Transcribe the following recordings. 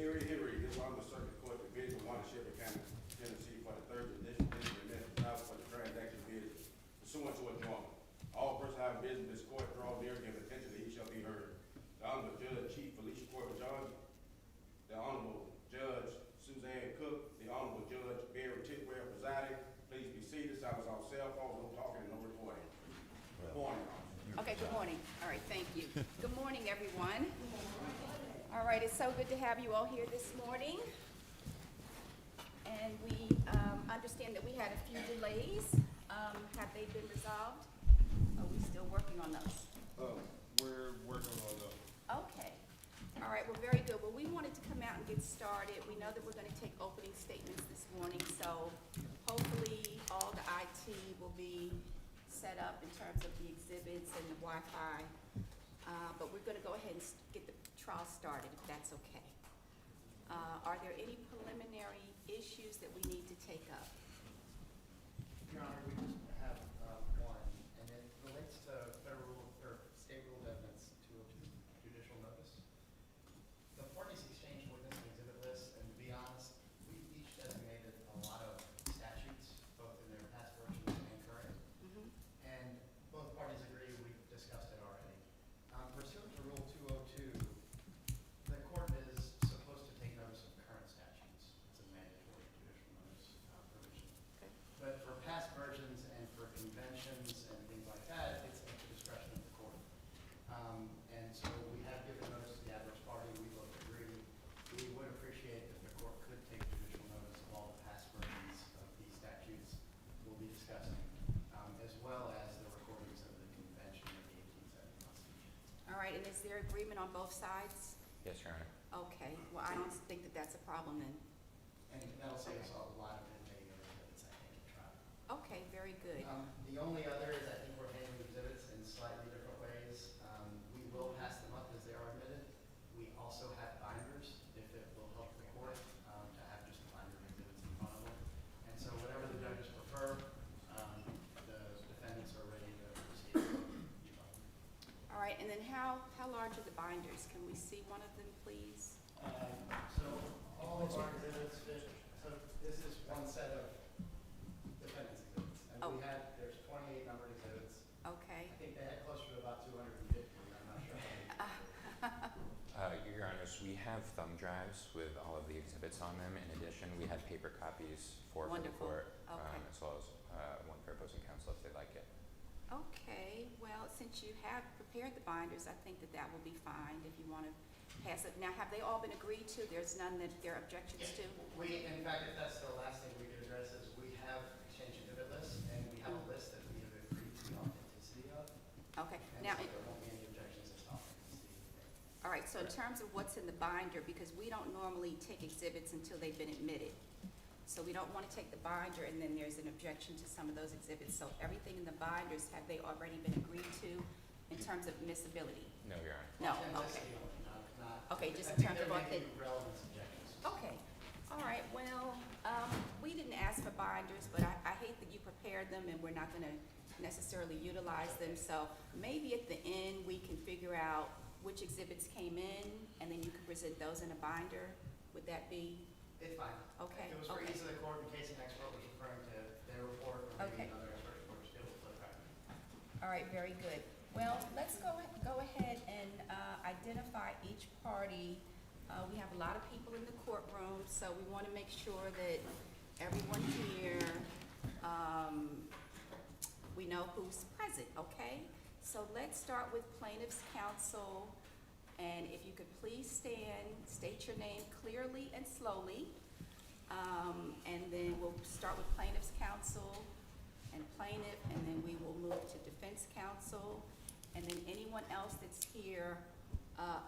Hear ye, hear ye. This Honorable Circuit Court Division 1 of Shelby County, Tennessee, for the third judicial district in the house for the transaction business pursuant to adjournment. All persons having business in this court draw near, give attention that he shall be heard. The Honorable Judge Chief Felicia Corbin John, the Honorable Judge Suzanne Cook, the Honorable Judge Barry Tidwell presiding. Please be seated. Silence all cell phones, no talking, and no recording. Good morning. Okay, good morning. All right, thank you. Good morning, everyone. All right, it's so good to have you all here this morning. And we understand that we had a few delays. Have they been resolved? Are we still working on those? We're working on the. Okay. All right, well, very good. Well, we wanted to come out and get started. We know that we're going to take opening statements this morning, so hopefully all the IT will be set up in terms of the exhibits and the Wi-Fi. But we're going to go ahead and get the trial started, if that's okay. Are there any preliminary issues that we need to take up? Your Honor, we just have one, and it relates to federal or state rule evidence 202, judicial notice. The parties exchanged witness and exhibit lists, and to be honest, we each designated a lot of statutes, both in their past versions and current. And both parties agree, we've discussed it already. Pursuant to Rule 202, the court is supposed to take notice of current statutes. It's a mandatory judicial notice provision. Okay. But for past versions and for conventions and things like that, it's at the discretion of the court. And so we have given notice to the adverse party. We both agree. We would appreciate if the court could take judicial notice of all the past versions of these statutes we'll be discussing, as well as the recordings of the convention of the 1870 Constitution. All right, and is there agreement on both sides? Yes, Your Honor. Okay, well, I don't think that that's a problem then. And that'll save us all a lot of intaking of exhibits, I think, to try. Okay, very good. The only other is I think we're handling exhibits in slightly different ways. We will pass them up as they are admitted. We also have binders, if it will help the court, to have just a binder of exhibits in front of them. And so whatever the judges prefer, the defendants are ready to proceed. All right, and then how large are the binders? Can we see one of them, please? So all of our exhibits fit, so this is one set of defendants' exhibits. And Oh. there's 28 numbered exhibits. Okay. I think they had closer to about 250, I'm not sure. Your Honors, we have thumb drives with all of the exhibits on them. In addition, we have paper copies for the Wonderful. court, Okay. as well as one for opposing counsel if they'd like it. Okay, well, since you have prepared the binders, I think that that will be fine if you want to pass it. Now, have they all been agreed to? There's none that there are objections to? In fact, if that's the last thing we could address is we have exchanged exhibit lists, and we have a list that we have agreed to the authenticity of. Okay, And now, so there won't be any objections as to authenticity. all right, so in terms of what's in the binder, because we don't normally take exhibits until they've been admitted. So we don't want to take the binder and then there's an objection to some of those exhibits. So everything in the binders, have they already been agreed to in terms of admissibility? No, Your Honor. No, okay. Authenticity only, not. Okay, just I in think terms of there may be authentic- relevant objections. Okay, all right, well, we didn't ask for binders, but I hate that you prepared them and we're not gonna necessarily utilize them. So maybe at the end, we can figure out which exhibits came in and then you can present those in a binder. Would that be, It's fine. Okay, If it was for okay. ease of the court, in case an expert was referring to their report, or Okay. maybe another expert report, it will flip back. all right, very good. Well, let's go ahead and identify each party. We have a lot of people in the courtroom, so we want to make sure that everyone here, we know who's present, okay? So let's start with plaintiff's counsel, and if you could please stand, state your name clearly and slowly. And then we'll start with plaintiff's counsel and plaintiff, and then we will move to defense counsel, and then anyone else that's here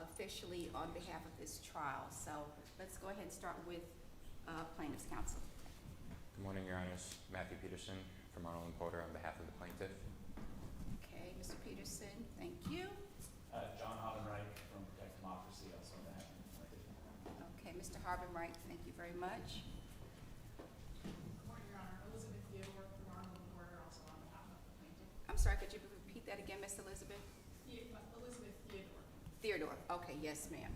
officially on behalf of this trial. So let's go ahead and start with plaintiff's counsel. Good morning, Your Honors. Matthew Peterson from Arnold and Porter on behalf of the plaintiff. Okay, Mr. Peterson, thank you. John Hoppenreich from Protect Democracy, also on behalf of the plaintiff. Okay, Mr. Harbenreich, thank you very much. Good morning, Your Honor. Elizabeth Theodore from Arnold and Porter, also on behalf of the plaintiff. I'm sorry, could you repeat that again, Miss Elizabeth? Elizabeth Theodore. Theodore, okay, yes, ma'am.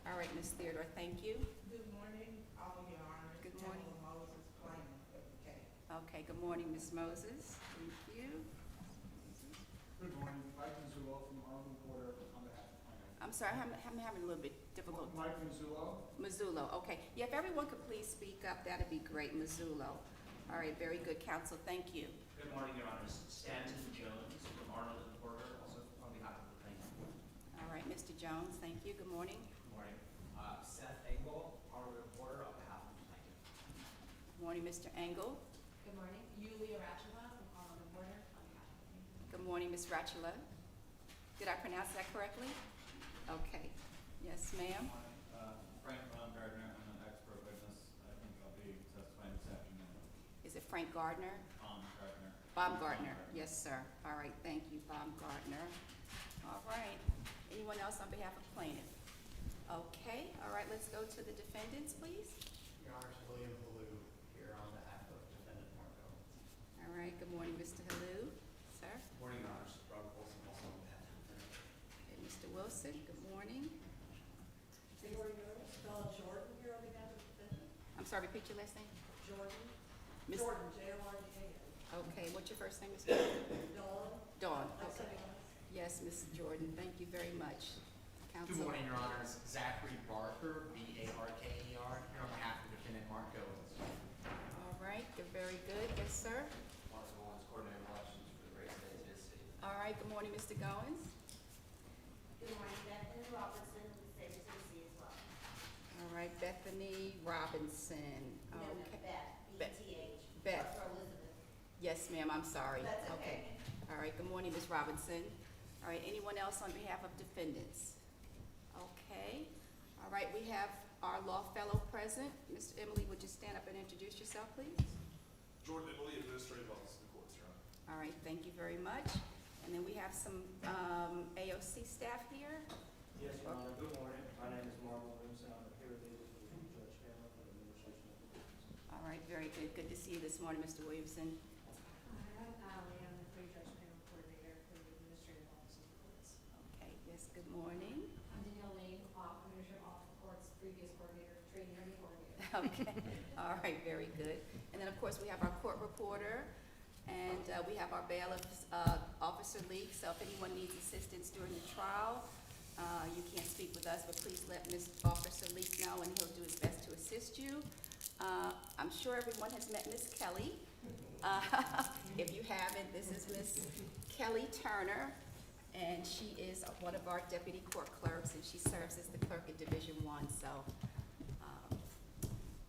All right, Ms. Theodore, thank you. Good morning, all of your honors. Good morning. Pamela Moses, claimant for the case. Okay, good morning, Ms. Moses. Thank you. Good morning, Mike Mizulo from Arnold Porter on behalf of plaintiff. I'm sorry, I'm having a little bit difficult. Mike Mizulo. Mazzulo, okay. Yeah, if everyone could please speak up, that'd be great. Mazzulo. All right, very good, counsel. Thank you. Good morning, Your Honors. Stanton Jones from Arnold and Porter, also on behalf of the plaintiff. All right, Mr. Jones, thank you. Good morning. Good morning. Seth Engel, Arnold and Porter, on behalf of the plaintiff. Good morning, Mr. Engel. Good morning, Yulia Racheva from Arnold and Porter on behalf of the plaintiff. Good morning, Ms. Ratchula. Did I pronounce that correctly? Okay. Yes, ma'am. Frank Baumgartner, I'm an expert witness. I think I'll be testifying this afternoon. Is it Frank Gardner? Baumgartner. Baumgartner. Yes, sir. All right, thank you, Baumgartner. All right. Anyone else on behalf of plaintiff? Okay, all right, let's go to the defendants, please. Your honors, William Ballou here on behalf of defendant Marco. All right, good morning, Mr. Halou. Sir? Good morning, Your Honors. Robert Wilson, also on behalf of the plaintiff. Okay, Mr. Wilson, good morning. Dawn Jordan here on behalf of the defendant. I'm sorry, repeat your last name? Jordan. Miss- Jordan, J-O-R-D-A-N. Okay, what's your first name, Ms. Jordan? Dawn. Dawn, Like okay. something else? Yes, Ms. Jordan, thank you very much. Good Counsel. morning, your honors. Zachary Barker, B-A-R-K-E-R, here on behalf of defendant Mark Goins. All right, you're very good. Yes, sir. Mark Goins, coordinator of elections for the great state of Tennessee. All right, good morning, Mr. Goins. Good morning, Bethany Robertson with the state of Tennessee as well. All right, Bethany Robinson. No, no, Okay. Beth, B-E-T-H. Beth. For Elizabeth. Yes, ma'am, I'm sorry. That's okay. All right, good morning, Ms. Robinson. All right, anyone else on behalf of defendants? Okay, all right, we have our law fellow present. Mr. Emily, would you stand up and introduce yourself, please? Jordan Emily, Administrative Office of the Courts, Your Honor. All right, thank you very much. And then we have some AOC staff here. Yes, Your Honor. Good morning. My name is Marvel Williamson. I'm a paralegal for the Judge Pamela for the administration of the courts. All right, very good. Good to see you this morning, Mr. Williamson. I'm Ally, I'm the pre-judge panel coordinator for the administrative office of the courts. Okay, yes, good morning. I'm Danielle Lane, administrative office of the courts, previous coordinator, training area coordinator. Okay, all right, very good. And then, of course, we have our court reporter, and we have our bailiff, Officer Leak. So if anyone needs assistance during the trial, you can't speak with us, but please let Officer Leak know, and he'll do his best to assist you. I'm sure everyone has met Miss Kelly. If you haven't, this is Miss Kelly Turner, and she is one of our deputy court clerks, and she serves as the clerk in Division 1. So,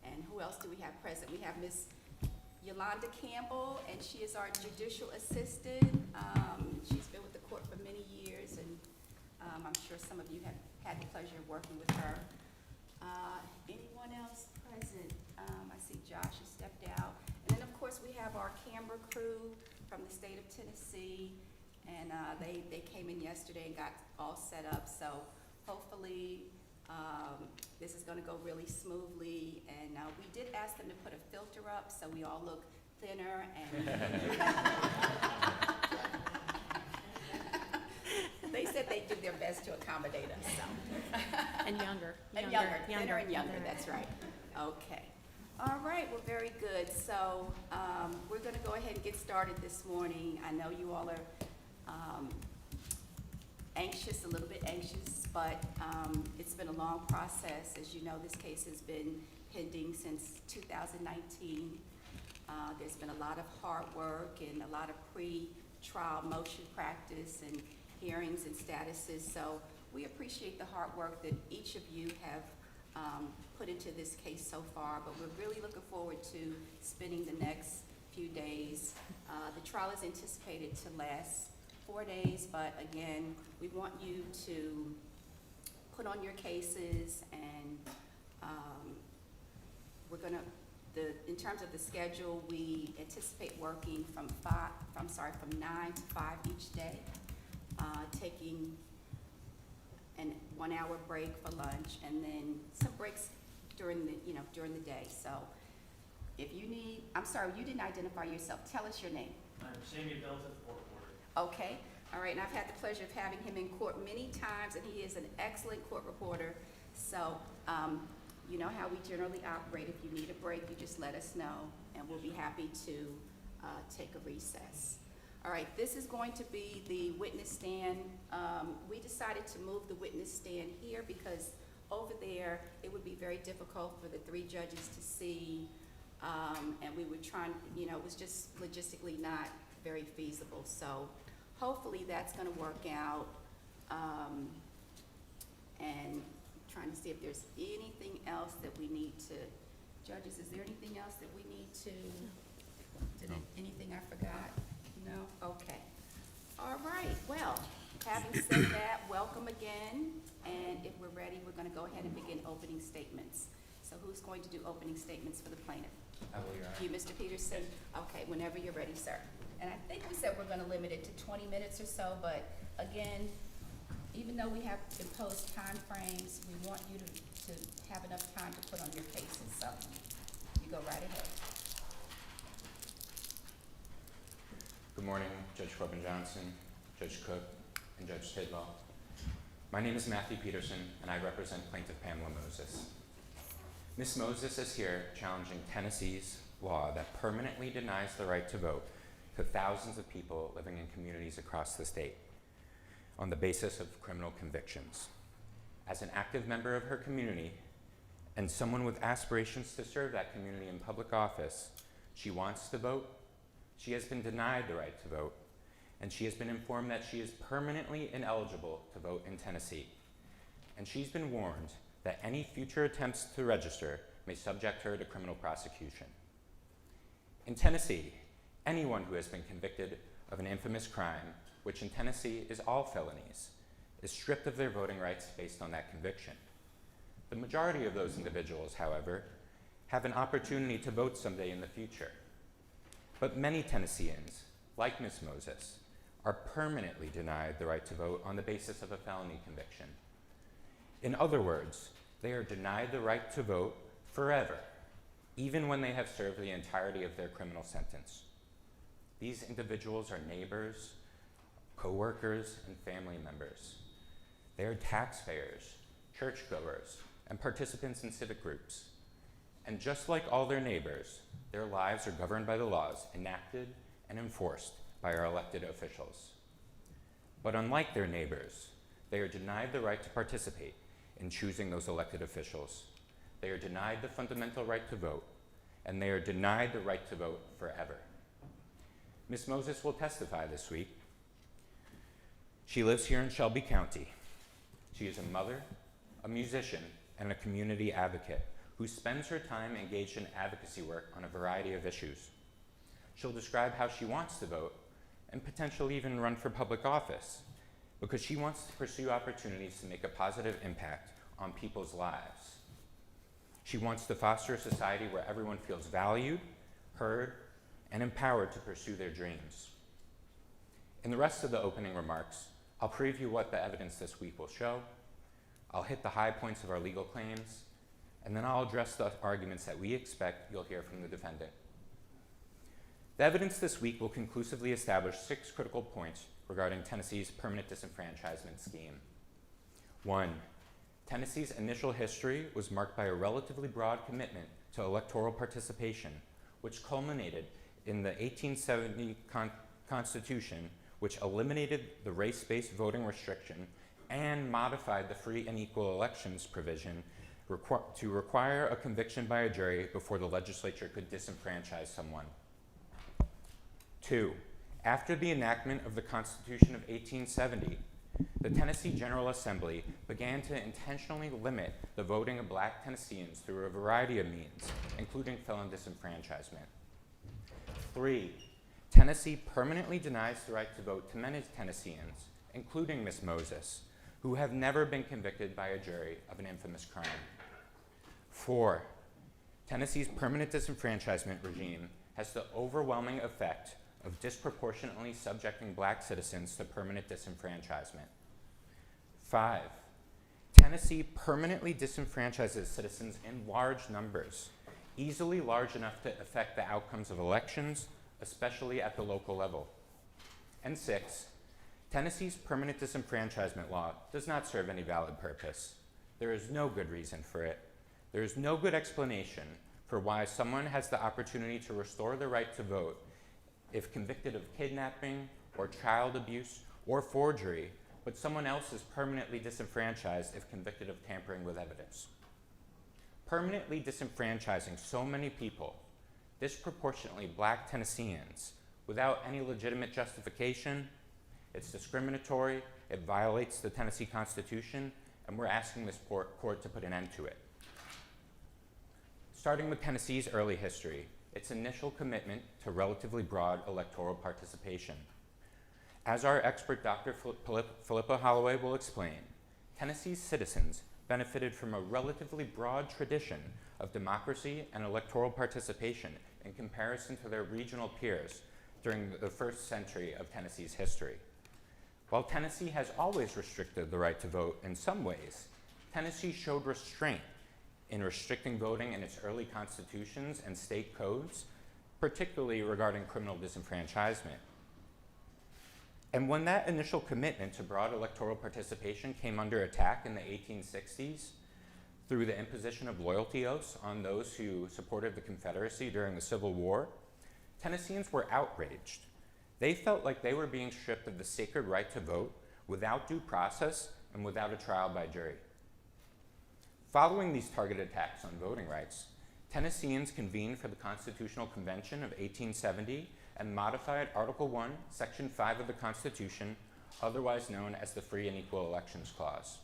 and who else do we have present? We have Miss Yolanda Campbell, and she is our judicial assistant. She's been with the court for many years, and I'm sure some of you have had the pleasure of working with her. Anyone else present? I see Josh has stepped out. And then, of course, we have our camera crew from the state of Tennessee, and they came in yesterday and got all set up. So hopefully this is going to go really smoothly. And we did ask them to put a filter up so we all look thinner and they said they'd do their best to accommodate us. So. And younger. And younger, thinner and younger, that's right. Okay. All right, well, very good. So we're going to go ahead and get started this morning. I know you all are anxious, a little bit anxious, but it's been a long process. As you know, this case has been pending since 2019. There's been a lot of hard work and a lot of pre-trial motion practice and hearings and statuses. So we appreciate the hard work that each of you have put into this case so far, but we're really looking forward to spending the next few days. The trial is anticipated to last 4 days, but again, we want you to put on your cases, and we're gonna, in terms of the schedule, we anticipate working from 9 to 5 each day, taking an 1 hour break for lunch, and then some breaks during the day. So if you need, I'm sorry, you didn't identify yourself. Tell us your name. I'm Sammy Belton, court reporter. Okay, all right, and I've had the pleasure of having him in court many times, and he is an excellent court reporter. So, you know how we generally operate. If you need a break, you just let us know, and we'll be happy to take a recess. All right, this is going to be the witness stand. We decided to move the witness stand here because over there, it would be very difficult for the three judges to see, and we were trying, it was just logistically not very feasible. So hopefully that's gonna work out. And trying to see if there's anything else that we need to, judges, is there anything else that we need to, anything I forgot? No? Okay. All right, well, having said that, welcome again, and if we're ready, we're gonna go ahead and begin opening statements. So who's going to do opening statements for the plaintiff? I will, Your Honor. You, Mr. Peterson? Okay, whenever you're ready, sir. And I think we said we're gonna limit it to 20 minutes or so, but again, even though we have imposed time frames, we want you to have enough time to put on your cases, so you go right ahead. Good morning, Judge Robin Johnson, Judge Cook, and Judge Tidwell. My name is Matthew Peterson, and I represent Plaintiff Pamela Moses. Ms. Moses is here challenging Tennessee's law that permanently denies the right to vote to thousands of people living in communities across the state on the basis of criminal convictions. As an active member of her community and someone with aspirations to serve that community in public office, she wants to vote, she has been denied the right to vote, and she has been informed that she is permanently ineligible to vote in Tennessee. And she's been warned that any future attempts to register may subject her to criminal prosecution. In Tennessee, anyone who has been convicted of an infamous crime, which in Tennessee is all felonies, is stripped of their voting rights based on that conviction. The majority of those individuals, however, have an opportunity to vote someday in the future. But many Tennesseans, like Ms. Moses, are permanently denied the right to vote on the basis of a felony conviction. In other words, they are denied the right to vote forever, even when they have served the entirety of their criminal sentence. These individuals are neighbors, co-workers, and family members. They are taxpayers, churchgoers, and participants in civic groups. And just like all their neighbors, their lives are governed by the laws enacted and enforced by our elected officials. But unlike their neighbors, they are denied the right to participate in choosing those elected officials. They are denied the fundamental right to vote, and they are denied the right to vote forever. Ms. Moses will testify this week. She lives here in Shelby County. She is a mother, a musician, and a community advocate who spends her time engaged in advocacy work on a variety of issues. She'll describe how she wants to vote and potentially even run for public office because she wants to pursue opportunities to make a positive impact on people's lives. She wants to foster a society where everyone feels valued, heard, and empowered to pursue their dreams. In the rest of the opening remarks, I'll preview what the evidence this week will show. I'll hit the high points of our legal claims, and then I'll address the arguments that we expect you'll hear from the defendant. The evidence this week will conclusively establish 6 critical points regarding Tennessee's permanent disenfranchisement scheme. 1, Tennessee's initial history was marked by a relatively broad commitment to electoral participation, which culminated in the 1870 Constitution, which eliminated the race-based voting restriction and modified the free and equal elections provision to require a conviction by a jury before the legislature could disenfranchise someone. 2, after the enactment of the Constitution of 1870, the Tennessee General Assembly began to intentionally limit the voting of Black Tennesseans through a variety of means, including felon disenfranchisement. 3, Tennessee permanently denies the right to vote to many Tennesseans, including Ms. Moses, who have never been convicted by a jury of an infamous crime. 4, Tennessee's permanent disenfranchisement regime has the overwhelming effect of disproportionately subjecting Black citizens to permanent disenfranchisement. 5, Tennessee permanently disenfranchises citizens in large numbers, easily large enough to affect the outcomes of elections, especially at the local level. And 6, Tennessee's permanent disenfranchisement law does not serve any valid purpose. There is no good reason for it. There is no good explanation for why someone has the opportunity to restore the right to vote if convicted of kidnapping or child abuse or forgery, but someone else is permanently disenfranchised if convicted of tampering with evidence. Permanently disenfranchising so many people, disproportionately Black Tennesseans, without any legitimate justification, it's discriminatory, it violates the Tennessee Constitution, and we're asking this court to put an end to it. Starting with Tennessee's early history, its initial commitment to relatively broad electoral participation. As our expert Dr. Philippa Holloway will explain, Tennessee's citizens benefited from a relatively broad tradition of democracy and electoral participation in comparison to their regional peers during the first century of Tennessee's history. While Tennessee has always restricted the right to vote in some ways, Tennessee showed restraint in restricting voting in its early constitutions and state codes, particularly regarding criminal disenfranchisement. And when that initial commitment to broad electoral participation came under attack in the 1860s through the imposition of loyalty oaths on those who supported the Confederacy during the Civil War, Tennesseans were outraged. They felt like they were being stripped of the sacred right to vote without due process and without a trial by jury. Following these targeted attacks on voting rights, Tennesseans convened for the Constitutional Convention of 1870 and modified Article 1, Section 5 of the Constitution, otherwise known as the Free and Equal Elections Clause.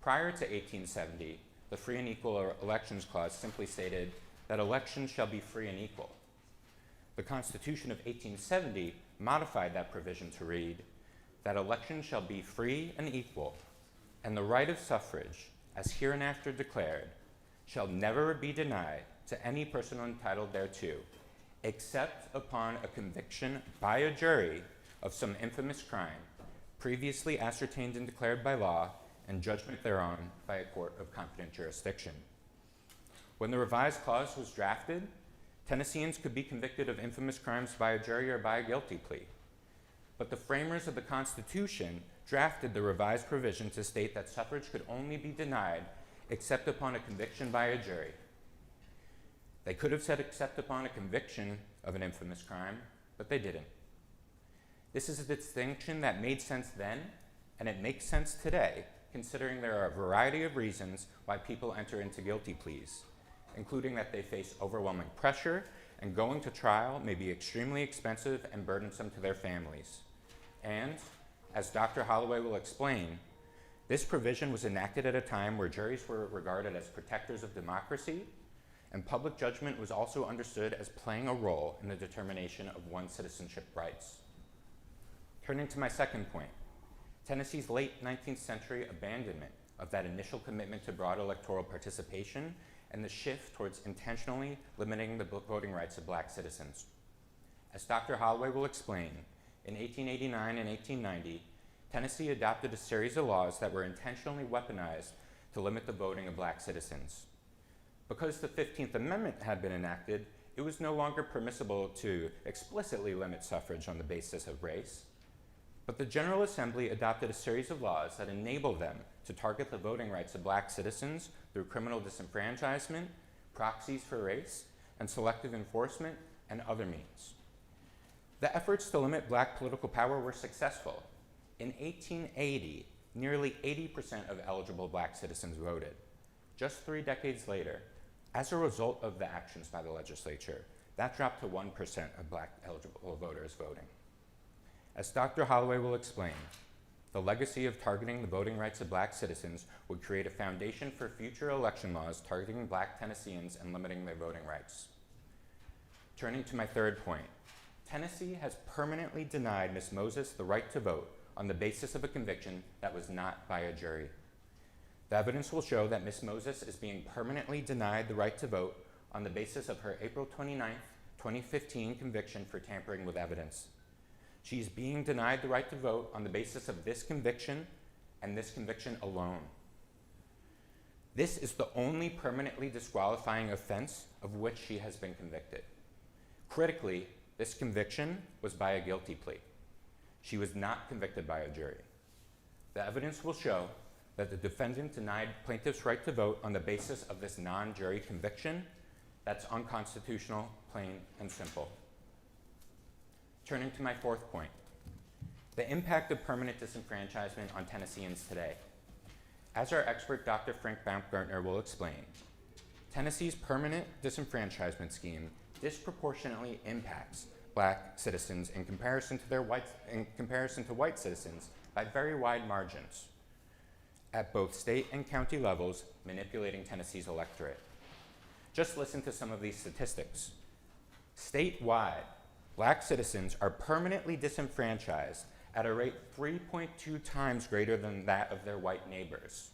Prior to 1870, the Free and Equal Elections Clause simply stated that elections shall be free and equal. The Constitution of 1870 modified that provision to read that elections shall be free and equal, and the right of suffrage, as hereinafter declared, shall never be denied to any person entitled thereto, except upon a conviction by a jury of some infamous crime, previously ascertained and declared by law, and judgment thereon by a court of competent jurisdiction. When the revised clause was drafted, Tennesseans could be convicted of infamous crimes by a jury or by a guilty plea. But the framers of the Constitution drafted the revised provision to state that suffrage could only be denied except upon a conviction by a jury. They could have said except upon a conviction of an infamous crime, but they didn't. This is a distinction that made sense then, and it makes sense today, considering there are a variety of reasons why people enter into guilty pleas, including that they face overwhelming pressure and going to trial may be extremely expensive and burdensome to their families. And, as Dr. Holloway will explain, this provision was enacted at a time where juries were regarded as protectors of democracy, and public judgment was also understood as playing a role in the determination of one's citizenship rights. Turning to my second point, Tennessee's late 19th century abandonment of that initial commitment to broad electoral participation and the shift towards intentionally limiting the voting rights of Black citizens. As Dr. Holloway will explain, in 1889 and 1890, Tennessee adopted a series of laws that were intentionally weaponized to limit the voting of Black citizens. Because the 15th Amendment had been enacted, it was no longer permissible to explicitly limit suffrage on the basis of race, but the General Assembly adopted a series of laws that enabled them to target the voting rights of Black citizens through criminal disenfranchisement, proxies for race, and selective enforcement, and other means. The efforts to limit Black political power were successful. In 1880, nearly 80% of eligible Black citizens voted. Just 3 decades later, as a result of the actions by the legislature, that dropped to 1% of Black eligible voters voting. As Dr. Holloway will explain, the legacy of targeting the voting rights of Black citizens would create a foundation for future election laws targeting Black Tennesseans and limiting their voting rights. Turning to my third point, Tennessee has permanently denied Ms. Moses the right to vote on the basis of a conviction that was not by a jury. The evidence will show that Ms. Moses is being permanently denied the right to vote on the basis of her April 29, 2015 conviction for tampering with evidence. She is being denied the right to vote on the basis of this conviction and this conviction alone. This is the only permanently disqualifying offense of which she has been convicted. Critically, this conviction was by a guilty plea. She was not convicted by a jury. The evidence will show that the defendant denied plaintiff's right to vote on the basis of this non-jury conviction, that's unconstitutional, plain and simple. Turning to my fourth point, the impact of permanent disenfranchisement on Tennesseans today. As our expert Dr. Frank Baumgartner will explain, Tennessee's permanent disenfranchisement scheme disproportionately impacts black citizens in comparison to white citizens by very wide margins at both state and county levels, manipulating Tennessee's electorate. Just listen to some of these statistics. Statewide, black citizens are permanently disenfranchised at a rate 3.2 times greater than that of their white neighbors.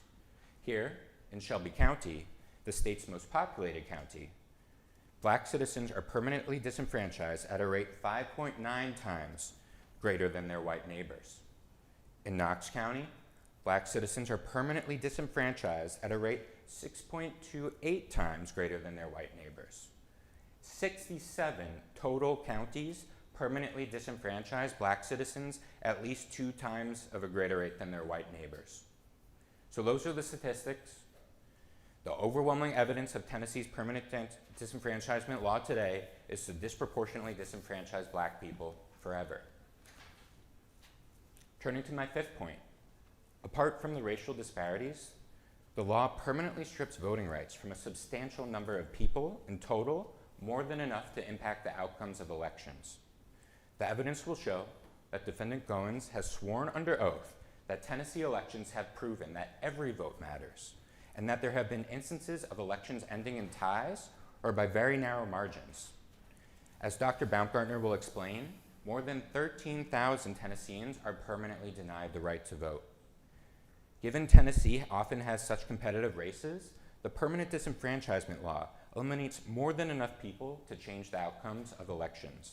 Here, in Shelby County, the state's most populated county, black citizens are permanently disenfranchised at a rate 5.9 times greater than their white neighbors. In Knox County, black citizens are permanently disenfranchised at a rate 6.28 times greater than their white neighbors. 67 total counties permanently disenfranchise black citizens at least 2 times of a greater rate than their white neighbors. So those are the statistics. The overwhelming evidence of Tennessee's permanent disenfranchisement law today is to disproportionately disenfranchise black people forever. Turning to my fifth point, apart from the racial disparities, the law permanently strips voting rights from a substantial number of people, in total, more than enough to impact the outcomes of elections. The evidence will show that Defendant Goins has sworn under oath that Tennessee elections have proven that every vote matters, and that there have been instances of elections ending in ties or by very narrow margins. As Dr. Baumgartner will explain, more than 13,000 Tennesseans are permanently denied the right to vote. Given Tennessee often has such competitive races, the permanent disenfranchisement law eliminates more than enough people to change the outcomes of elections.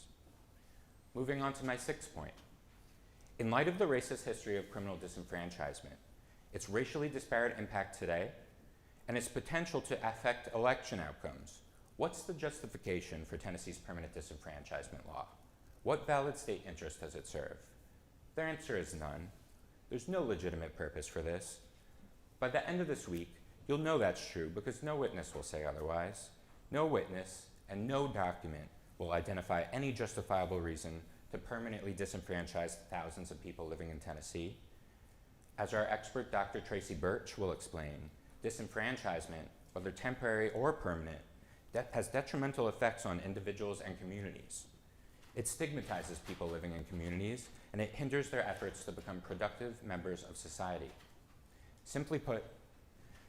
Moving on to my sixth point. In light of the racist history of criminal disenfranchisement, its racially disparate impact today, and its potential to affect election outcomes, what's the justification for Tennessee's permanent disenfranchisement law? What valid state interest does it serve? Their answer is none. There's no legitimate purpose for this. By the end of this week, you'll know that's true because no witness will say otherwise. No witness and no document will identify any justifiable reason to permanently disenfranchise thousands of people living in Tennessee. As our expert Dr. Tracy Birch will explain, disenfranchisement, whether temporary or permanent, has detrimental effects on individuals and communities. It stigmatizes people living in communities, and it hinders their efforts to become productive members of society. Simply put,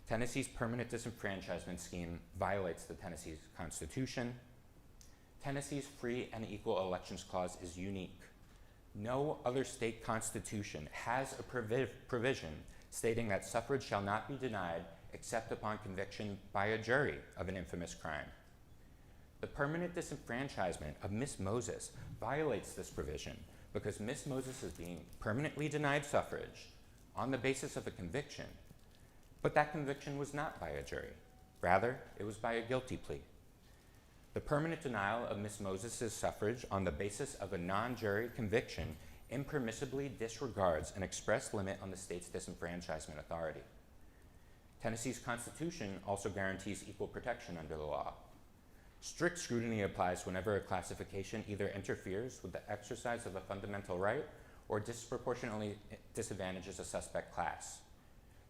Tennessee's permanent disenfranchisement scheme violates the Tennessee Constitution. Tennessee's free and equal elections clause is unique. No other state constitution has a provision stating that suffrage shall not be denied except upon conviction by a jury of an infamous crime. The permanent disenfranchisement of Miss Moses violates this provision because Miss Moses is being permanently denied suffrage on the basis of a conviction, but that conviction was not by a jury. Rather, it was by a guilty plea. The permanent denial of Miss Moses' suffrage on the basis of a non-jury conviction impermissibly disregards an express limit on the state's disenfranchisement authority. Tennessee's Constitution also guarantees equal protection under the law. Strict scrutiny applies whenever a classification either interferes with the exercise of a fundamental right or disproportionately disadvantages a suspect class.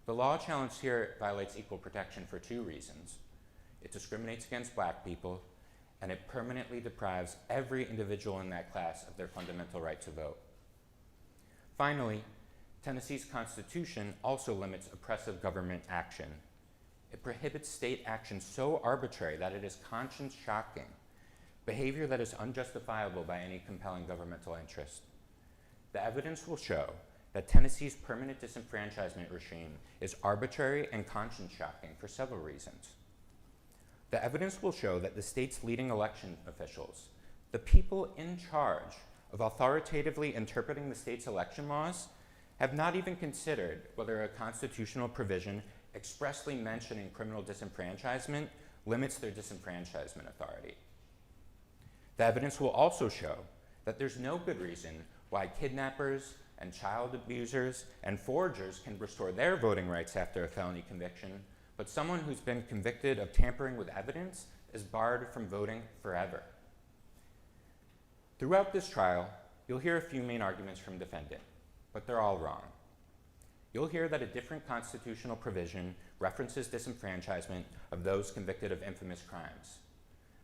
The law challenged here violates equal protection for 2 reasons. It discriminates against black people, and it permanently deprives every individual in that class of their fundamental right to vote. Finally, Tennessee's Constitution also limits oppressive government action. It prohibits state action so arbitrary that it is conscience-shocking, behavior that is unjustifiable by any compelling governmental interest. The evidence will show that Tennessee's permanent disenfranchisement regime is arbitrary and conscience-shocking for several reasons. The evidence will show that the state's leading election officials, the people in charge of authoritatively interpreting the state's election laws, have not even considered whether a constitutional provision expressly mentioning criminal disenfranchisement limits their disenfranchisement authority. The evidence will also show that there's no good reason why kidnappers, and child abusers and forgers can restore their voting rights after a felony conviction, but someone who's been convicted of tampering with evidence is barred from voting forever. Throughout this trial, you'll hear a few main arguments from defendant, but they're all wrong. You'll hear that a different constitutional provision references disenfranchisement of those convicted of infamous crimes.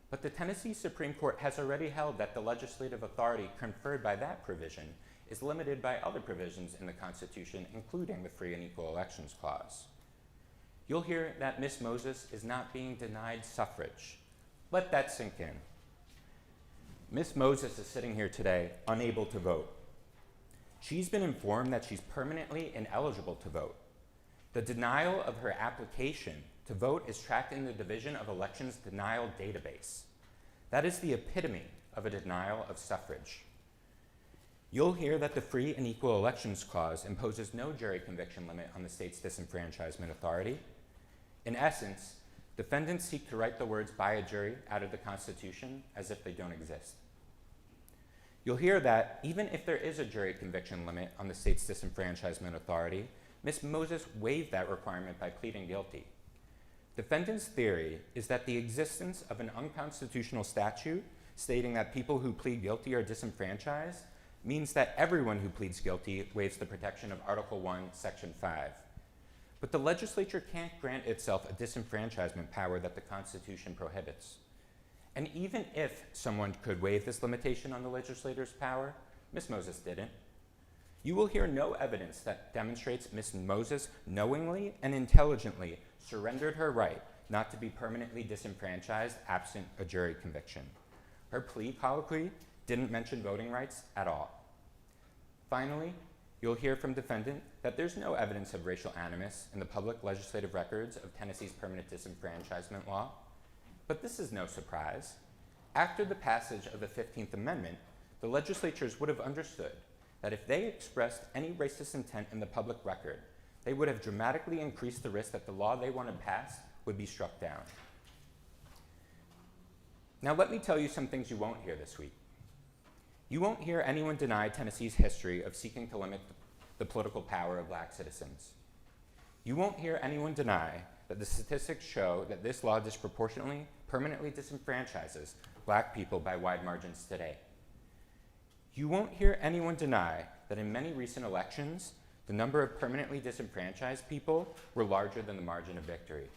But the Tennessee Supreme Court has already held that the legislative authority conferred by that provision is limited by other provisions in the Constitution, including the Free and Equal Elections Clause. You'll hear that Ms. Moses is not being denied suffrage. Let that sink in. Ms. Moses is sitting here today unable to vote. She's been informed that she's permanently ineligible to vote. The denial of her application to vote is tracked in the Division of Elections Denial Database. That is the epitome of a denial of suffrage. You'll hear that the Free and Equal Elections Clause imposes no jury conviction limit on the state's disenfranchisement authority. In essence, defendants seek to write the words by a jury out of the Constitution as if they don't exist. You'll hear that even if there is a jury conviction limit on the state's disenfranchisement authority, Ms. Moses waived that requirement by pleading guilty. Defendant's theory is that the existence of an unconstitutional statute stating that people who plead guilty are disenfranchised means that everyone who pleads guilty waives the protection of Article 1, Section 5. But the legislature can't grant itself a disenfranchisement power that the Constitution prohibits. And even if someone could waive this limitation on the legislator's power, Ms. Moses didn't. You will hear no evidence that demonstrates Ms. Moses knowingly and intelligently surrendered her right not to be permanently disenfranchised absent a jury conviction. Her plea colloquy didn't mention voting rights at all. Finally, you'll hear from defendant that there's no evidence of racial animus in the public legislative records of Tennessee's permanent disenfranchisement law. But this is no surprise. After the passage of the 15th Amendment, the legislatures would have understood that if they expressed any racist intent in the public record, they would have dramatically increased the risk that the law they wanted passed would be struck down. Now let me tell you some things you won't hear this week. You won't hear anyone deny Tennessee's history of seeking to limit the political power of black citizens. You won't hear anyone deny that the statistics show that this law disproportionately, permanently disenfranchises black people by wide margins today. You won't hear anyone deny that in many recent elections, the number of permanently disenfranchised people were larger than the margin of victory.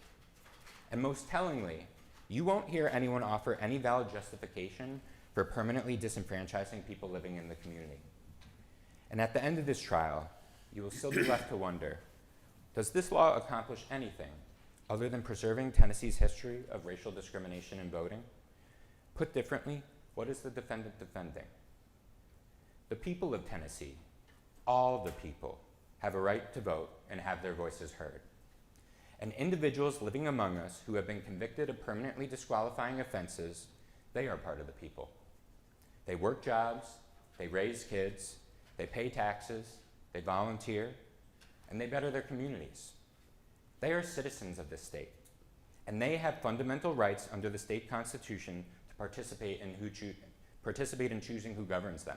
And most tellingly, you won't hear anyone offer any valid justification for permanently disenfranchising people living in the community. And at the end of this trial, you will still be left to wonder, does this law accomplish anything other than preserving Tennessee's history of racial discrimination in voting? Put differently, what is the defendant defending? The people of Tennessee, all the people, have a right to vote and have their voices heard. And individuals living among us who have been convicted of permanently disqualifying offenses, they are part of the people. They work jobs, they raise kids, they pay taxes, they volunteer, and they better their communities. They are citizens of this state, and they have fundamental rights under the state constitution to participate in choosing who governs them.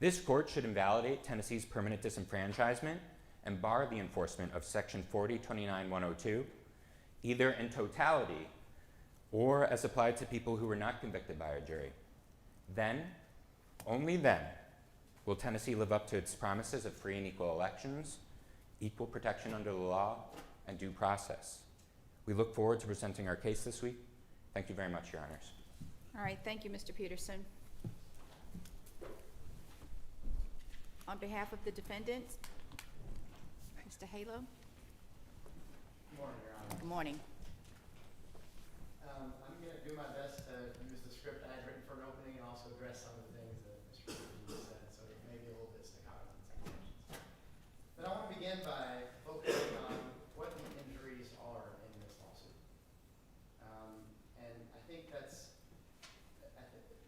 This court should invalidate Tennessee's permanent disenfranchisement and bar the enforcement of Section 4029-102, either in totality or as applied to people who were not convicted by a jury. Then, only then, will Tennessee live up to its promises of free and equal elections, equal protection under the law, and due process. We look forward to presenting our case this week. Thank you very much, Your Honors. All right, thank you, Mr. Peterson. On behalf of the defendant, Mr. Halo. Good morning, Your Honor. Good morning. I'm going to do my best to use the script I had written for an opening and also address some of the things that Mr. Peterson said, so it may be a little bit staccato in some sections. But I want to begin by focusing on what the injuries are in this lawsuit. And I think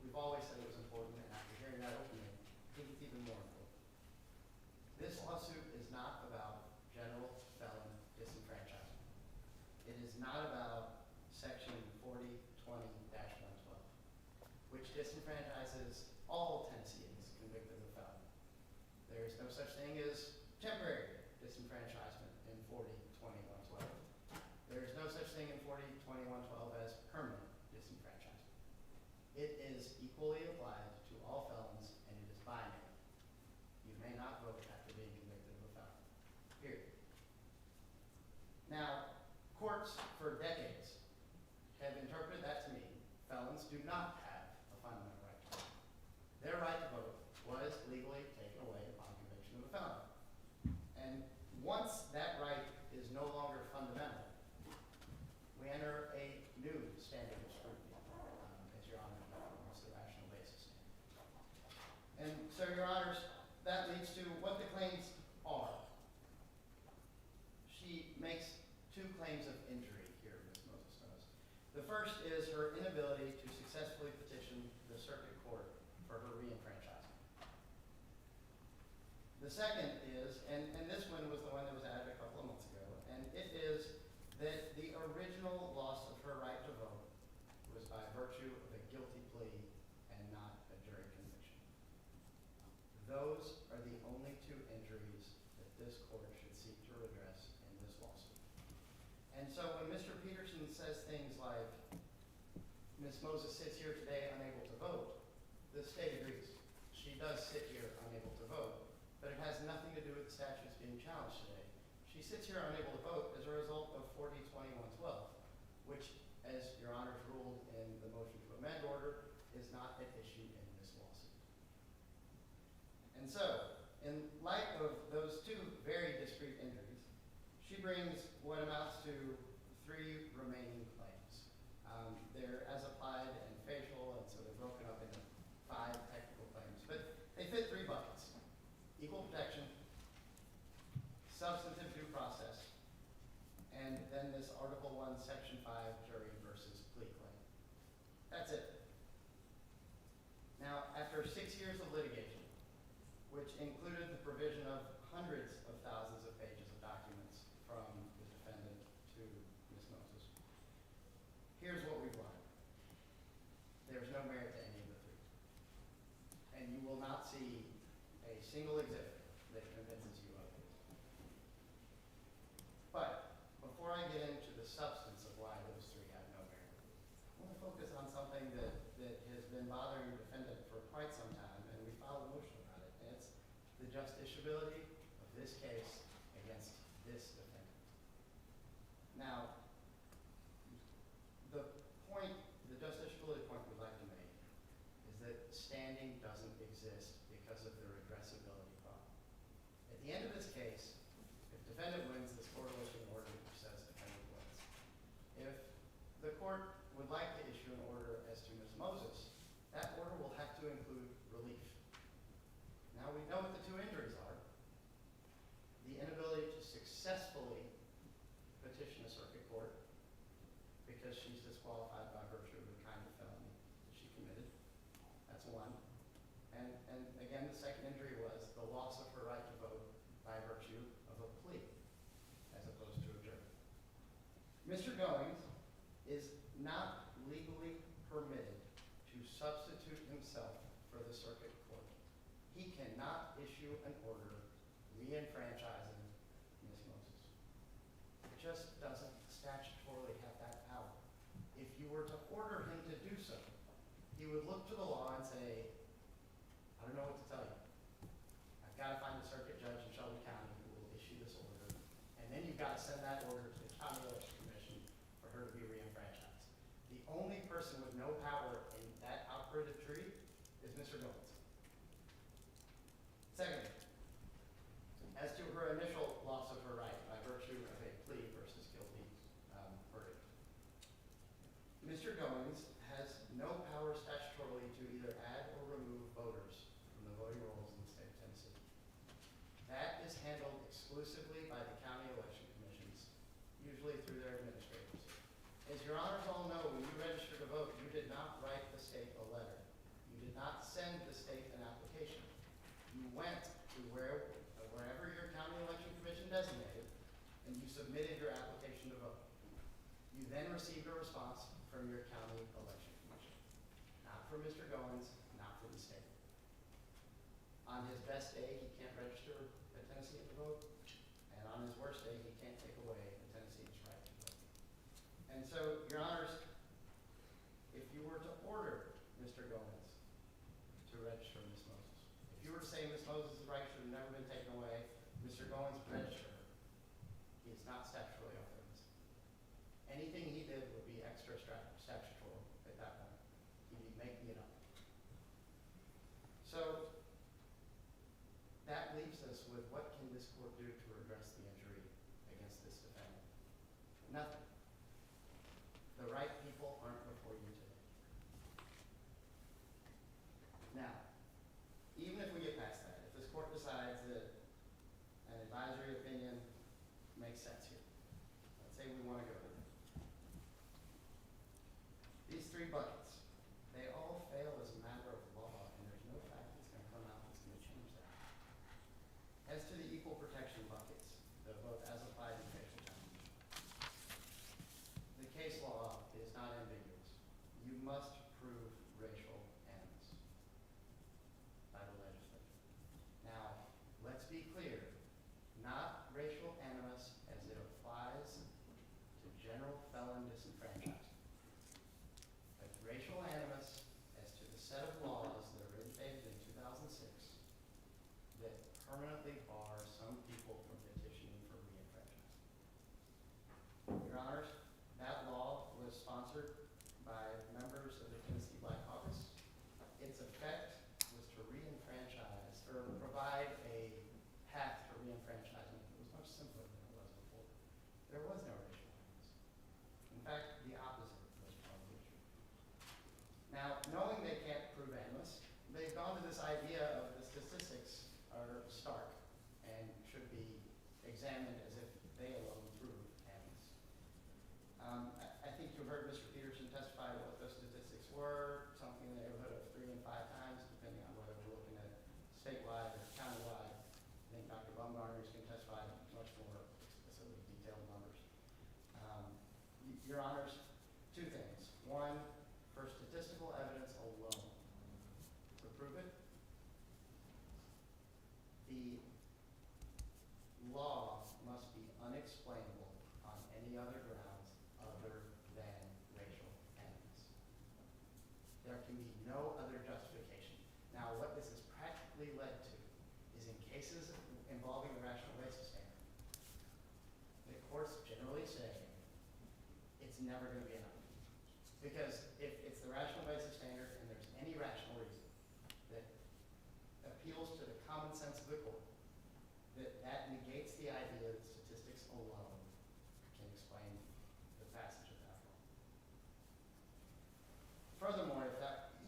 we've always said it was important, and after hearing that opening, I think it's even more important. This lawsuit is not about general felon disenfranchisement. It is not about Section 4020-112, which disenfranchises all Tennesseans convicted of felony. There There's no such thing as temporary disenfranchisement in 40-21-12. There's no such thing in 40-21-12 as permanent disenfranchisement. It is equally applied to all felons, and it is binary. You may not vote after being convicted of a felony, period. Now, courts for decades have interpreted that to mean felons do not have a fundamental right to vote. Their right to vote was legally taken away upon conviction of a felony. And once that right is no longer fundamental, we enter a new standard of scrutiny, as Your Honor knows, almost a rational basis standard. And so, Your Honors, that leads to what the claims are. She makes two claims of injury here, Ms. Moses knows. The first is her inability to successfully petition the circuit court for her reenfranchisement. The second is, and this one was the one that was added a couple of months ago, and it is that the original loss of her right to vote was by virtue of a guilty plea and not a jury conviction. Those are the only two injuries that this court should seek to redress in this lawsuit. And so when Mr. Peterson says things like, Ms. Moses sits here today unable to vote, the state agrees. She does sit here unable to vote, but it has nothing to do with the statutes being challenged today. She sits here unable to vote as a result of 40-21-12, which, as Your Honors ruled in the motion to amend order, is not at issue in this lawsuit. And so, in light of those two very discrete injuries, she brings what amounts to 3 remaining claims. They're as applied and facial, and so they're broken up into 5 technical claims. But they fit 3 buckets: equal protection, substantive due process, and then this Article 1, Section 5 jury versus plea claim. That's it. Now, after 6 years of litigation, which included the provision of hundreds of thousands of pages of documents from the defendant to Ms. Moses, here's what we've learned. There's no merit to any of the 3. And you will not see a single exhibit that convinces you otherwise. But before I get into the substance of why those 3 have no merit, I want to focus on something that has been bothering the defendant for quite some time, and we filed a motion about it, and it's the justiciability of this case against this defendant. Now, the justiciability point we'd like to make is that standing doesn't exist because of the redressability problem. At the end of this case, if defendant wins, this court will issue an order which says defendant wins. If the court would like to issue an order as to Ms. Moses, that order will have to include relief. Now, we know what the 2 injuries are: the inability to successfully petition a circuit court because she's disqualified by virtue of the kind of felony that she committed. That's one. And again, the second injury was the loss of her right to vote by virtue of a plea, as opposed to a jury. Mr. Goins is not legally permitted to substitute himself for the circuit court. He cannot issue an order reenfranchising Ms. Moses. It just doesn't statutorily have that power. If you were to order him to do so, he would look to the law and say, I don't know what to tell you. I've got to find a circuit judge in Shelby County who will issue this order, and then you've got to send that order to the County Election Commission for her to be reenfranchised. The only person with no power in that operative tree is Mr. Goins. Second, as to her initial loss of her right by virtue of a plea versus guilty verdict, Mr. Goins has no power statutorily to either add or remove voters from the voting rolls in the state of Tennessee. That is handled exclusively by the county election commissions, usually through their administrators. As Your Honors all know, when you registered to vote, you did not write the state a letter. You did not send the state an application. You went to wherever your county election commission designated, and you submitted your application to vote. You then received a response from your county election commission, not from Mr. Goins, not from the state. On his best day, he can't register a Tennessean to vote, and on his worst day, he can't take away a Tennessean's right to vote. And so, Your Honors, if you were to order Mr. Goins to register Ms. Moses, if you were to say Ms. Moses' right should have never been taken away, Mr. Goins register her. He is not statutorily authorized. Anything he did would be extra statutory at that point. He'd be making it up. So that leaves us with what can this court do to redress the injury against this defendant? Nothing. The right people aren't before you today. Now, even if we get past that, if this court decides that an advisory opinion makes sense here, let's say we want to go to that. These three buckets, they all fail as a matter of law, and there's no fact that's going to come out that's going to change that. As to the equal protection buckets, the both as applied and facial challenge, the case law is not ambiguous. You must prove racial animus by the legislature. Now, let's be clear, not racial animus as it applies to general felon disenfranchisement, but racial animus as to the set of laws that were enacted in 2006 that permanently bar some people from petitioning for reenfranchisement. Your Honors, that law was sponsored by members of the Tennessee Black Caucus. Its effect was to reenfranchise or provide a path to reenfranchisement that was much simpler than it was before. There was no racial animus. In fact, the opposite was probably true. Now, knowing they can't prove animus, they've gone to this idea of the statistics are stark and should be examined as if they alone prove animus. I think you heard Mr. Peterson testify to what those statistics were, something in the neighborhood of 3 and 5 times, depending on whether we're looking at statewide or countywide. I think Dr. Baumgartner is going to testify to much more explicitly detailed numbers. Your Honors, two things. One, for statistical evidence alone, to prove it, the law must be unexplainable on any other grounds other than racial animus. There can be no other justification. Now, what this has practically led to is in cases involving the rational basis standard, the courts generally say it's never going to be enough. Because if it's the rational basis standard and there's any rational reason that appeals to the common sense of the court, that negates the idea that statistics alone can explain the passage of that law. Furthermore,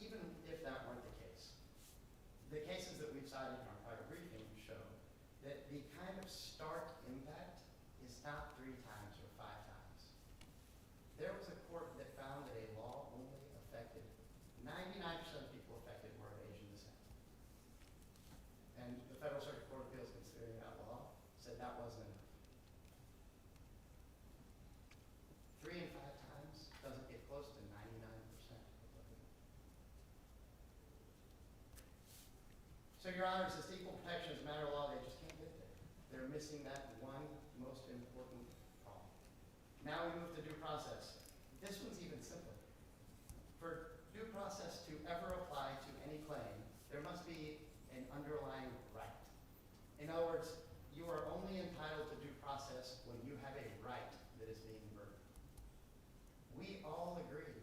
even if that weren't the cases that we've cited in our prior briefing show that the kind of stark impact is not 3 times or 5 times. There was a court that found that a law only affected 99% of people affected were of Asian descent. And the Federal Circuit Court of Appeals, considering that law, said that wasn't enough. 3 and 5 times doesn't get close to 99% applicability. So, Your Honors, this equal protection as a matter of law, they just can't get there. They're missing that one most important problem. Now we move to due process. This one's even simpler. For due process to ever apply to any claim, there must be an underlying right. In other words, you are only entitled to due process when you have a right that is being burdened. We all agree,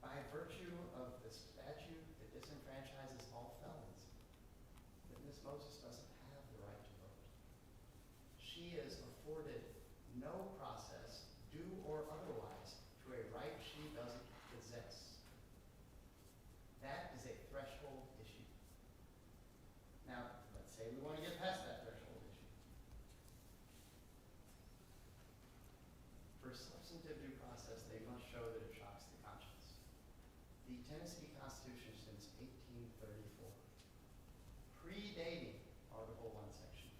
by virtue of the statute that disenfranchises all felons, that Ms. Moses doesn't have the right to vote. She is afforded no process, due or otherwise, to a right she doesn't possess. That is a threshold issue. Now, let's say we want to get past that threshold issue. For substantive due process, they must show that it shocks the conscience. The Tennessee Constitution since 1834, predating Article 1, Section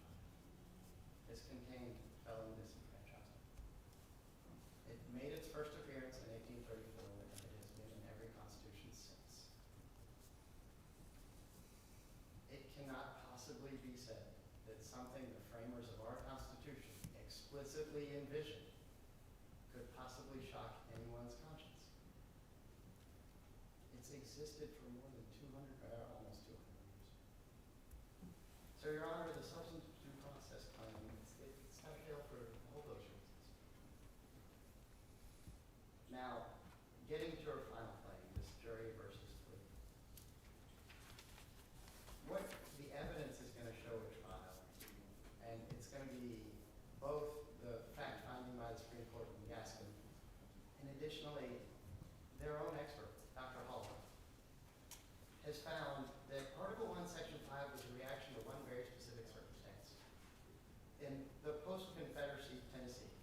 5, has contained felon disenfranchisement. It made its first appearance in 1834, and it has been in every constitution since. It cannot something the framers of our Constitution explicitly envisioned could possibly shock anyone's conscience. It's existed for more than almost 200 years. So, Your Honor, the substantive due process claim, it's got to fail for all those reasons. Now, getting to our final claim, this jury versus plea. What the evidence is going to show at trial, and it's going to be both the fact finding by the Supreme Court in Gaskin, and additionally, their own expert, Dr. Holloway, has found that Article 1, Section 5 was a reaction to one very specific circumstance. In the post-Confederacy Tennessee,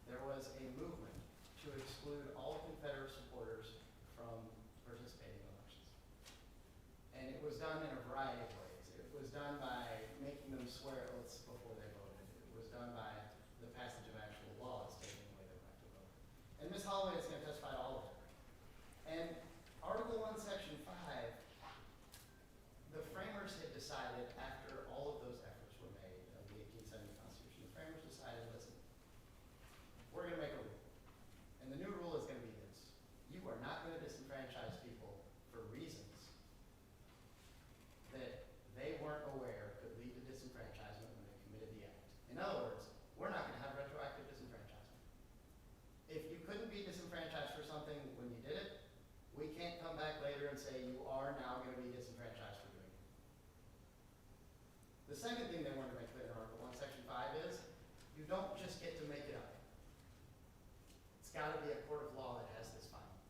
there was a movement to exclude all Confederate supporters from participating in elections. And it was done in a variety of ways. It was done by making them swear oaths before they voted. It was done by the passage of actual laws taking away their right to vote. And Ms. Holloway is going to testify to all of it. And Article 1, Section 5, the framers had decided, after all of those efforts were made of the 1870 Constitution, the framers decided, listen, we're going to make a rule. And the new rule is going to be this. You are not going to disenfranchise people for reasons that they weren't aware could lead to disenfranchisement when they committed the act. In other words, we're not going to have retroactive disenfranchisement. If you couldn't be disenfranchised for something when you did it, we can't come back later and say you are now going to be disenfranchised for doing it. The second thing they wanted to make clear in Article 1, Section 5 is you don't just get to make it up. It's got to be a court of law that has this finding.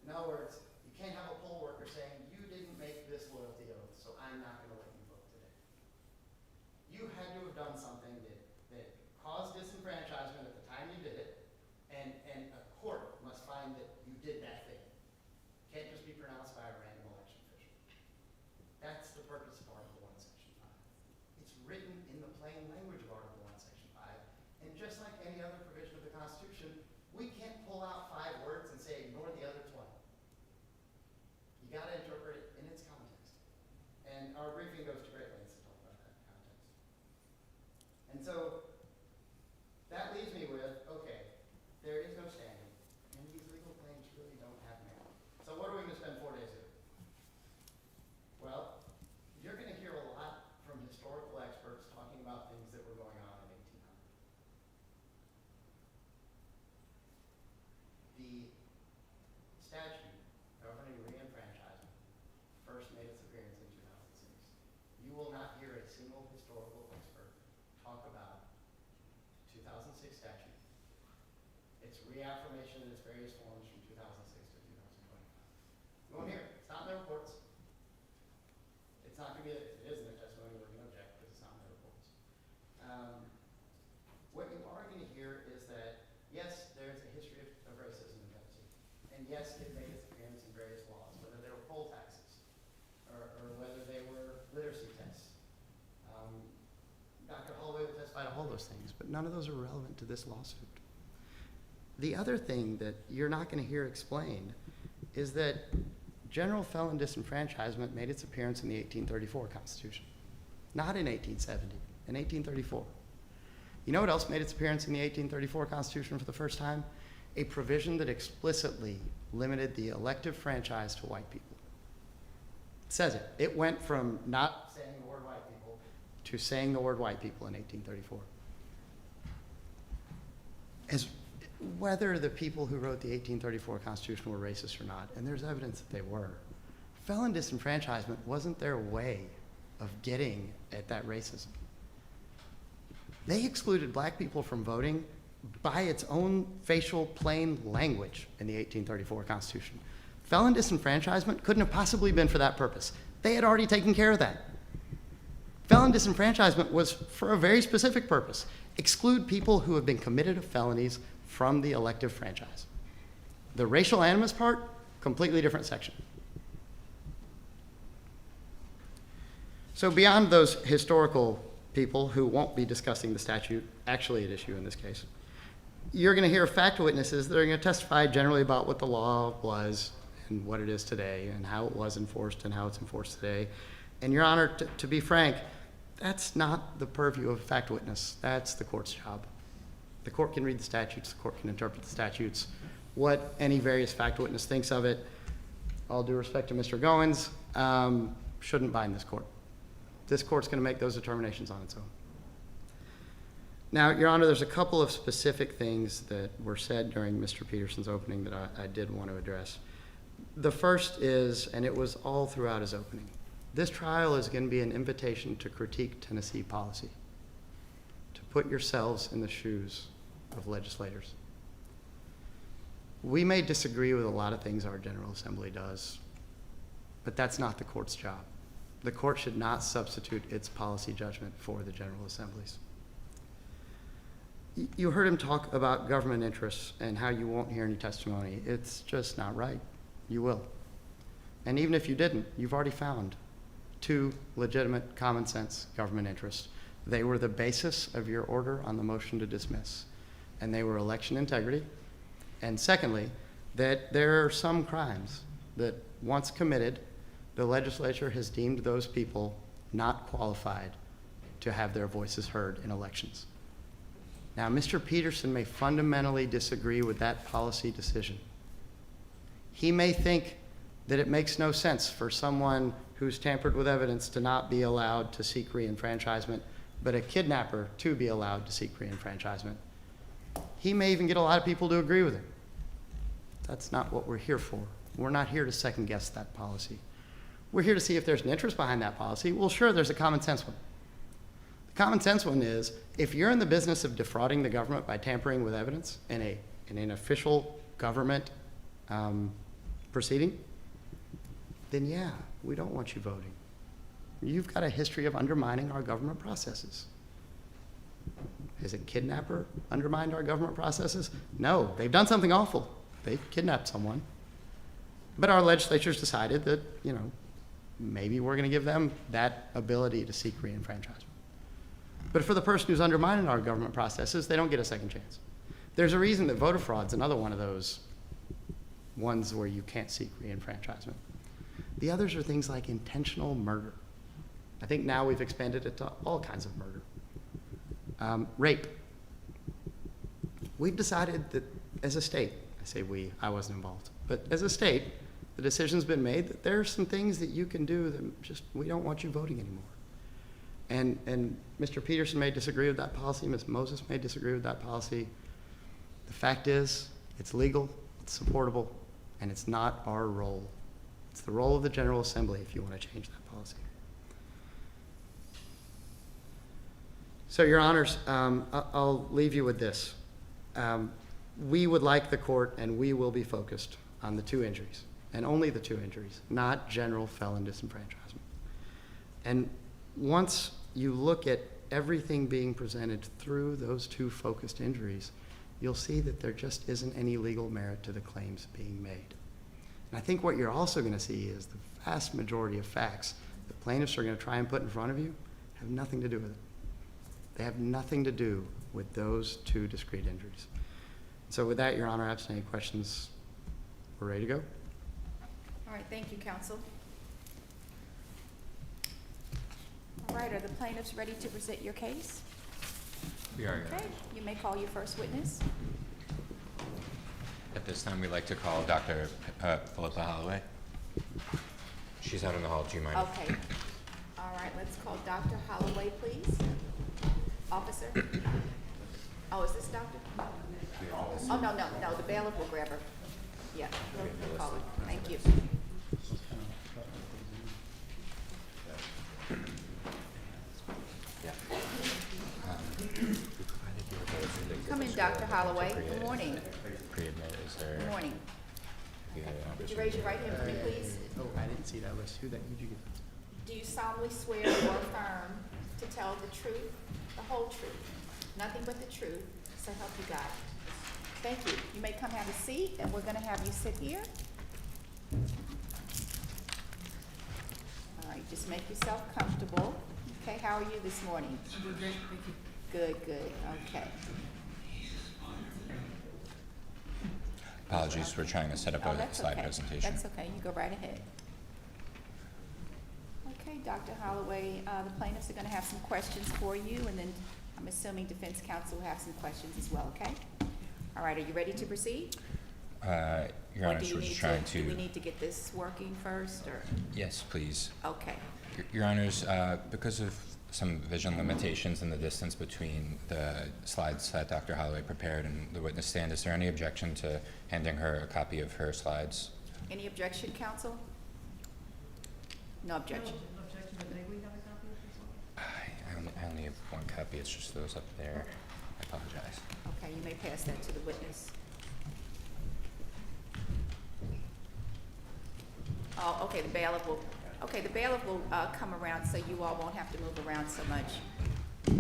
In other words, you can't have a poll worker saying, you didn't make this loyalty oath, so I'm not going to let you vote today. You had to have done something that caused disenfranchisement at the time you did it, and a court must find that you did that thing. It can't just be pronounced by a random election official. That's the purpose of Article 1, Section 5. It's written in the plain language of Article 1, Section 5, and just like any other provision of the Constitution, we can't pull out 5 words and say ignore the other 20. You got to interpret it in its context. And our briefing goes to great lengths to talk about that context. And so that leaves me with, okay, there is no standing, and these legal claims really don't have merit. So what are we going to spend 4 days doing? Well, you're going to hear a lot from historical experts talking about things that were going on in 1800. The statute governing reenfranchisement first made its appearance in 2006. You will not hear a single historical expert talk about the 2006 statute, its reaffirmation in its various forms from 2006 to 2025. You won't hear it. It's not in their reports. It's not going to be, if it is in their testimony, we're going to object because it's not in their reports. What you are going to hear is that, yes, there's a history of racism in Tennessee. And yes, it made its appearance in various laws, whether they were poll taxes or whether they were literacy tests. Dr. Holloway will testify to all those things, but none of those are relevant to this lawsuit. The other thing that you're not going to hear explained is that general felon disenfranchisement made its appearance in the 1834 Constitution, not in 1870, in 1834. You know what else made its appearance in the 1834 Constitution for the first time? A provision that explicitly limited the elective franchise to white people. It says it. It went from not saying the word white people to saying the word white people in 1834. As whether the people who wrote the 1834 Constitution were racist or not, and there's evidence that they were, felon disenfranchisement wasn't their way of getting at that racism. They excluded black people from voting by its own facial plain language in the 1834 Constitution. Felon disenfranchisement couldn't have possibly been for that purpose. They had already taken care of that. Felon disenfranchisement was for a very specific purpose: exclude people who have been committed to felonies from the elective franchise. The racial animus part, completely different section. So beyond those historical people who won't be discussing the statute actually at issue in this case, you're going to hear fact witnesses that are going to testify generally about what the law was and what it is today and how it was enforced and how it's enforced today. And Your Honor, to be frank, That's not the purview of a fact witness. That's the court's job. The court can read the statutes, the court can interpret the statutes. What any various fact witness thinks of it, all due respect to Mr. Goins, shouldn't bind this court. This court's going to make those determinations on its own. Now, Your Honor, there's a couple of specific things that were said during Mr. Peterson's opening that I did want to address. The first is, and it was all throughout his opening, this trial is going to be an invitation to critique Tennessee policy, to put yourselves in the shoes of legislators. We may disagree with a lot of things our General Assembly does, but that's not the court's job. The court should not substitute its policy judgment for the General Assembly's. You heard him talk about government interests and how you won't hear any testimony. It's just not right. You will. And even if you didn't, you've already found 2 legitimate, common sense government interests. They were the basis of your order on the motion to dismiss. And they were election integrity. And secondly, that there are some crimes that once committed, the legislature has deemed those people not qualified to have their voices heard in elections. Now, Mr. Peterson may fundamentally disagree with that policy decision. He may think that it makes no sense for someone who's tampered with evidence to not be allowed to seek reenfranchisement, but a kidnapper to be allowed to seek reenfranchisement. He may even get a lot of people to agree with him. That's not what we're here for. We're not here to second guess that policy. We're here to see if there's an interest behind that policy. Well, sure, there's a common sense one. The common sense one is, if you're in the business of defrauding the government by tampering with evidence in an official government proceeding, then yeah, we don't want you voting. You've got a history of undermining our government processes. Has a kidnapper undermined our government processes? No, they've done something awful. They've kidnapped someone. But our legislature's decided that, maybe we're going to give them that ability to seek reenfranchisement. But for the person who's undermining our government processes, they don't get a second chance. There's a reason that voter fraud's another one of those ones where you can't seek reenfranchisement. The others are things like intentional murder. I think now we've expanded it to all kinds of murder. Rape. We've decided that as a state, I say we, I wasn't involved, but as a state, the decision's been made that there are some things that you can do that just, we don't want you voting anymore. And Mr. Peterson may disagree with that policy, Ms. Moses may disagree with that policy. The fact is, it's legal, it's supportable, and it's not our role. It's the role of the General Assembly if you want to change that policy. So, Your Honors, I'll leave you with this. We would like the court, and we will be focused on the 2 injuries, and only the 2 injuries, not general felon disenfranchisement. And once you look at everything being presented through those 2 focused injuries, you'll see that there just isn't any legal merit to the claims being made. And I think what you're also going to see is the vast majority of facts the plaintiffs are going to try and put in front of you have nothing to do with it. They have nothing to do with those 2 discrete injuries. So with that, Your Honor, absent any questions, we're ready to go. All right, thank you, counsel. All right, are the plaintiffs ready to present your case? We are. Okay, you may call your first witness. At this time, we'd like to call Dr. Philippa Holloway. She's out in the hall. Do you mind? Okay. All right, let's call Dr. Holloway, please. Officer? Oh, is this doctor? Oh, no, the bailiff will grab her. Yeah, we'll call her. Thank you. Come in, Dr. Holloway. Good morning. Good morning. Would you raise your right hand for me, please? Oh, I didn't see that list. Who'd you get? Do you solemnly swear or affirm to tell the truth, the whole truth, nothing but the truth, so help you God? Thank you. You may come have a seat, and we're going to have you sit here. All right, just make yourself comfortable. Okay, how are you this morning? I'm doing great, thank you. Good, okay. Apologies, we're trying to set up Oh, a that's slide okay. presentation. That's okay, you go right ahead. Okay, Dr. Holloway. The plaintiffs are gonna have some questions for you, and then I'm assuming defense counsel will have some questions as well, okay? All right, are you ready to proceed? Your Or Honor, do you we're need just trying Do we to, need to get this working first, or? yes, please. Okay, Your Honors, because of some vision limitations in the distance between the slides that Dr. Holloway prepared and the witness stand, is there any objection to handing her a copy of her slides? any objection, counsel? No objection. No objection, but may we have a copy of this one? I only have one copy, it's just those up there. I apologize. Okay, you may pass that to the witness. Oh, okay, the bailiff will come around, so you all won't have to move around so much. Are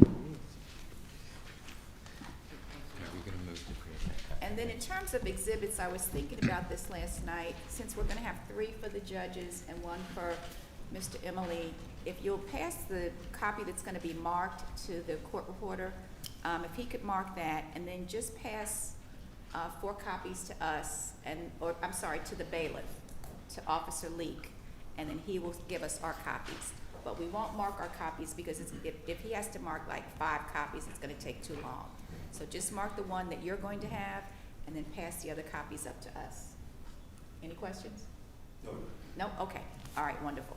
we gonna move to create that copy? And then in terms of exhibits, I was thinking about this last night, since we're gonna have 3 for the judges and 1 for Mr. Emily, if you'll pass the copy that's gonna be marked to the court reporter, if he could mark that, and then just pass 4 copies to us, to the bailiff, to Officer Leak, and then he will give us our copies. But we won't mark our copies because if he has to mark like 5 copies, it's gonna take too long. So just mark the one that you're going to have, and then pass the other copies up to us. Any questions? No. No? Okay. All right, wonderful.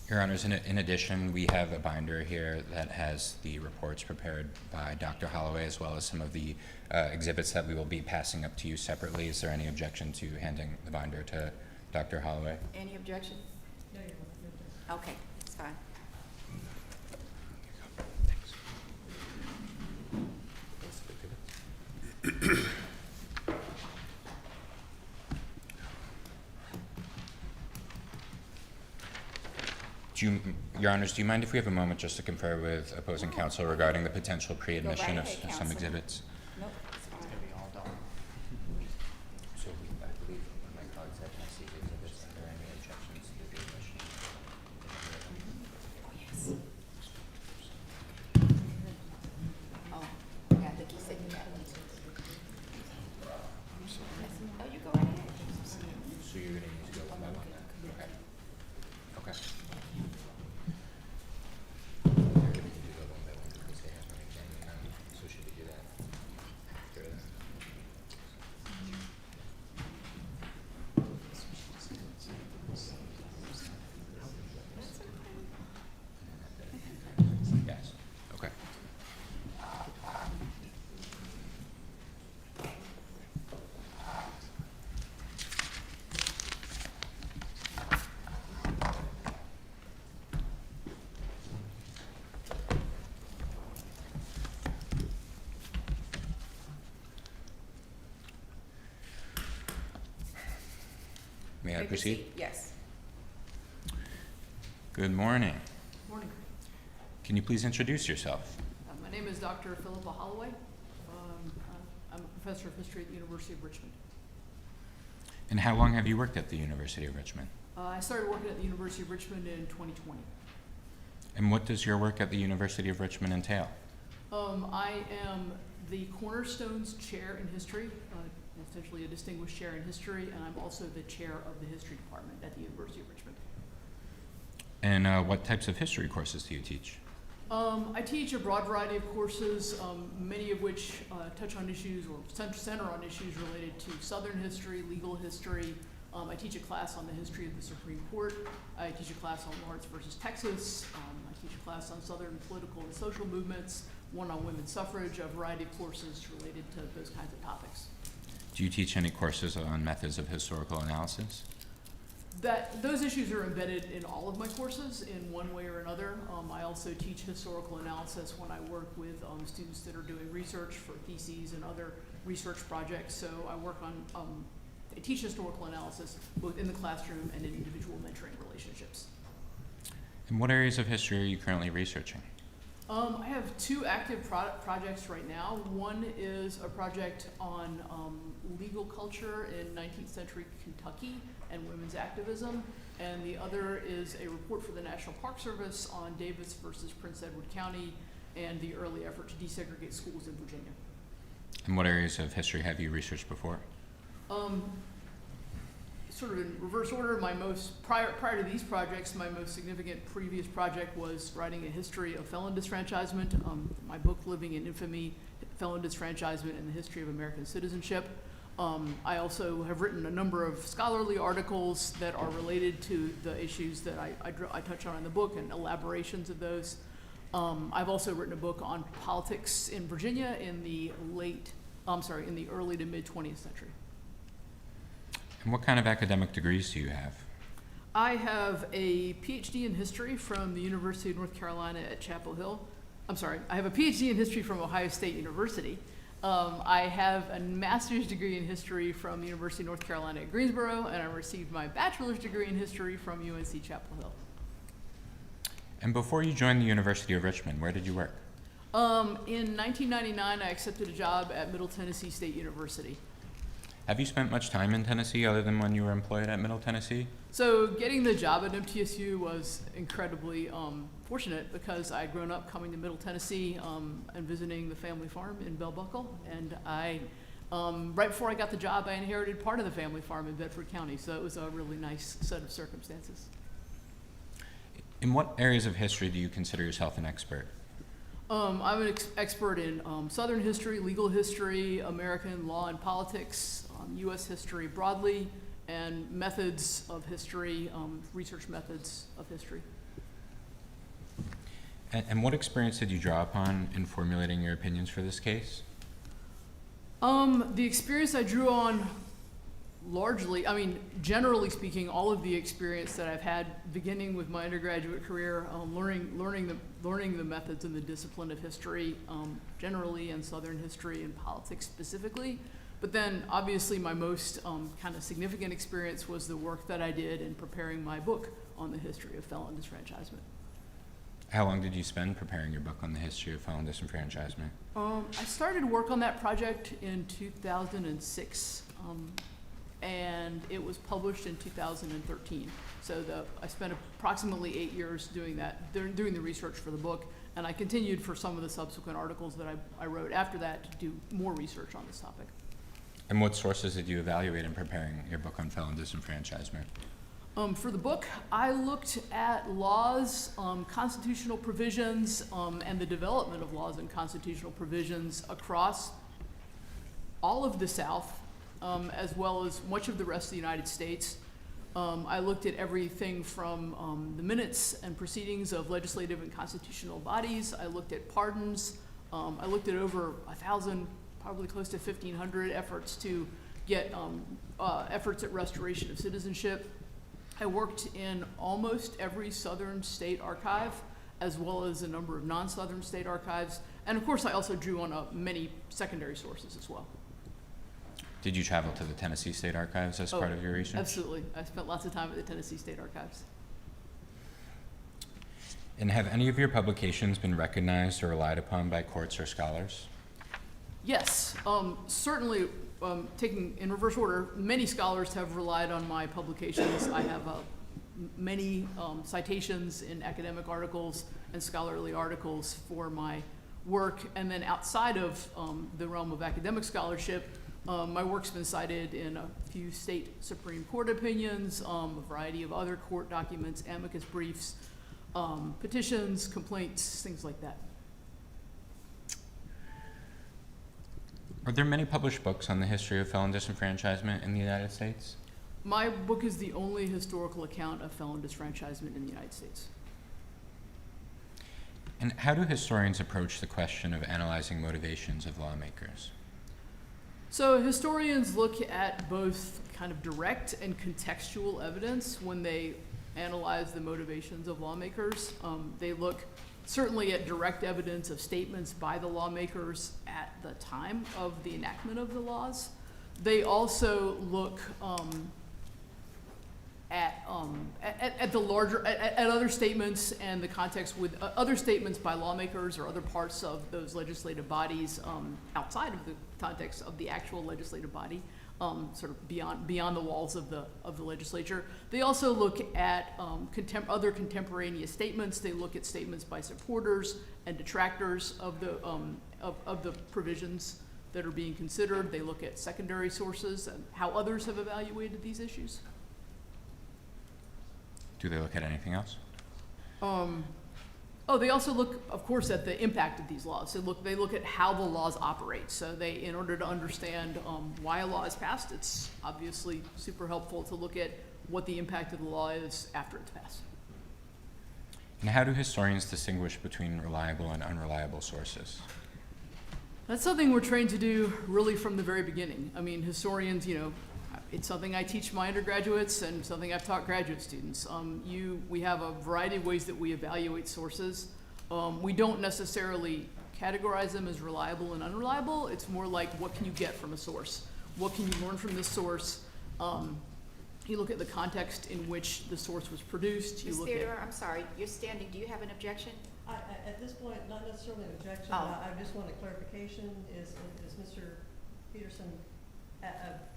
Your Honors, in addition, we have a binder here that has the reports prepared by Dr. Holloway, as well as some of the exhibits that we will be passing up to you separately. Is there any objection to handing the binder to Dr. Holloway? Any objection? No, you're welcome. Okay, it's fine. Your Honors, do you mind if we have a moment just to confer with opposing counsel regarding the potential pre-admission right of ahead, some counsel. exhibits? Nope, it's fine. It's gonna be all done. So I believe my colleagues have see the exhibits. Are there any objections to the pre-admission? Oh, yes. Oh, yeah, I think you said you had one. Oh, you go right ahead. So you're gonna need to go one by one? Okay. Okay. They're gonna need to go one by one because they have to examine them, so should we do that after that? Yes, okay. May I May proceed? Yes. Good morning. Morning. Can you please introduce yourself? My name is Dr. Philippa Holloway. I'm a professor of history at the University of Richmond. And how long have you worked at the University of Richmond? I started working at the University of Richmond in 2020. And what does your work at the University of Richmond entail? I am the Cornerstones Chair in History, essentially a distinguished chair in history, and I'm also the chair of the history department at the University of Richmond. And what types of history courses do you teach? I teach a broad variety of courses, many of which touch on issues or center on issues related to Southern history, legal history. I teach a class on the history of the Supreme Court. I teach a class on Lawrence versus Texas. I teach a class on Southern political and social movements, one on women's suffrage, a variety of courses related to those kinds of topics. Do you teach any courses on methods of historical analysis? Those issues are embedded in all of my courses in one way or another. I also teach historical analysis when I work with students that are doing research for theses and other research projects. So I work on, I teach historical analysis both in the classroom and in individual mentoring relationships. And what areas of history are you currently researching? I have 2 active projects right now. One is a project on legal culture in 19th century Kentucky and women's activism, and the other is a report for the National Park Service on Davis versus Prince Edward County and the early effort to desegregate schools in Virginia. And what areas of history have you researched before? sort of in reverse order, prior to these projects, my most significant previous project was writing a history of felon disfranchisement. My book, Living in Infamy, Felon Disfranchisement and the History of American Citizenship. I also have written a number of scholarly articles that are related to the issues that I touch on in the book and elaborations of those. I've also written a book on politics in Virginia in the early to mid 20th century. And what kind of academic degrees do you have? I have a PhD in history from the University of North Carolina at Chapel Hill. I have a PhD in history from Ohio State University. I have a master's degree in history from the University of North Carolina at Greensboro, and I received my bachelor's degree in history from UNC Chapel Hill. And before you joined the University of Richmond, where did you work? In 1999, I accepted a job at Middle Tennessee State University. Have you spent much time in Tennessee other than when you were employed at Middle Tennessee? So getting the job at MTSU was incredibly fortunate because I'd grown up coming to Middle Tennessee and visiting the family farm in Bell Buckle. And right before I got the job, I inherited part of the family farm in Bedford County. So it was a really nice set of circumstances. In what areas of history do you consider yourself an expert? I'm an expert in Southern history, legal history, American law and politics, U.S. history broadly, and methods of history, research methods of history. And what experience did you draw upon in formulating your opinions for this case? The experience I drew on largely, generally speaking, all of the experience that I've had beginning with my undergraduate career, learning the methods and the discipline of history generally, and Southern history and politics specifically. But then obviously my most kind of significant experience was the work that I did in preparing my book on the history of felon disfranchisement. How long did you spend preparing your book on the history of felon disenfranchisement? I started work on that project in 2006, and it was published in 2013. So I spent approximately 8 years doing that, doing the research for the book, and I continued for some of the subsequent articles that I wrote after that to do more research on this topic. And what sources did you evaluate in preparing your book on felon disenfranchisement? For the book, I looked at laws, constitutional provisions, and the development of laws and constitutional provisions across all of the South, as well as much of the rest of the United States. I looked at everything from the minutes and proceedings of legislative and constitutional bodies. I looked at pardons. I looked at over 1,000, probably close to 1,500 efforts to get efforts at restoration of citizenship. I worked in almost every Southern state archive, as well as a number of non-Southern state archives. And of course, I also drew on many secondary sources as well. Did you travel to the Tennessee State Archives as part of your research? Absolutely. I spent lots of time at the Tennessee State Archives. And have any of your publications been recognized or relied upon by courts or scholars? Yes, certainly, taking in reverse order, many scholars have relied on my publications. I have many citations in academic articles and scholarly articles for my work. And then outside of the realm of academic scholarship, my work's been cited in a few state Supreme Court opinions, a variety of other court documents, amicus briefs, petitions, complaints, things like that. Are there many published books on the history of felon disenfranchisement in the United States? My book is the only historical account of felon disfranchisement in the United States. And how do historians approach the question of analyzing motivations of lawmakers? So historians look at both kind of direct and contextual evidence when they analyze the motivations of lawmakers. They look certainly at direct evidence of statements by the lawmakers at the time of the enactment of the laws. They also look at other statements and the context with other statements by lawmakers or other parts of those legislative bodies outside of the context of the actual legislative body, sort of beyond the walls of the legislature. They also look at other contemporaneous statements. They look at statements by supporters and detractors of the provisions that are being considered. They look at secondary sources and how others have evaluated these issues. Do they look at anything else? They also look, of course, at the impact of these laws. So they look at how the laws operate. So in order to understand why a law is passed, it's obviously super helpful to look at what the impact of the law is after it's passed. And how do historians distinguish between reliable and unreliable sources? That's something we're trained to do really from the very beginning. I mean, historians, it's something I teach my undergraduates and something I've taught graduate students. We have a variety of ways that we evaluate sources. We don't necessarily categorize them as reliable and unreliable. It's more like, what can you get from a source? What can you learn from this source? You look at the context in which the source was produced. Ms. Theodore, I'm sorry, you're standing. Do you have an objection? At this point, not necessarily an objection, Oh. I just want a clarification. Is Mr. Peterson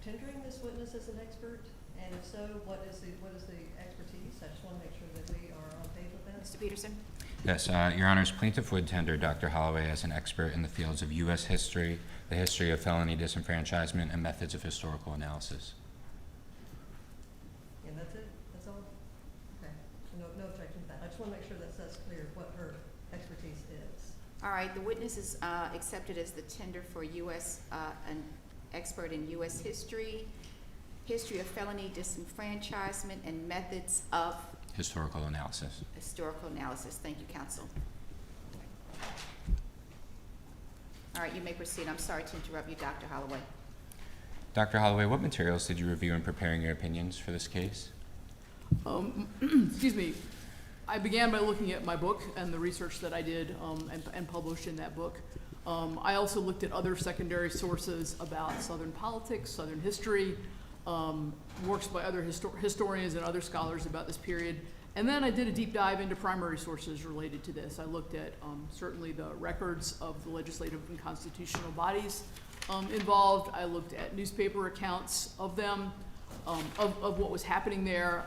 tendering this witness as an expert? And if so, what is the expertise? I just want to make sure that we are on page with that. Mr. Peterson? Yes, Your Honors, plaintiff would tender Dr. Holloway as an expert in the fields of U.S. history, the history of felony disenfranchisement, and methods of historical analysis. And that's it? That's all? Okay. No objection to that. I just want to make sure that's clear what her expertise is. All right, the witness is accepted as the tender for an expert in U.S. history, history of felony disenfranchisement, and methods of Historical analysis. historical analysis. Thank you, counsel. All right, you may proceed. I'm sorry to interrupt you, Dr. Holloway. Dr. Holloway, what materials did you review in preparing your opinions for this case? Excuse me. I began by looking at my book and the research that I did and published in that book. I also looked at other secondary sources about Southern politics, Southern history, works by other historians and other scholars about this period. And then I did a deep dive into primary sources related to this. I looked at certainly the records of the legislative and constitutional bodies involved. I looked at newspaper accounts of them, of what was happening there,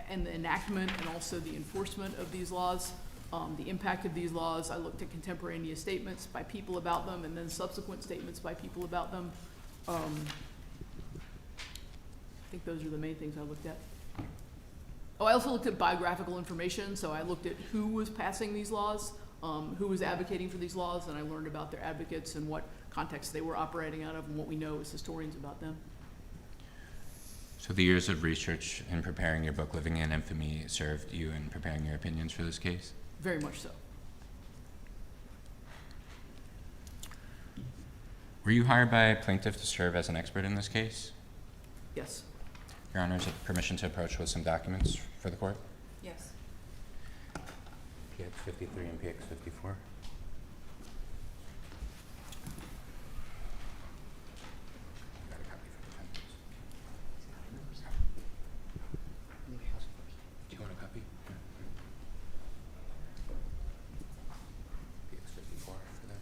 and the enactment and also the enforcement of these laws, the impact of these laws. I looked at contemporaneous statements by people about them and then subsequent statements by people about them. I think those are the main things I looked at. Oh, I also looked at biographical information, so I looked at who was passing these laws, who was advocating for these laws, and I learned about their advocates and what context they were operating out of and what we know as historians about them. So the years of research in preparing your book, Living in Infamy, served you in preparing your opinions for this case? Very much so. Were you hired by a plaintiff to serve as an expert in this case? Yes. Your Honors, permission to approach with some documents for the court? Yes. PX 53 and PX 54. Got a copy for the defendants. Do you want a copy? PX 54 for them.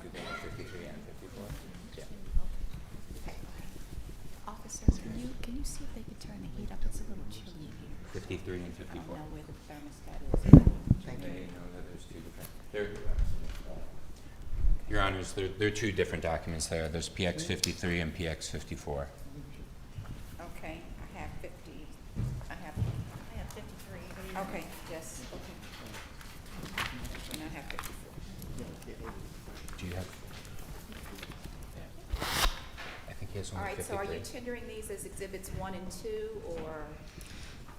Do they have 53 and 54? Yeah. Officer, can you see if they can turn the heat up? It's a little chilly in here. 53 and I 54. don't know where the thermostat is. Thank They you. know that there's two different. Your Honors, there are two different documents there. There's PX 53 and PX 54. Okay, I have 53. Okay, yes, okay. And I have 54. Do you have? I think he has All only right, so 53. are you tendering these as exhibits 1 and 2, or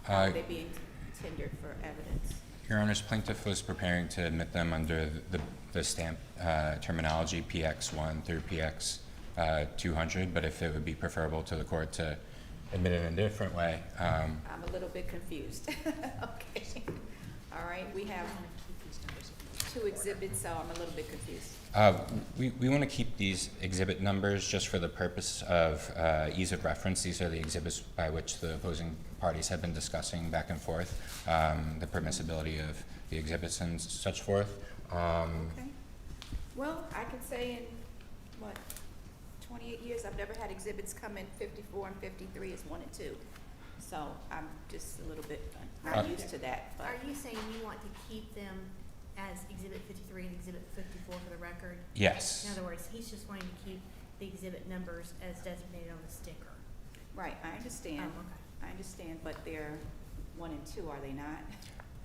are they being tendered for evidence? Your Honors, plaintiff was preparing to admit them under the stamp terminology PX1 through PX 200, but if it would be preferable to the court to admit it in a different way. I'm a little bit confused. Okay. All right, we have 2 exhibits, so I'm a little bit confused. We want to keep these exhibit numbers just for the purpose of ease of reference. These are the exhibits by which the opposing parties have been discussing back and forth, the permissibility of the exhibits and such forth. Okay. Well, I could say in, what, 28 years, I've never had exhibits come in 54 and 53 as 1 and 2. So I'm just a little bit not used to that, but. Are you saying you want to keep them as Exhibit 53 and Exhibit 54 for the record? Yes. In other words, he's just wanting to keep the exhibit numbers as designated on the sticker. Right, I understand. Oh, okay. I understand, but they're 1 and 2, are they not?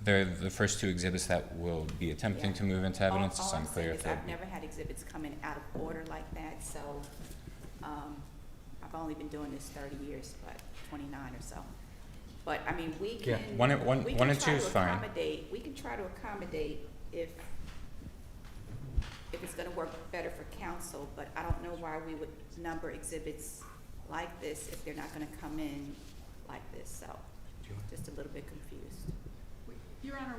They're the first two exhibits that we'll be attempting Yeah. to move into evidence. It's All I'm unclear saying if is they'll I've be. never had exhibits come in out of order like that, so, I've only been doing this 30 years, but 29 or so. But, I mean, we Yeah, can. one and- one- we one can and try two to is fine. We can try to accommodate if it's gonna work better for council, but I don't know why we would number exhibits like this if they're not gonna come in like this, so, just a little bit confused. Your Honor,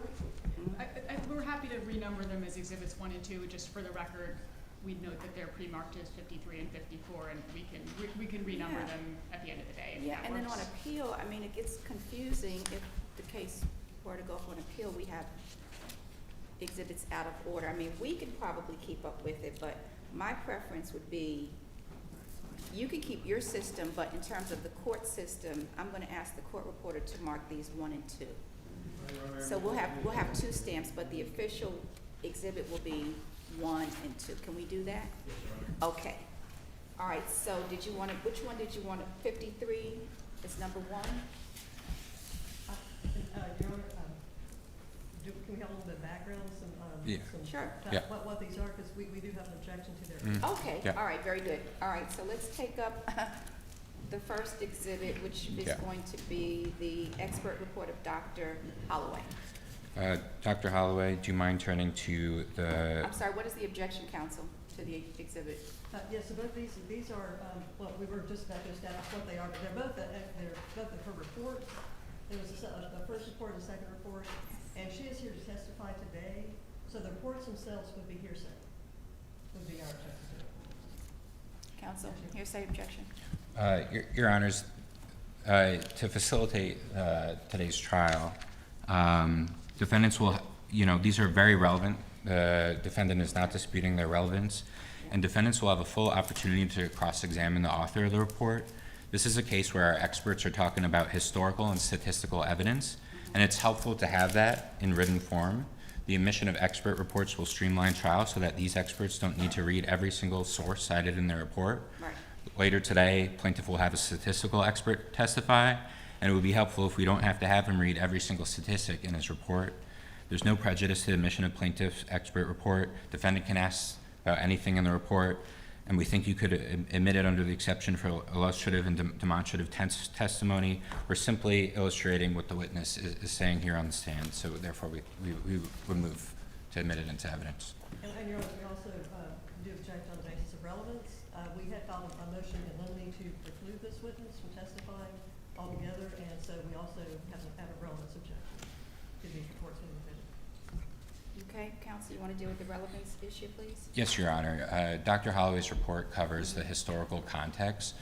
we're happy to renumber them as exhibits 1 and 2, just for the record. We'd note that they're pre-marked as 53 and 54, and we can renumber Yeah. them at the end of the day. if Yeah, that and then on works. appeal, I mean, it gets confusing if the case were to go for an appeal, we have exhibits out of order. I mean, we could probably keep up with it, but my preference would be, you can keep your system, but in terms of the court system, I'm gonna ask the court reporter to mark these 1 and 2. So we'll have 2 stamps, but the official exhibit will be 1 and 2. Can we do that? Okay. All right, so which one did you want, 53 is number 1? Your Honor, can we have a little bit of background, Yeah. Sure. Yeah. What these are, because we do have an objection to their. Okay, Yeah. all right, very good. All right, so let's take up the first exhibit, which is Yeah. going to be the expert report of Dr. Holloway. Dr. Holloway, do you mind turning to the, I'm sorry, what is the objection, counsel, to the exhibit? Yes, so both these are, well, we were just about to establish what they are, but they're both her report. There was a first report and a second report, and she is here to testify today, so the reports themselves would be hearsay, would be our objection to it. Counsel, hearsay objection? Your Honors, to facilitate today's trial, defendants will, these are very relevant. The defendant is not disputing their relevance, and defendants will have a full opportunity to cross-examine the author of the report. This is a case where our experts are talking about historical and statistical evidence, and it's helpful to have that in written form. The omission of expert reports will streamline trial so that these experts don't need to read every single source cited in their report. Right. Later today, plaintiff will have a statistical expert testify, and it would be helpful if we don't have to have him read every single statistic in his report. There's no prejudice to the admission of plaintiff's expert report. Defendant can ask about anything in the report, and we think you could admit it under the exception for illustrative and demonstrative testimony, or simply illustrating what the witness is saying here on the stand. So therefore, we would move to admit it into evidence. And Your Honor, we also do object on the basis of relevance. We had filed a motion in limine to preclude this witness from testifying altogether, and so we also have a relevance objection to these reports being admitted. Okay, counsel, you want to deal with the relevance issue, please? Yes, Your Honor. Dr. Holloway's report covers the historical context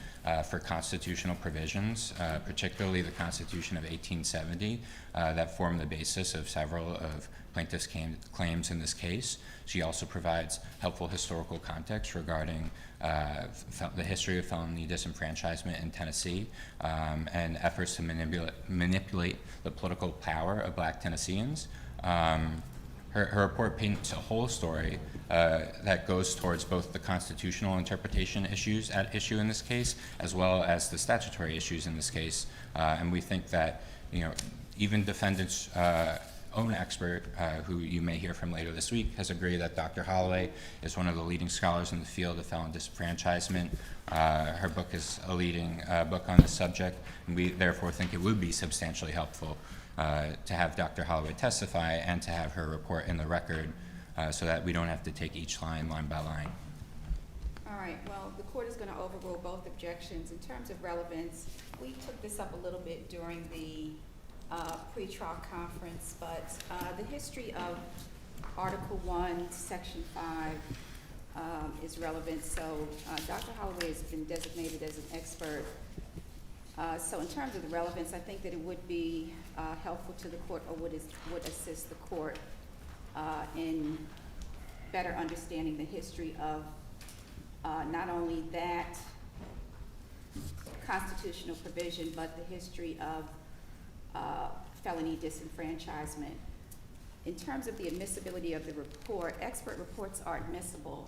for constitutional provisions, particularly the Constitution of 1870, that form the basis of several of plaintiff's claims in this case. She also provides helpful historical context regarding the history of felony disenfranchisement in Tennessee and efforts to manipulate the political power of Black Tennesseans. Her report paints a whole story that goes towards both the constitutional interpretation issues at issue in this case, as well as the statutory issues in this case. And we think that, even defendants' own expert, who you may hear from later this week, has agreed that Dr. Holloway is one of the leading scholars in the field of felon disenfranchisement. Her book is a leading book on this subject, and we therefore think it would be substantially helpful to have Dr. Holloway testify and to have her report in the record so that we don't have to take each line by line. All right, well, the court is going to overrule both objections. In terms of relevance, we took this up a little bit during the pre-trial conference, but the history of Article 1, Section 5 is relevant. So Dr. Holloway has been designated as an expert. So in terms of the relevance, I think that it would be helpful to the court, or would assist the court in better understanding the history of not only that constitutional provision, but the history of felony disenfranchisement. In terms of the admissibility of the report, expert reports are admissible,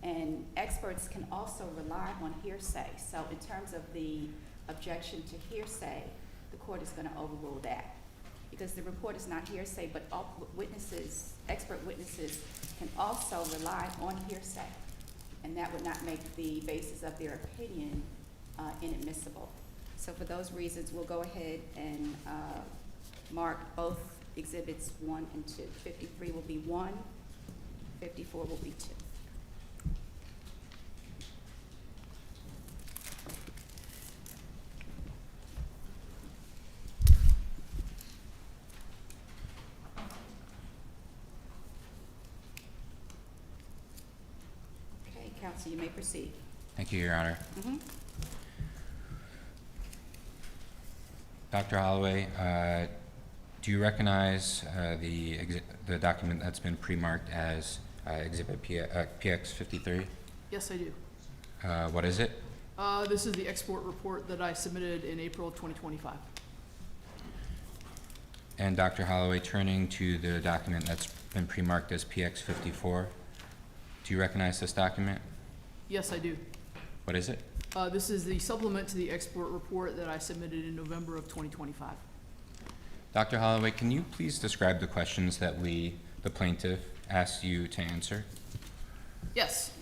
and experts can also rely on hearsay. So in terms of the objection to hearsay, the court is going to overrule that, because the report is not hearsay, but all witnesses, expert witnesses, can also rely on hearsay, and that would not make the basis of their opinion inadmissible. So for those reasons, we'll go ahead and mark both exhibits 1 and 2. 53 will be 1, 54 will be 2. Okay, counsel, you may proceed. Thank you, Your Honor. Mm-hmm. Dr. Holloway, do you recognize the document that's been pre-marked as Exhibit PX53? Yes, I do. What is it? This is the export report that I submitted in April of 2025. And Dr. Holloway, turning to the document that's been pre-marked as PX54, do you recognize this document? Yes, I do. What is it? This is the supplement to the export report that I submitted in November of 2025. Dr. Holloway, can you please describe the questions that the plaintiff, asked you to answer? Yes,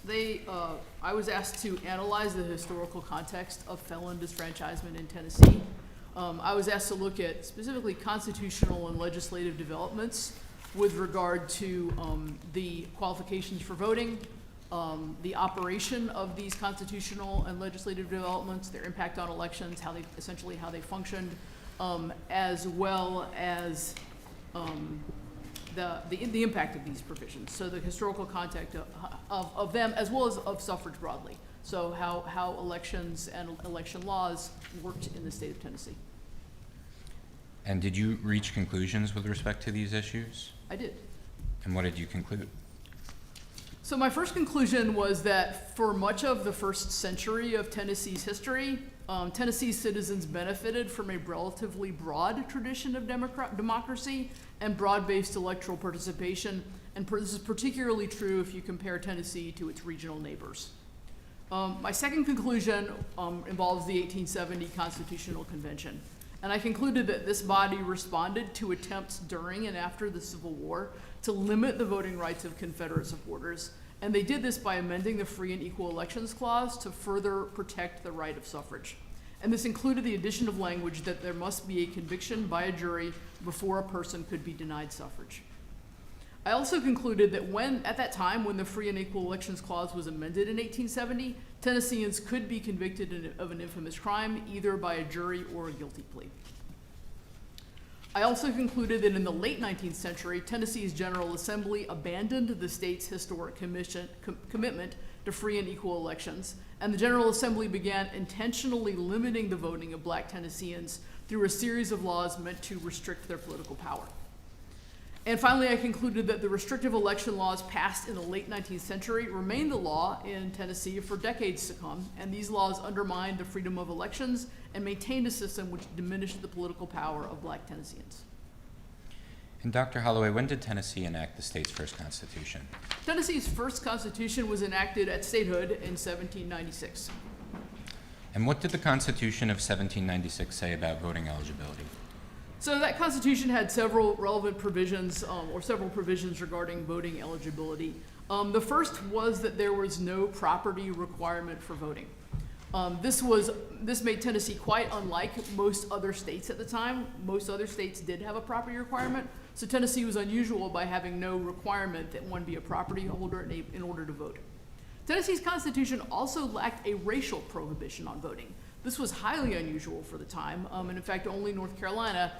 I was asked to analyze the historical context of felon disfranchisement in Tennessee. I was asked to look at specifically constitutional and legislative developments with regard to the qualifications for voting, the operation of these constitutional and legislative developments, their impact on elections, how they functioned, as well as the impact of these provisions. So the historical context of them, as well as of suffrage broadly. So how elections and election laws worked in the state of Tennessee. And did you reach conclusions with respect to these issues? I did. And what did you conclude? So my first conclusion was that for much of the first century of Tennessee's history, Tennessee's citizens benefited from a relatively broad tradition of democracy and broad-based electoral participation, and this is particularly true if you compare Tennessee to its regional neighbors. My second conclusion involves the 1870 Constitutional Convention, and I concluded that this body responded to attempts during and after the Civil War to limit the voting rights of Confederate supporters, and they did this by amending the Free and Equal Elections Clause to further protect the right of suffrage. And this included the addition of language that there must be a conviction by a jury before a person could be denied suffrage. I also concluded that at that time, when the Free and Equal Elections Clause was amended in 1870, Tennesseans could be convicted of an infamous crime either by a jury or a guilty plea. I also concluded that in the late 19th century, Tennessee's General Assembly abandoned the state's historic commitment to free and equal elections, and the General Assembly began intentionally limiting the voting of black Tennesseans through a series of laws meant to restrict their political power. And finally, I concluded that the restrictive election laws passed in the late 19th century remained the law in Tennessee for decades to come, and these laws undermined the freedom of elections and maintained a system which diminished the political power of black Tennesseans. And Dr. Holloway, when did Tennessee enact the state's first constitution? Tennessee's first constitution was enacted at statehood in 1796. And what did the Constitution of 1796 say about voting eligibility? So that constitution had several relevant provisions, or several provisions regarding voting eligibility. The first was that there was no property requirement for voting. This made Tennessee quite unlike most other states at the time. Most other states did have a property requirement, so Tennessee was unusual by having no requirement that one be a property holder in order to vote. Tennessee's constitution also lacked a racial prohibition on voting. This was highly unusual for the time, and in fact, only North Carolina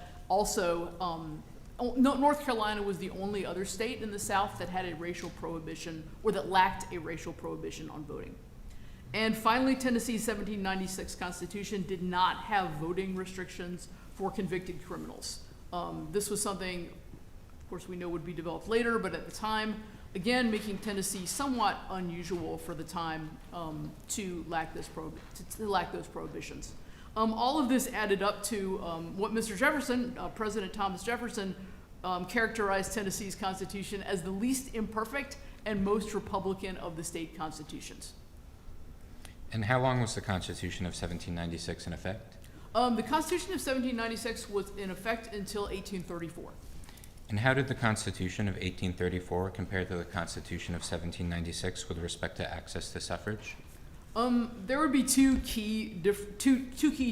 North Carolina was the only other state in the South that had a racial prohibition, or that lacked a racial prohibition on voting. And finally, Tennessee's 1796 Constitution did not have voting restrictions for convicted criminals. This was something, of course, we know would be developed later, but at the time, again, making Tennessee somewhat unusual for the time to lack those prohibitions. All of this added up to what Mr. Jefferson, President Thomas Jefferson, characterized Tennessee's constitution as the least imperfect and most Republican of the state constitutions. And how long was the Constitution of 1796 in effect? The Constitution of 1796 was in effect until 1834. And how did the Constitution of 1834 compare to the Constitution of 1796 with respect to access to suffrage? There would be two key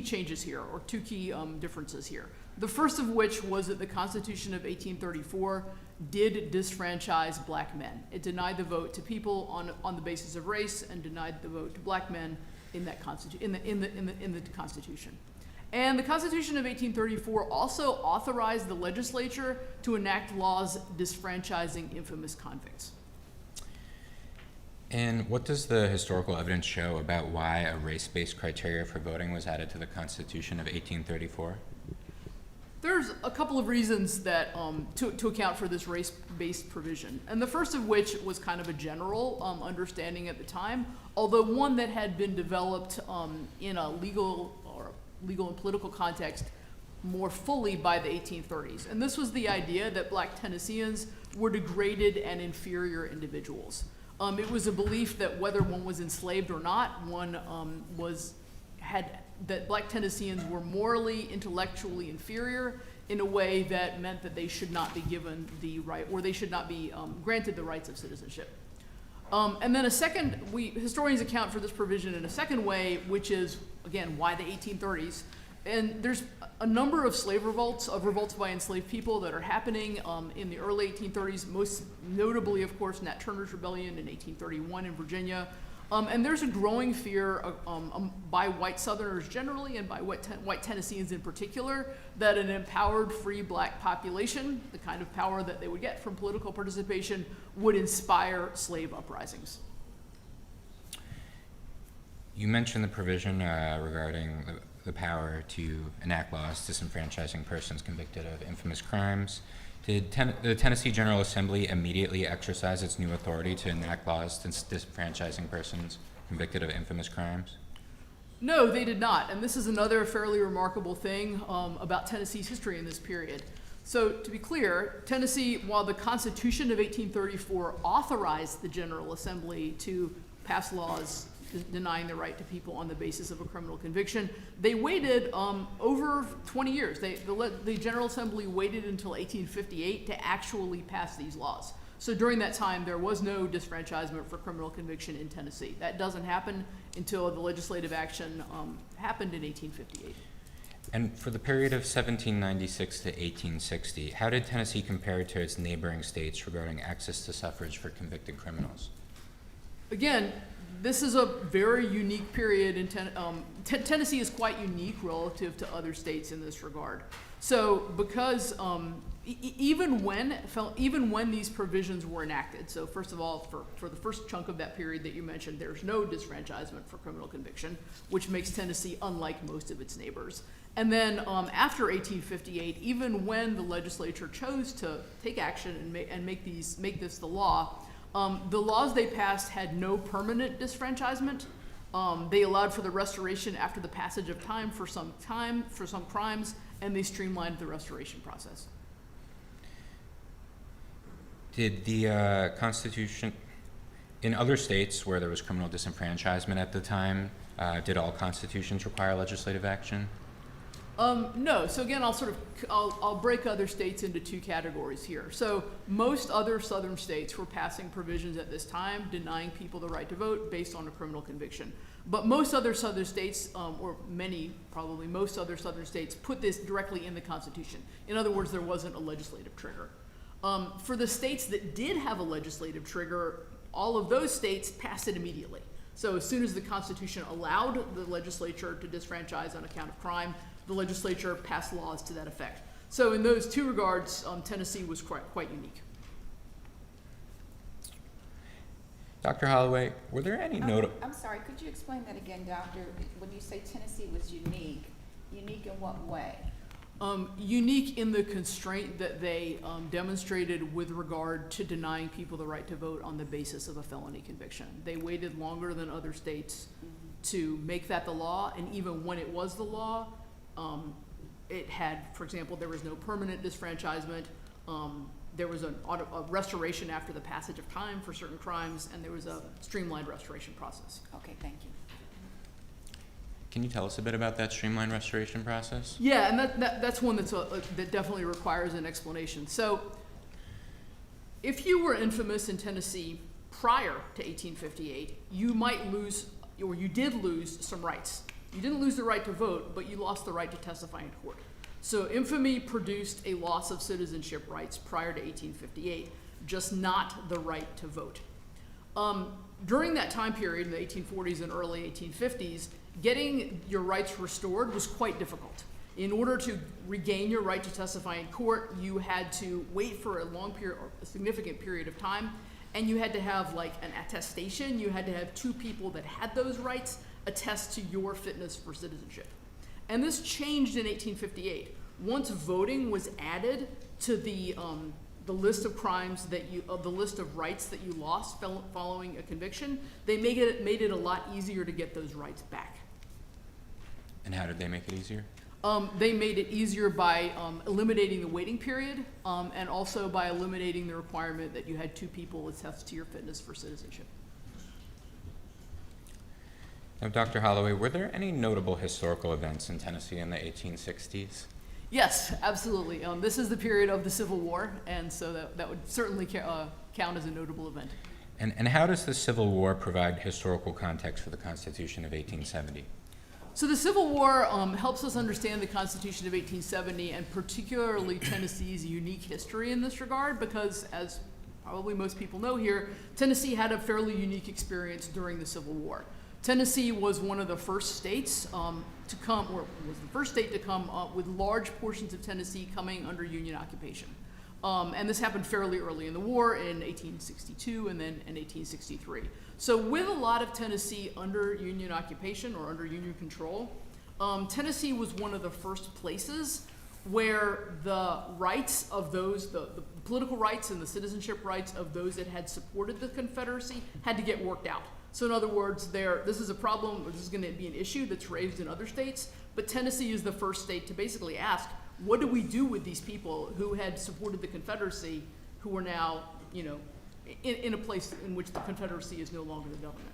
changes here, or two key differences here. The first of which was that the Constitution of 1834 did disfranchise black men. It denied the vote to people on the basis of race and denied the vote to black men in that in the Constitution. And the Constitution of 1834 also authorized the legislature to enact laws disfranchising infamous convicts. And what does the historical evidence show about why a race-based criteria for voting was added to the Constitution of 1834? There's a couple of reasons that to account for this race-based provision, and the first of which was kind of a general understanding at the time, although one that had been developed in a legal and political context more fully by the 1830s. And this was the idea that black Tennesseans were degraded and inferior individuals. It was a belief that whether one was enslaved or not, that black Tennesseans were morally, intellectually inferior in a way that meant that they should not be given the right, or they should not be granted the rights of citizenship. And then historians account for this provision in a second way, which is, again, why the 1830s. And there's a number of slave revolts, revolts by enslaved people that are happening in the early 1830s, most notably, of course, Nat Turner's Rebellion in 1831 in Virginia. And there's a growing fear by white Southerners generally and by white Tennesseans in particular that an empowered free black population, the kind of power that they would get from political participation, would inspire slave uprisings. You mentioned the provision regarding the power to enact laws disenfranchising persons convicted of infamous crimes. Did the Tennessee General Assembly immediately exercise its new authority to enact laws disenfranchising persons convicted of infamous crimes? No, they did not, and this is another fairly remarkable thing about Tennessee's history in this period. So, to be clear, Tennessee, while the Constitution of 1834 authorized the General Assembly to pass laws denying the right to people on the basis of a criminal conviction, they waited over 20 years. The General Assembly waited until 1858 to actually pass these laws. So during that time, there was no disfranchisement for criminal conviction in Tennessee. That doesn't happen until the legislative action happened in 1858. And for the period of 1796 to 1860, how did Tennessee compare to its neighboring states regarding access to suffrage for convicted criminals? Again, this is a very unique period in Tennessee is quite unique relative to other states in this regard. So because even when these provisions were enacted, so first of all, for the first chunk of that period that you mentioned, there's no disfranchisement for criminal conviction, which makes Tennessee unlike most of its neighbors. And then after 1858, even when the legislature chose to take action and make this the law, the laws they passed had no permanent disfranchisement. They allowed for the restoration after the passage of time for some crimes, and they streamlined the restoration process. Did the Constitution, in other states where there was criminal disenfranchisement at the time, did all constitutions require legislative action? No. So again, I'll break other states into two categories here. So most other southern states were passing provisions at this time denying people the right to vote based on a criminal conviction. But most other southern states, most other southern states put this directly in the Constitution. In other words, there wasn't a legislative trigger. For the states that did have a legislative trigger, all of those states passed it immediately. So as soon as the Constitution allowed the legislature to disfranchise on account of crime, the legislature passed laws to that effect. So in those two regards, Tennessee was quite unique. Dr. Holloway, were there any notable... I'm sorry, could you explain that again, Doctor? When you say Tennessee was unique in what way? Unique in the constraint that they demonstrated with regard to denying people the right to vote on the basis of a felony conviction. They waited longer than other states to make that the law, and even when it was the law, it had, for example, there was no permanent disfranchisement. There was a restoration after the passage of time for certain crimes, and there was a streamlined restoration process. Okay, thank you. Can you tell us a bit about that streamlined restoration process? Yeah, and that's one that definitely requires an explanation. So, if you were infamous in Tennessee prior to 1858, you might lose, or you did lose, some rights. You didn't lose the right to vote, but you lost the right to testify in court. So infamy produced a loss of citizenship rights prior to 1858, just not the right to vote. During that time period, in the 1840s and early 1850s, getting your rights restored was quite difficult. In order to regain your right to testify in court, you had to wait for a long period, or a significant period of time, and you had to have like an attestation. You had to have two people that had those rights attest to your fitness for citizenship. And this changed in 1858. Once voting was added to the list of crimes the list of rights that you lost following a conviction, they made it a lot easier to get those rights back. And how did they make it easier? They made it easier by eliminating the waiting period, and also by eliminating the requirement that you had two people attest to your fitness for citizenship. Now, Dr. Holloway, were there any notable historical events in Tennessee in the 1860s? Yes, absolutely. This is the period of the Civil War, and so that would certainly count as a notable event. And how does the Civil War provide historical context for the Constitution of 1870? So the Civil War helps us understand the Constitution of 1870, and particularly Tennessee's unique history in this regard, because as probably most people know here, Tennessee had a fairly unique experience during the Civil War. Tennessee was one of the first states to come, or was the first state to come with large portions of Tennessee coming under Union occupation. And this happened fairly early in the war in 1862 and then in 1863. So with a lot of Tennessee under Union occupation or under Union control, Tennessee was one of the first places where the rights of those, the political rights and the citizenship rights of those that had supported the Confederacy had to get worked out. So in other words, this is a problem, or this is going to be an issue that's raised in other states, but Tennessee is the first state to basically ask, what do we do with these people who had supported the Confederacy, who are now, in a place in which the Confederacy is no longer the government?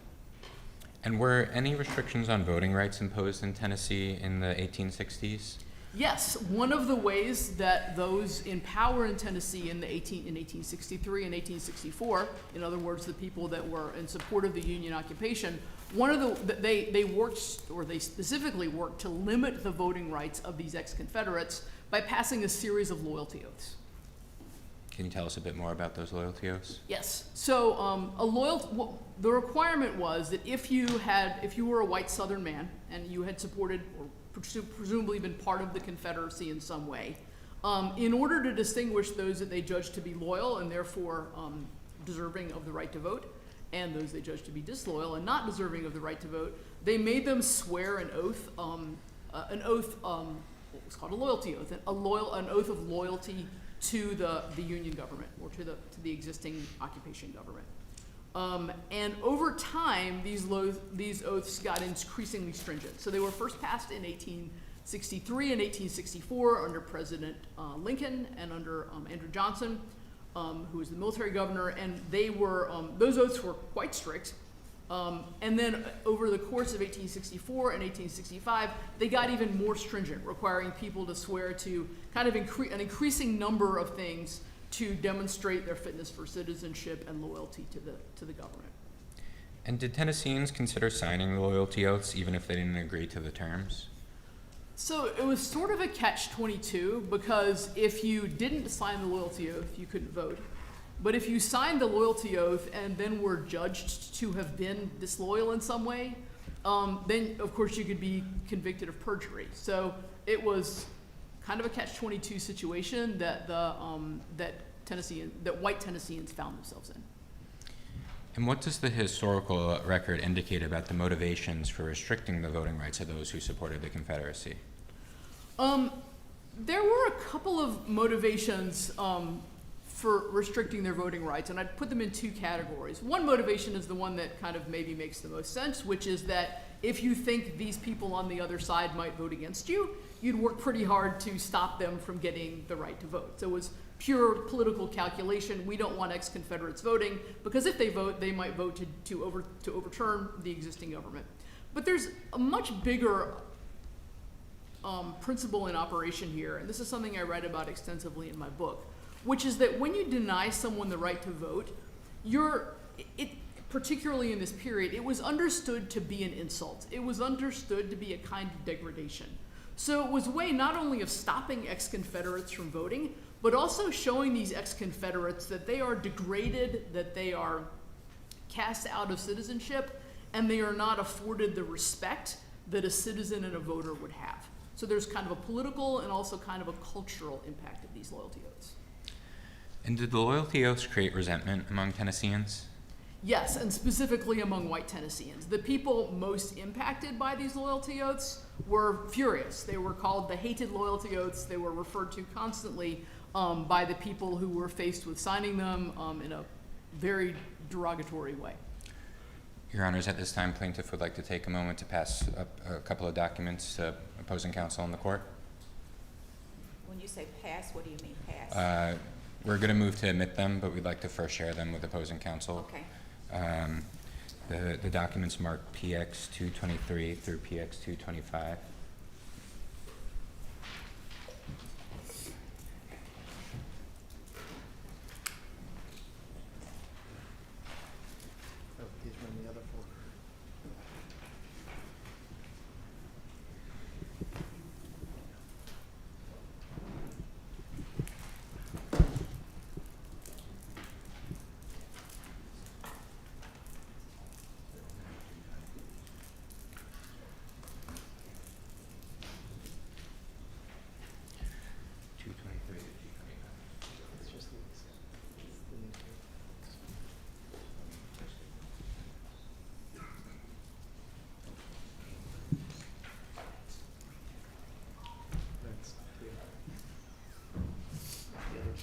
And were any restrictions on voting rights imposed in Tennessee in the 1860s? Yes, one of the ways that those in power in Tennessee in 1863 and 1864, in other words, the people that were in support of the Union occupation, they specifically worked to limit the voting rights of these ex-Confederates by passing a series of loyalty oaths. Can you tell us a bit more about those loyalty oaths? Yes. So the requirement was that if you were a white Southern man and you had supported or presumably been part of the Confederacy in some way, in order to distinguish those that they judged to be loyal and therefore deserving of the right to vote, and those they judged to be disloyal and not deserving of the right to vote, they made them swear an oath, what was called a loyalty oath, an oath of loyalty to the Union government or to the existing occupation government. And over time, these oaths got increasingly stringent. So they were first passed in 1863 and 1864 under President Lincoln and under Andrew Johnson, who was the military governor, and those oaths were quite strict. And then over the course of 1864 and 1865, they got even more stringent, requiring people to swear to kind of an increasing number of things to demonstrate their fitness for citizenship and loyalty to the government. And did Tennesseans consider signing the loyalty oaths even if they didn't agree to the terms? So it was sort of a catch-22, because if you didn't sign the loyalty oath, you couldn't vote. But if you signed the loyalty oath and then were judged to have been disloyal in some way, then of course you could be convicted of perjury. So it was kind of a catch-22 situation that white Tennesseans found themselves in. And what does the historical record indicate about the motivations for restricting the voting rights of those who supported the Confederacy? There were a couple of motivations for restricting their voting rights, and I'd put them in two categories. One motivation is the one that kind of maybe makes the most sense, which is that if you think these people on the other side might vote against you, you'd work pretty hard to stop them from getting the right to vote. So it was pure political calculation. We don't want ex-Confederates voting, because if they vote, they might vote to overturn the existing government. But there's a much bigger principle in operation here, and this is something I write about extensively in my book, which is that when you deny someone the right to vote, particularly in this period, it was understood to be an insult. It was understood to be a kind of degradation. So it was a way not only of stopping ex-Confederates from voting, but also showing these ex-Confederates that they are degraded, that they are cast out of citizenship, and they are not afforded the respect that a citizen and a voter would have. So there's kind of a political and also kind of a cultural impact of these loyalty oaths. And did the loyalty oaths create resentment among Tennesseans? Yes, and specifically among white Tennesseans. The people most impacted by these loyalty oaths were furious. They were called the hated loyalty oaths. They were referred to constantly by the people who were faced with signing them in a very derogatory way. Your Honors, at this time, plaintiff would like to take a moment to pass up a couple of documents to opposing counsel in the court. When you say pass, what do you mean pass? We're going to move to admit them, but we'd like to first share them with opposing counsel. Okay. The documents marked PX 223 through PX 225. Oh, these were in the other folder. It's just the That's the others.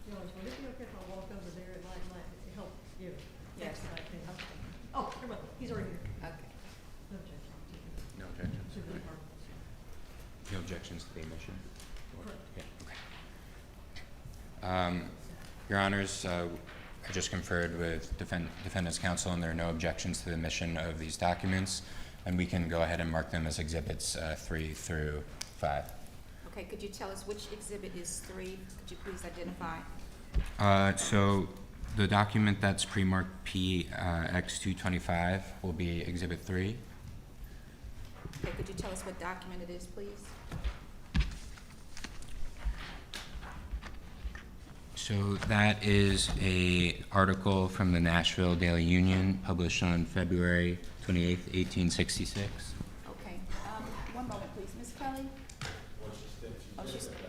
George, would it be okay if I walk over there? It might help you. Yes. Expedite things. Oh, here, well, he's already here. Okay. No objection. No objections. To the part. No objections to the admission? Correct. Yeah, okay. Your Honors, I just conferred with defendant's counsel, and there are no objections to the admission of these documents, and we can go ahead and mark them as exhibits 3 through 5. Okay, could you tell us which exhibit is 3? Could you please identify? So the document that's pre-marked PX 225 will be exhibit 3. Okay, could you tell us what document it is, please? So that is a article from the Nashville Daily Union published on February 28th, 1866. Okay, one moment, please. Ms. Kelly? Oh,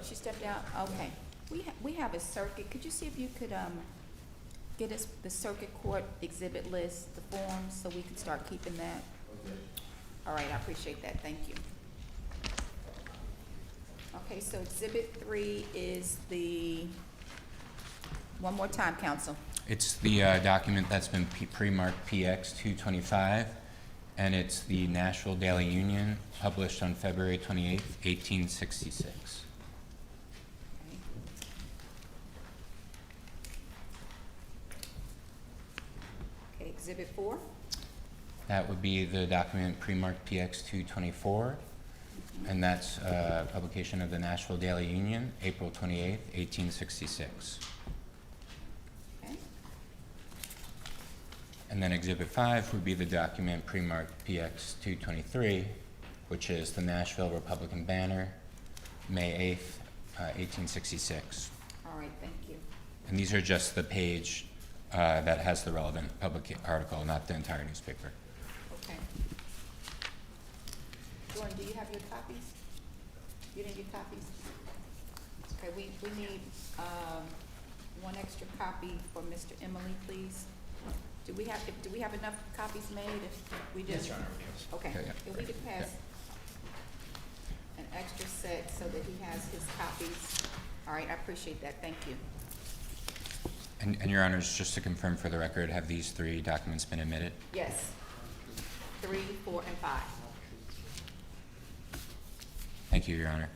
she stepped out? Okay. We have a circuit. Could you see if you could get us the circuit court exhibit list, the forms, so we can start keeping that? All right, I appreciate that. Thank you. Okay, so exhibit 3 is the, one more time, counsel. It's the document that's been pre-marked PX 225, and it's the Nashville Daily Union published on February 28th, 1866. Okay, exhibit 4. That would be the document pre-marked PX 224, and that's a publication of the Nashville Daily Union, April 28th, 1866. Okay. And then exhibit 5 would be the document pre-marked PX 223, which is the Nashville Republican Banner, May 8th, 1866. All right, thank you. And these are just the page that has the relevant public article, not the entire newspaper. Okay. Jordan, do you have your copies? You didn't get copies? Okay, we need, one extra copy for Mr. Emily, please. Do we have enough copies made? If we do? Yes, Your Honor, we do. Okay, Okay, yeah. if we could pass an extra set so that he has his copies. All right, I appreciate that, thank you. And Your Honors, just to confirm for the record, have these 3 documents been admitted? Yes. 3, 4, and 5. Thank you, Your Honor.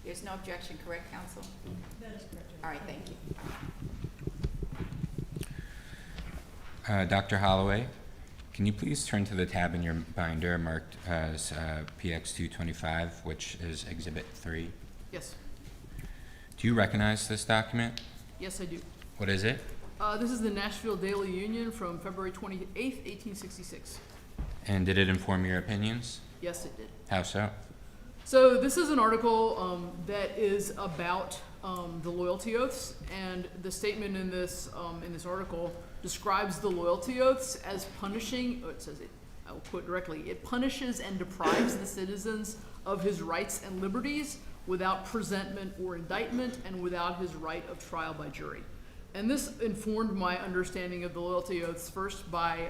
There's no objection, correct, counsel? That is correct, Judge. All right, thank you. Dr. Holloway, can you please turn to the tab in your binder marked as PX 225, which is Exhibit 3? Yes, Do you recognize this document? yes, I do. What is it? This is the Nashville Daily Union from February 28th, 1866. And did it inform your opinions? Yes, it did. How so? So this is an article that is about the loyalty oaths, and the statement in this article describes the loyalty oaths as punishing. Oh, it says it. I will quote directly. It punishes and deprives the citizens of his rights and liberties without presentment or indictment, and without his right of trial by jury. And this informed my understanding of the loyalty oaths first by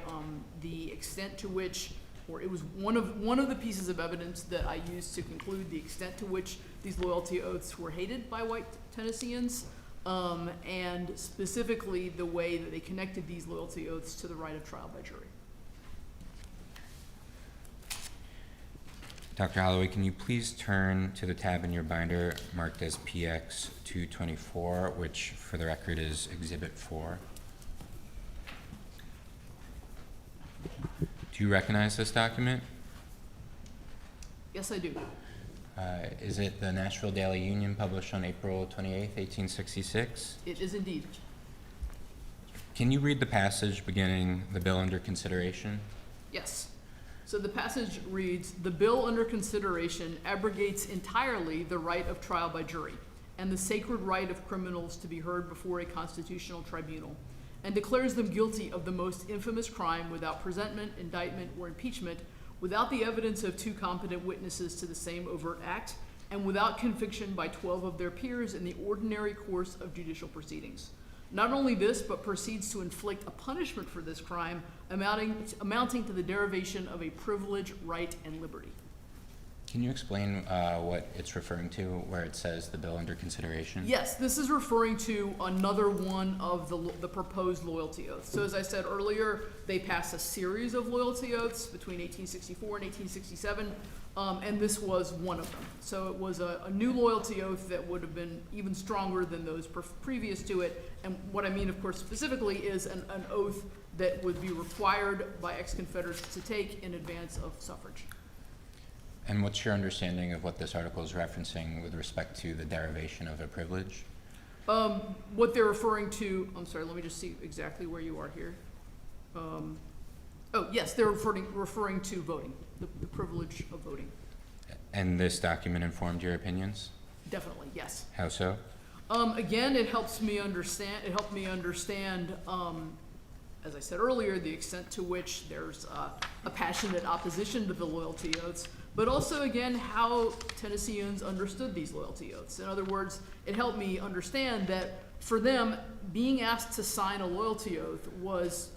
the extent to which, or it was one of the pieces of evidence that I used to conclude the extent to which these loyalty oaths were hated by white Tennesseans, and specifically the way that they connected these loyalty oaths to the right of trial by jury. Dr. Holloway, can you please turn to the tab in your binder marked as PX 224, which for the record is Exhibit 4? Do you recognize this document? Yes, I do. Is it the Nashville Daily Union published on April 28th, 1866? It is indeed. Can you read the passage beginning the bill under consideration? Yes. So the passage reads, "The bill under consideration abrogates entirely the right of trial by jury and the sacred right of criminals to be heard before a constitutional tribunal, and declares them guilty of the most infamous crime without presentment, indictment, or impeachment, without the evidence of 2 competent witnesses to the same overt act, and without conviction by 12 of their peers in the ordinary course of judicial proceedings. Not only this, but proceeds to inflict a punishment for this crime amounting to the derivation of a privilege, right, and liberty." Can you explain what it's referring to where it says the bill under consideration? Yes, this is referring to another one of the proposed loyalty oaths. So as I said earlier, they passed a series of loyalty oaths between 1864 and 1867, and this was one of them. So it was a new loyalty oath that would have been even stronger than those previous to it. And what I mean, of course, specifically is an oath that would be required by ex-Confederates to take in advance of suffrage. And what's your understanding of what this article is referencing with respect to the derivation of a privilege? What they're referring to, I'm sorry, let me just see exactly where you are here. Oh, yes, they're referring to voting, the privilege of voting. And this document informed your opinions? Definitely, yes. How so? Again, it helped me understand, as I said earlier, the extent to which there's a passionate opposition to the loyalty oaths, but also, again, how Tennesseans understood these loyalty oaths. In other words, it helped me understand that for them, being asked to sign a loyalty oath was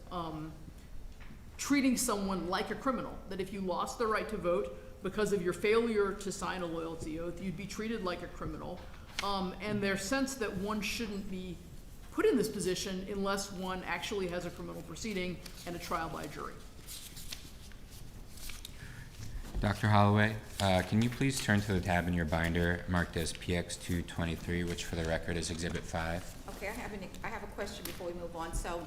treating someone like a criminal, that if you lost the right to vote because of your failure to sign a loyalty oath, you'd be treated like a criminal, and their sense that one shouldn't be put in this position unless one actually has a criminal proceeding and a trial by jury. Dr. Holloway, can you please turn to the tab in your binder marked as PX 223, which for the record is Exhibit 5? Okay, I have a question before we move on. So,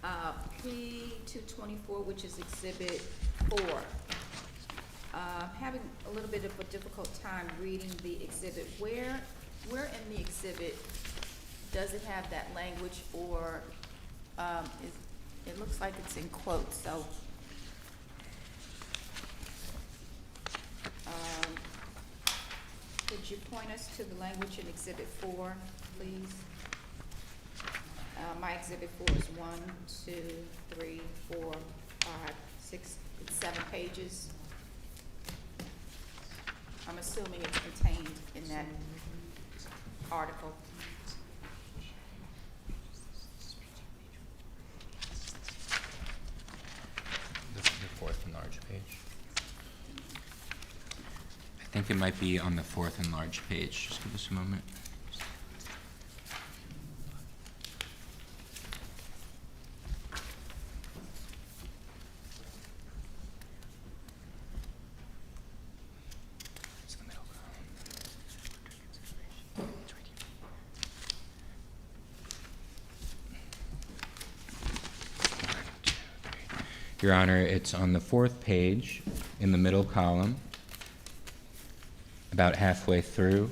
P224, which is Exhibit 4. Having a little bit of a difficult time reading the exhibit. Where in the exhibit does it have that language, or it looks like it's in quotes, so. Could you point us to the language in Exhibit 4, please? My Exhibit 4 is 1, 2, 3, 4, 5, 6, it's 7 pages. I'm assuming it's contained in that. article. The fourth enlarged page. I think it might be on the fourth enlarged page. Just give us a moment. It's the middle column. It's right here. 1, 2, 3. Your Honor, it's on the fourth page in the middle column, about halfway through.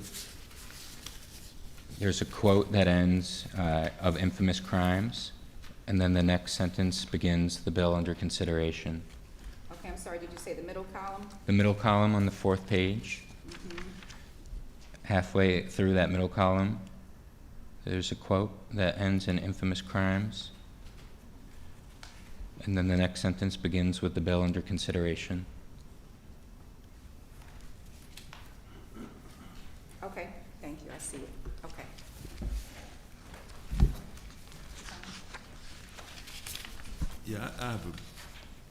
There's a quote that ends, of infamous crimes, and then the next sentence begins, the bill under consideration. Okay, I'm sorry, did you say the middle column? The middle column on the fourth page, halfway through that middle column, there's a quote that ends in infamous crimes, and then the next sentence begins with the bill under consideration. Okay, thank you, I see it, okay. Yeah, I have a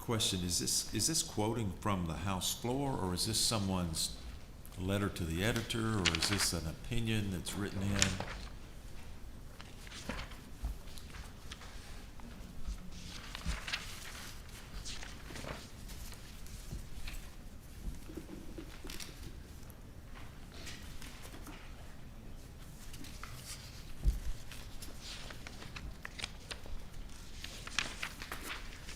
question. Is this quoting from the House floor, or is this someone's letter to the editor, or is this an opinion that's written in?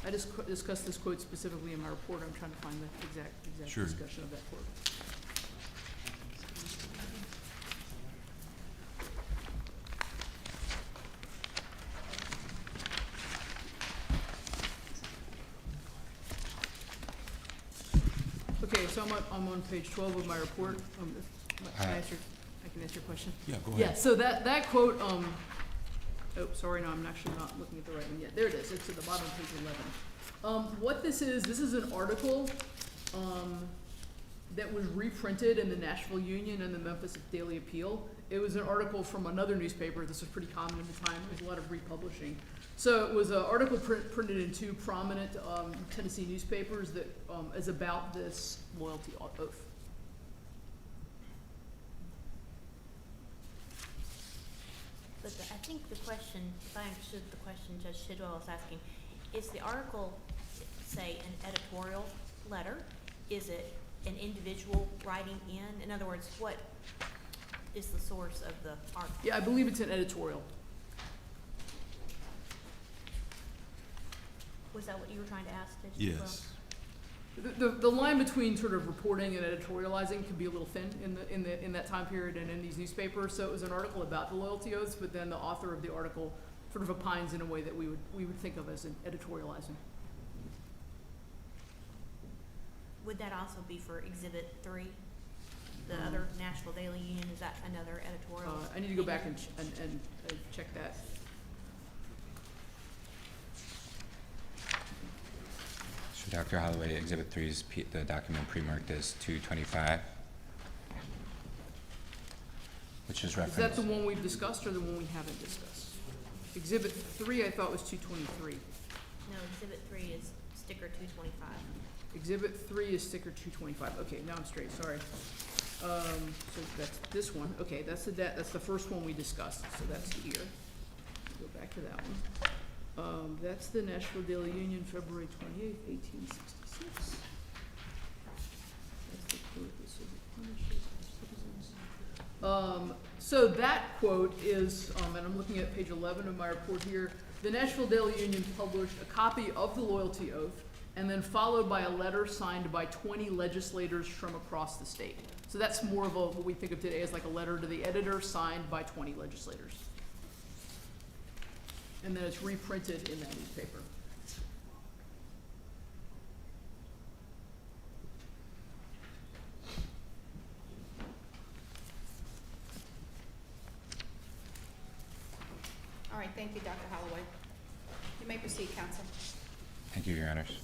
I discussed this quote specifically in my report. I'm trying to find the exact Sure. discussion of that quote. Okay, so I'm on page 12 of my report. Can I answer your question? Yeah, go Yeah, ahead. so that quote, oh, sorry, no, I'm actually not looking at the right one yet. There it is, it's at the bottom of page 11. What this is an article, that was reprinted in the Nashville Union and the Memphis Daily Appeal. It was an article from another newspaper. This was pretty common at the time. There was a lot of republishing. So it was an article printed in two prominent Tennessee newspapers that is about this loyalty oath. But I think the question, if I understood the question Judge Tidwell was asking, is the article, say, an editorial letter? Is it an individual writing in? In other words, what is the source of the article? Yeah, I believe it's an editorial. Was that what you were trying to ask, Judge Tidwell? Yes. The line between sort of reporting and editorializing can be a little thin in that time period and in these newspapers. So it was an article about the loyalty oaths, but then the author of the article sort of opines in a way that we would think of as an editorializing. Would that also be for Exhibit 3? The other Nashville Daily Union, is that another editorial? I need to go back and check that. So Dr. Holloway, Exhibit 3 is the document pre-marked as 225, which is referenced. Is that the one we've discussed or the one we haven't discussed? Exhibit 3 I thought was 223. No, Exhibit 3 is sticker 225. Exhibit 3 is sticker 225. Okay, now I'm straight, sorry. So that's this one. Okay, that's the first one we discussed, so that's here. Go back to that one. That's the Nashville Daily Union, February 28th, 1866. That's the quote that says it punishes our citizens. So that quote is, and I'm looking at page 11 of my report here, the Nashville Daily Union published a copy of the loyalty oath and then followed by a letter signed by 20 legislators from across the state. So that's more of what we think of today as like a letter to the editor signed by 20 legislators. And then it's reprinted in that newspaper. All right, thank you, Dr. Holloway. You may proceed, counsel. Thank you, Your Honors.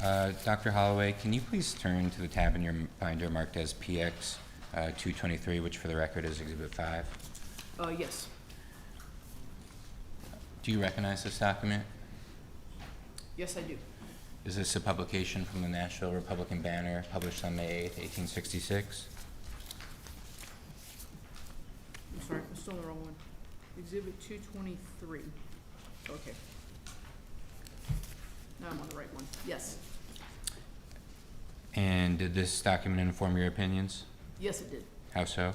Dr. Holloway, can you please turn to the tab in your binder marked as PX 223, which for the record is Exhibit 5? Yes. Do you recognize this document? Yes, I do. Is this a publication from the Nashville Republican Banner published on May 8th, 1866? I'm sorry, I'm still on the wrong one. Exhibit 223. Okay. Now I'm on the right one. Yes. And did this document inform your opinions? Yes, it did. How so?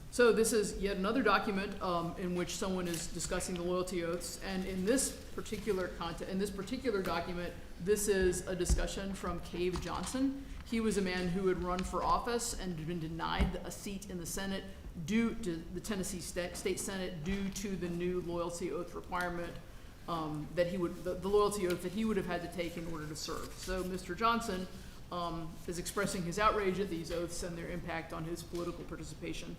So this is yet another document in which someone is discussing the loyalty oaths, and in this particular document, this is a discussion from Cave Johnson. He was a man who had run for office and had been denied a seat in the Senate due to the Tennessee State Senate due to the new loyalty oath requirement that he would, the loyalty oath that he would have had to take in order to serve. So Mr. Johnson is expressing his outrage at these oaths and their impact on his political participation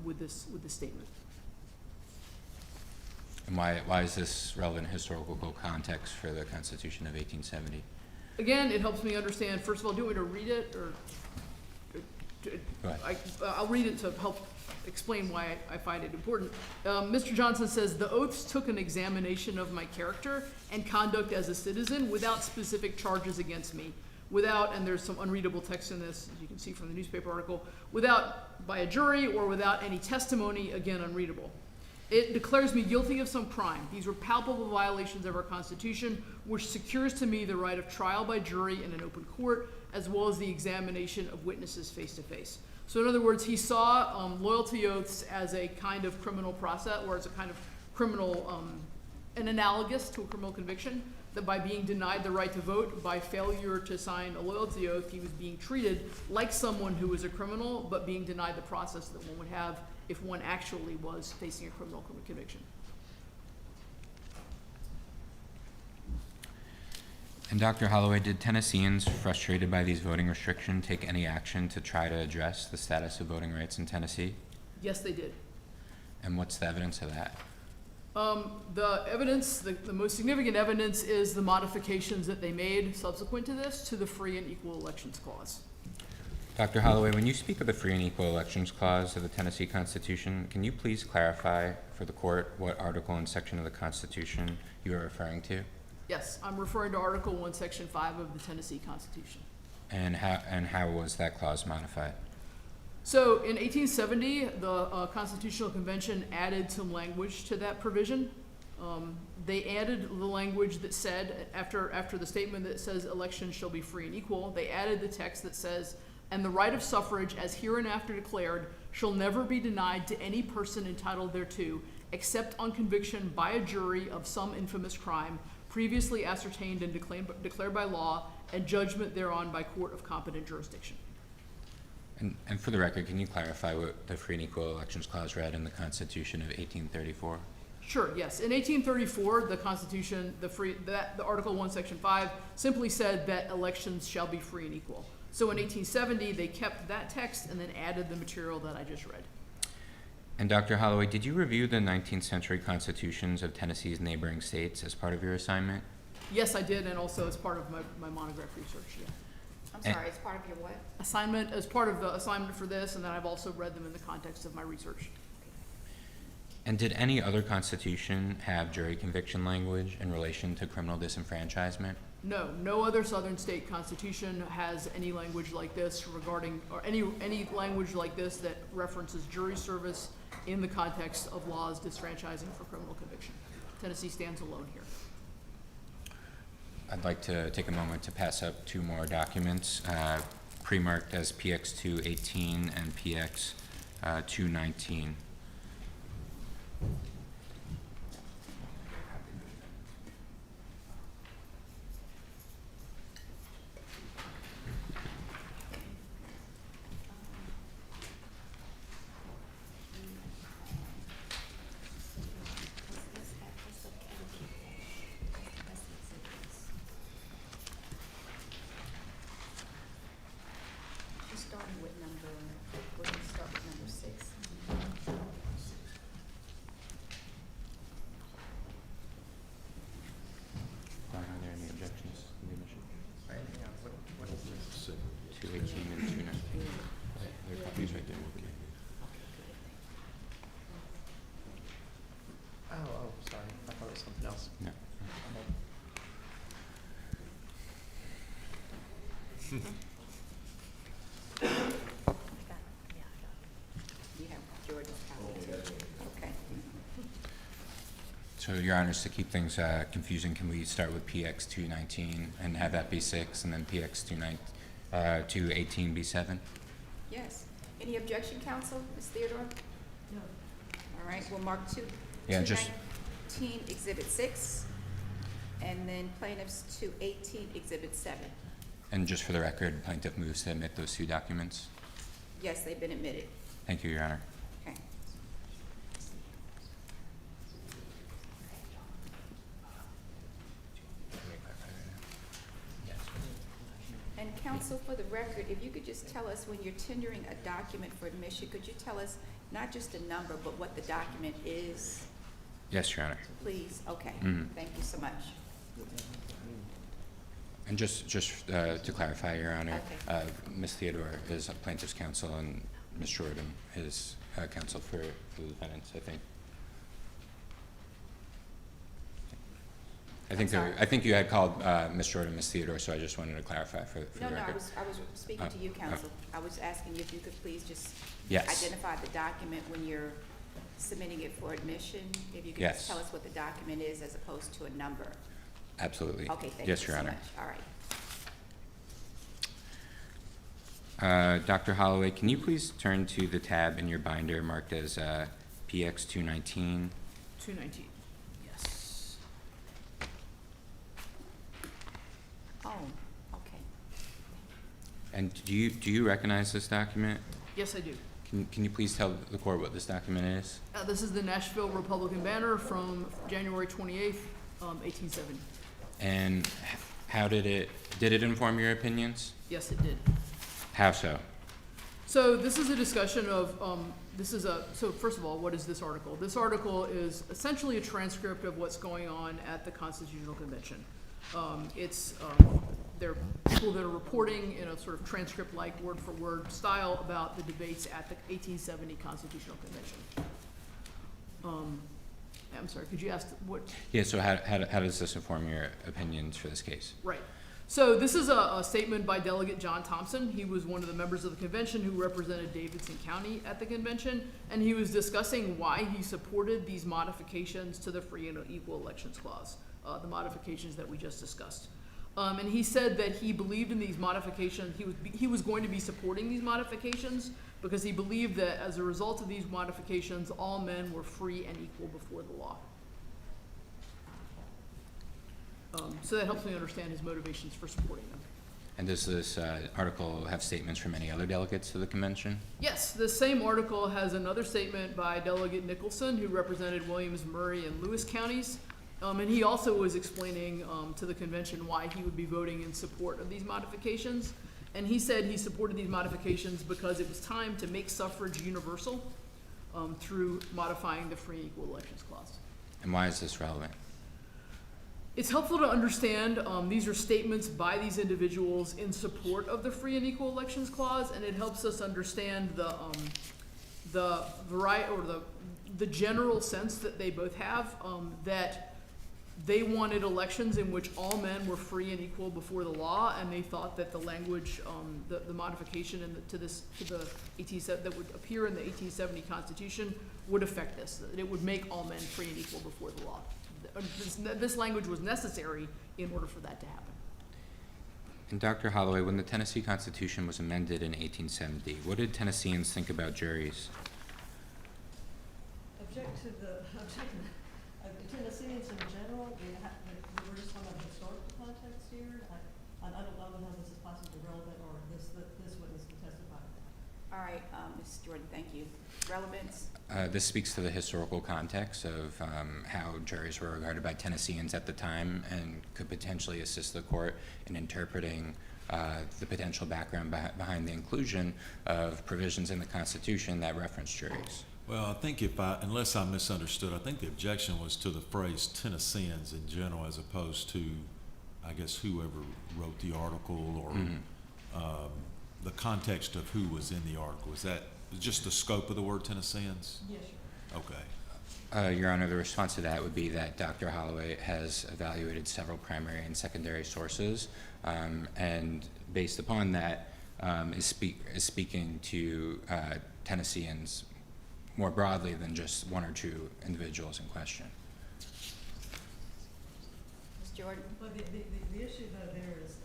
with this statement. And why is this relevant historical context for the Constitution of 1870? Again, it helps me understand, first of all, do you want me to read it, or? Go ahead. I'll read it to help explain why I find it important. Mr. Johnson says, "The oaths took an examination of my character and conduct as a citizen without specific charges against me. Without," and there's some unreadable text in this, as you can see from the newspaper article, "without by a jury or without any testimony," again unreadable. "It declares me guilty of some crime. These were palpable violations of our Constitution, which secures to me the right of trial by jury in an open court, as well as the examination of witnesses face to face." So in other words, he saw loyalty oaths as a kind of criminal process, or as a kind of criminal, an analogous to a criminal conviction, that by being denied the right to vote, by failure to sign a loyalty oath, he was being treated like someone who was a criminal, but being denied the process that one would have if one actually was facing a criminal conviction. And Dr. Holloway, did Tennesseans frustrated by these voting restrictions take any action to try to address the status of voting rights in Tennessee? Yes, they did. And what's the evidence of that? The evidence, the most significant evidence is the modifications that they made subsequent to this to the Free and Equal Elections Clause. Dr. Holloway, when you speak of the Free and Equal Elections Clause of the Tennessee Constitution, can you please clarify for the court what article and section of the Constitution you are referring to? Yes, I'm referring to Article 1, Section 5 of the Tennessee Constitution. And how was that clause modified? So in 1870, the Constitutional Convention added some language to that provision. They added the language that said, after the statement that says elections shall be free and equal, they added the text that says, "And the right of suffrage as hereinafter declared shall never be denied to any person entitled thereto, except on conviction by a jury of some infamous crime, previously ascertained and declared by law, and judgment thereon by court of competent jurisdiction." And for the record, can you clarify what the Free and Equal Elections Clause read in the Constitution of 1834? Sure, yes. In 1834, the Constitution, the Article 1, Section 5, simply said that elections shall be free and equal. So in 1870, they kept that text and then added the material that I just read. And Dr. Holloway, did you review the 19th century constitutions of Tennessee's neighboring states as part of your assignment? Yes, I did, and also as part of my monograph research, yeah. I'm sorry, it's part of your what? Assignment, as part of the assignment for this, and then I've also read them in the context of my research. And did any other constitution have jury conviction language in relation to criminal disenfranchisement? No, no other southern state constitution has any language like this regarding, or any language like this that references jury service in the context of laws disfranchising for criminal conviction. Tennessee stands alone here. I'd like to take a moment to pass up two more documents, pre-marked as PX 218 and PX 219. We're gonna start with number 6. Are there any objections to the omission? Right, 218 and 219. There are copies right there. Oh, sorry, I thought it was something else. No. I got it. Yeah, I got it. You have Jordan's copy too. Okay. So, Your Honors, to keep things confusing, can we start with PX 219 and have that be 6, and then PX 218 be 7? Yes. Any objection, counsel? Ms. Theodore? No. All right, we'll mark Yeah, just- 219 Exhibit 6, and then plaintiffs 218 Exhibit 7. And just for the record, plaintiff moves to admit those 2 documents. Yes, they've been admitted. Thank you, Your Honor. Okay. And counsel, for the record, if you could just tell us when you're tendering a document for admission, could you tell us not just a number, but what the document is, Yes, Your Honor. please? Okay, Mhm. thank you so much. And just to clarify, Your Honor, Okay. Ms. Theodore is plaintiff's counsel, and Ms. Jordan is counsel for the defendants, I think. sorry? I think you had called Ms. Jordan Ms. Theodore, so I just wanted to clarify for the No, record. I was speaking to you, counsel. I was asking you if you could please just Yes. identify the document when you're submitting it for admission. If you could Yes. just tell us what the document is as opposed to a number. Absolutely. Okay, thank you Yes, Your so Honor. much. All right. Dr. Holloway, can you please turn to the tab in your binder marked as PX 219? 219, yes. Oh, okay. And do you recognize this document? Yes, I do. Can you please tell the court what this document is? This is the Nashville Republican banner from January 28th, 1870. And how did it inform your opinions? Yes, it did. How so? So this is a discussion of, so first of all, what is this article? This article is essentially a transcript of what's going on at the Constitutional Convention. There are people that are reporting in a sort of transcript-like, word-for-word style about the debates at the 1870 Constitutional Convention. I'm sorry, could you ask what? Yeah, so how does this inform your opinions for this case? Right. So this is a statement by Delegate John Thompson. He was one of the members of the convention who represented Davidson County at the convention, and he was discussing why he supported these modifications to the Free and Equal Elections Clause, the modifications that we just discussed. And he said that he believed in these modifications. He was going to be supporting these modifications because he believed that as a result of these modifications, all men were free and equal before the law. So that helps me understand his motivations for supporting them. And does this article have statements from any other delegates to the convention? Yes, the same article has another statement by Delegate Nicholson, who represented Williams, Murray, and Lewis counties. And he also was explaining to the convention why he would be voting in support of these modifications. And he said he supported these modifications because it was time to make suffrage universal through modifying the Free and Equal Elections Clause. And why is this relevant? It's helpful to understand these are statements by these individuals in support of the Free and Equal Elections Clause, and it helps us understand the variety or the general sense that they both have, that they wanted elections in which all men were free and equal before the law, and they thought that the language, the modification to the that would appear in the 1870 Constitution would affect this. That it would make all men free and equal before the law. This language was necessary in order for that to happen. And Dr. Holloway, when the Tennessee Constitution was amended in 1870, what did Tennesseans think about juries? Tennesseans in general, we're just talking about historical context here. I don't know how this is possibly relevant or this witness can testify. All right, Ms. Jordan, thank you. Relevance? This speaks to the historical context of how juries were regarded by Tennesseans at the time and could potentially assist the court in interpreting the potential background behind the inclusion of provisions in the Constitution that reference juries. Well, I think unless I misunderstood, I think the objection was to the phrase Tennesseans in general as opposed to, I guess, whoever wrote the article or context of who was in the article? Is that just the scope of the word Tennesseans? Yes, sir. Okay. Your Honor, the response to that would be that Dr. Holloway has evaluated several primary and secondary sources, and based upon that, is speaking to Tennesseans more broadly than just one or two individuals in question. Ms. Jordan? Well, the issue though there is,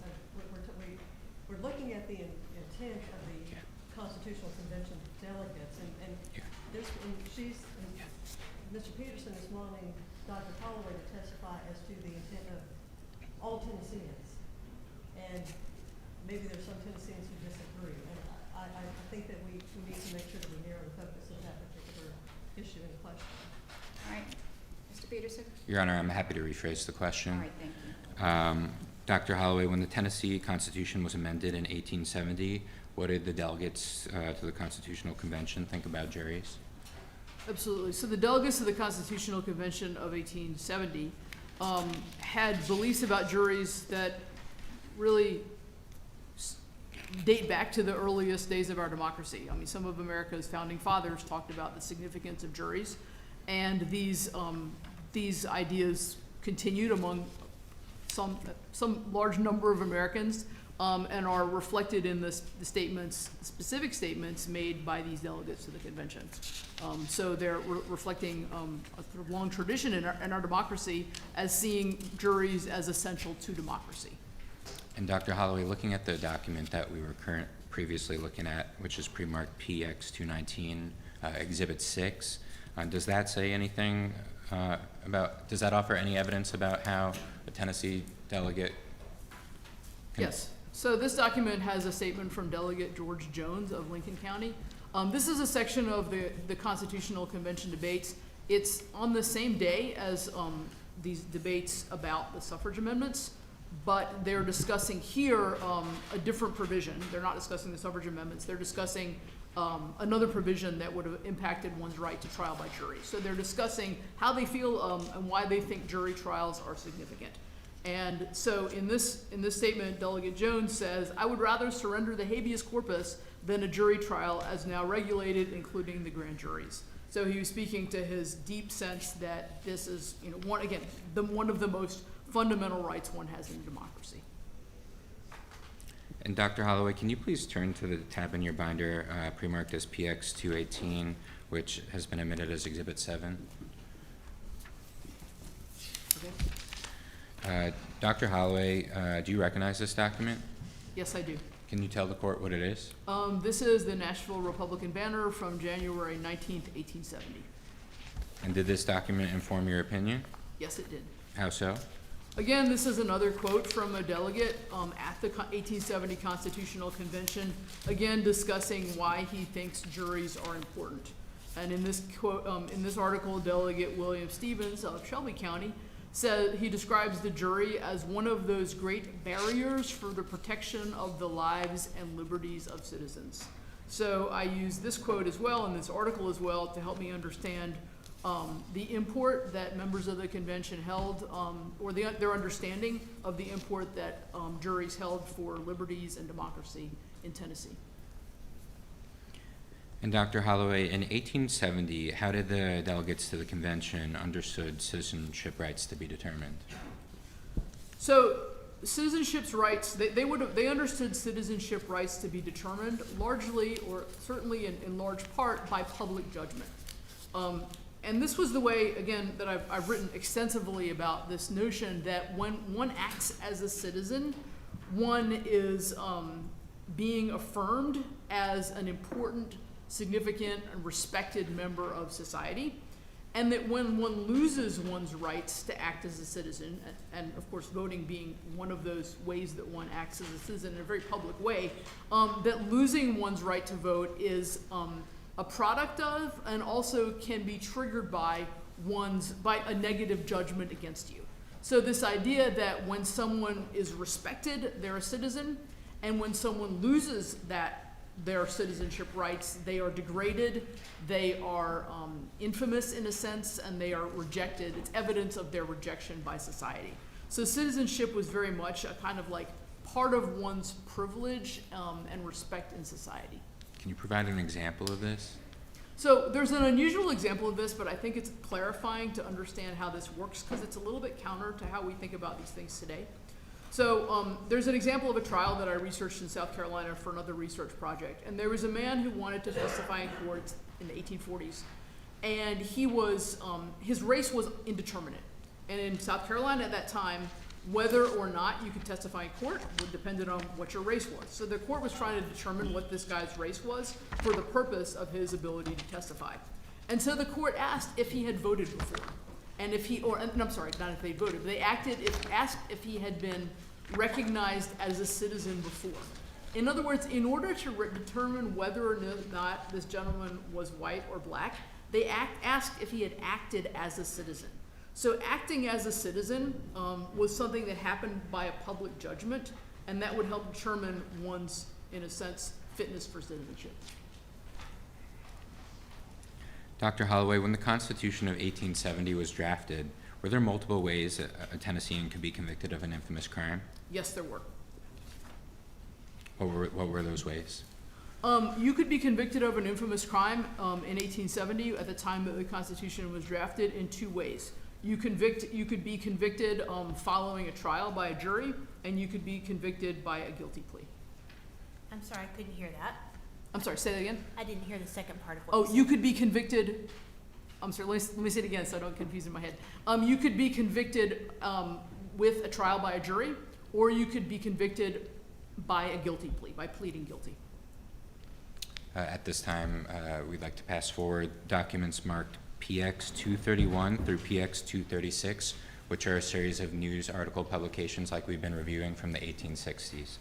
we're looking at the intent of the Constitutional Convention delegates, and there's, and she's, and Mr. Peterson is wanting Dr. Holloway to testify as to the intent of all Tennesseans. And maybe there's some Tennesseans who disagree, and I think that we need to make sure that we narrow the focus of that particular issue in question. All right. Mr. Peterson? Your Honor, I'm happy to rephrase the question. All right, thank you. Dr. Holloway, when the Tennessee Constitution was amended in 1870, what did the delegates to the Constitutional Convention think about juries? Absolutely. So the delegates of the Constitutional Convention of 1870 had beliefs about juries that really date back to the earliest days of our democracy. I mean, some of America's founding fathers talked about the significance of juries, and these ideas continued among some large number of Americans, and are reflected in the statements, specific statements made by these delegates to the convention. So they're reflecting a sort of long tradition in our democracy as seeing juries as essential to democracy. And Dr. Holloway, looking at the document that we were previously looking at, which is pre-marked PX 219, Exhibit 6, does that say anything does that offer any evidence about how a Tennessee delegate Yes. So this document has a statement from Delegate George Jones of Lincoln County. This is a section of the Constitutional Convention debates. It's on the same day as these debates about the suffrage amendments, but they're discussing here a different provision. They're not discussing the suffrage amendments. They're discussing another provision that would have impacted one's right to trial by jury. So they're discussing how they feel and why they think jury trials are significant. And so in this statement, Delegate Jones says, "I would rather surrender the habeas corpus than a jury trial as now regulated, including the grand juries." So he was speaking to his deep sense that this is, one of the most fundamental rights one has in a democracy. And Dr. Holloway, can you please turn to the tab in your binder pre-marked as PX 218, which has been omitted as Exhibit 7? Okay. Dr. Holloway, do you recognize this document? Yes, I do. Can you tell the court what it is? This is the Nashville Republican Banner from January 19th, 1870. And did this document inform your opinion? Yes, it did. How so? Again, this is another quote from a delegate at the 1870 Constitutional Convention, again discussing why he thinks juries are important. And in this quote, in this article, Delegate William Stevens of Shelby County said he describes the jury as one of those great barriers for the protection of the lives and liberties of citizens. So I use this quote as well and this article as well to help me understand the import that members of the convention held, or their understanding of the import that juries held for liberties and democracy in Tennessee. And Dr. Holloway, in 1870, how did the delegates to the convention understood citizenship rights to be determined? So citizenship rights, they understood citizenship rights to be determined largely, or certainly in large part, by public judgment. And this was the way, again, that I've written extensively about this notion that when one acts as a citizen, one is being affirmed as an important, significant, and respected member of society, and that when one loses one's rights to act as a citizen, and of course voting being one of those ways that one acts as a citizen in a very public way, that losing one's right to vote is a product of, and also can be triggered by a negative judgment against you. So this idea that when someone is respected, they're a citizen, and when someone loses their citizenship rights, they are degraded, they are infamous in a sense, and they are rejected. It's evidence of their rejection by society. So citizenship was very much a kind of like part of one's privilege and respect in society. Can you provide an example of this? So there's an unusual example of this, but I think it's clarifying to understand how this works because it's a little bit counter to how we think about these things today. So there's an example of a trial that I researched in South Carolina for another research project. And there was a man who wanted to testify in court in the 1840s. And he was, his race was indeterminate. And in South Carolina at that time, whether or not you could testify in court would depend on what your race was. So the court was trying to determine what this guy's race was for the purpose of his ability to testify. And so the court asked if he had voted before. And if he, or I'm sorry, not if they voted, but they asked if he had been recognized as a citizen before. In other words, in order to determine whether or not this gentleman was white or black, they asked if he had acted as a citizen. So acting as a citizen was something that happened by a public judgment, and that would help determine one's, in a sense, fitness for citizenship. Dr. Holloway, when the Constitution of 1870 was drafted, were there multiple ways a Tennessean could be convicted of an infamous crime? Yes, there were. What were those ways? You could be convicted of an infamous crime in 1870 at the time that the Constitution was drafted in two ways. You could be convicted following a trial by a jury, and you could be convicted by a guilty plea. I'm sorry, I couldn't hear that. I'm sorry, say that again? I didn't hear the second part of what you Oh, said. you could be convicted, I'm sorry, let me say it again so I don't confuse in my head. You could be convicted with a trial by a jury, or you could be convicted by a guilty plea, by pleading guilty. At this time, we'd like to pass forward documents marked PX 231 through PX 236, which are a series of news article publications like we've been reviewing from the 1860s.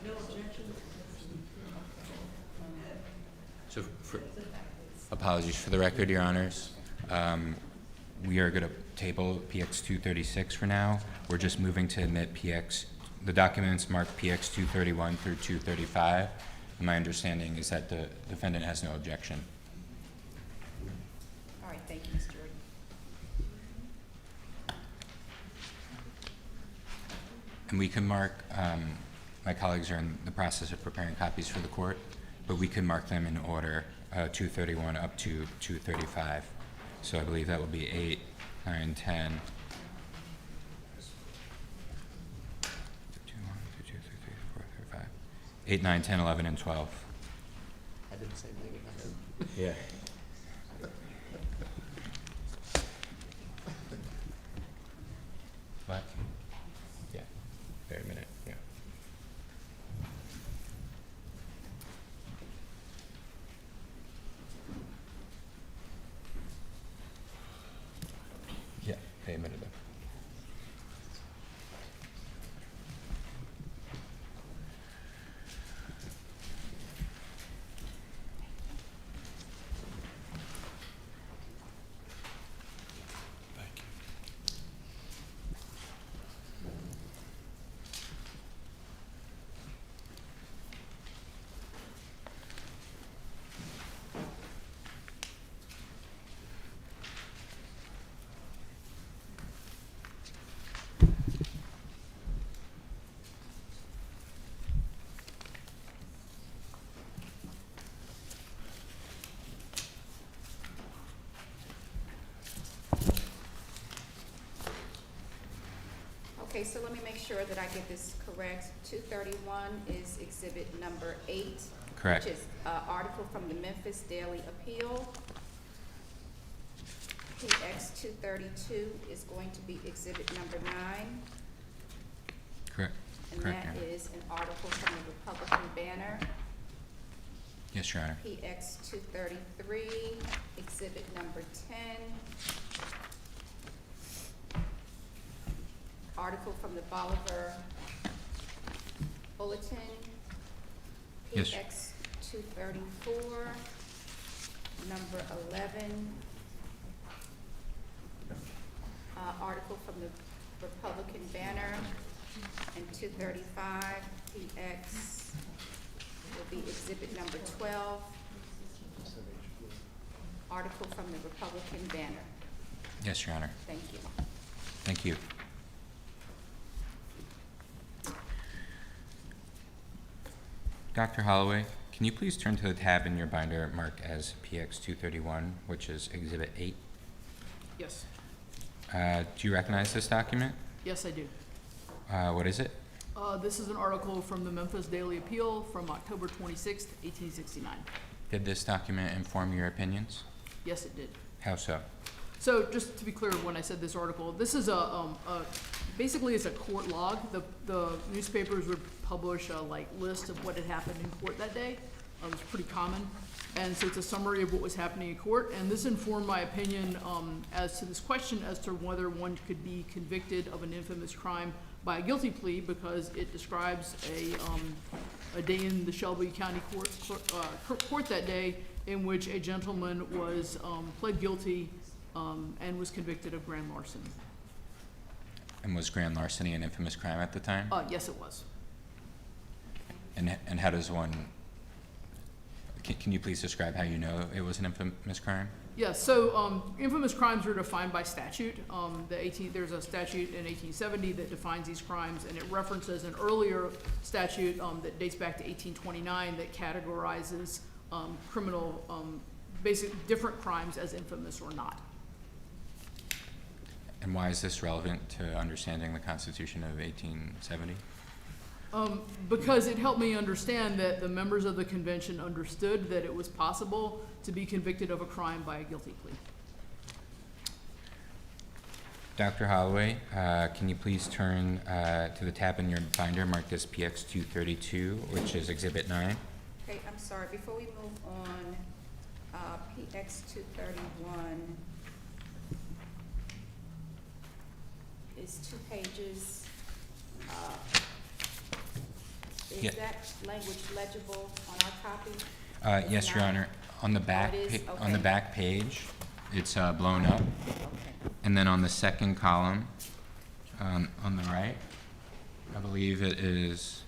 No objection? So, apologies for the record, Your Honors. We are going to table PX 236 for now. We're just moving to admit the documents marked PX 231 through 235. And my understanding is that the defendant has no objection. All right, thank you, Ms. Jordan. And we can mark, my colleagues are in the process of preparing copies for the court, but we can mark them in order, 231 up to 235. So I believe that will be 8, 9, 10. 8, 9, 10, 11, and 12. I did the same thing in my head. Yeah. What? Yeah. Wait a minute. Yeah. Yeah. Wait a minute. Okay, so let me make sure that I get this correct. 231 is exhibit number 8. Correct. Which is, article from the Memphis Daily Appeal. PX 232 is going to be exhibit number 9. Correct. And Correct, that Your Honor. is an article from the Republican Banner. Yes, Your Honor. PX 233, exhibit number 10. Article from the Bolivar Bulletin. Yes. PX 234, number 11. Article from the Republican Banner. And 235, PX will be exhibit number 12. Article from the Republican Banner. Yes, Your Honor. Thank you. Thank you. Dr. Holloway, can you please turn to the tab in your binder marked as PX 231, which is Exhibit 8? Yes, Do you recognize this document? yes, I do. What is it? This is an article from the Memphis Daily Appeal from October 26th, 1869. Did this document inform your opinions? Yes, it did. How so? So just to be clear, when I said this article, this is basically it's a court log. The newspapers would publish a list of what had happened in court that day. It was pretty common. And so it's a summary of what was happening in court. And this informed my opinion as to this question as to whether one could be convicted of an infamous crime by a guilty plea, because it describes a day in the Shelby County court that day in which a gentleman was pled guilty and was convicted of grand larceny. And was grand larceny an infamous crime at the time? Yes, it was. And how does one, can you please describe how you know it was an infamous crime? Yeah, so infamous crimes are defined by statute. There's a statute in 1870 that defines these crimes, and it references an earlier statute that dates back to 1829 that categorizes criminal, different crimes as infamous or not. And why is this relevant to understanding the Constitution of 1870? Because it helped me understand that the members of the convention understood that it was possible to be convicted of a crime by a guilty plea. Dr. Holloway, can you please turn to the tab in your binder marked as PX 232, which is Exhibit 9? Okay, I'm sorry, before we move on, PX 231 is 2 pages. Yeah. Is that language legible on our copy? It's Yes, Your not? Honor. On the back, it is? on the Okay. back page, it's blown up. Okay. And then on the second column, on the right, I believe it is.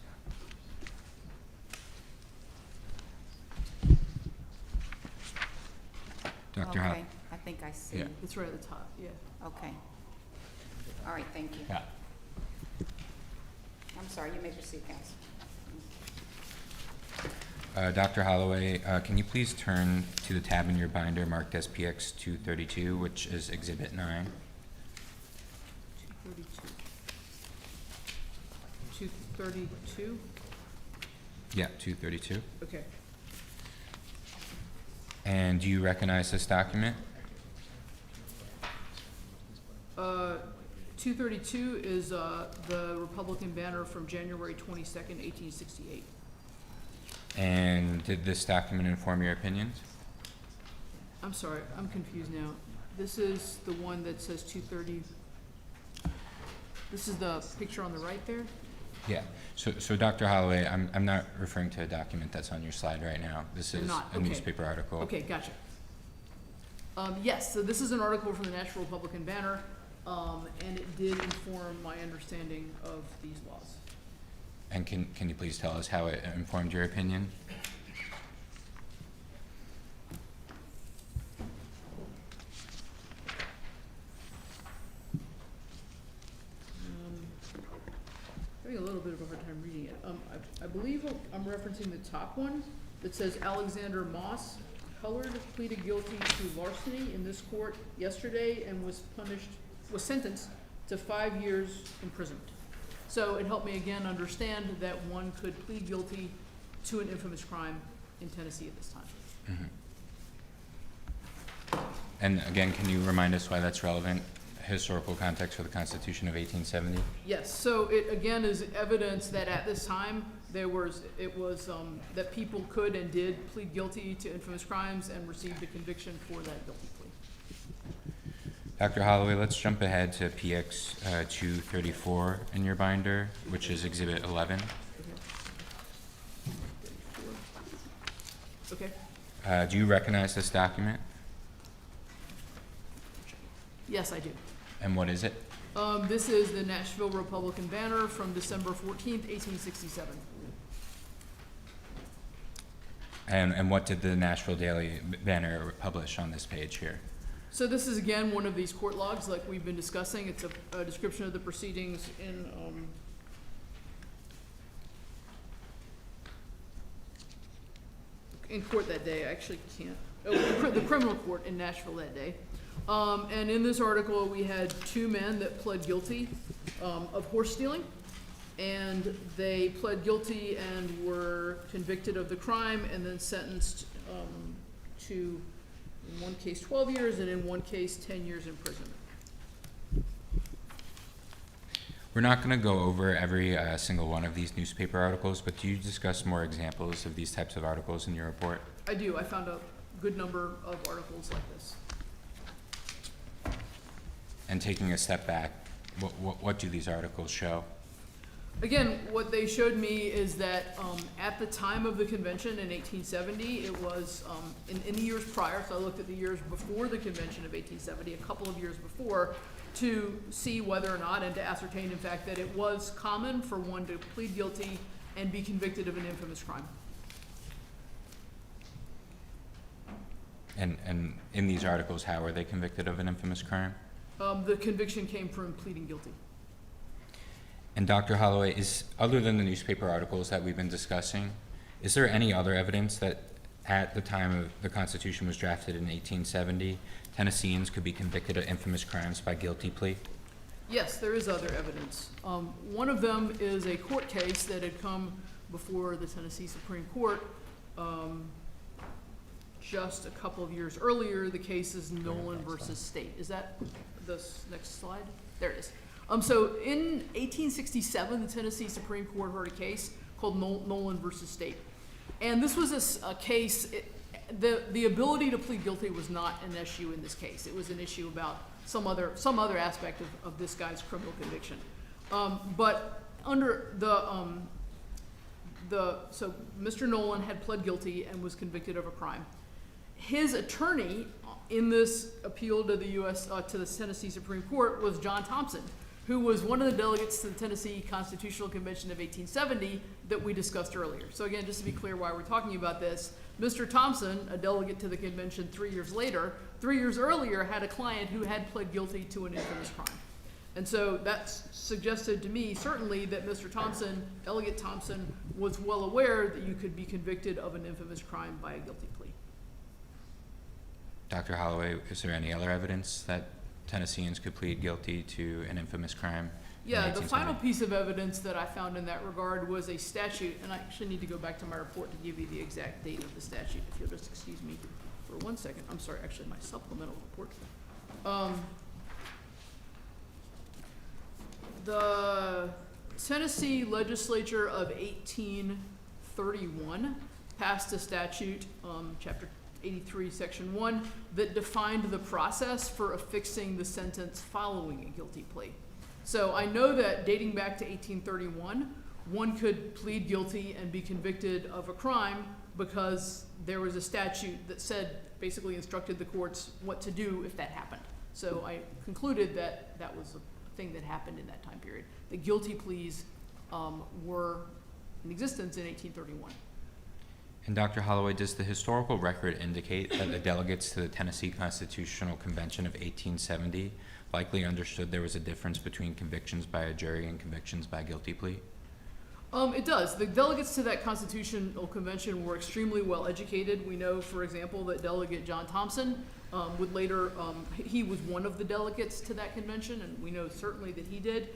Dr. Hall. Okay, I think I see. Yeah. It's right at the top, yeah. Okay. All right, thank you. Yeah. I'm sorry, you may proceed, counsel. Dr. Holloway, can you please turn to the tab in your binder marked as PX 232, which is Exhibit 9? 232. 232? Yeah, 232. Okay. And do you recognize this document? 232 is the Republican banner from January 22nd, 1868. And did this document inform your opinions? I'm sorry, I'm confused now. This is the one that says 230. This is the picture on the right there? Yeah. So Dr. Holloway, I'm not referring to a document that's on your slide right now. This You're is not, a okay. newspaper article. Okay, gotcha. Yes, so this is an article from the National Republican Banner, and it did inform my understanding of these laws. And can you please tell us how it informed your opinion? Having a little bit of a hard time reading it. I believe I'm referencing the top one that says Alexander Moss Colored pleaded guilty to larceny in this court yesterday and was sentenced to 5 years imprisonment. So it helped me again understand that one could plead guilty to an infamous crime in Tennessee at this time. Mm-hmm. And again, can you remind us why that's relevant? Historical context for the Constitution of 1870? Yes, so it again is evidence that at this time that people could and did plead guilty to infamous crimes and received a conviction for that guilty plea. Dr. Holloway, let's jump ahead to PX 234 in your binder, which is Exhibit 11. Okay. Do you recognize this document? Yes, I do. And what is it? This is the Nashville Republican Banner from December 14th, 1867. And what did the Nashville Daily Banner publish on this page here? So this is again one of these court logs like we've been discussing. It's a description of the proceedings in court that day. I actually can't. Oh, the criminal court in Nashville that day. And in this article, we had two men that pled guilty of horse stealing. And they pled guilty and were convicted of the crime and then sentenced to, in one case, 12 years and in one case, 10 years imprisonment. We're not going to go over every single one of these newspaper articles, but do you discuss more examples of these types of articles in your report? I do. I found a good number of articles like this. And taking a step back, what do these articles show? Again, what they showed me is that at the time of the convention in 1870, it was in the years prior, so I looked at the years before the convention of 1870, a couple of years before, to see whether or not and to ascertain, in fact, that it was common for one to plead guilty and be convicted of an infamous crime. And in these articles, how were they convicted of an infamous crime? The conviction came from pleading guilty. And Dr. Holloway, other than the newspaper articles that we've been discussing, is there any other evidence that at the time of the Constitution was drafted in 1870, Tennesseans could be convicted of infamous crimes by guilty plea? Yes, there is other evidence. One of them is a court case that had come before the Tennessee Supreme Court just a couple of years earlier. The case is Nolan versus State. Is that the next slide? There it is. So in 1867, the Tennessee Supreme Court heard a case called Nolan versus State. And this was a case, the ability to plead guilty was not an issue in this case. It was an issue about some other aspect of this guy's criminal conviction. But under so Mr. Nolan had pled guilty and was convicted of a crime. His attorney in this appeal to the to the Tennessee Supreme Court was John Thompson, who was one of the delegates to the Tennessee Constitutional Convention of 1870 that we discussed earlier. So again, just to be clear why we're talking about this, Mr. Thompson, a delegate to the convention 3 years later, 3 years earlier had a client who had pled guilty to an infamous crime. And so that's suggested to me certainly that Mr. Thompson, Delegate Thompson, was well aware that you could be convicted of an infamous crime by a guilty plea. Dr. Holloway, is there any other evidence that Tennesseans could plead guilty to an infamous crime? Yeah, the final piece of evidence that I found in that regard was a statute, and I actually need to go back to my report to give you the exact date of the statute, if you'll just excuse me for 1 second. I'm sorry, actually, my supplemental report. The Tennessee legislature of 1831 passed a statute, chapter 83, section 1, that defined the process for affixing the sentence following a guilty plea. So I know that dating back to 1831, one could plead guilty and be convicted of a crime because there was a statute that said, basically instructed the courts what to do if that happened. So I concluded that that was a thing that happened in that time period. The guilty pleas were in existence in 1831. And Dr. Holloway, does the historical record indicate that the delegates to the Tennessee Constitutional Convention of 1870 likely understood there was a difference between convictions by a jury and convictions by guilty plea? It does. The delegates to that constitutional convention were extremely well educated. We know, for example, that Delegate John Thompson would later, he was one of the delegates to that convention, and we know certainly that he did.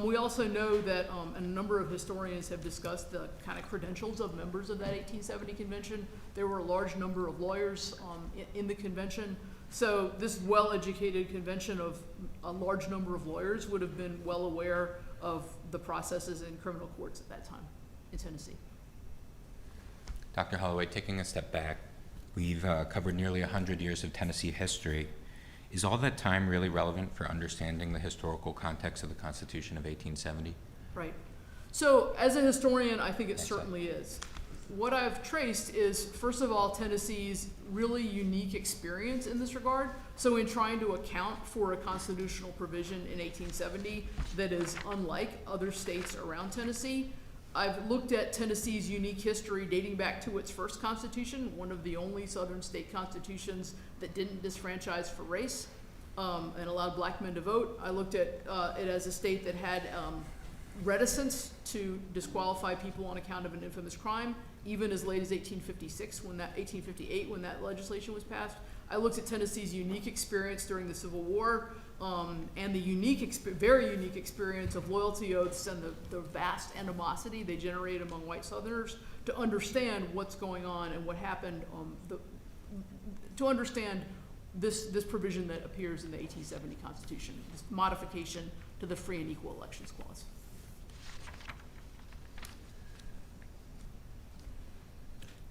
We also know that a number of historians have discussed the kind of credentials of members of that 1870 convention. There were a large number of lawyers in the convention. So this well-educated convention of a large number of lawyers would have been well aware of the processes in criminal courts at that time in Tennessee. Dr. Holloway, taking a step back, we've covered nearly 100 years of Tennessee history. Is all that time really relevant for understanding the historical context of the Constitution of 1870? Right. So as a historian, I think it certainly is. What I've traced is, first of all, Tennessee's really unique experience in this regard. So in trying to account for a constitutional provision in 1870 that is unlike other states around Tennessee, I've looked at Tennessee's unique history dating back to its first constitution, one of the only southern state constitutions that didn't disfranchise for race and allowed black men to vote. I looked at it as a state that had reticence to disqualify people on account of an infamous crime, even as late as 1858 when that legislation was passed. I looked at Tennessee's unique experience during the Civil War and the very unique experience of loyalty oaths and the vast animosity they generate among white Southerners to understand what's going on and what happened, to understand this provision that appears in the 1870 Constitution, this modification to the Free and Equal Elections Clause.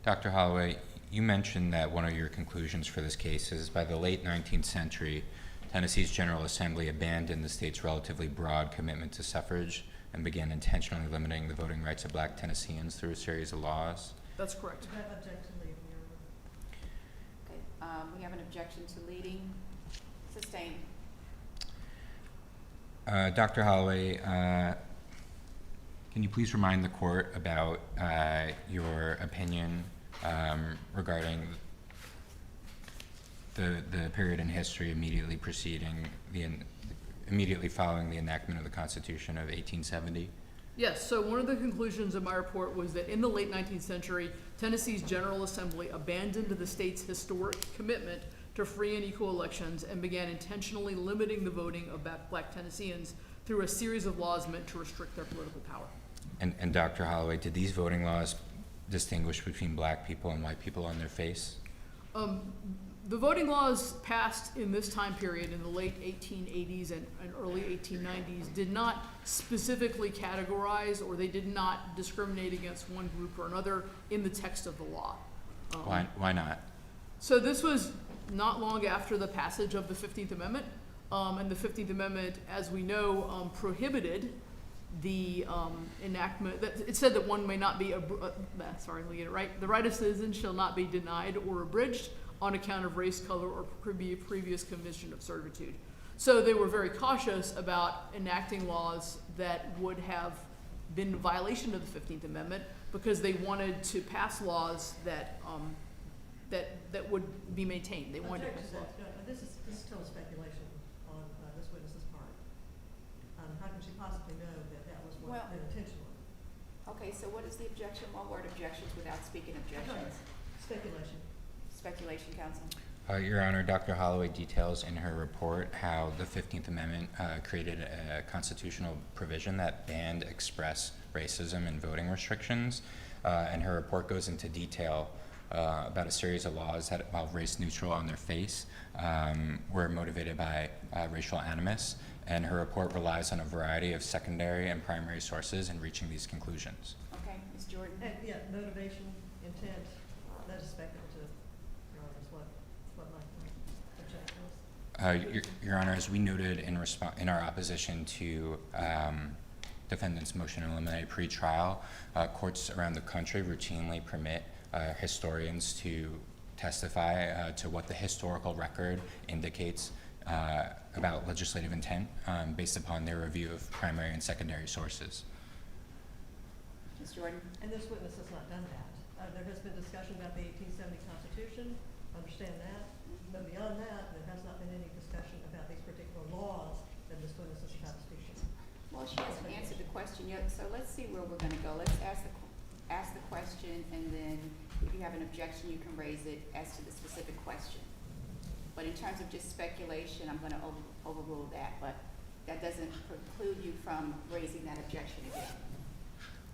Dr. Holloway, you mentioned that one of your conclusions for this case is by the late 19th century, Tennessee's General Assembly abandoned the state's relatively broad commitment to suffrage and began intentionally limiting the voting rights of black Tennesseans through a series of laws. That's correct. I object to leaving your room. Okay, we have an objection to leading. Sustained. Dr. Holloway, can you please remind the court about your opinion regarding the period in history immediately following the enactment of the Constitution of 1870? Yes, so one of the conclusions of my report was that in the late 19th century, Tennessee's General Assembly abandoned the state's historic commitment to free and equal elections and began intentionally limiting the voting of black Tennesseans through a series of laws meant to restrict their political power. And Dr. Holloway, did these voting laws distinguish between black people and white people on their face? The voting laws passed in this time period in the late 1880s and early 1890s did not specifically categorize, or they did not discriminate against one group or another in the text of the law. Why not? So this was not long after the passage of the 15th Amendment, and the 15th Amendment, as we know, prohibited the enactment, that it said that one may not be, sorry, let me get it right. The right of citizens shall not be denied or abridged on account of race, color, or previous commission of servitude. So they were very cautious about enacting laws that would have been in violation of the 15th Amendment because they wanted to pass laws that that would be maintained. They wanted to Object pass to laws. that. This is total speculation on this witness's part. How can she possibly know that that was what Well- their intention was? Okay, so what is the objection? One word objections without speaking objections. Speculation. Speculation, counsel. Your Honor, Dr. Holloway details in her report how the 15th Amendment created a constitutional provision that banned express racism and voting restrictions. And her report goes into detail about a series of laws that, while race neutral on their face, were motivated by racial animus. And her report relies on a variety of secondary and primary sources in reaching these conclusions. Okay, Ms. Jordan? And, yeah, motivation, intent, that is speculative, Your Honor, is what my objection is. Your Honor, as we noted in our opposition to defendant's motion to eliminate pre-trial, courts around the country routinely permit historians to testify to what the historical record indicates about legislative intent based upon their review of primary and secondary sources. Ms. Jordan? And this witness has not done that. There has been discussion about the 1870 Constitution, understand that. But beyond that, there has not been any discussion about these particular laws that this witness is about to speak to. Well, she hasn't answered the question yet, so let's see where we're gonna go. Let's ask the question, and then if you have an objection, you can raise it as to the specific question. But in terms of just speculation, I'm gonna overrule that, but that doesn't preclude you from raising that objection again.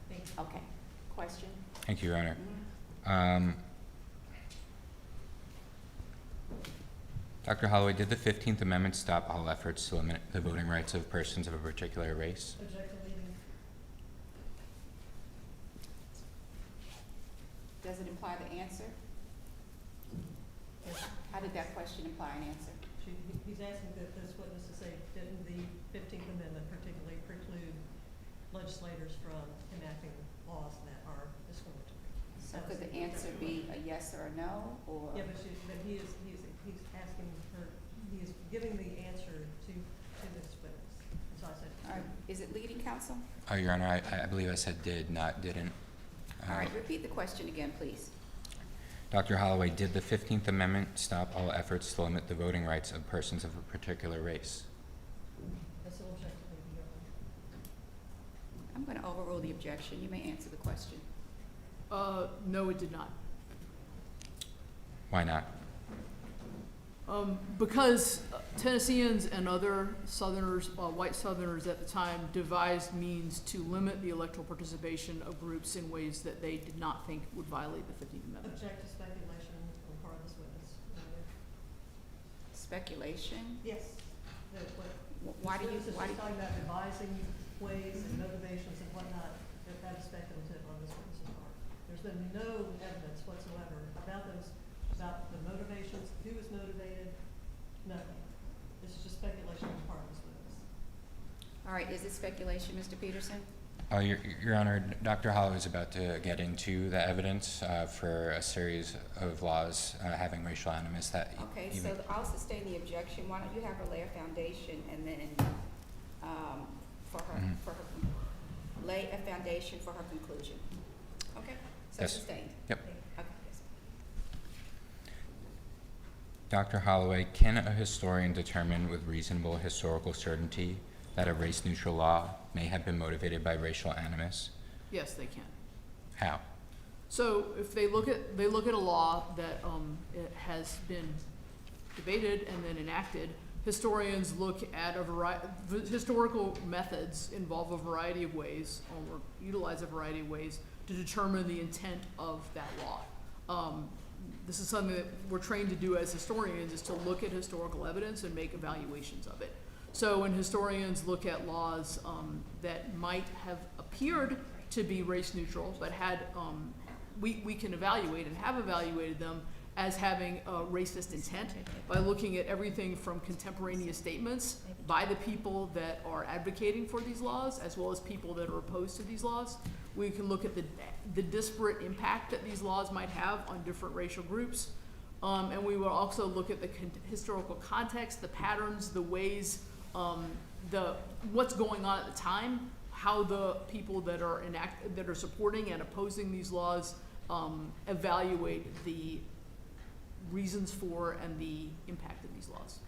Thank you. Okay, question? Thank you, Your Honor. Dr. Holloway, did the 15th Amendment stop all efforts to limit the voting rights of persons of a particular race? Object to leaving. Does it imply the answer? Yes. How did that question imply an answer? He's asking that this witness to say, didn't the 15th Amendment particularly preclude legislators from enacting laws that are discriminatory? So could the answer be a yes or a no, or? Yeah, but he's asking her, he is giving the answer to this witness. So I said. All right, is it leading counsel? Your Honor, I believe I said did, not didn't. All right, repeat the question again, please. Dr. Holloway, did the 15th Amendment stop all efforts to limit the voting rights of persons of a particular race? That's an object to leaving, Your Honor. I'm gonna overrule the objection. You may answer the question. No, it did not. Why not? Because Tennesseans and other Southerners, white Southerners at the time, devised means to limit the electoral participation of groups in ways that they did not think would violate the 15th Amendment. Object to speculation on the part of this witness. Speculation? Yes. Why do you, This why do is you? talking about devising ways and motivations and whatnot, that is speculative on this witness's part. There's been no evidence whatsoever about those, about the motivations, who was motivated, nothing. This is just speculation on the part of this witness. All right, is it speculation, Mr. Peterson? Your Honor, Dr. Holloway is about to get into the evidence for a series of laws having racial animus that Okay, even. so I'll sustain the objection. Why don't you have her lay a foundation and then, lay a foundation for her conclusion? Okay, so Yes. sustained. Yep. Okay, yes. Dr. Holloway, can a historian determine with reasonable historical certainty that a race-neutral law may have been motivated by racial animus? Yes, they can. How? So if they look at a law that it has been debated and then enacted, historians look at historical methods involve a variety of ways, or utilize a variety of ways to determine the intent of that law. This is something that we're trained to do as historians, is to look at historical evidence and make evaluations of it. So when historians look at laws that might have appeared to be race neutral, but had we can evaluate and have evaluated them as having a racist intent by looking at everything from contemporaneous statements by the people that are advocating for these laws, as well as people that are opposed to these laws. We can look at the disparate impact that these laws might have on different racial groups. And we will also look at the historical context, the patterns, the ways, what's going on at the time, how the people that are supporting and opposing these laws evaluate the reasons for and the impact of these laws.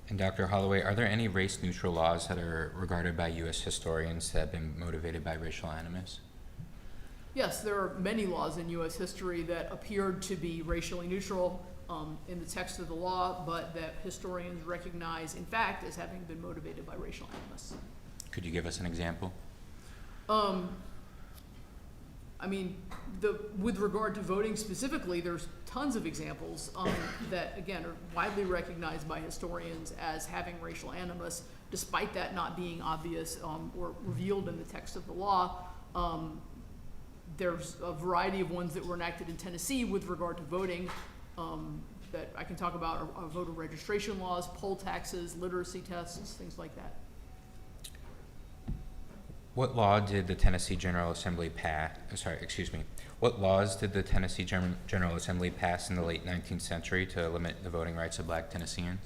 And Dr. Holloway, are there any race-neutral laws that are regarded by U.S. historians that have been motivated by racial animus? Yes, there are many laws in U.S. history that appeared to be racially neutral in the text of the law, but that historians recognize, in fact, as having been motivated by racial animus. Could you give us an example? With regard to voting specifically, there's tons of examples that, again, are widely recognized by historians as having racial animus, despite that not being obvious or revealed in the text of the law. There's a variety of ones that were enacted in Tennessee with regard to voting that I can talk about are voter registration laws, poll taxes, literacy tests, things like that. What law did the Tennessee General Assembly What laws did the Tennessee General Assembly pass in the late 19th century to limit the voting rights of Black Tennesseans?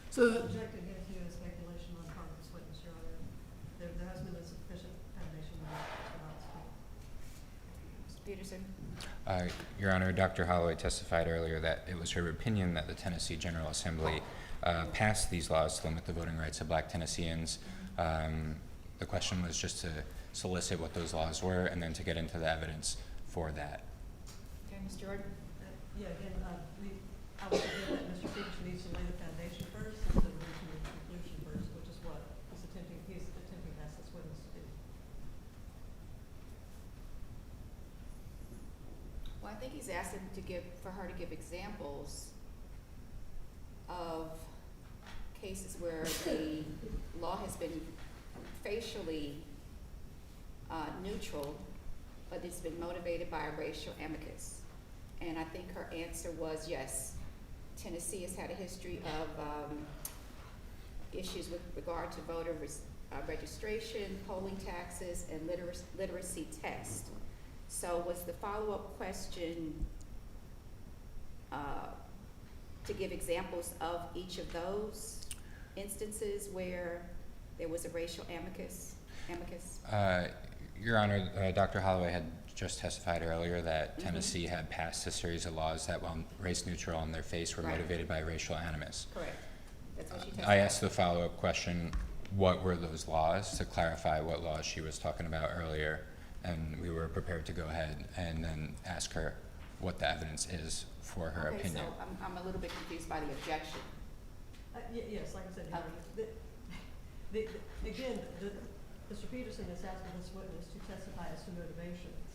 So object again to a speculation on part of this witness, Your Honor. There has been a sufficient foundation in that. Mr. Peterson? Your Honor, Dr. Holloway testified earlier that it was her opinion that the Tennessee General Assembly passed these laws to limit the voting rights of Black Tennesseans. The question was just to solicit what those laws were and then to get into the evidence for that. Okay, Ms. Jordan? Again, I would suggest that Mr. Peterson needs to lay the foundation first instead of reaching a conclusion first, which is what he's attempting to ask this witness to do. Well, I think he's asking for her to give examples of cases where the law has been facially neutral, but it's been motivated by a racial amicus. And I think her answer was yes. Tennessee has had a history of issues with regard to voter registration, polling taxes, and literacy test. So was the follow-up question to give examples of each of those instances where there was a racial amicus? Your Honor, Dr. Holloway had just testified earlier that Tennessee had passed a series of laws that, while race neutral on their face, were motivated by racial animus. Correct. That's what she testified. I asked the follow-up question, what were those laws, to clarify what laws she was talking about earlier, and we were prepared to go ahead and then ask her what the evidence is for her opinion. Okay, so I'm a little bit confused by the objection. Yes, like I said, again, Mr. Peterson is asking this witness to testify as to motivations.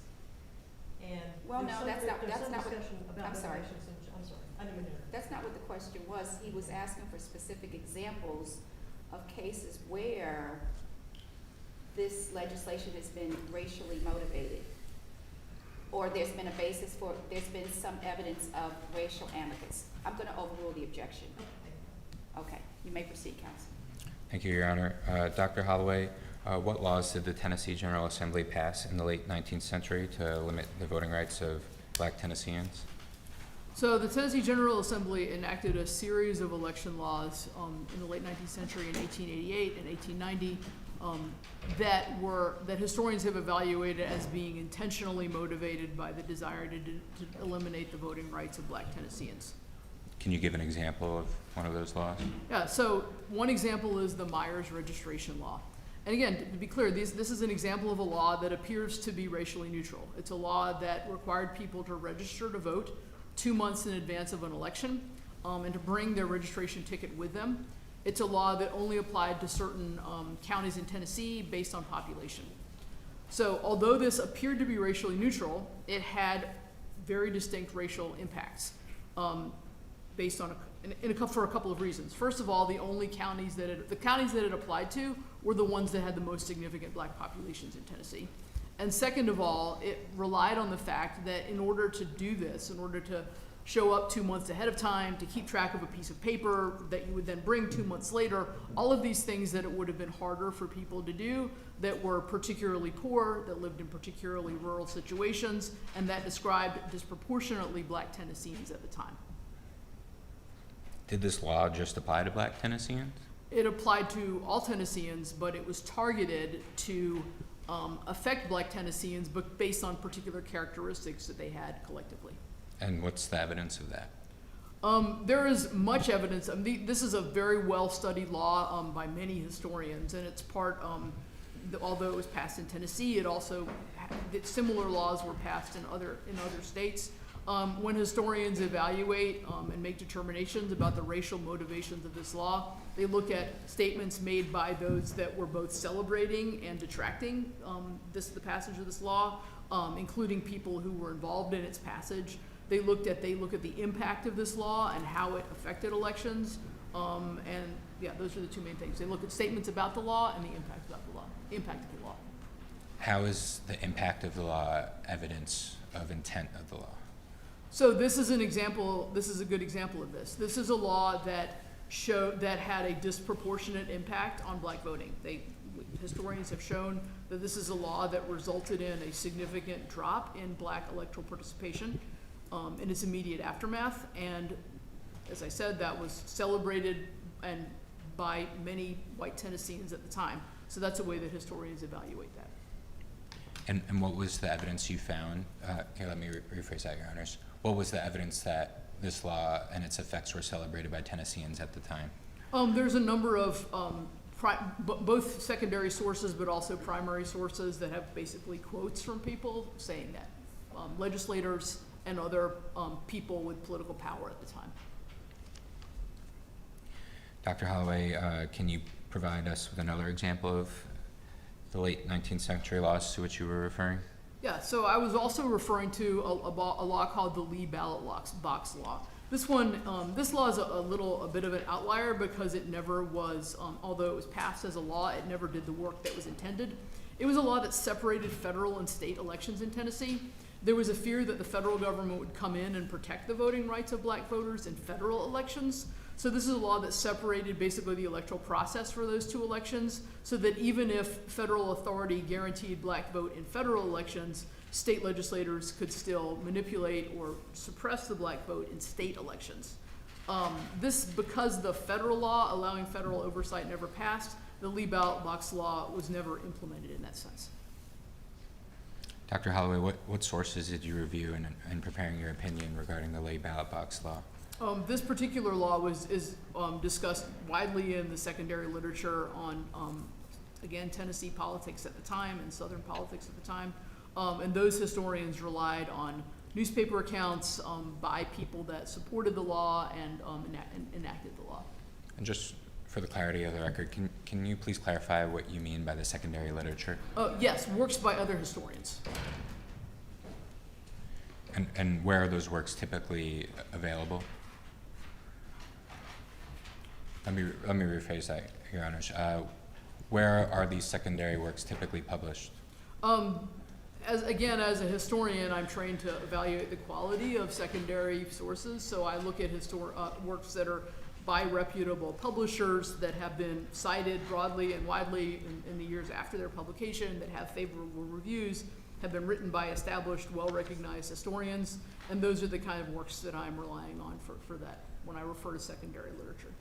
And Well, no, that's not there's some what, discussion about I'm sorry. motivations. I'm sorry, I didn't mean to interrupt. That's not what the question was. He was asking for specific examples of cases where this legislation has been racially motivated, or there's been some evidence of racial amicus. I'm going to overrule the objection. Okay, you may proceed, counsel. Thank you, Your Honor. Dr. Holloway, what laws did the Tennessee General Assembly pass in the late 19th century to limit the voting rights of Black Tennesseans? So the Tennessee General Assembly enacted a series of election laws in the late 19th century in 1888 and 1890 that historians have evaluated as being intentionally motivated by the desire to eliminate the voting rights of Black Tennesseans. Can you give an example of one of those laws? Yeah, so one example is the Myers registration law. And again, to be clear, this is an example of a law that appears to be racially neutral. It's a law that required people to register to vote 2 months in advance of an election and to bring their registration ticket with them. It's a law that only applied to certain counties in Tennessee based on population. So although this appeared to be racially neutral, it had very distinct racial impacts based on for a couple of reasons. First of all, the counties that it applied to were the ones that had the most significant Black populations in Tennessee. And second of all, it relied on the fact that in order to do this, in order to show up 2 months ahead of time, to keep track of a piece of paper that you would then bring 2 months later, all of these things that it would have been harder for people to do that were particularly poor, that lived in particularly rural situations, and that described disproportionately black Tennesseans at the time. Did this law just apply to black Tennesseans? It applied to all Tennesseans, but it was targeted to affect black Tennesseans, but based on particular characteristics that they had collectively. And what's the evidence of that? There is much evidence. This is a very well-studied law by many historians, and it's part, although it was passed in Tennessee, it also, similar laws were passed in other states. When historians evaluate and make determinations about the racial motivations of this law, they look at statements made by those that were both celebrating and detracting the passage of this law, including people who were involved in its passage. They look at the impact of this law and how it affected elections, and yeah, those are the two main things. They look at statements about the law and the impact of the law. How is the impact of the law evidence of intent of the law? So this is an example. This is a good example of this. This is a law that had a disproportionate impact on black voting. Historians have shown that this is a law that resulted in a significant drop in black electoral participation in its immediate aftermath. And as I said, that was celebrated and by many white Tennesseans at the time. So that's a way that historians evaluate that. And what was the evidence you found? Here, let me rephrase that, Your Honors. What was the evidence that this law and its effects were celebrated by Tennesseans at the time? There's a number of both secondary sources, but also primary sources that have basically quotes from people saying that, legislators and other people with political power at the time. Dr. Holloway, can you provide us with another example of the late 19th century laws to which you were referring? Yeah, so I was also referring to a law called the Lee Ballot Box Law. This law is a bit of an outlier because it never was, although it was passed as a law, it never did the work that was intended. It was a law that separated federal and state elections in Tennessee. There was a fear that the federal government would come in and protect the voting rights of black voters in federal elections. So this is a law that separated basically the electoral process for those two elections, so that even if federal authority guaranteed black vote in federal elections, state legislators could still manipulate or suppress the black vote in state elections. Because the federal law allowing federal oversight never passed, the Lee Ballot Box Law was never implemented in that sense. Dr. Holloway, what sources did you review in preparing your opinion regarding the Lee Ballot Box Law? This particular law is discussed widely in the secondary literature on, again, Tennessee politics at the time and Southern politics at the time. And those historians relied on newspaper accounts by people that supported the law and enacted the law. And just for the clarity of the record, can you please clarify what you mean by the secondary literature? Yes, works by other historians. And where are those works typically available? Let me rephrase that, Your Honors. Where are these secondary works typically published? As a historian, I'm trained to evaluate the quality of secondary sources. So I look at works that are by reputable publishers that have been cited broadly and widely in the years after their publication, that have favorable reviews, have been written by established, well-recognized historians, and those are the kind of works that I'm relying on for that when I refer to secondary literature.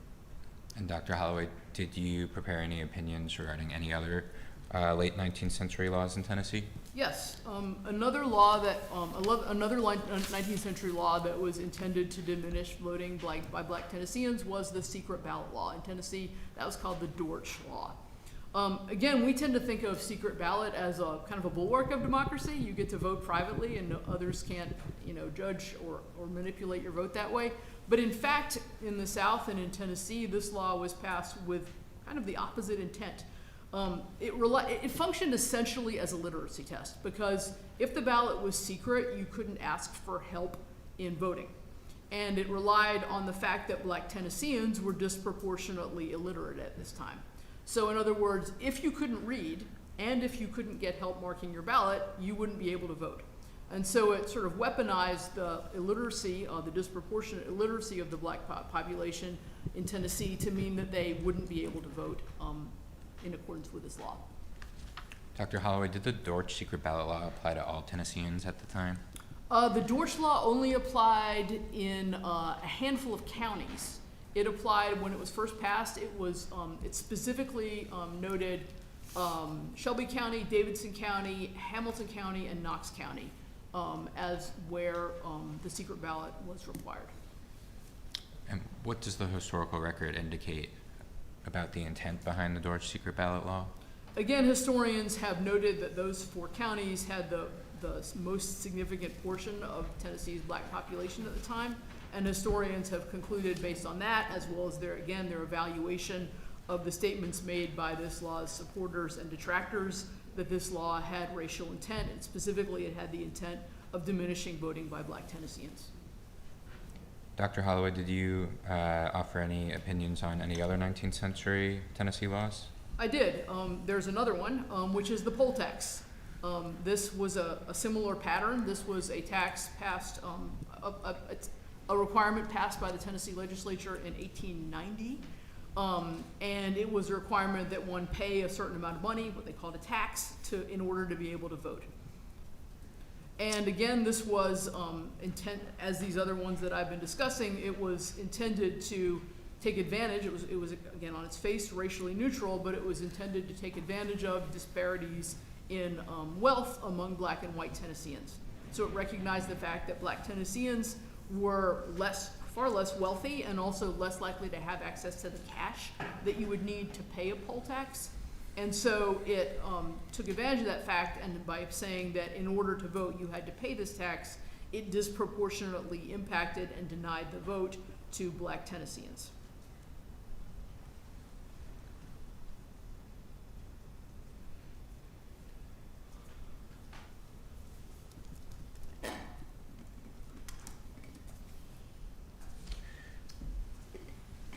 And Dr. Holloway, did you prepare any opinions regarding any other late 19th century laws in Tennessee? Yes, another 19th century law that was intended to diminish voting by black Tennesseans was the secret ballot law in Tennessee. That was called the Dortch Law. Again, we tend to think of secret ballot as a kind of a bulwark of democracy. You get to vote privately and others can't, judge or manipulate your vote that way. But in fact, in the South and in Tennessee, this law was passed with kind of the opposite intent. It functioned essentially as a literacy test, because if the ballot was secret, you couldn't ask for help in voting. And it relied on the fact that black Tennesseans were disproportionately illiterate at this time. So in other words, if you couldn't read, and if you couldn't get help marking your ballot, you wouldn't be able to vote. And so it sort of weaponized the illiteracy, the disproportionate illiteracy of the black population in Tennessee to mean that they wouldn't be able to vote in accordance with this law. Dr. Holloway, did the Dorch secret ballot law apply to all Tennesseans at the time? The Dorch law only applied in a handful of counties. It applied when it was first passed. It specifically noted Shelby County, Davidson County, Hamilton County, and Knox County as where the secret ballot was required. And what does the historical record indicate about the intent behind the Dorch secret ballot law? Again, historians have noted that those 4 counties had the most significant portion of Tennessee's black population at the time, and historians have concluded based on that, as well as their evaluation of the statements made by this law's supporters and detractors, that this law had racial intent, and specifically it had the intent of diminishing voting by black Tennesseans. Dr. Holloway, did you offer any opinions on any other 19th century Tennessee laws? I did. There's another one, which is the poll tax. This was a similar pattern. This was a tax passed, a requirement passed by the Tennessee legislature in 1890. And it was a requirement that one pay a certain amount of money, what they called a tax, in order to be able to vote. And again, this was as these other ones that I've been discussing, it was intended to take advantage. It was again on its face racially neutral, but it was intended to take advantage of disparities in wealth among black and white Tennesseans. So it recognized the fact that black Tennesseans were far less wealthy and also less likely to have access to the cash that you would need to pay a poll tax. And so it took advantage of that fact, and by saying that in order to vote you had to pay this tax, it disproportionately impacted and denied the vote to black Tennesseans.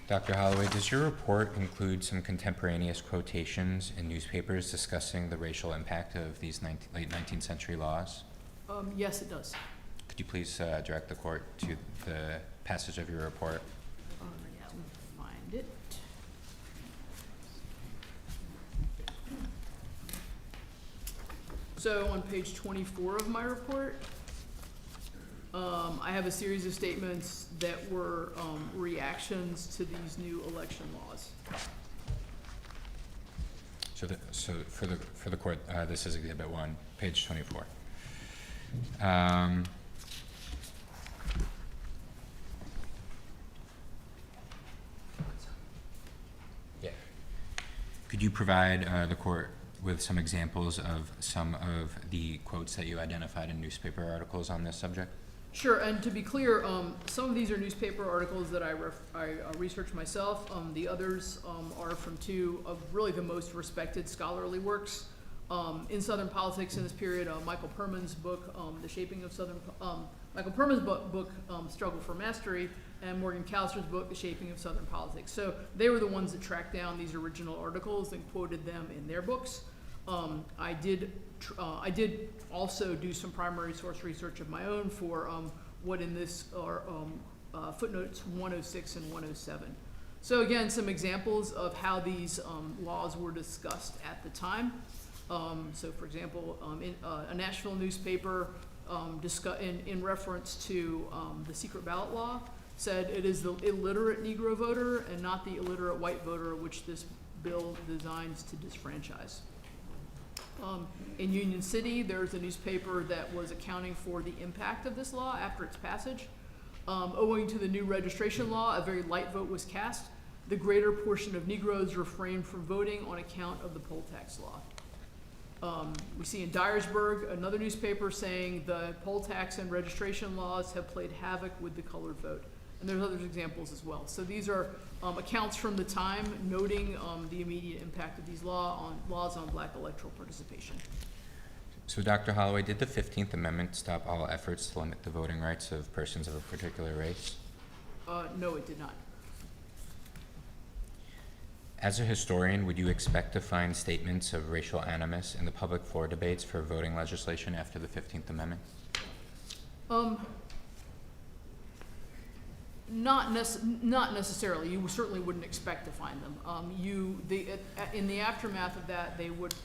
Dr. Holloway, does your report include some contemporaneous quotations in newspapers discussing the racial impact of these late 19th century laws? Yes, it does. Could you please direct the court to the passage of your report? Yeah, let me find it. So on page 24 of my report, I have a series of statements that were reactions to these new election laws. So for the court, this is Exhibit 1, page 24. Yeah. Could you provide the court with some examples of some of the quotes that you identified in newspaper articles on this subject? Sure, and to be clear, some of these are newspaper articles that I researched myself. The others are from 2 of really the most respected scholarly works in Southern politics in this period. Michael Perman's book, The Shaping of Southern, Michael Perman's book, Struggle for Mastery, and Morgan Callister's book, The Shaping of Southern Politics. So they were the ones that tracked down these original articles and quoted them in their books. I did also do some primary source research of my own for what in this are footnotes 106 and 107. So again, some examples of how these laws were discussed at the time. So for example, in a Nashville newspaper in reference to the secret ballot law said it is the illiterate Negro voter and not the illiterate white voter which this bill designs to disfranchise. In Union City, there's a newspaper that was accounting for the impact of this law after its passage. Owing to the new registration law, a very light vote was cast. The greater portion of Negroes refrained from voting on account of the poll tax law. We see in Dyersburg, another newspaper saying the poll tax and registration laws have played havoc with the colored vote. And there's other examples as well. So these are accounts from the time noting the immediate impact of these laws on black electoral participation. So Dr. Holloway, did the 15th Amendment stop all efforts to limit the voting rights of persons of a particular race? No, it did not. As a historian, would you expect to find statements of racial animus in the public floor debates for voting legislation after the 15th Amendment? Not necessarily. You certainly wouldn't expect to find them. In the aftermath of that, they would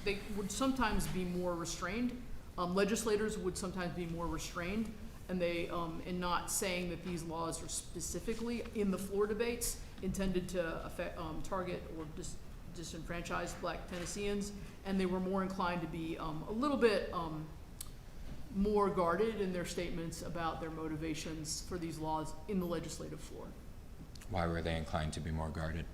sometimes be more restrained. Legislators would sometimes be more restrained, and in not saying that these laws are specifically in the floor debates intended to target or disenfranchise Black Tennesseans, and they were more inclined to be a little bit more guarded in their statements about their motivations for these laws in the legislative floor. Why were they inclined to be more guarded?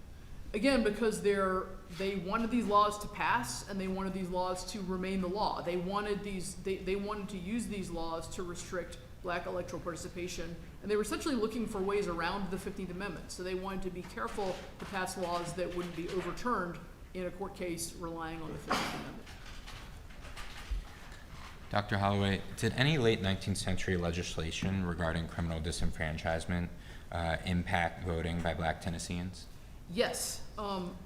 Again, because they wanted these laws to pass, and they wanted these laws to remain the law. They wanted they wanted to use these laws to restrict Black electoral participation, and they were essentially looking for ways around the 15th Amendment. So they wanted to be careful to pass laws that wouldn't be overturned in a court case relying on the 15th Amendment. Dr. Holloway, did any late 19th century legislation regarding criminal disenfranchisement impact voting by Black Tennesseans? Yes.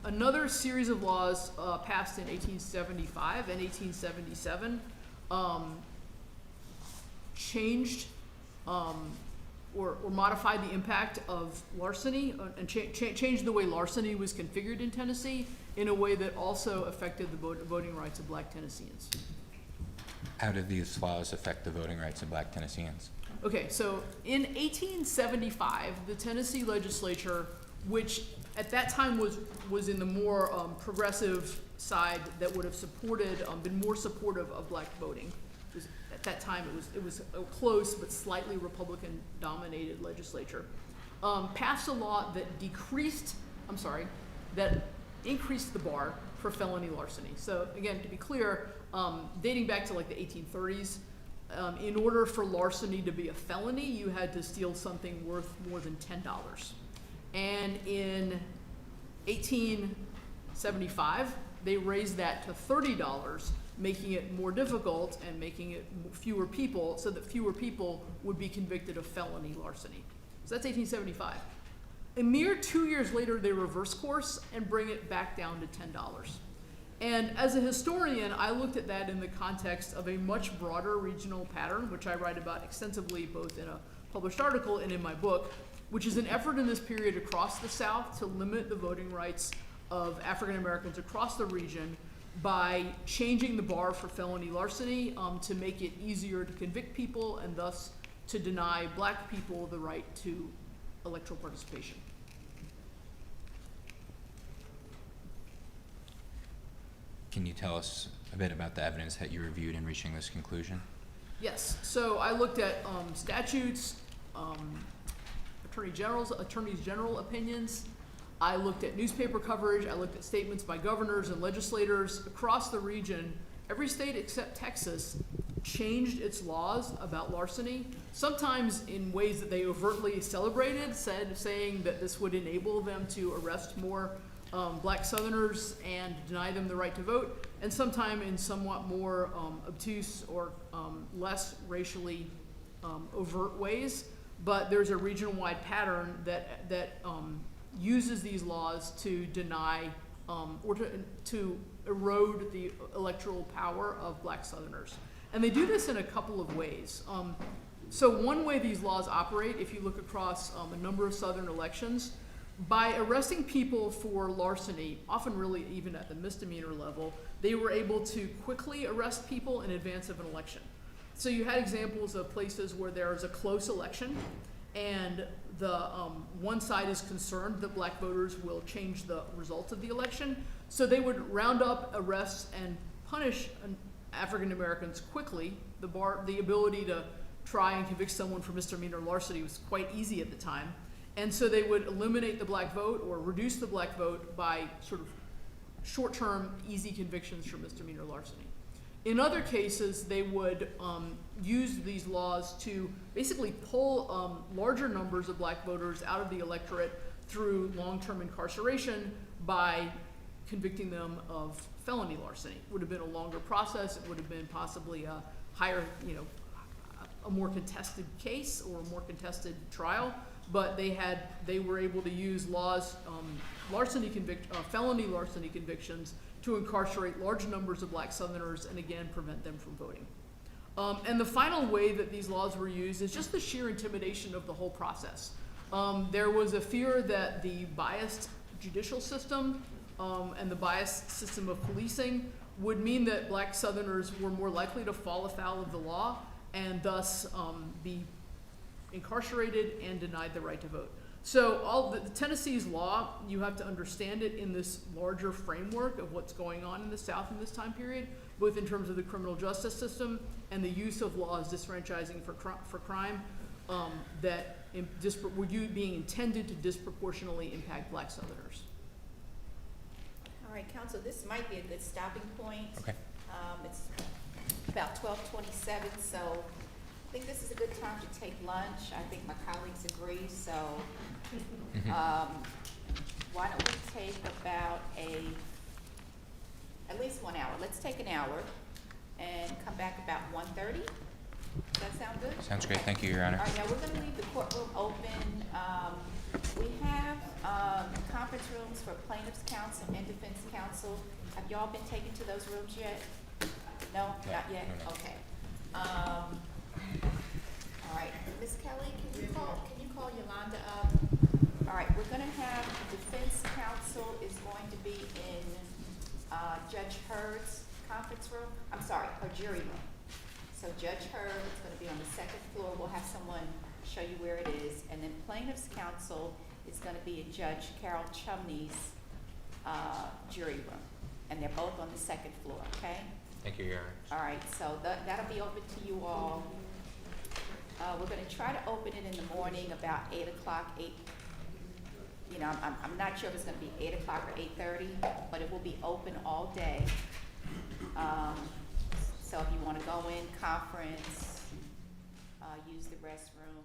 Another series of laws passed in 1875 and 1877 changed or modified the impact of larceny and changed the way larceny was configured in Tennessee in a way that also affected the voting rights of Black Tennesseans. How did these laws affect the voting rights of Black Tennesseans? Okay, so in 1875, the Tennessee legislature, which at that time was in the more progressive side that would have been more supportive of Black voting. At that time, it was a close but slightly Republican-dominated legislature. Passed a law that increased the bar for felony larceny. So again, to be clear, dating back to like the 1830s, in order for larceny to be a felony, you had to steal something worth more than $10. And in 1875, they raised that to $30, making it more difficult and making it fewer people, so that fewer people would be convicted of felony larceny. So that's 1875. A mere 2 years later, they reverse course and bring it back down to $10. And as a historian, I looked at that in the context of a much broader regional pattern, which I write about extensively both in a published article and in my book, which is an effort in this period across the South to limit the voting rights of African Americans across the region by changing the bar for felony larceny to make it easier to convict people and thus to deny Black people the right to electoral participation. Can you tell us a bit about the evidence that you reviewed in reaching this conclusion? Yes, so I looked at statutes, attorneys general opinions. I looked at newspaper coverage. I looked at statements by governors and legislators across the region. Every state except Texas changed its laws about larceny, sometimes in ways that they overtly celebrated, saying that this would enable them to arrest more Black Southerners and deny them the right to vote, and sometimes in somewhat more obtuse or less racially overt ways. But there's a region-wide pattern that uses these laws to deny or to erode the electoral power of Black Southerners. And they do this in a couple of ways. So one way these laws operate, if you look across a number of Southern elections, by arresting people for larceny, often really even at the misdemeanor level, they were able to quickly arrest people in advance of an election. So you had examples of places where there is a close election and the one side is concerned that Black voters will change the result of the election. So they would round up, arrest, and punish African Americans quickly. The ability to try and convict someone for misdemeanor larceny was quite easy at the time. And so they would eliminate the Black vote or reduce the Black vote by sort of short-term, easy convictions for misdemeanor larceny. In other cases, they would use these laws to basically pull larger numbers of Black voters out of the electorate through long-term incarceration by convicting them of felony larceny. It would have been a longer process. It would have been possibly a higher, a more contested case or a more contested trial, but they were able to use laws, felony larceny convictions to incarcerate large numbers of black Southerners and again prevent them from voting. And the final way that these laws were used is just the sheer intimidation of the whole process. There was a fear that the biased judicial system and the biased system of policing would mean that black Southerners were more likely to fall afoul of the law and thus be incarcerated and denied the right to vote. So all the Tennessee's law, you have to understand it in this larger framework of what's going on in the South in this time period, both in terms of the criminal justice system and the use of laws disfranchising for crime that were being intended to disproportionately impact black Southerners. All right, council, this might be a good stopping point. Okay. It's about 12:27, so I think this is a good time to take lunch. I think my colleagues agree, so why don't we take about at least 1 hour. Let's take an hour and come back about 1:30. Does that sound good? Sounds great. Okay. Thank you, Your Honor. All right, now we're gonna leave the courtroom open. We have conference rooms for plaintiff's counsel and defense counsel. Have y'all been taken to those rooms yet? No, not yet? No. Okay. All right, Ms. Kelly, can you call Yolanda up? All right, we're gonna have defense counsel is going to be in Judge Hurd's conference room. I'm sorry, her jury room. So Judge Hurd is going to be on the second floor. We'll have someone show you where it is. And then plaintiff's counsel is going to be in Judge Carol Chumney's jury room. And they're both on the second floor, okay? Thank you, Your Honor. All right, so that'll be open to you all. We're going to try to open it in the morning about 8 o'clock, I'm not sure if it's going to be 8 o'clock or 8:30, but it will be open all day. So if you want to go in, conference, use the restroom,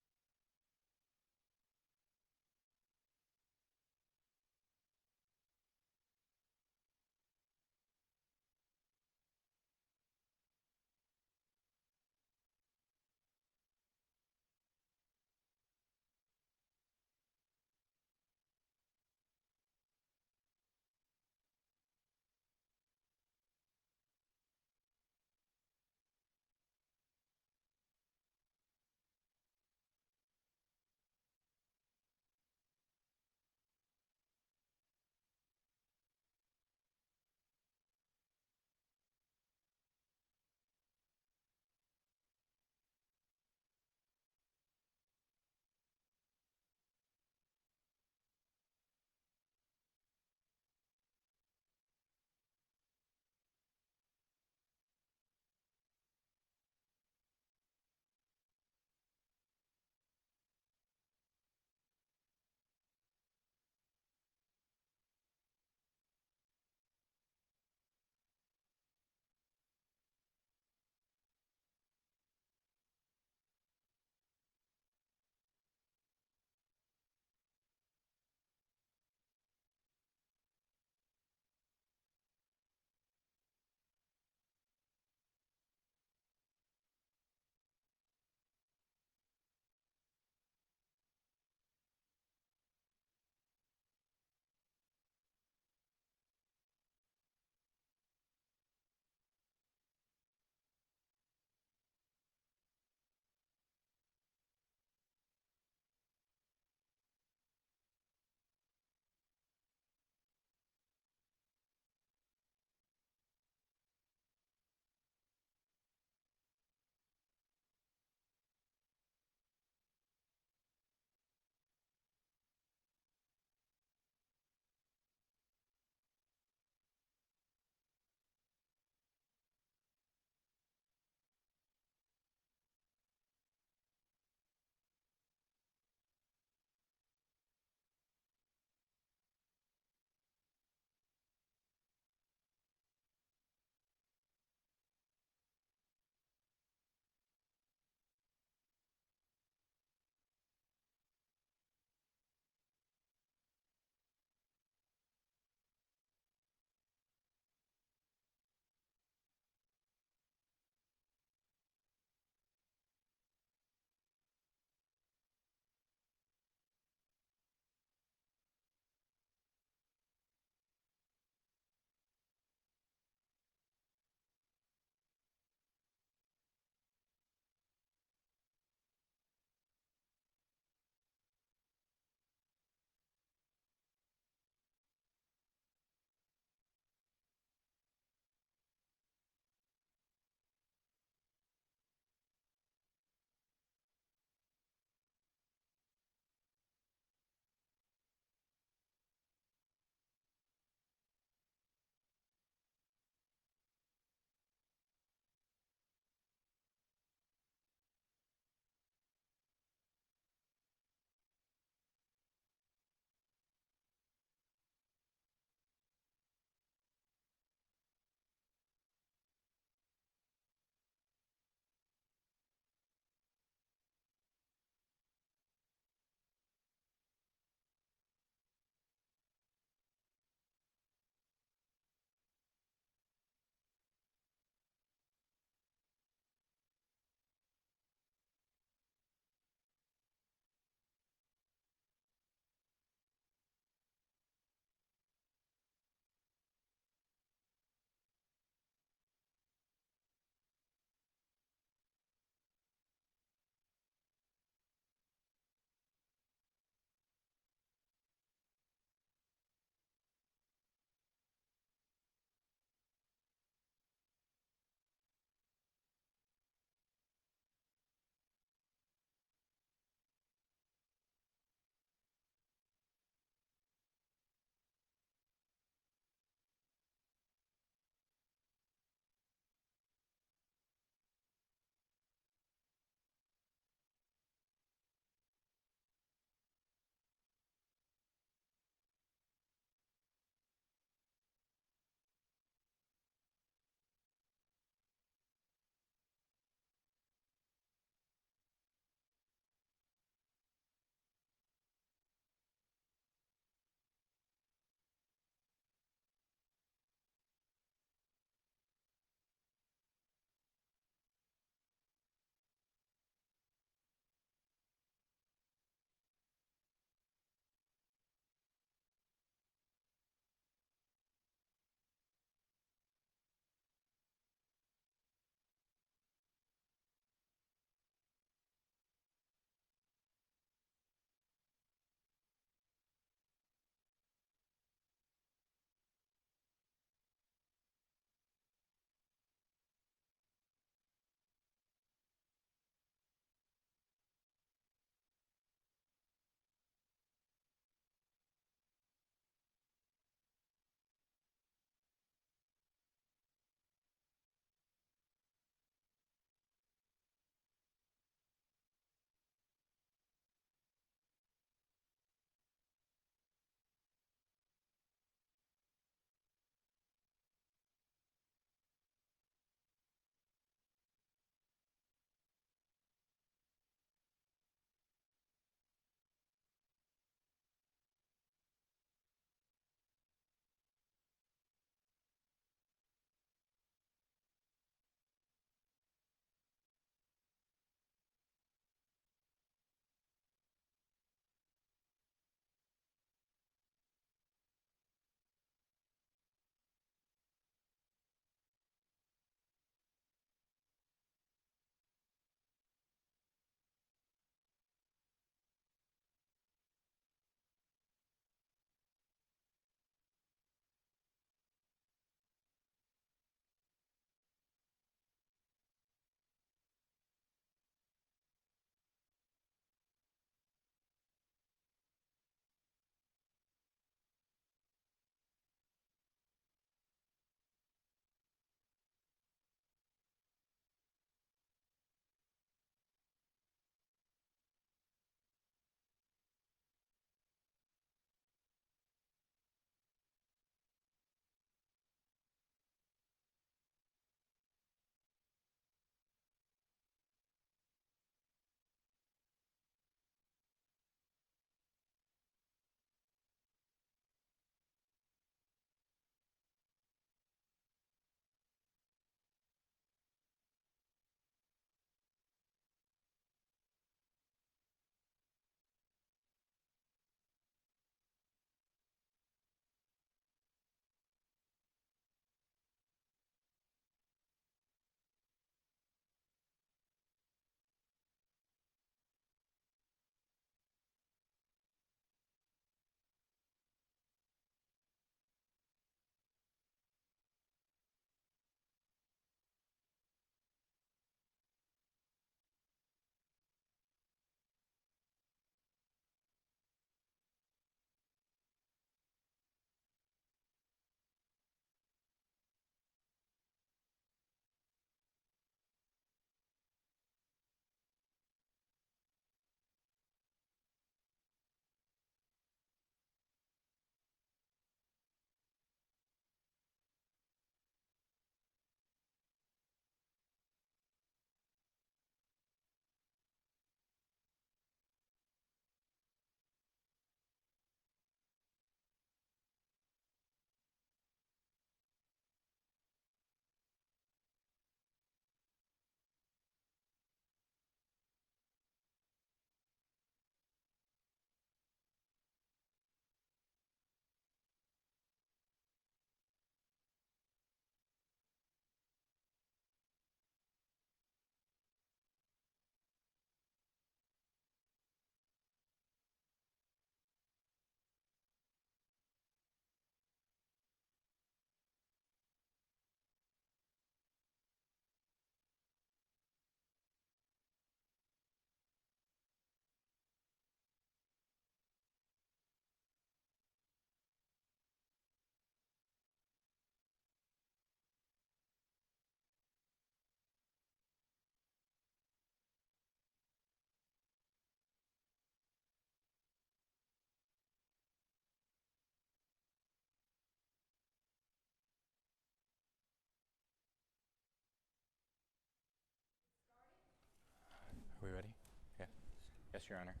Yes, Your Honor. Ms.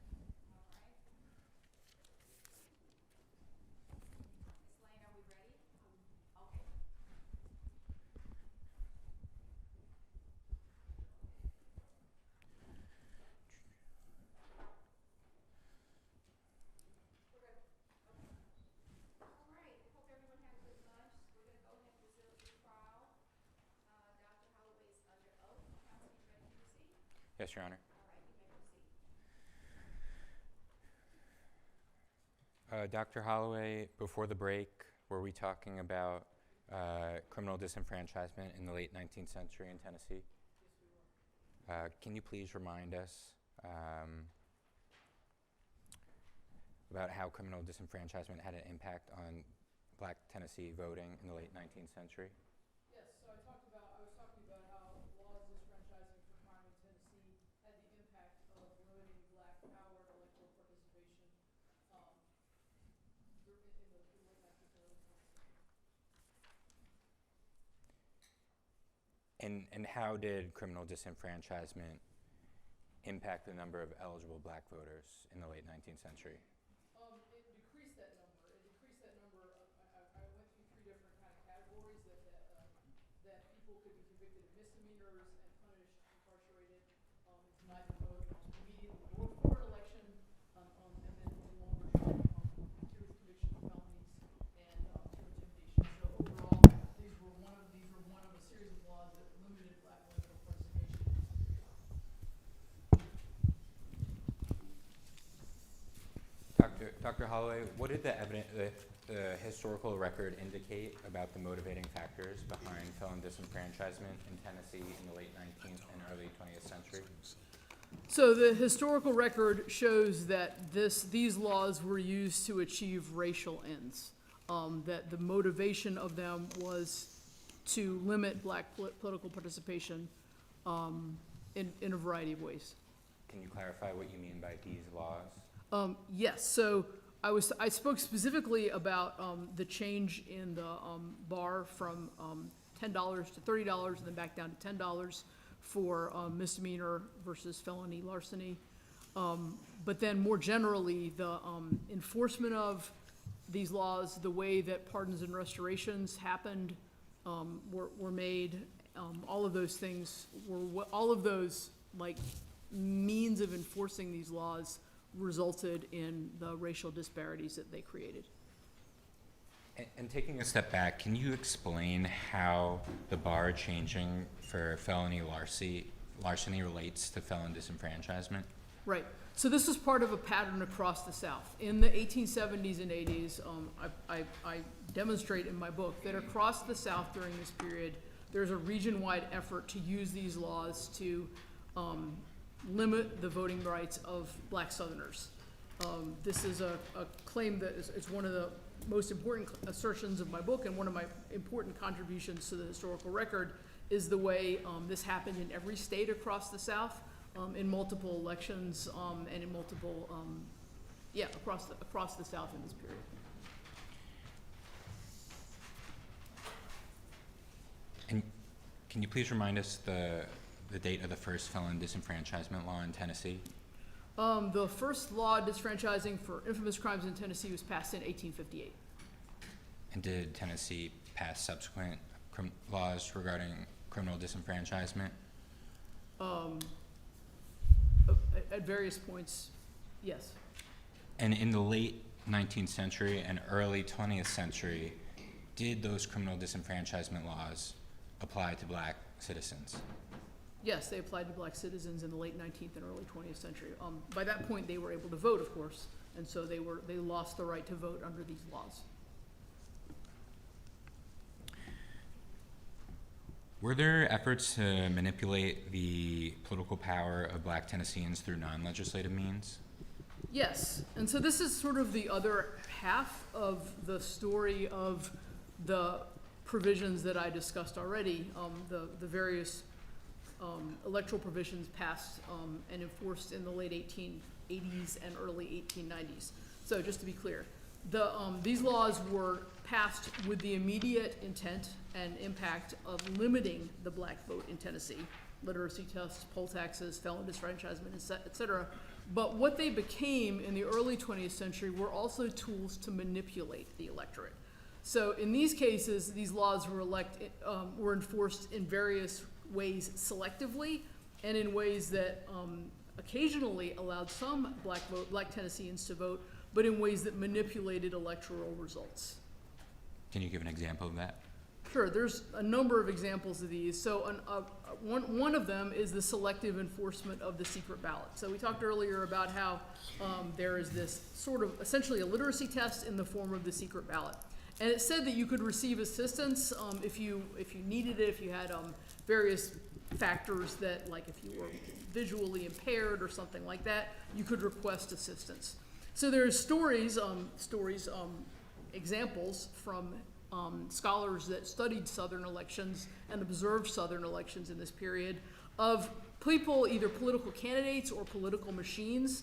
Lane, are we ready? Okay. All right, hope everyone had a good lunch. We're gonna go ahead and resume the trial. Dr. Holloway is under oath. Counsel, you ready to proceed? Yes, Your Honor. All right, you may proceed. Dr. Holloway, before the break, were we talking about criminal disenfranchisement in the late 19th century in Tennessee? Yes, we were. Can you please remind us about how criminal disenfranchisement had an impact on Black Tennessee voting in the late 19th century? Yes, so I was talking about how laws disenfranchising for crime in Tennessee had the impact of limiting Black power and electoral participation in the late 19th and early 20th century. And how did criminal disenfranchisement impact the number of eligible Black voters in the late 19th century? It decreased that number. I went through three different kind of categories that people could be convicted of misdemeanors and punished, incarcerated, denied the vote immediately or before an election, and then in longer term, through conviction of felonies and through intimidation. So overall, these were one of a series of laws that limited Black electoral participation in this period. Dr. Holloway, what did the historical record indicate about the motivating factors behind felon disenfranchisement in Tennessee in the late 19th and early 20th century? So the historical record shows that these laws were used to achieve racial ends. That the motivation of them was to limit Black political participation in a variety of ways. Can you clarify what you mean by these laws? Yes, so I spoke specifically about the change in the bar from $10 to $30 and then back down to $10 for misdemeanor versus felony larceny. But then more generally, the enforcement of these laws, the way that pardons and restorations happened, were made, all of those things all of those like means of enforcing these laws resulted in the racial disparities that they created. And taking a step back, can you explain how the bar changing for felony larceny relates to felon disenfranchisement? Right. So this is part of a pattern across the South. In the 1870s and 80s, I demonstrate in my book that across the South during this period, there's a region-wide effort to use these laws to limit the voting rights of Black Southerners. This is a claim that is one of the most important assertions of my book, and one of my important contributions to the historical record is the way this happened in every state across the South, in multiple elections, and in multiple, across the South in this period. And can you please remind us the date of the first felon disenfranchisement law in Tennessee? The first law disfranchising for infamous crimes in Tennessee was passed in 1858. And did Tennessee pass subsequent laws regarding criminal disenfranchisement? At various points, yes. And in the late 19th century and early 20th century, did those criminal disenfranchisement laws apply to Black citizens? Yes, they applied to Black citizens in the late 19th and early 20th century. By that point, they were able to vote, of course, and so they lost the right to vote under these laws. Were there efforts to manipulate the political power of Black Tennesseans through non-legislative means? Yes, and so this is sort of the other half of the story of the provisions that I discussed already, the various electoral provisions passed and enforced in the late 1880s and early 1890s. So just to be clear, these laws were passed with the immediate intent and impact of limiting the Black vote in Tennessee, literacy tests, poll taxes, felon disfranchisement, et cetera, But what they became in the early 20th century were also tools to manipulate the electorate. So in these cases, these laws were enforced in various ways selectively and in ways that occasionally allowed some black Tennesseans to vote, but in ways that manipulated electoral results. Can you give an example of that? Sure, there's a number of examples of these. So one of them is the selective enforcement of the secret ballot. So we talked earlier about how there is this sort of essentially a literacy test in the form of the secret ballot. And it said that you could receive assistance if you needed it, if you had various factors that, like if you were visually impaired or something like that, you could request assistance. So there's examples from scholars that studied Southern elections and observed Southern elections in this period of people, either political candidates or political machines,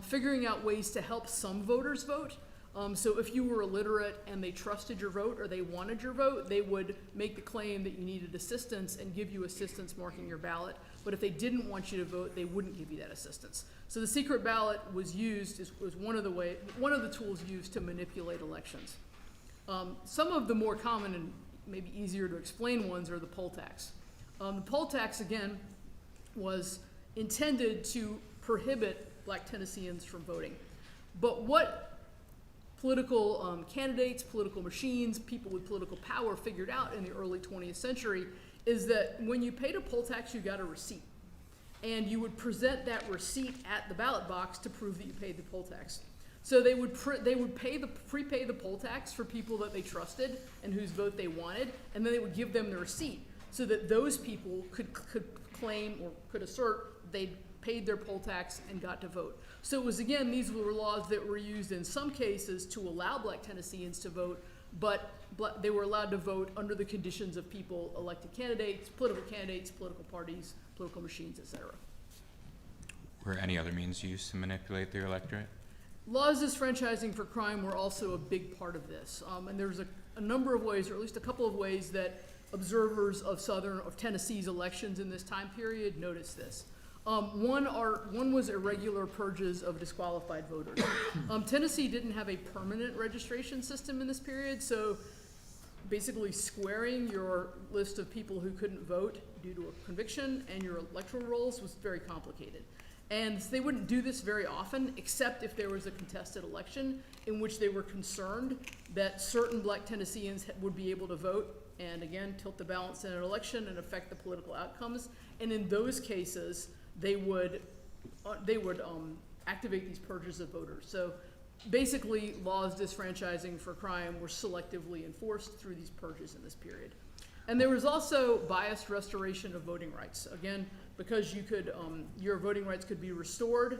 figuring out ways to help some voters vote. So if you were illiterate and they trusted your vote or they wanted your vote, they would make the claim that you needed assistance and give you assistance marking your ballot. But if they didn't want you to vote, they wouldn't give you that assistance. So the secret ballot was one of the tools used to manipulate elections. Some of the more common and maybe easier to explain ones are the poll tax. The poll tax, again, was intended to prohibit black Tennesseans from voting. But what political candidates, political machines, people with political power figured out in the early 20th century is that when you paid a poll tax, you got a receipt. And you would present that receipt at the ballot box to prove that you paid the poll tax. So they would prepay the poll tax for people that they trusted and whose vote they wanted, and then they would give them the receipt so that those people could claim or could assert they'd paid their poll tax and got to vote. So it was, again, these were laws that were used in some cases to allow black Tennesseans to vote, but they were allowed to vote under the conditions of people, elected candidates, political parties, political machines, etc. Were any other means used to manipulate the electorate? Laws disfranchising for crime were also a big part of this. And there's a number of ways, or at least a couple of ways, that observers of Tennessee's elections in this time period noticed this. One was irregular purges of disqualified voters. Tennessee didn't have a permanent registration system in this period, so basically squaring your list of people who couldn't vote due to a conviction and your electoral rolls was very complicated. And they wouldn't do this very often, except if there was a contested election in which they were concerned that certain black Tennesseans would be able to vote and, again, tilt the balance in an election and affect the political outcomes. And in those cases, they would activate these purges of voters. So basically, laws disfranchising for crime were selectively enforced through these purges in this period. And there was also biased restoration of voting rights. Again, because your voting rights could be restored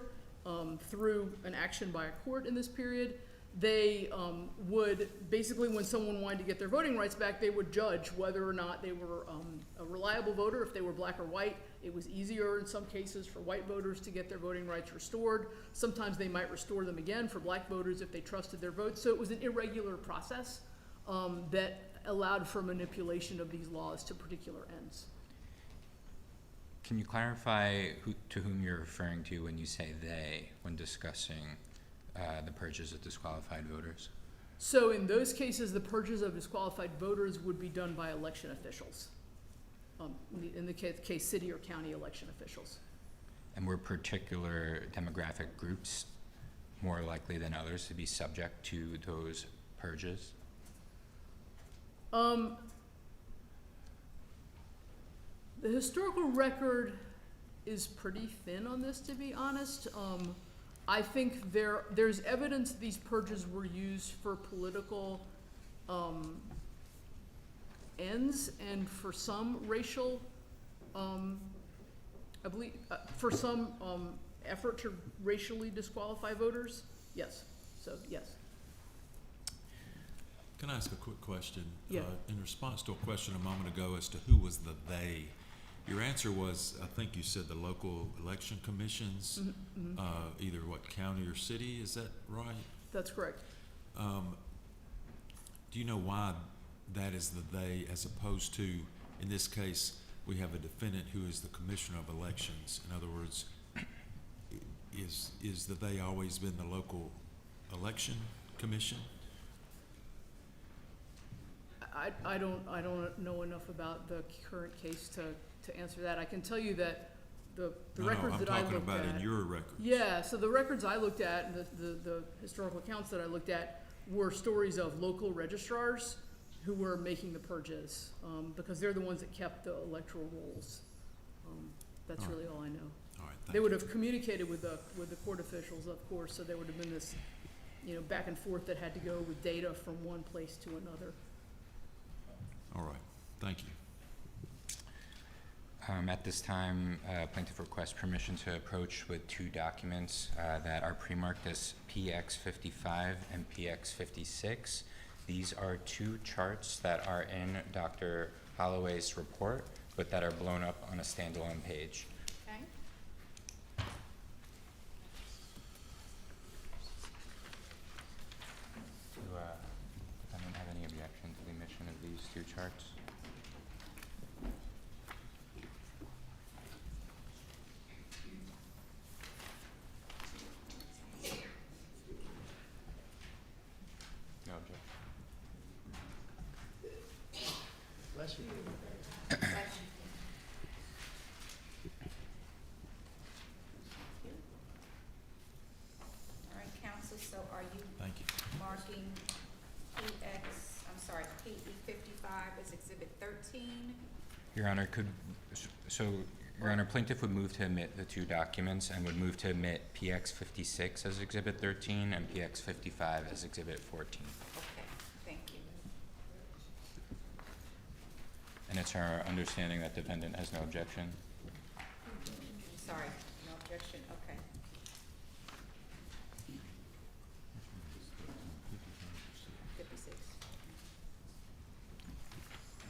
through an action by a court in this period, they would basically, when someone wanted to get their voting rights back, they would judge whether or not they were a reliable voter. If they were black or white, it was easier in some cases for white voters to get their voting rights restored. Sometimes they might restore them again for black voters if they trusted their votes. So it was an irregular process that allowed for manipulation of these laws to particular ends. Can you clarify to whom you're referring to when you say they, when discussing the purges of disqualified voters? So in those cases, the purges of disqualified voters would be done by election officials. In the case, city or county election officials. And were particular demographic groups more likely than others to be subject to those purges? The historical record is pretty thin on this, to be honest. I think there's evidence these purges were used for political ends and for some racial, I believe, for some effort to racially disqualify voters. Yes. So yes. Can I ask a quick question? Yeah. In response to a question a moment ago as to who was the they, your answer was, I think you said the local election commissions, Mm-hmm. either what county or city, is that right? That's correct. Do you know why that is the they, as opposed to, in this case, we have a defendant who is the commissioner of elections? In other words, is that they always been the local election commission? I don't know enough about the current case to answer that. I can tell you that the records that I looked at. I'm talking about in your records. Yeah, so the records I looked at, and the historical accounts that I looked at were stories of local registrars who were making the purges, because they're the ones that kept the electoral rolls. That's really all I know. All right, thank They you. would have communicated with the court officials, of course, so there would have been this, back and forth that had to go with data from one place to another. All right, thank you. At this time, plaintiff requests permission to approach with two documents that are pre-marked as PX 55 and PX 56. These are two charts that are in Dr. Holloway's report, but that are blown up on a standalone page. Okay? Do defendant have any objection to the omission of these two charts? No objection. Bless you. All right, counsel, so are you Thank you. marking PE 55 as Exhibit 13? Your Honor, Your Honor, plaintiff would move to omit the two documents and would move to omit PX 56 as Exhibit 13 and PX 55 as Exhibit 14. Okay, thank you. And it's our understanding that defendant has no objection. Sorry, no objection, okay.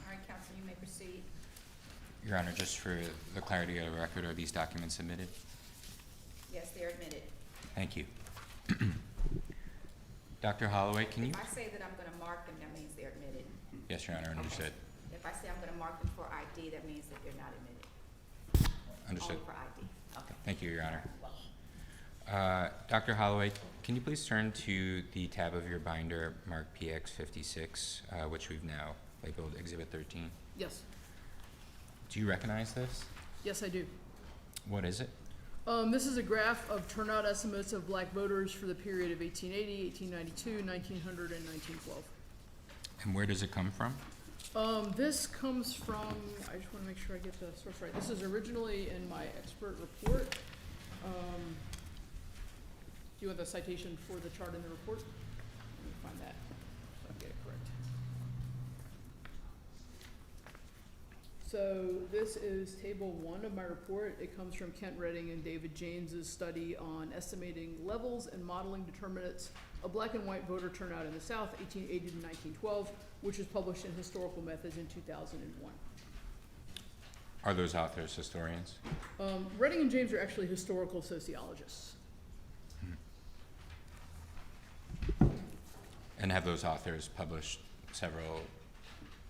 All right, counsel, you may proceed. Your Honor, just for the clarity of the record, are these documents submitted? Yes, they're admitted. Thank you. Dr. Holloway, can you? If I say that I'm gonna mark them, that means they're admitted. Yes, Your Honor, understood. If I say I'm gonna mark them for ID, that means that they're not admitted. Understood. Only for ID, okay. Thank you, Your Honor. Dr. Holloway, can you please turn to the tab of your binder marked PX 56, which we've now labeled Exhibit 13? Yes, Do you recognize this? yes, I do. What is it? This is a graph of turnout estimates of black voters for the period of 1880, 1892, 1900, and 1912. And where does it come from? This comes from, I just want to make sure I get the source right. This is originally in my expert report. Do you want the citation for the chart in the report? Let me find that, so I get it correct. So this is table 1 of my report. It comes from Kent Redding and David James's study on estimating levels and modeling determinants of black and white voter turnout in the South, 1880 to 1912, which was published in Historical Methods in 2001. Are those authors historians? Redding and James are actually historical sociologists. And have those authors published several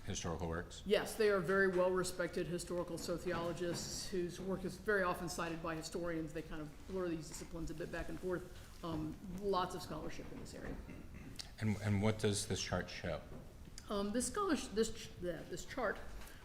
historical works? Yes, they are very well-respected historical sociologists whose work is very often cited by historians. They kind of blur these disciplines a bit back and forth. Lots of scholarship in this area. And what does this chart show? This chart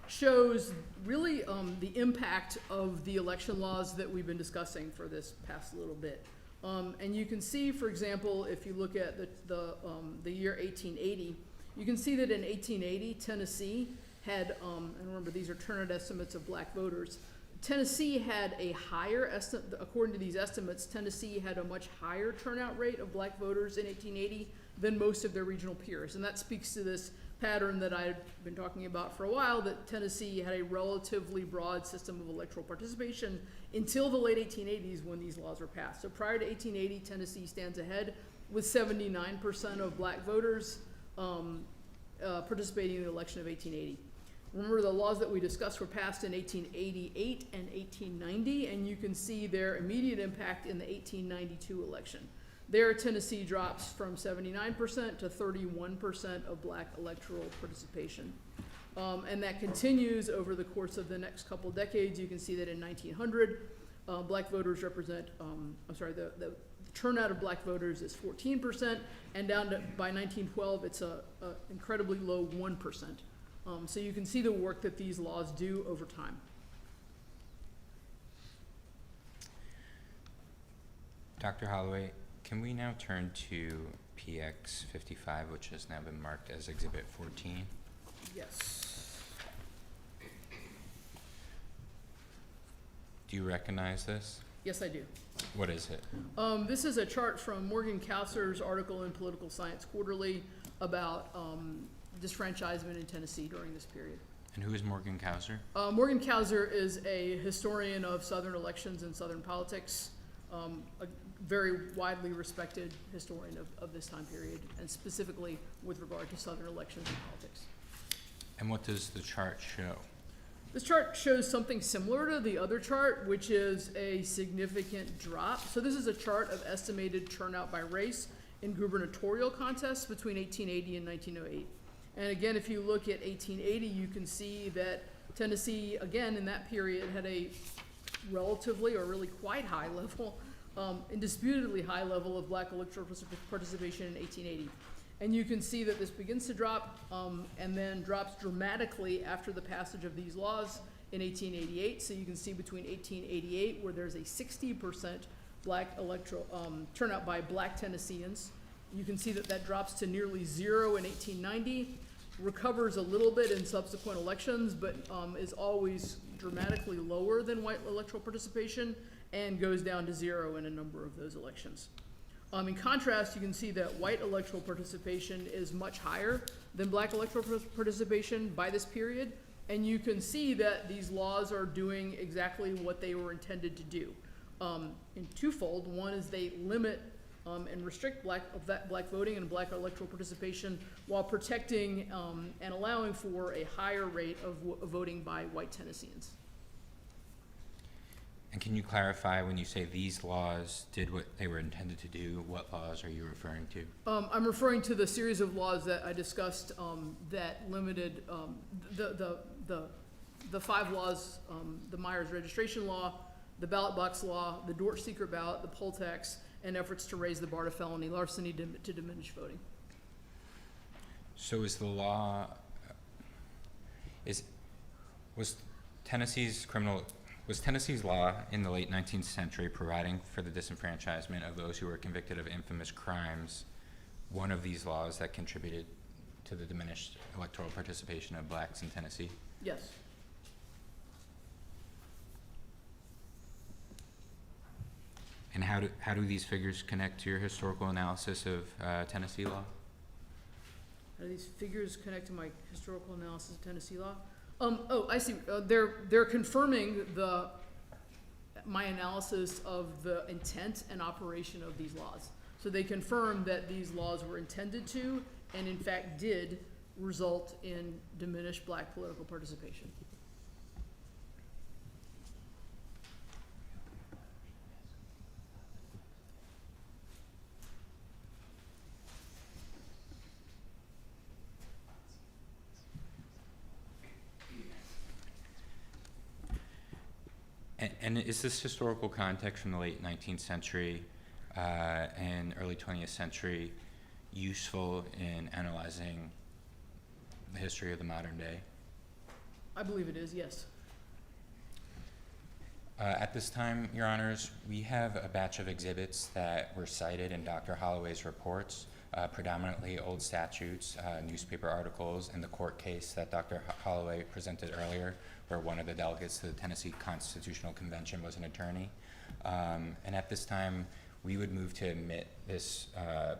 shows really the impact of the election laws that we've been discussing for this past little bit. And you can see, for example, if you look at the year 1880, you can see that in 1880, Tennessee had, and remember these are turnout estimates of black voters, Tennessee had a higher estimate, according to these estimates, Tennessee had a much higher turnout rate of black voters in 1880 than most of their regional peers. And that speaks to this pattern that I've been talking about for a while, that Tennessee had a relatively broad system of electoral participation until the late 1880s when these laws were passed. So prior to 1880, Tennessee stands ahead with 79% of black voters participating in the election of 1880. Remember, the laws that we discussed were passed in 1888 and 1890, and you can see their immediate impact in the 1892 election. There, Tennessee drops from 79% to 31% of black electoral participation. And that continues over the course of the next couple decades. You can see that in 1900, black voters represent, the turnout of black voters is 14%, and down to, by 1912, it's a incredibly low 1%. So you can see the work that these laws do over time. Dr. Holloway, can we now turn to PX 55, which has now been marked as Exhibit 14? Yes. Do you recognize this? Yes, I do. What is it? This is a chart from Morgan Kauser's article in Political Science Quarterly about disfranchisement in Tennessee during this period. And who is Morgan Kauser? Morgan Kauser is a historian of Southern elections and Southern politics, a very widely respected historian of this time period, and specifically with regard to Southern elections and politics. And what does the chart show? This chart shows something similar to the other chart, which is a significant drop. So this is a chart of estimated turnout by race in gubernatorial contests between 1880 and 1908. And again, if you look at 1880, you can see that Tennessee, again, in that period, had a relatively or really quite high level, indisputably high level of black electoral participation in 1880. And you can see that this begins to drop and then drops dramatically after the passage of these laws in 1888. So you can see between 1888, where there's a 60% black electoral turnout by black Tennesseans. You can see that that drops to nearly 0 in 1890, recovers a little bit in subsequent elections, but is always dramatically lower than white electoral participation and goes down to 0 in a number of those elections. In contrast, you can see that white electoral participation is much higher than black electoral participation by this period, and you can see that these laws are doing exactly what they were intended to do. In twofold. One is they limit and restrict black voting and black electoral participation while protecting and allowing for a higher rate of voting by white Tennesseans. And can you clarify, when you say these laws did what they were intended to do, what laws are you referring to? I'm referring to the series of laws that I discussed that limited the 5 laws, the Myers registration law, the ballot box law, the Dortch secret ballot, the poll tax, and efforts to raise the bar to felony larceny to diminish voting. So is the law, was Tennessee's law in the late 19th century providing for the disenfranchisement of those who were convicted of infamous crimes one of these laws that contributed to the diminished electoral participation of blacks in Tennessee? Yes. And how do these figures connect to your historical analysis of Tennessee law? How do these figures connect to my historical analysis of Tennessee law? Oh, I see. They're confirming my analysis of the intent and operation of these laws. So they confirm that these laws were intended to, and in fact did, result in diminished black political participation. And is this historical context from the late 19th century and early 20th century useful in analyzing the history of the modern day? I believe it is, yes. At this time, Your Honors, we have a batch of exhibits that were cited in Dr. Holloway's reports, predominantly old statutes, newspaper articles, and the court case that Dr. Holloway presented earlier, where one of the delegates to the Tennessee Constitutional Convention was an attorney. And at this time, we would move to admit this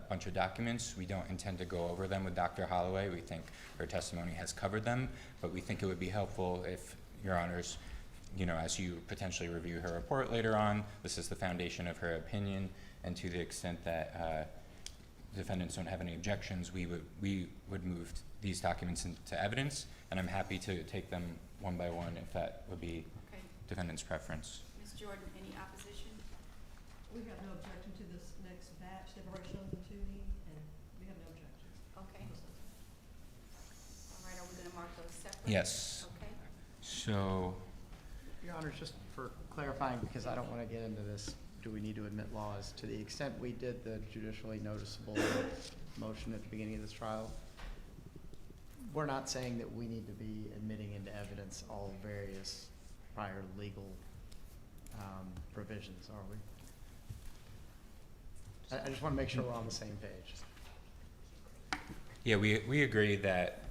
bunch of documents. We don't intend to go over them with Dr. Holloway. We think her testimony has covered them, but we think it would be helpful if, Your Honors, as you potentially review her report later on, this is the foundation of her opinion, and to the extent that defendants don't have any objections, we would move these documents into evidence, and I'm happy to take them one by one if that would be defendant's preference. Ms. Jordan, any opposition? We have no objection to this next batch. They've already shown them to me, and we have no objection. Okay. All right, are we gonna mark those separately? Yes. Okay. So, Your Honor, just for clarifying, because I don't want to get into this, do we need to admit laws? To the extent we did the judicially noticeable motion at the beginning of this trial, we're not saying that we need to be admitting into evidence all various prior legal provisions, are we? I just want to make sure we're on the same page. Yeah, we agree that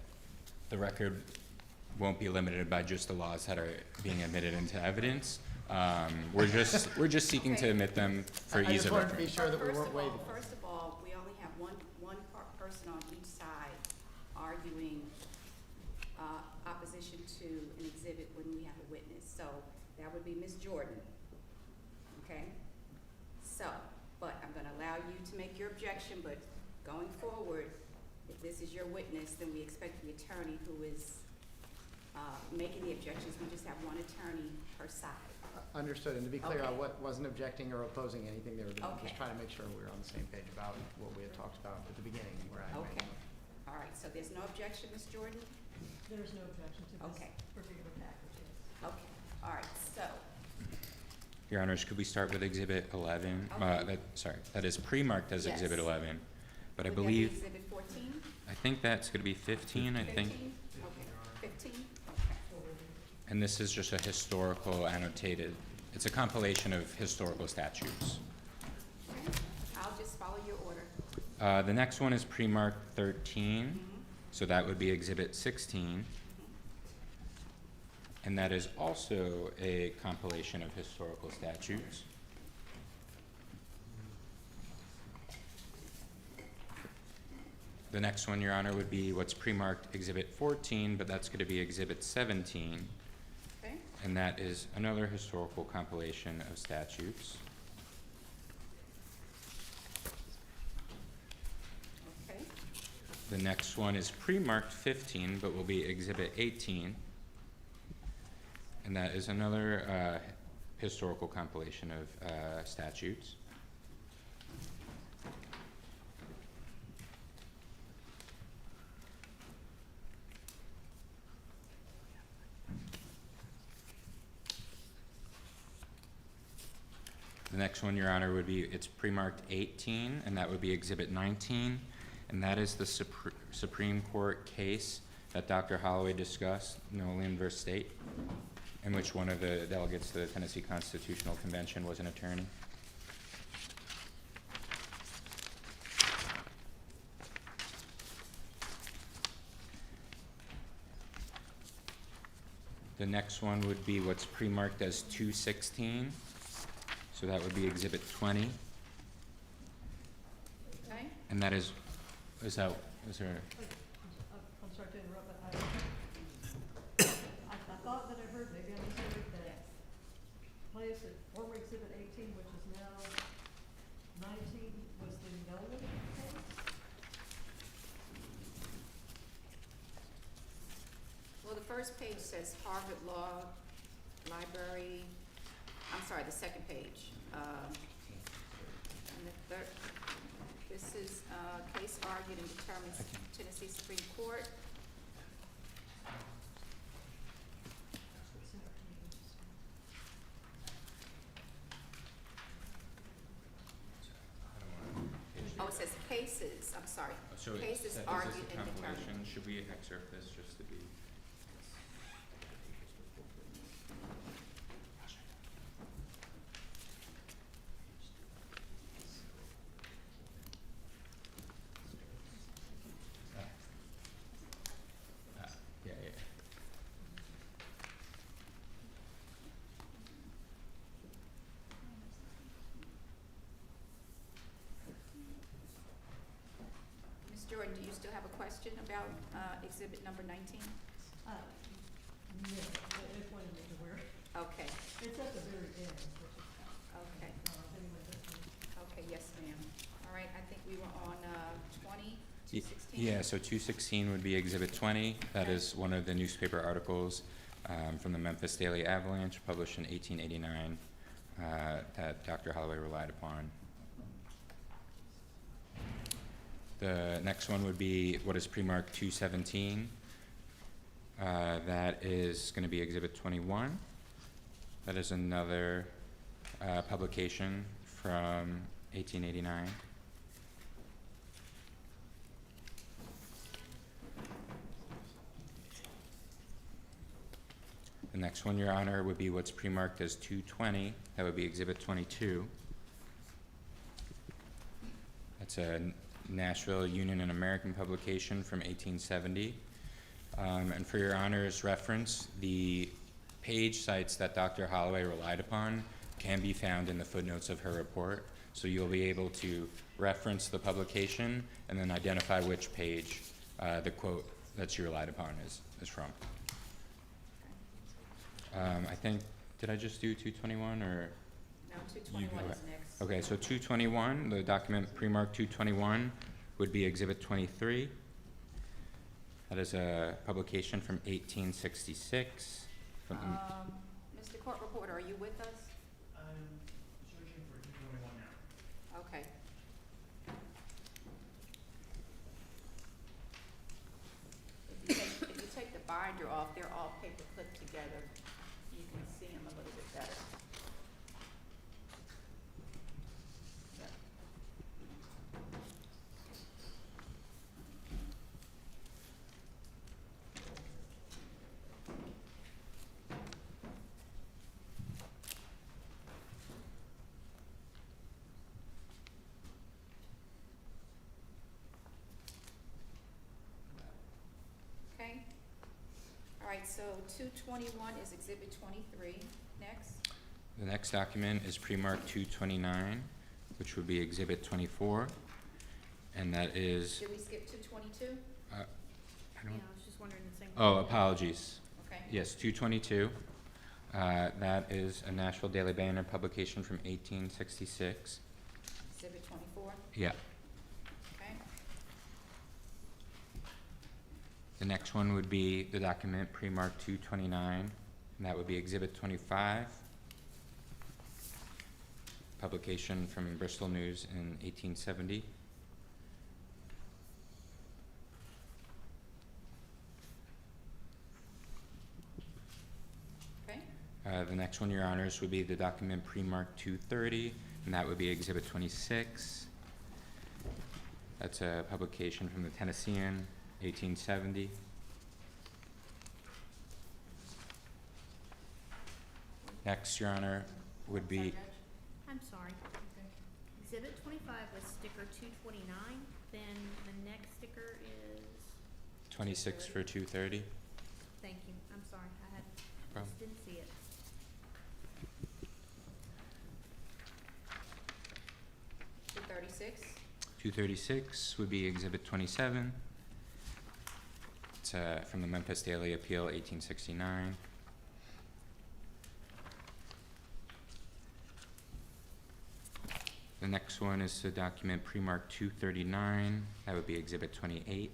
the record won't be limited by just the laws that are being admitted into evidence. We're just seeking to admit them for I ease just of wanted to be reference. sure that we weren't waiving. First of all, we only have one person on each side arguing opposition to an exhibit when we have a witness. So that would be Ms. Jordan, okay? So, but I'm gonna allow you to make your objection, but going forward, if this is your witness, then we expect the attorney who is making the objections, we just have one attorney per side. Understood, and to be clear, I Okay. wasn't objecting or opposing anything they were doing. Okay. Just trying to make sure we were on the same page about what we had talked about at the beginning, where I made. Okay, all right, so there's no objection, Ms. Jordan? There's no objection to this Okay. particular package, yes. Okay, all right, so, Your Honors, could we start with Exhibit 11? Okay. That is pre-marked as Yes. Exhibit 11, but I would that be believe, exhibit 14? I think that's gonna be 15, I think. 15? Okay, 15? And this is just a historical annotated, it's a compilation of historical statutes. Okay, I'll just follow your order. The next one is pre-marked 13, so that would be Exhibit 16. And that is also a compilation of historical statutes. The next one, Your Honor, would be what's pre-marked Exhibit 14, but that's going to be Exhibit 17. Okay, And that is another historical compilation of statutes. okay, The next one is pre-marked 15, but will be Exhibit 18. And that is another historical compilation of statutes. The next one, Your Honor, would be, it's pre-marked 18, and that would be Exhibit 19. And that is the Supreme Court case that Dr. Holloway discussed, Nolan v. State, in which one of the delegates to the Tennessee Constitutional Convention was an attorney. The next one would be what's pre-marked as 216. So that would be Exhibit 20. okay. And that is there, I'm sorry to interrupt, but I thought that I heard, maybe I misheard, that place at former exhibit 18, which is now 19, was the Nolan case? Well, the first page says Harvard Law Library, I'm sorry, the second page. And the third, this is case argued and determined Tennessee Supreme Court. Oh, it says cases, I'm sorry. So Cases is argued this a and compilation? determined. Should we excerpt this just to be? Yeah. Ms. Jordan, do you still have a question about exhibit number 19? No, it pointed me to where, Okay, it's at the very end, which is, okay, anyway, this one. okay, yes, ma'am. All right, I think we were on 20, Y- 216? Yeah, so 216 would be Exhibit 20. That is one of the newspaper articles from the Memphis Daily Avalanche, published in 1889, that Dr. Holloway relied upon. The next one would be what is pre-marked 217. That is going to be Exhibit 21. That is another publication from 1889. The next one, Your Honor, would be what's pre-marked as 220. That would be Exhibit 22. That's a Nashville Union and American publication from 1870. And for Your Honor's reference, the page sites that Dr. Holloway relied upon can be found in the footnotes of her report. So you'll be able to reference the publication and then identify which page the quote that she relied upon is from. I think, did I just do 221 or? No, 221 is next. Okay, so 221, the document pre-marked 221 would be Exhibit 23. That is a publication from 1866. Mr. Court Reporter, are you with us? I'm searching for 221 now. Okay. If you take the binder off, they're all paper clipped together. You can see them a little bit better. Yep. Okay. All right, so 221 is Exhibit 23. Next. The next document is pre-marked 229, which would be Exhibit 24. And that is, Did we skip 222? I Yeah, don't, I was just wondering the same. oh, apologies. Okay. Yes, 222. That is a Nashville Daily Banner publication from 1866. Exhibit 24. Yeah. Okay. The next one would be the document pre-marked 229, and that would be Exhibit 25. Publication from Bristol News in 1870. Okay. The next one, Your Honors, would be the document pre-marked 230, and that would be Exhibit 26. That's a publication from the Tennessean, 1870. Next, Your Honor, would be, I'm sorry. Exhibit 25 was sticker 229, then the next sticker is, 26 for 230. thank you, I'm sorry, I had, Problem. just didn't see it. Two 36. 236 would be Exhibit 27. It's from the Memphis Daily Appeal, 1869. The next one is the document pre-marked 239. That would be Exhibit 28.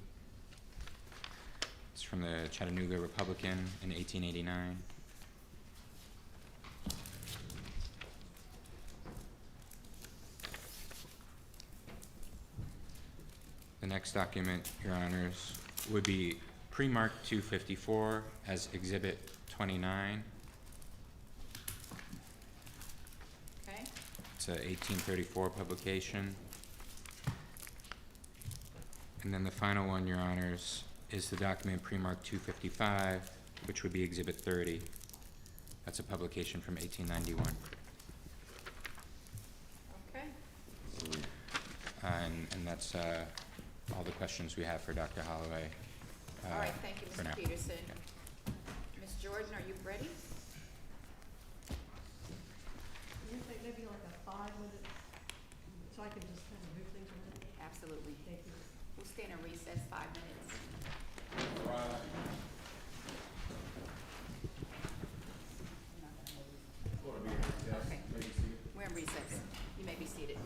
It's from the Chattanooga Republican in 1889. The next document, Your Honors, would be pre-marked 254 as Exhibit 29. Okay. It's a 1834 publication. And then the final one, Your Honors, is the document pre-marked 255, which would be Exhibit 30. That's a publication from 1891. Okay. And that's all the questions we have for Dr. Holloway. All right, thank you, for Mr. now. Peterson. Yeah. Ms. Jordan, are you ready? Can you take maybe like a 5 minute, so I can just kind of move things around? Absolutely. Thank you. We'll stand in recess 5 minutes. Okay. We're in recess. You may be seated.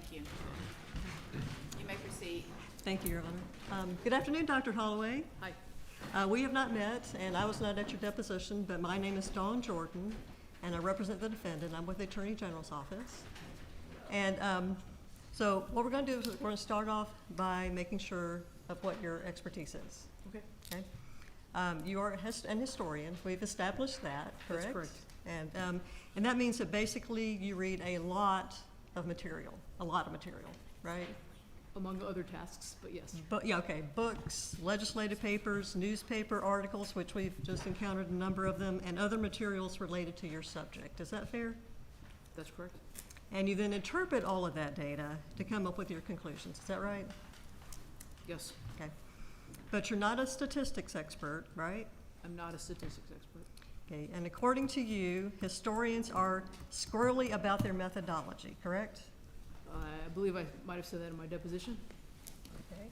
Thank you. You may proceed. Thank you, Your Honor. Good afternoon, Dr. Holloway. Hi. We have not met, and I was not at your deposition, but my name is Dawn Jordan, and I represent the defendant. I'm with the Attorney General's office. And so what we're going to do is we're going to start off by making sure of what your expertise is. Okay. Okay? You are an historian. We've established that, correct? That's correct. And that means that basically you read a lot of material, right? Among other tasks, but yes. But, yeah, okay, books, legislative papers, newspaper articles, which we've just encountered a number of them, and other materials related to your subject. Is that fair? That's correct. And you then interpret all of that data to come up with your conclusions. Is that right? Yes. Okay. But you're not a statistics expert, right? I'm not a statistics expert. Okay, and according to you, historians are squirrely about their methodology, correct? I believe I might have said that in my deposition. Okay.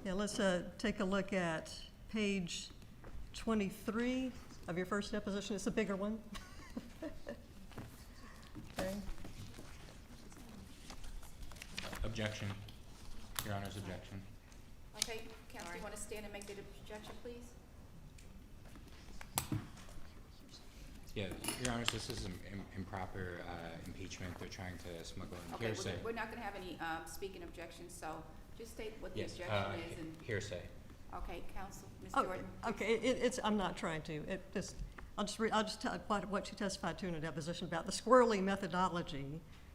Yeah, let's take a look at page 23 of your first deposition. It's a bigger one. Okay. Objection. Your Honor's objection. Okay, counsel, you want to stand and make the objection, please? Yeah, Your Honor, this is improper impeachment. They're trying to smuggle in Okay, hearsay. we're not going to have any speaking objections, so just state what the Yes, objection is. And hearsay. okay, counsel, Ms. Oh, Jordan. okay, I'm not trying to. I'll just tell what you testified to in a deposition about the squirrely methodology.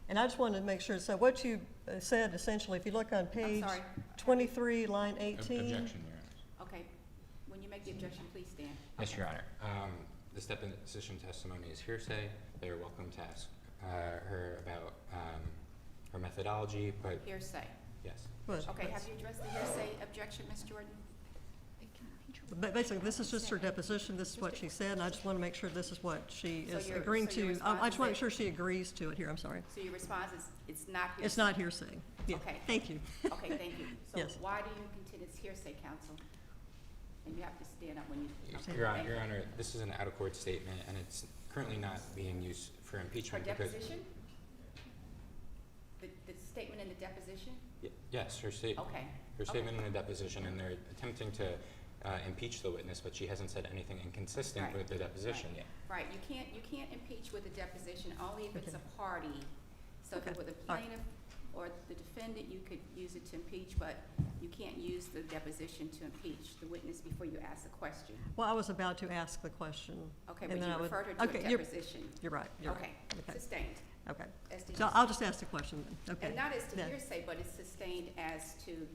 And I just wanted to make sure, so what you said essentially, if you look on page sorry. 23, line 18. Objection, Your Honor. Okay, when you make the objection, please stand. Yes, Your Honor. This deposition testimony is hearsay. They are welcome to ask her about her methodology, but Hearsay. yes. But- Okay, have you addressed the hearsay objection, Ms. Jordan? But basically, this is just her deposition, this is what she said, and I just want to make sure this is what she So is your- agreeing so your to. response I just want to make is sure she agrees to it here, I'm sorry. So your response is, it's not hearsay? It's not hearsay. Yeah, Okay. thank you. Okay, thank you. So Yes. why do you contend it's hearsay, counsel? And you have to stand up when you, okay, Your Honor, thank Your you. Honor, this is an out-of-court statement, and it's currently not being used for For impeachment because. deposition? The statement in the deposition? Yes, her statement. Okay. Her Okay. statement in the deposition, and they're attempting to impeach the witness, but she hasn't said anything inconsistent Right. with the deposition Right. yet. Right, you can't impeach with a deposition only if it's a party. So if it Okay. were the All right. plaintiff or the defendant, you could use it to impeach, but you can't use the deposition to impeach the witness before you ask the question. Well, I was about to ask the question. Okay, and but then you I would- referred her to a okay, you're- deposition. You're right, you're right. Okay, Okay, sustained. okay. As to So use- I'll just ask the question then, okay. And not as to Yeah. hearsay, but it's sustained as to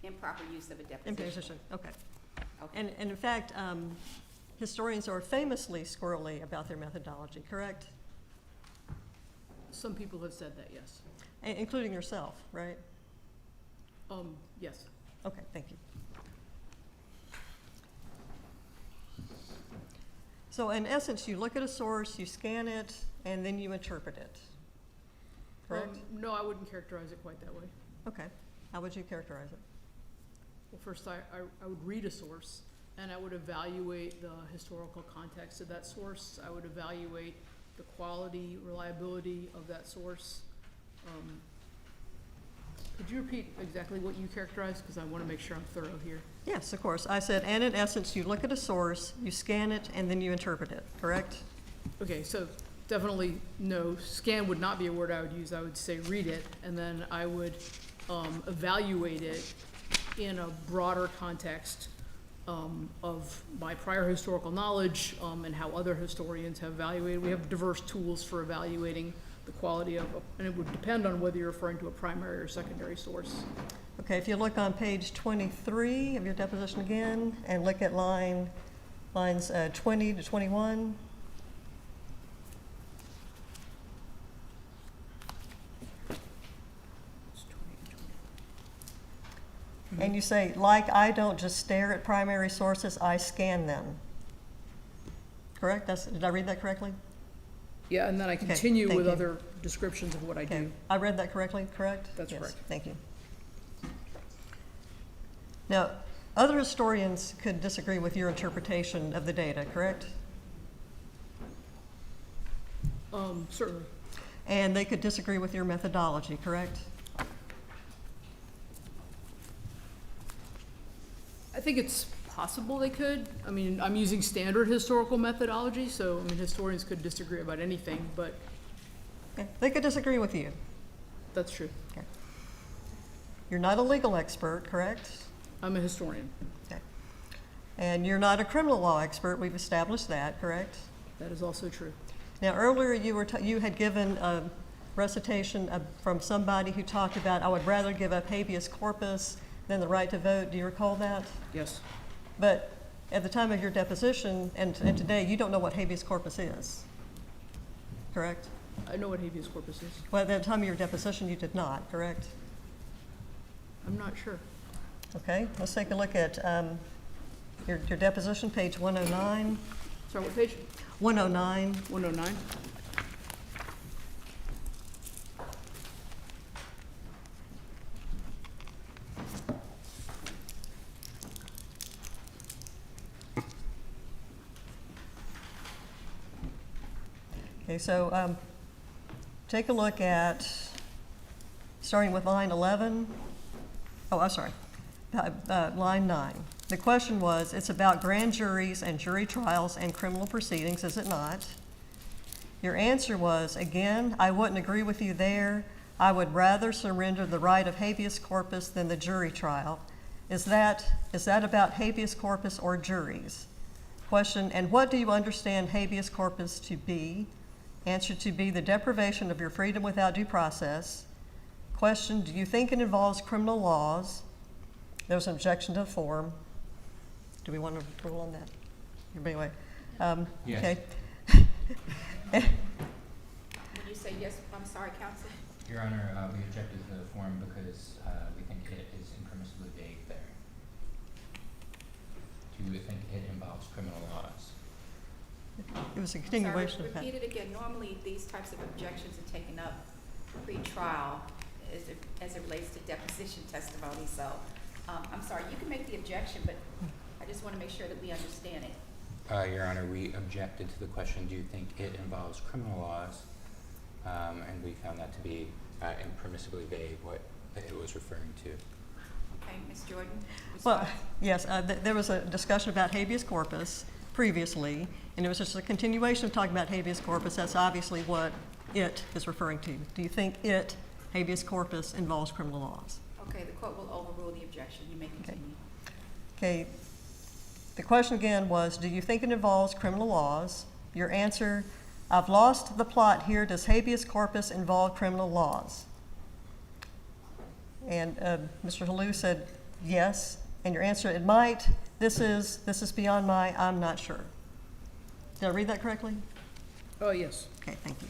improper use of a deposition. Imposition, okay. Okay. And in fact, historians are famously squirrely about their methodology, correct? Some people have said that, yes. Including yourself, right? Yes. Okay, thank you. So in essence, you look at a source, you scan it, and then you interpret it, correct? No, I wouldn't characterize it quite that way. Okay, how would you characterize it? Well, first, I would read a source, and I would evaluate the historical context of that source. I would evaluate the quality, reliability of that source. Could you repeat exactly what you characterized? Because I want to make sure I'm thorough here. Yes, of course. I said, and in essence, you look at a source, you scan it, and then you interpret it, correct? Okay, so definitely no, scan would not be a word I would use. I would say read it, and then I would evaluate it in a broader context of my prior historical knowledge and how other historians have evaluated. We have diverse tools for evaluating the quality of, and it would depend on whether you're referring to a primary or secondary source. Okay, if you look on page 23 of your deposition again, and look at lines 20 to 21. And you say, like, I don't just stare at primary sources, I scan them. Correct? Did I read that correctly? Yeah, and then I Okay, continue thank with you. other descriptions of what I Okay, do. I read that correctly, correct? That's Yes, correct. thank you. Now, other historians could disagree with your interpretation of the data, correct? Certainly. And they could disagree with your methodology, correct? I think it's possible they could. I mean, I'm using standard historical methodology, so, I mean, historians could disagree about anything, but Okay. They could disagree with you. that's true. Okay. You're not a legal expert, correct? I'm a historian. Okay. And you're not a criminal law expert, we've established that, correct? That is also true. Now, earlier you had given a recitation from somebody who talked about, I would rather give up habeas corpus than the right to vote. Do you recall that? Yes. But at the time of your deposition and today, you don't know what habeas corpus is, correct? I know what habeas corpus is. Well, at the time of your deposition, you did not, correct? I'm not sure. Okay, let's take a look at your deposition, page 109. Sorry, what page? 109. 109? Okay, so take a look at, starting with line 11. Oh, I'm sorry, line 9. The question was, it's about grand juries and jury trials and criminal proceedings, is it not? Your answer was, again, I wouldn't agree with you there. I would rather surrender the right of habeas corpus than the jury trial. Is that about habeas corpus or juries? Question, and what do you understand habeas corpus to be? Answer, to be the deprivation of your freedom without due process. Question, do you think it involves criminal laws? There was an objection to the form. Do we want to rule on that? Anyway, Yes. okay. When you say yes, I'm sorry, counsel? Your Honor, we objected to the form because we think it is impermissibly vague there. Do you think it involves criminal laws? It was a continuation Sorry, of that. repeat it again. Normally, these types of objections are taken up pre-trial as it relates to deposition testimony, so, I'm sorry, you can make the objection, but I just want to make sure that we understand it. Your Honor, we objected to the question, do you think it involves criminal laws? And we found that to be impermissibly vague, what it was referring to. Okay, Ms. Jordan? Well, response? yes, there was a discussion about habeas corpus previously, and it was just a continuation of talking about habeas corpus. That's obviously what it is referring to. Do you think habeas corpus, involves criminal laws? Okay, the court will overrule the objection. You may continue. Okay. The question again was, do you think it involves criminal laws? Your answer, I've lost the plot here. Does habeas corpus involve criminal laws? And Mr. Halou said yes. And your answer, it might. This is beyond I'm not sure. Did I read that correctly? Oh, yes. Okay, thank you.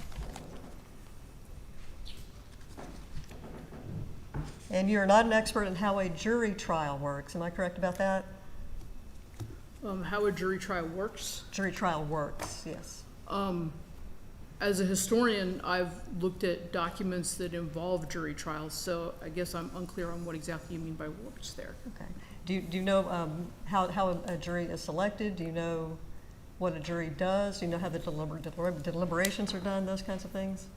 And you're not an expert in how a jury trial works. Am I correct about that? How a jury trial works? Jury trial works, yes. As a historian, I've looked at documents that involve jury trials, so I guess I'm unclear on what exactly you mean by works there. Okay. Do you know how a jury is selected? Do you know what a jury does? Do you know how the deliberations are done, those kinds of things?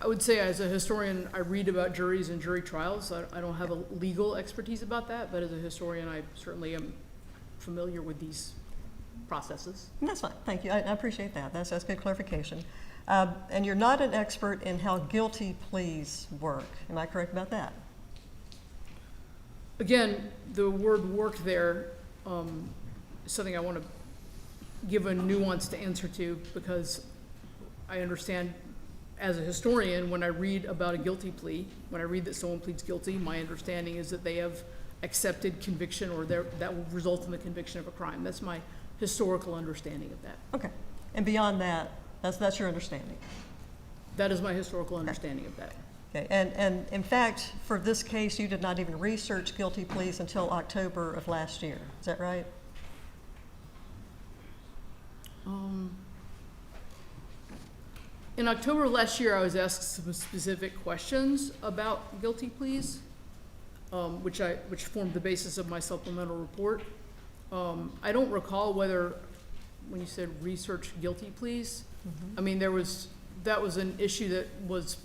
I would say as a historian, I read about juries and jury trials. I don't have a legal expertise about that, but as a historian, I certainly am familiar with these processes. That's fine, thank you. I appreciate that. That's good clarification. And you're not an expert in how guilty pleas work. Am I correct about that? Again, the word work there is something I want to give a nuanced answer to, because I understand as a historian, when I read about a guilty plea, when I read that someone pleads guilty, my understanding is that they have accepted conviction, or that will result in the conviction of a crime. That's my historical understanding of that. Okay. And beyond that, that's your understanding? That is my historical understanding of that. Okay. And in fact, for this case, you did not even research guilty pleas until October of last year. Is that right? In October of last year, I was asked some specific questions about guilty pleas, which formed the basis of my supplemental report. I don't recall whether, when you said research guilty pleas, I mean, there was that was an issue that was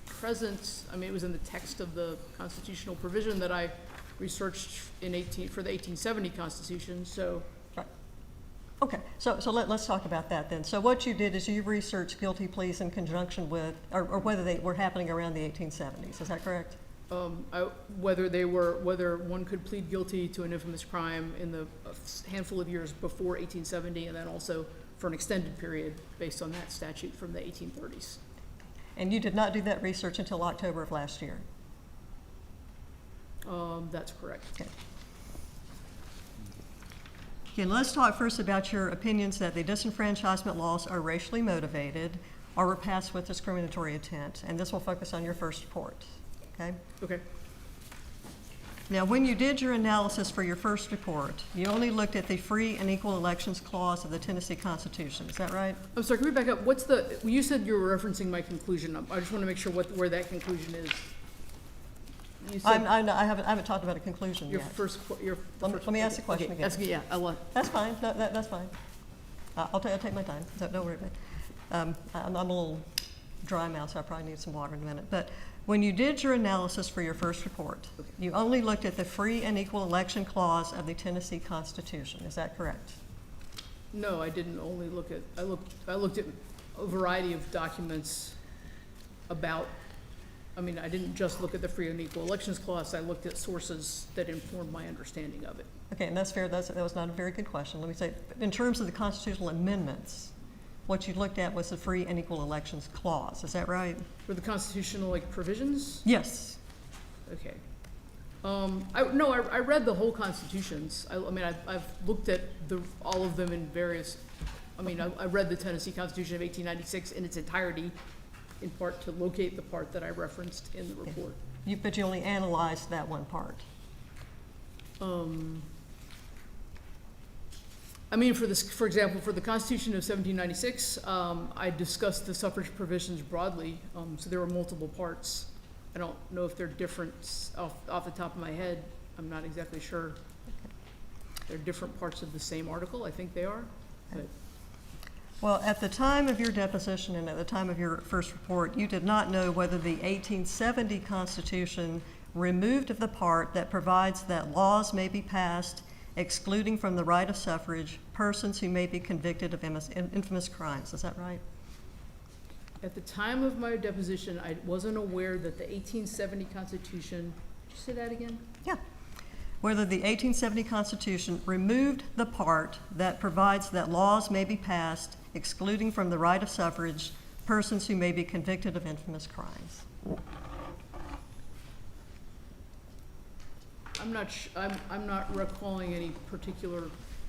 present, I mean, it was in the text of the constitutional provision that I researched for the 1870 Constitution, so. Right. Okay, so let's talk about that then. So what you did is you researched guilty pleas in conjunction with, or whether they were happening around the 1870s, is that correct? Whether one could plead guilty to an infamous crime in the handful of years before 1870, and then also for an extended period based on that statute from the 1830s. And you did not do that research until October of last year? That's correct. Okay. Okay, let's talk first about your opinions that the disenfranchisement laws are racially motivated or were passed with discriminatory intent, and this will focus on your first report, okay? Okay. Now, when you did your analysis for your first report, you only looked at the free and equal elections clause of the Tennessee Constitution, is that right? I'm sorry, can we back up? You said you were referencing my conclusion. I just want to make sure where that conclusion is. You said I haven't talked about a conclusion your yet. Let me ask the question again. Yeah, That's fine, that's fine. I'll take my time, so don't worry about it. I'm a little dry mouth, so I probably need some water in a minute. But when you did your analysis for your first report, you only looked at the free and equal election clause of the Tennessee Constitution, is that correct? No, I didn't only look at, I looked at a variety of documents about, I didn't just look at the free and equal elections clause, I looked at sources that informed my understanding of it. Okay, and that's fair, that was not a very good question. Let me say, in terms of the constitutional amendments, what you looked at was the free and equal elections clause, is that right? For the constitutional, provisions? Yes. Okay. I read the whole constitutions. I've looked at all of them in various, I read the Tennessee Constitution of 1896 in its entirety, in part to locate the part that I referenced in the report. But you only analyzed that one part. For example, for the Constitution of 1796, I discussed the suffrage provisions broadly, so there were multiple parts. I don't know if they're different off the top of my head. I'm not exactly sure. They're different parts of the same article, I think they are. But. Well, at the time of your deposition and at the time of your first report, you did not know whether the 1870 Constitution removed the part that provides that laws may be passed excluding from the right of suffrage persons who may be convicted of infamous crimes. Is that right? At the time of my deposition, I wasn't aware that the 1870 Constitution, did you say that again? Yeah. Whether the 1870 Constitution removed the part that provides that laws may be passed excluding from the right of suffrage persons who may be convicted of infamous crimes. I'm not recalling any particular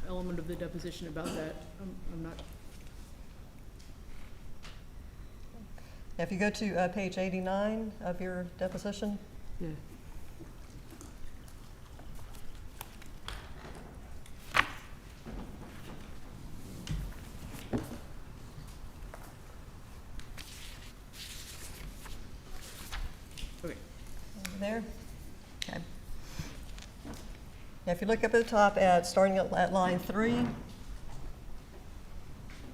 element of the deposition about that. I'm not. If you go to page 89 of your deposition. Yeah. Okay. Over there? Okay. Now, if you look up at the top starting at line 3,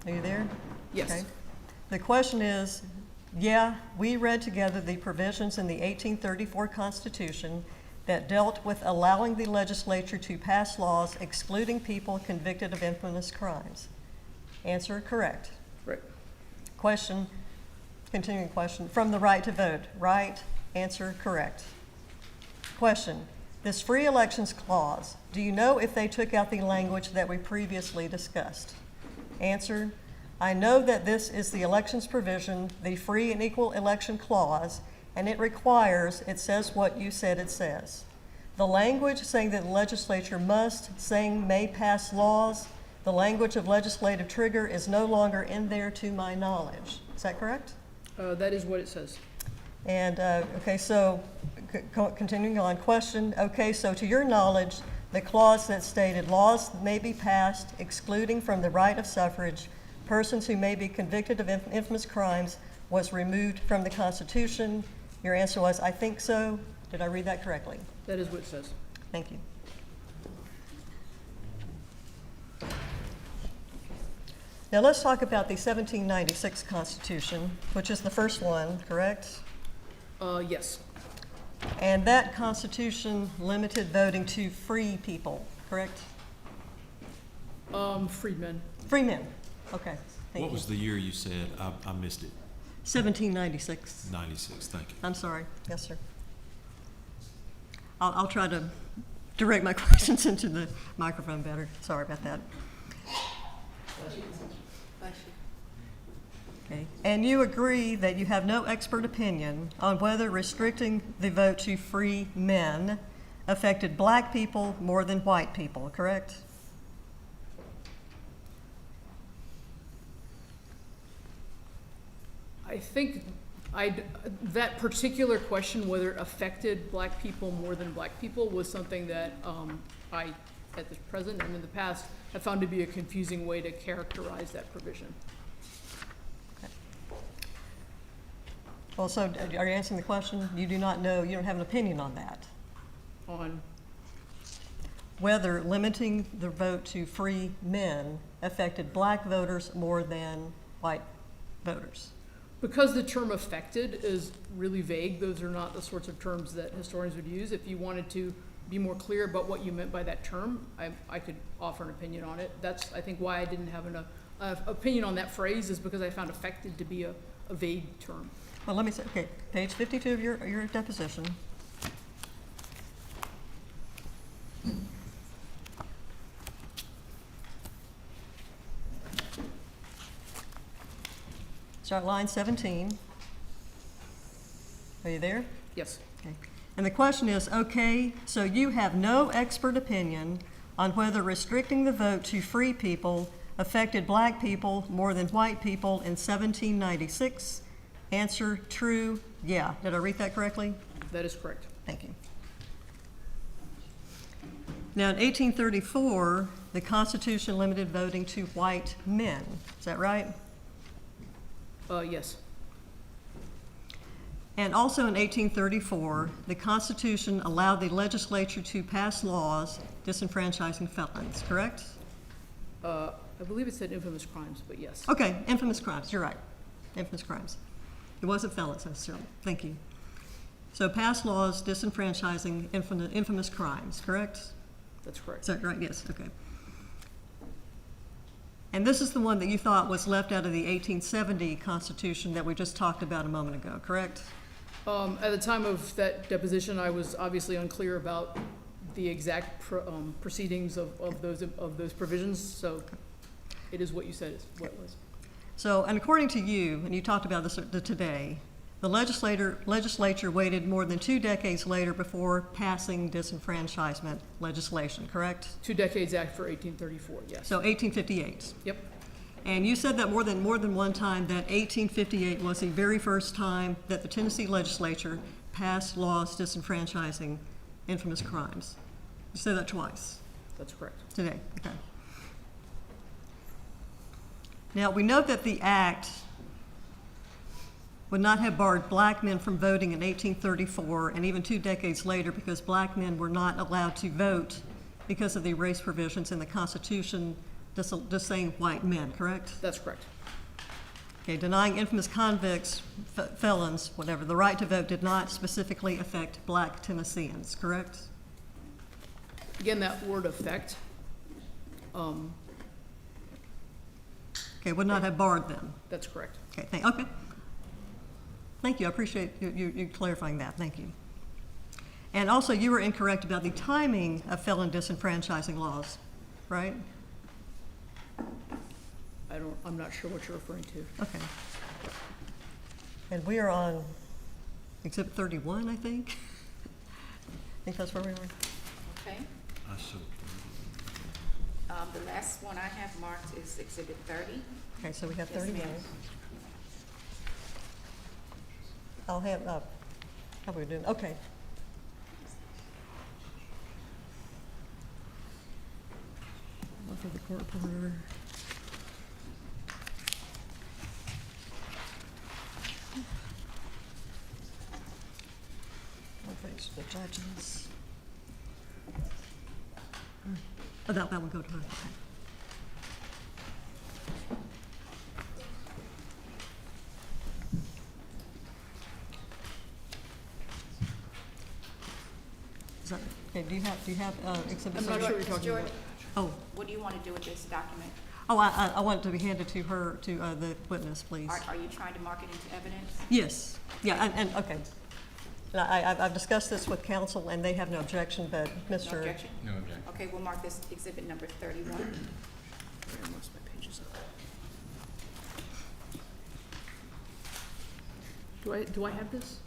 are you there? Yes. Okay. The question is, yeah, we read together the provisions in the 1834 Constitution that dealt with allowing the legislature to pass laws excluding people convicted of infamous crimes. Answer, correct. Right. Question, continuing question, from the right to vote, right? Answer, correct. Question, this free elections clause, do you know if they took out the language that we previously discussed? Answer, I know that this is the elections provision, the free and equal election clause, and it requires, it says what you said it says. The language saying that the legislature must, saying may pass laws, the language of legislative trigger is no longer in there to my knowledge. Is that correct? That is what it says. And, okay, so continuing on, question, okay, so to your knowledge, the clause that stated laws may be passed excluding from the right of suffrage persons who may be convicted of infamous crimes was removed from the Constitution. Your answer was, I think so. Did I read that correctly? That is what it says. Thank you. Now let's talk about the 1796 Constitution, which is the first one, correct? Yes, And that Constitution limited voting to free people, correct? freedmen. Free men, okay, thank What you. was the year you said? I missed it. 1796. 96, thank you. I'm sorry, yes, sir. I'll try to direct my questions into the microphone better, sorry about that. Okay, and you agree that you have no expert opinion on whether restricting the vote to free men affected black people more than white people, correct? I think that particular question, whether it affected black people more than black people, was something that I, at the present and in the past, have found to be a confusing way to characterize that provision. Well, so are you answering the question? You do not know, you don't have an opinion on that? On, Whether limiting the vote to free men affected black voters more than white voters? because the term affected is really vague, those are not the sorts of terms that historians would use. If you wanted to be more clear about what you meant by that term, I could offer an opinion on it. That's, I think, why I didn't have an opinion on that phrase, is because I found affected to be a vague term. Well, let me say, okay, page 52 of your deposition. Start line 17. Are you there? Yes. Okay. And the question is, okay, so you have no expert opinion on whether restricting the vote to free people affected black people more than white people in 1796? Answer, true, yeah. Did I read that correctly? That is correct. Thank you. Now, in 1834, the Constitution limited voting to white men. Is that right? Yes. And also in 1834, the Constitution allowed the legislature to pass laws disenfranchising felons, correct? I believe it said infamous crimes, but yes. Okay, infamous crimes, you're right. Infamous crimes. It wasn't felons necessarily. Thank you. So pass laws disenfranchising infamous crimes, correct? That's correct. Is that right? Yes, okay. And this is the one that you thought was left out of the 1870 Constitution that we just talked about a moment ago, correct? At the time of that deposition, I was obviously unclear about the exact proceedings of those provisions, so it is what you said is what it was. So, and according to you, and you talked about this today, the legislature waited more than 2 decades later before passing disenfranchisement legislation, correct? 2 decades after 1834, yes. So 1858. Yep, And you said that more than one time that 1858 was the very first time that the Tennessee legislature passed laws disenfranchising infamous crimes. You said that twice that's correct. today, okay. Now, we know that the act would not have barred black men from voting in 1834 and even 2 decades later, because black men were not allowed to vote because of the race provisions in the Constitution, just saying white men, correct? That's correct. Okay, denying infamous convicts, felons, whatever, the right to vote did not specifically affect black Tennesseans, correct? Again, that word affect, Okay, would not have barred them. that's correct. Okay, okay. Thank you, I appreciate you clarifying that, thank you. And also, you were incorrect about the timing of felon disenfranchising laws, right? I'm not sure what you're referring to. Okay. And we are on Exhibit 31, I think? I think that's where we were. Okay, I so the last one I have marked is Exhibit 30. Okay, so we have Yes, 31. ma'am. I'll have, how are we doing? Okay. Off of the court reporter. Face the judges. Oh, that one go to her. Okay. do you have, exhibit? I'm not sure what you're Ms. talking Jordan, about. Oh, what do you want to do with this document? oh, I want it to be handed to her, to, the witness, please. Are you trying to mark it into evidence? Yes, yeah, and, okay. I've discussed this with counsel, and they have no objection, but No Mr. objection? No objection. Okay, we'll mark this exhibit number 31. Where most of my pages are. Do I have this?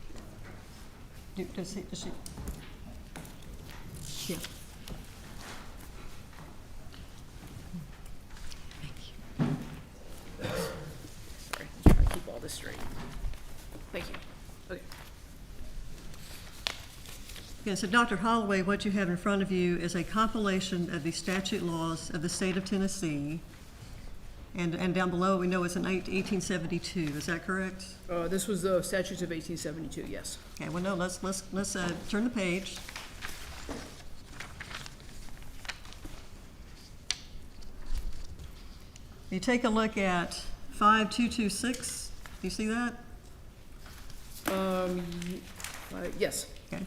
Does she? Yeah. Sorry, I'm trying to keep all this straight. Thank you. Okay. Yeah, so Dr. Holloway, what you have in front of you is a compilation of the statute laws of the state of Tennessee. And down below, we know it's in 1872, is that correct? This was the statutes of 1872, yes. Okay, well, no, let's turn the page. You take a look at 5226, do you see that? Yes. Okay.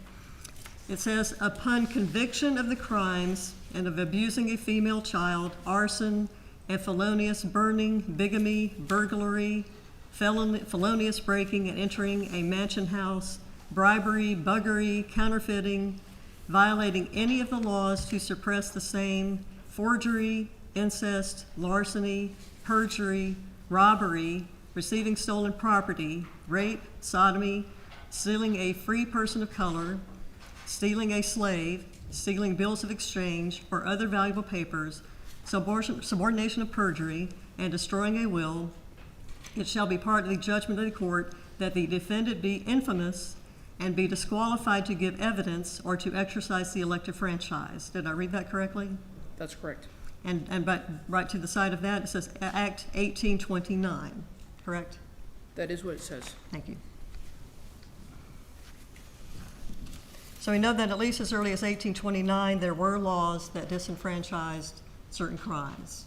It says, upon conviction of the crimes and of abusing a female child, arson, and felonious burning, bigamy, burglary, felonious breaking and entering a mansion house, bribery, buggery, counterfeiting, violating any of the laws to suppress the same, forgery, incest, larceny, perjury, robbery, receiving stolen property, rape, sodomy, stealing a free person of color, stealing a slave, stealing bills of exchange or other valuable papers, subordination of perjury, and destroying a will, it shall be part of the judgment of the court that the defendant be infamous and be disqualified to give evidence or to exercise the elective franchise. Did I read that correctly? That's correct. And but right to the side of that, it says Act 1829, correct? That is what it says. Thank you. So we know that at least as early as 1829, there were laws that disenfranchised certain crimes,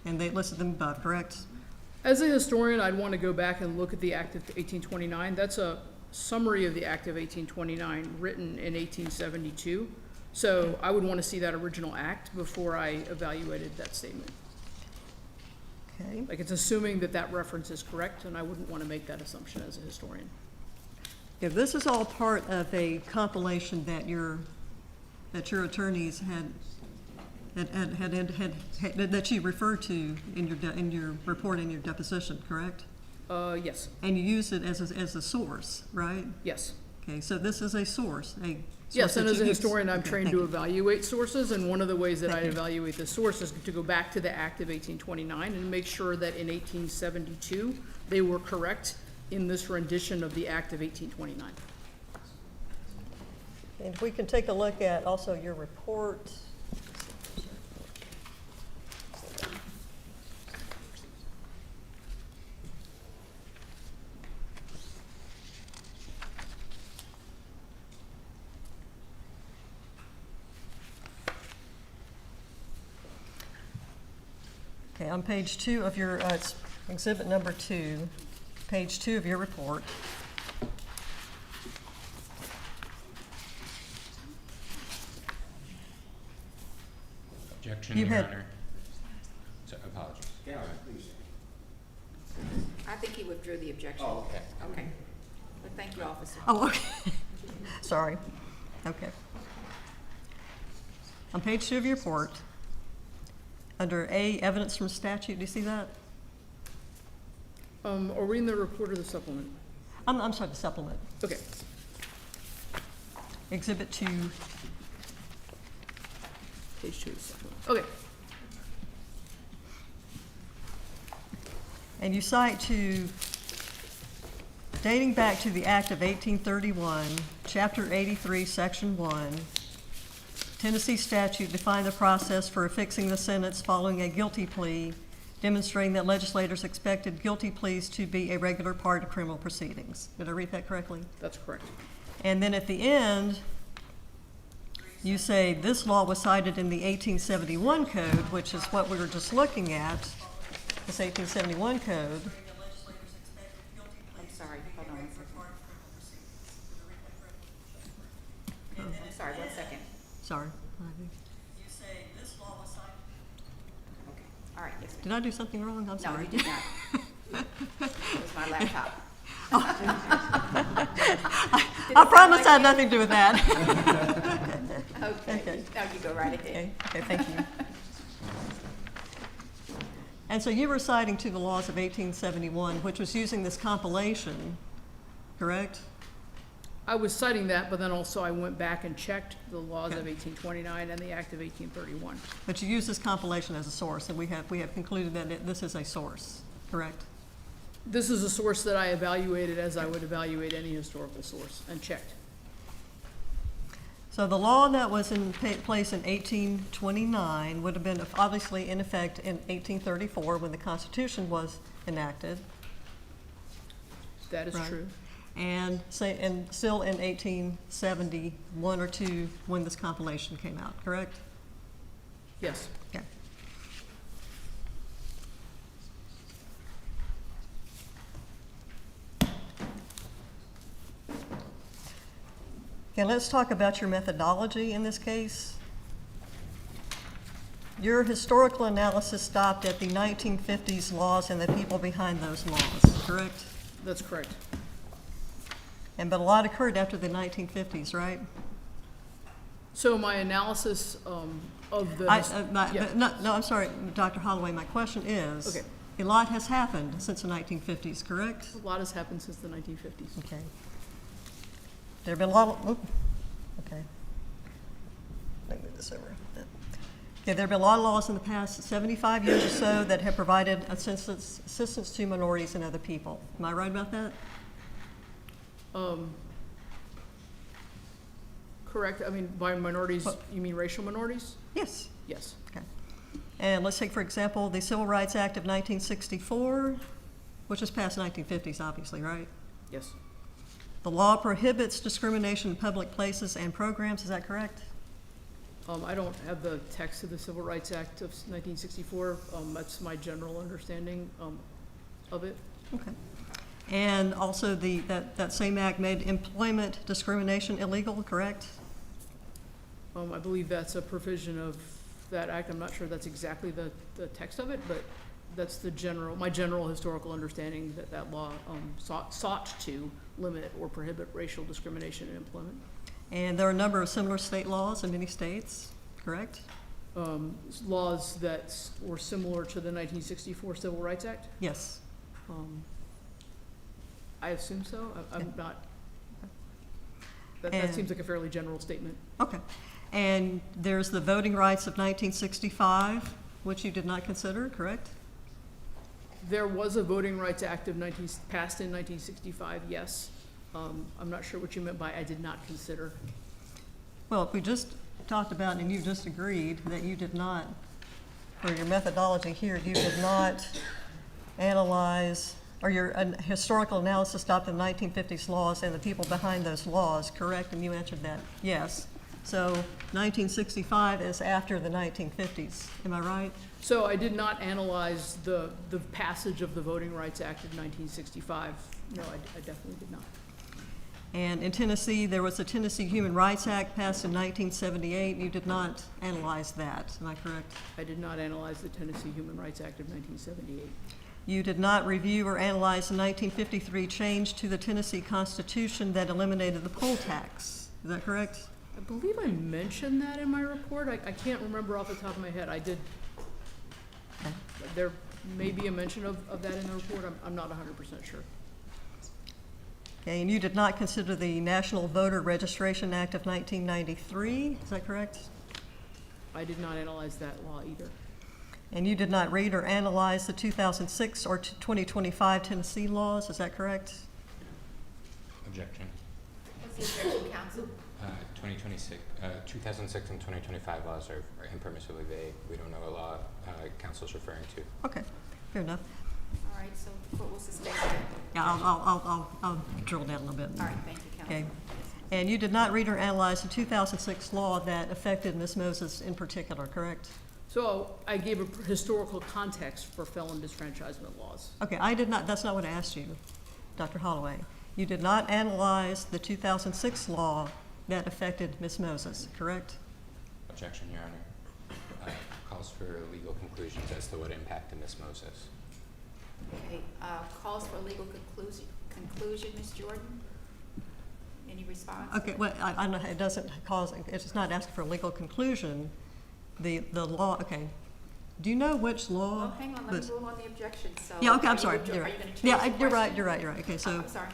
and they listed them above, correct? As a historian, I'd want to go back and look at the Act of 1829. That's a summary of the Act of 1829 written in 1872. So I would want to see that original act before I evaluated that statement. Okay. Like, it's assuming that that reference is correct, and I wouldn't want to make that assumption as a historian. Yeah, this is all part of a compilation that your attorneys that you referred to in your report in your deposition, correct? Yes. And you used it as a source, right? Yes. Okay, so this is a source, Yes, and that as you a used. historian, I'm Okay, trained thank to you. evaluate sources, and one of the ways that I Thank you. evaluate the source is to go back to the Act of 1829 and make sure that in 1872, they were correct in this rendition of the Act of 1829. And if we can take a look at also your report. Okay, on page 2 of your, it's exhibit number 2, page 2 of your report. Objection, You Your had- Honor. So, apologies. Counsel, please. I think he withdrew the objection. Oh, okay. Okay. But thank you, officer. Oh, okay. Sorry. Okay. On page 2 of your report, under A, evidence from statute, do you see that? Are we in the report or the supplement? I'm sorry, the supplement. Okay. Exhibit 2, Page 2 of the supplement. Okay. and you cite to, dating back to the Act of 1831, Chapter 83, Section 1, Tennessee statute defined the process for affixing the sentence following a guilty plea, demonstrating that legislators expected guilty pleas to be a regular part of criminal proceedings. Did I read that correctly? That's correct. And then at the end, you say this law was cited in the 1871 code, which is what we were just looking at, this 1871 code. I'm sorry, hold on one second. I'm sorry, 1 second. sorry. You say this law was signed? Okay, all right, yes, Did I do something wrong? I'm no, sorry. you did not. It was my laptop. I promise I had nothing to do with that. Okay, now you go right ahead. Okay, thank you. And so you were citing to the laws of 1871, which was using this compilation, correct? I was citing that, but then also I went back and checked the laws of 1829 and the Act of 1831. But you use this compilation as a source, and we have concluded that this is a source, correct? This is a source that I evaluated as I would evaluate any historical source and checked. So the law that was in place in 1829 would have been obviously in effect in 1834 when the Constitution was enacted. That is Right. true. And still in 1871 or 2 when this compilation came out, correct? Yes. Okay. Okay, let's talk about your methodology in this case. Your historical analysis stopped at the 1950s laws and the people behind those laws, correct? That's correct. But a lot occurred after the 1950s, right? So my analysis of the... yeah. No, I'm sorry, Dr. Holloway, my question is, Okay. a lot has happened since the 1950s, correct? A lot has happened since the 1950s. Okay. There have been a lot of, okay. Let me move this over. Okay, there have been a lot of laws in the past 75 years or so that have provided assistance to minorities and other people. Am I right about that? Correct. I mean, by minorities, you mean racial minorities? Yes. Yes. Okay. And let's take, for example, the Civil Rights Act of 1964, which was passed in the 1950s, obviously, right? Yes. The law prohibits discrimination in public places and programs, is that correct? I don't have the text of the Civil Rights Act of 1964. That's my general understanding of it. Okay. And also that same act made employment discrimination illegal, correct? I believe that's a provision of that act. I'm not sure that's exactly the text of it, but that's my general historical understanding that that law sought to limit or prohibit racial discrimination in employment. And there are a number of similar state laws in many states, correct? Laws that were similar to the 1964 Civil Rights Act? Yes. I assume so. I'm not. That seems like a fairly general statement. Okay. And there's the Voting Rights of 1965, which you did not consider, correct? There was a Voting Rights Act passed in 1965, yes. I'm not sure what you meant by I did not consider. Well, we just talked about, and you just agreed, that you did not, for your methodology here, you did not analyze, or your historical analysis stopped in the 1950s laws and the people behind those laws, correct? And you answered that, yes. So 1965 is after the 1950s, am I right? So I did not analyze the passage of the Voting Rights Act of 1965. No, I definitely did not. And in Tennessee, there was the Tennessee Human Rights Act passed in 1978. You did not analyze that, am I correct? I did not analyze the Tennessee Human Rights Act of 1978. You did not review or analyze the 1953 change to the Tennessee Constitution that eliminated the poll tax, is that correct? I believe I mentioned that in my report. I can't remember off the top of my head. I did. Okay. There may be a mention of that in the report. I'm not 100% sure. Okay, and you did not consider the National Voter Registration Act of 1993, is that correct? I did not analyze that law either. And you did not read or analyze the 2006 or 2025 Tennessee laws, is that correct? Objection. What's the objection, counsel? 2006 and 2025 laws are impermissibly vague. We don't know what law council's referring to. Okay, fair enough. All right, so the court will sustain that. Yeah, I'll drill down a little bit. All right, thank you, counsel. Okay. And you did not read or analyze the 2006 law that affected Ms. Moses in particular, correct? So I gave a historical context for felon disfranchisement laws. Okay, I did not, that's not what I asked you, Dr. Holloway. You did not analyze the 2006 law that affected Ms. Moses, correct? objection, Your Honor. Calls for legal conclusions as to what impacted Ms. Moses. Okay, calls for legal conclusion, Ms. Jordan? Any response? Okay, well, I know it doesn't cause, it's not asking for a legal conclusion. The law, okay. Do you know which law? Well, hang on, let me rule on the objection, so. Yeah, okay, are I'm you sorry. withdraw- You're Are right. you gonna change Yeah, the you're right, question? you're right, you're right. Okay, so I'm sorry.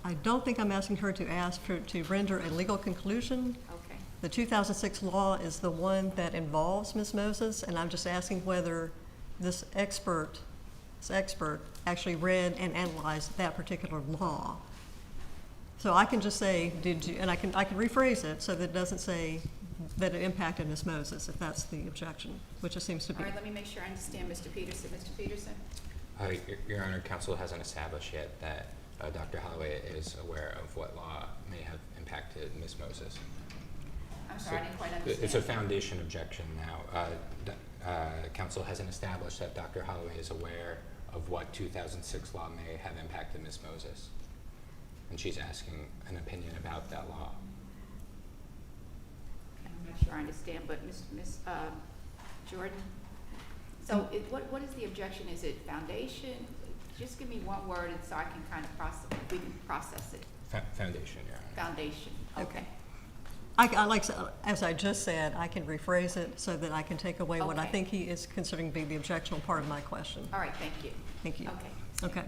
I don't think I'm asking her to ask for, to render a legal conclusion. Okay. The 2006 law is the one that involves Ms. Moses, and I'm just asking whether this expert actually read and analyzed that particular law. So I can just say, did you, and I can rephrase it so that it doesn't say that it impacted Ms. Moses, if that's the objection, which it seems to be. All right, let me make sure I understand, Mr. Peterson. Mr. Peterson? Your Honor, counsel hasn't established yet that Dr. Holloway is aware of what law may have impacted Ms. Moses. I'm sorry, I didn't quite understand. It's a foundation objection now. Counsel hasn't established that Dr. Holloway is aware of what 2006 law may have impacted Ms. Moses. And she's asking an opinion about that law. I'm not sure I understand, but Ms. Jordan? So what is the objection? Is it foundation? Just give me one word and so I can kind of we can process it. Foundation, Your Honor. Foundation, okay. As I just said, I can rephrase it so that I can take away what I Okay. think he is considering to be the objectionable part of my question. All right, thank you. Thank you. Okay. Okay.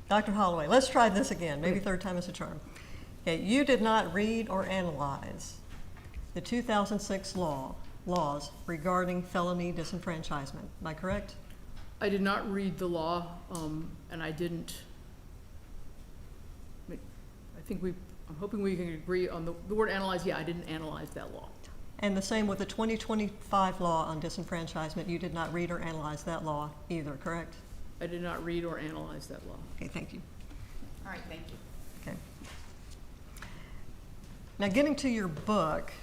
Dr. Holloway, let's try this again. Maybe third time is a charm. Okay, you did not read or analyze the 2006 laws regarding felony disenfranchisement. Am I correct? I did not read the law, and I didn't, I'm hoping we can agree on the word analyze. Yeah, I didn't analyze that law. And the same with the 2025 law on disenfranchisement. You did not read or analyze that law either, correct? I did not read or analyze that law. Okay, thank you. All right, thank you. Okay. Now, getting to your book,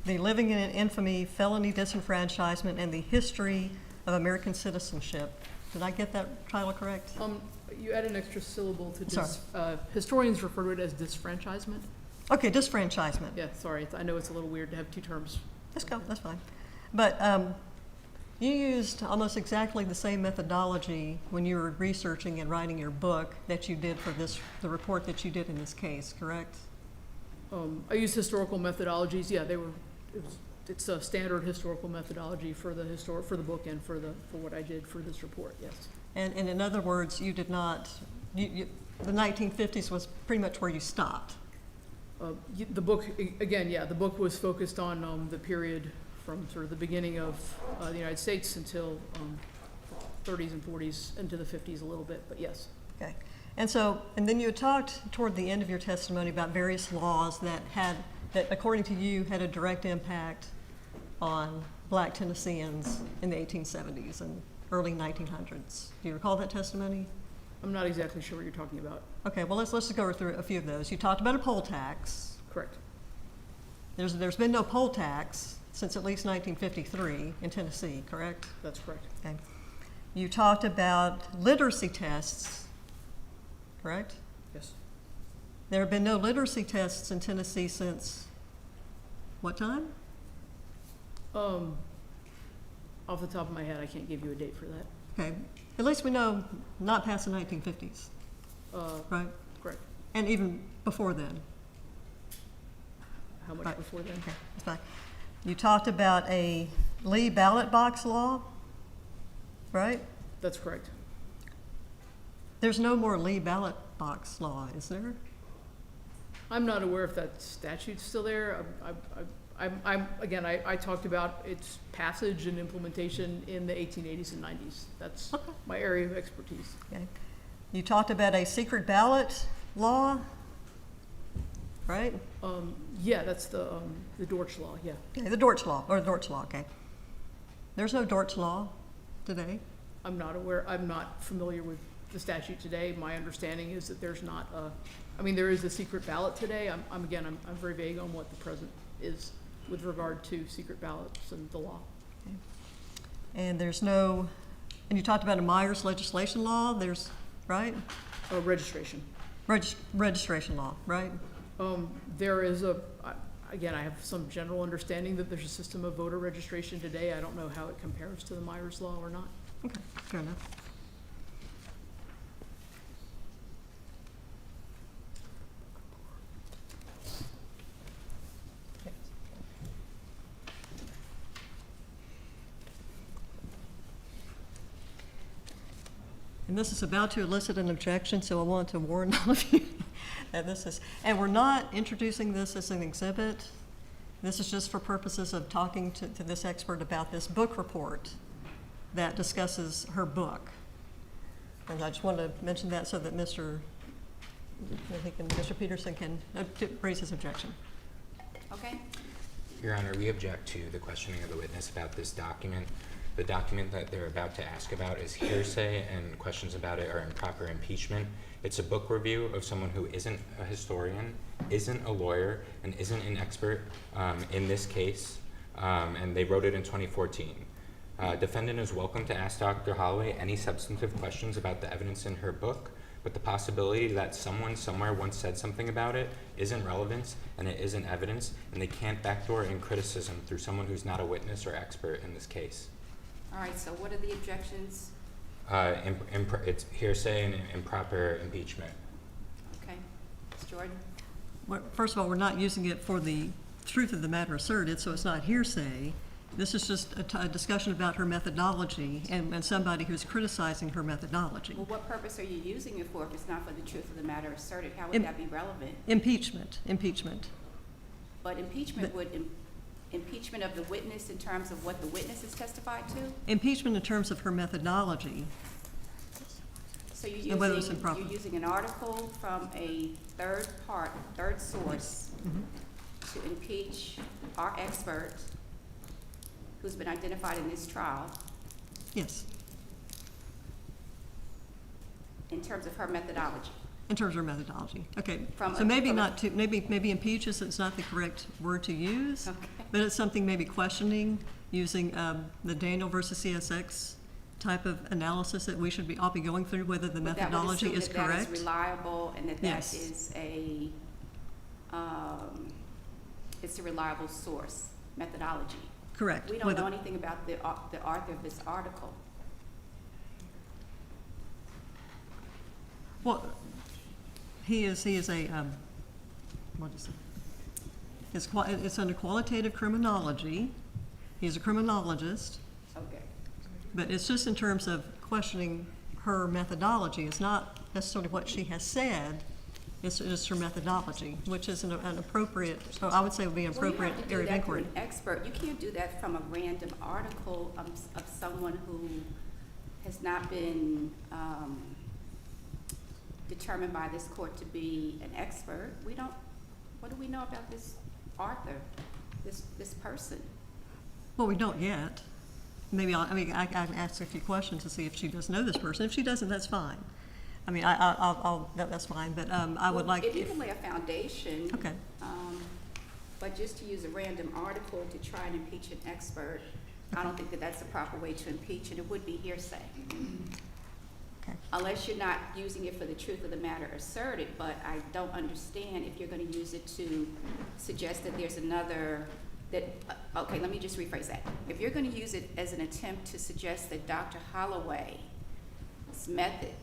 The Living in Infamy, Felony Disenfranchisement, and the History of American Citizenship. Did I get that title correct? You add an extra syllable to Sorry. historians refer to it as disfranchisement. Okay, disfranchisement. Yeah, sorry, I know it's a little weird to have two terms. Let's go, that's fine. But you used almost exactly the same methodology when you were researching and writing your book that you did for the report that you did in this case, correct? I used historical methodologies. Yeah, it's a standard historical methodology for the book and for what I did for this report. Yes. And in other words, you did not. The 1950s was pretty much where you stopped. The book again. Yeah, the book was focused on the period from sort of the beginning of the United States until 30s and 40s into the 50s a little bit. But yes. Okay. And then you talked toward the end of your testimony about various laws that according to you, had a direct impact on Black Tennesseans in the 1870s and early 1900s. Do you recall that testimony? I'm not exactly sure what you're talking about. Okay, well, let's just go through a few of those. You talked about a poll tax. Correct. There's been no poll tax since at least 1953 in Tennessee, correct? That's correct. Okay. You talked about literacy tests, correct? Yes. There have been no literacy tests in Tennessee since what time? Off the top of my head, I can't give you a date for that. Okay. At least we know not past the 1950s, right? Correct. And even before then. How much Right. before then? Okay, that's fine. You talked about a Lee ballot box law, right? That's correct. There's no more Lee ballot box law, is there? I'm not aware if that statute's still there. I talked about its passage and implementation in the 1880s and 90s. That's my area of expertise. Okay. You talked about a secret ballot law, right? Yeah, that's the Dortch law, yeah. Okay, the Dortch law, okay. There's no Dortch law today. I'm not familiar with the statute today. My understanding is that there's not there is a secret ballot today. I'm very vague on what the present is with regard to secret ballots and the law. Okay. And and you talked about a Myers legislation law, right? Registration. Registration law, right? There is again, I have some general understanding that there's a system of voter registration today. I don't know how it compares to the Myers Law or not. Okay, fair enough. And this is about to elicit an objection, so I want to warn all of you that this is, and we're not introducing this as an exhibit. This is just for purposes of talking to this expert about this book report that discusses her book. And I just wanted to mention that so that Mr. Peterson can raise his objection. Okay? Your Honor, we object to the questioning of the witness about this document. The document that they're about to ask about is hearsay, and questions about it are improper impeachment. It's a book review of someone who isn't a historian, isn't a lawyer, and isn't an expert in this case, and they wrote it in 2014. Defendant is welcome to ask Dr. Holloway any substantive questions about the evidence in her book, but the possibility that someone somewhere once said something about it isn't relevant, and it isn't evidence, and they can't backdoor in criticism through someone who's not a witness or expert in this case. All right, so what are the objections? It's hearsay and improper impeachment. Okay, Ms. Jordan? Well, first of all, we're not using it for the truth of the matter asserted, so it's not hearsay. This is just a discussion about her methodology and somebody who's criticizing her methodology. Well, what purpose are you using it for if it's not for the truth of the matter asserted? How would that be relevant? Impeachment. But impeachment would, impeachment of the witness in terms of what the witness has testified to? Impeachment in terms of her methodology. So you're And whether it's improper. you're using an article from a third source to impeach our expert who's been identified in this trial Yes, in terms of her methodology. in terms of her methodology. Okay, From so a- maybe from a- not to, maybe impeach is not the correct word to use, Okay. but it's something maybe questioning using the Daniel versus CSX type of analysis that we should all be going through, whether the But methodology is that would assume that correct. that is reliable and that Yes. is it's a reliable source, methodology. Correct. We don't Whether- know anything about the author of this article. Well, he is a, what is it? It's under qualitative criminology. He's a criminologist, Okay. but it's just in terms of questioning her methodology. It's not necessarily what she has said, it's just her methodology, which is an appropriate, so I would say would be an appropriate area of inquiry. Well, you have to do that through an expert. You can't do that from a random article of someone who has not been determined by this court to be an expert. What do we know about this author, this person? Well, we don't yet. Maybe I can ask a few questions to see if she does know this person. If she doesn't, that's fine. I mean, that's fine, but I would like. If you can lay a foundation. Okay. But just to use a random article to try and impeach an expert, I don't think that that's the proper way to impeach, and it would be hearsay. Okay. Unless you're not using it for the truth of the matter asserted, but I don't understand if you're gonna use it to suggest that there's another, okay, let me just rephrase that. If you're gonna use it as an attempt to suggest that Dr. Holloway's method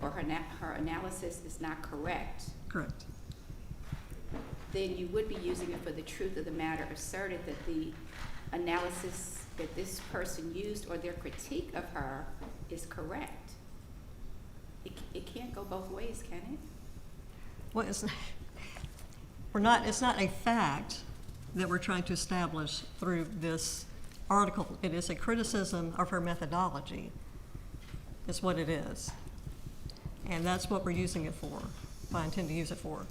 or her analysis is not correct, Correct. then you would be using it for the truth of the matter asserted, that the analysis that this person used or their critique of her is correct. It can't go both ways, can it? Well, it's not a fact that we're trying to establish through this article. It is a criticism of her methodology, is what it is. And that's what we're using it for, what I intend to use it for.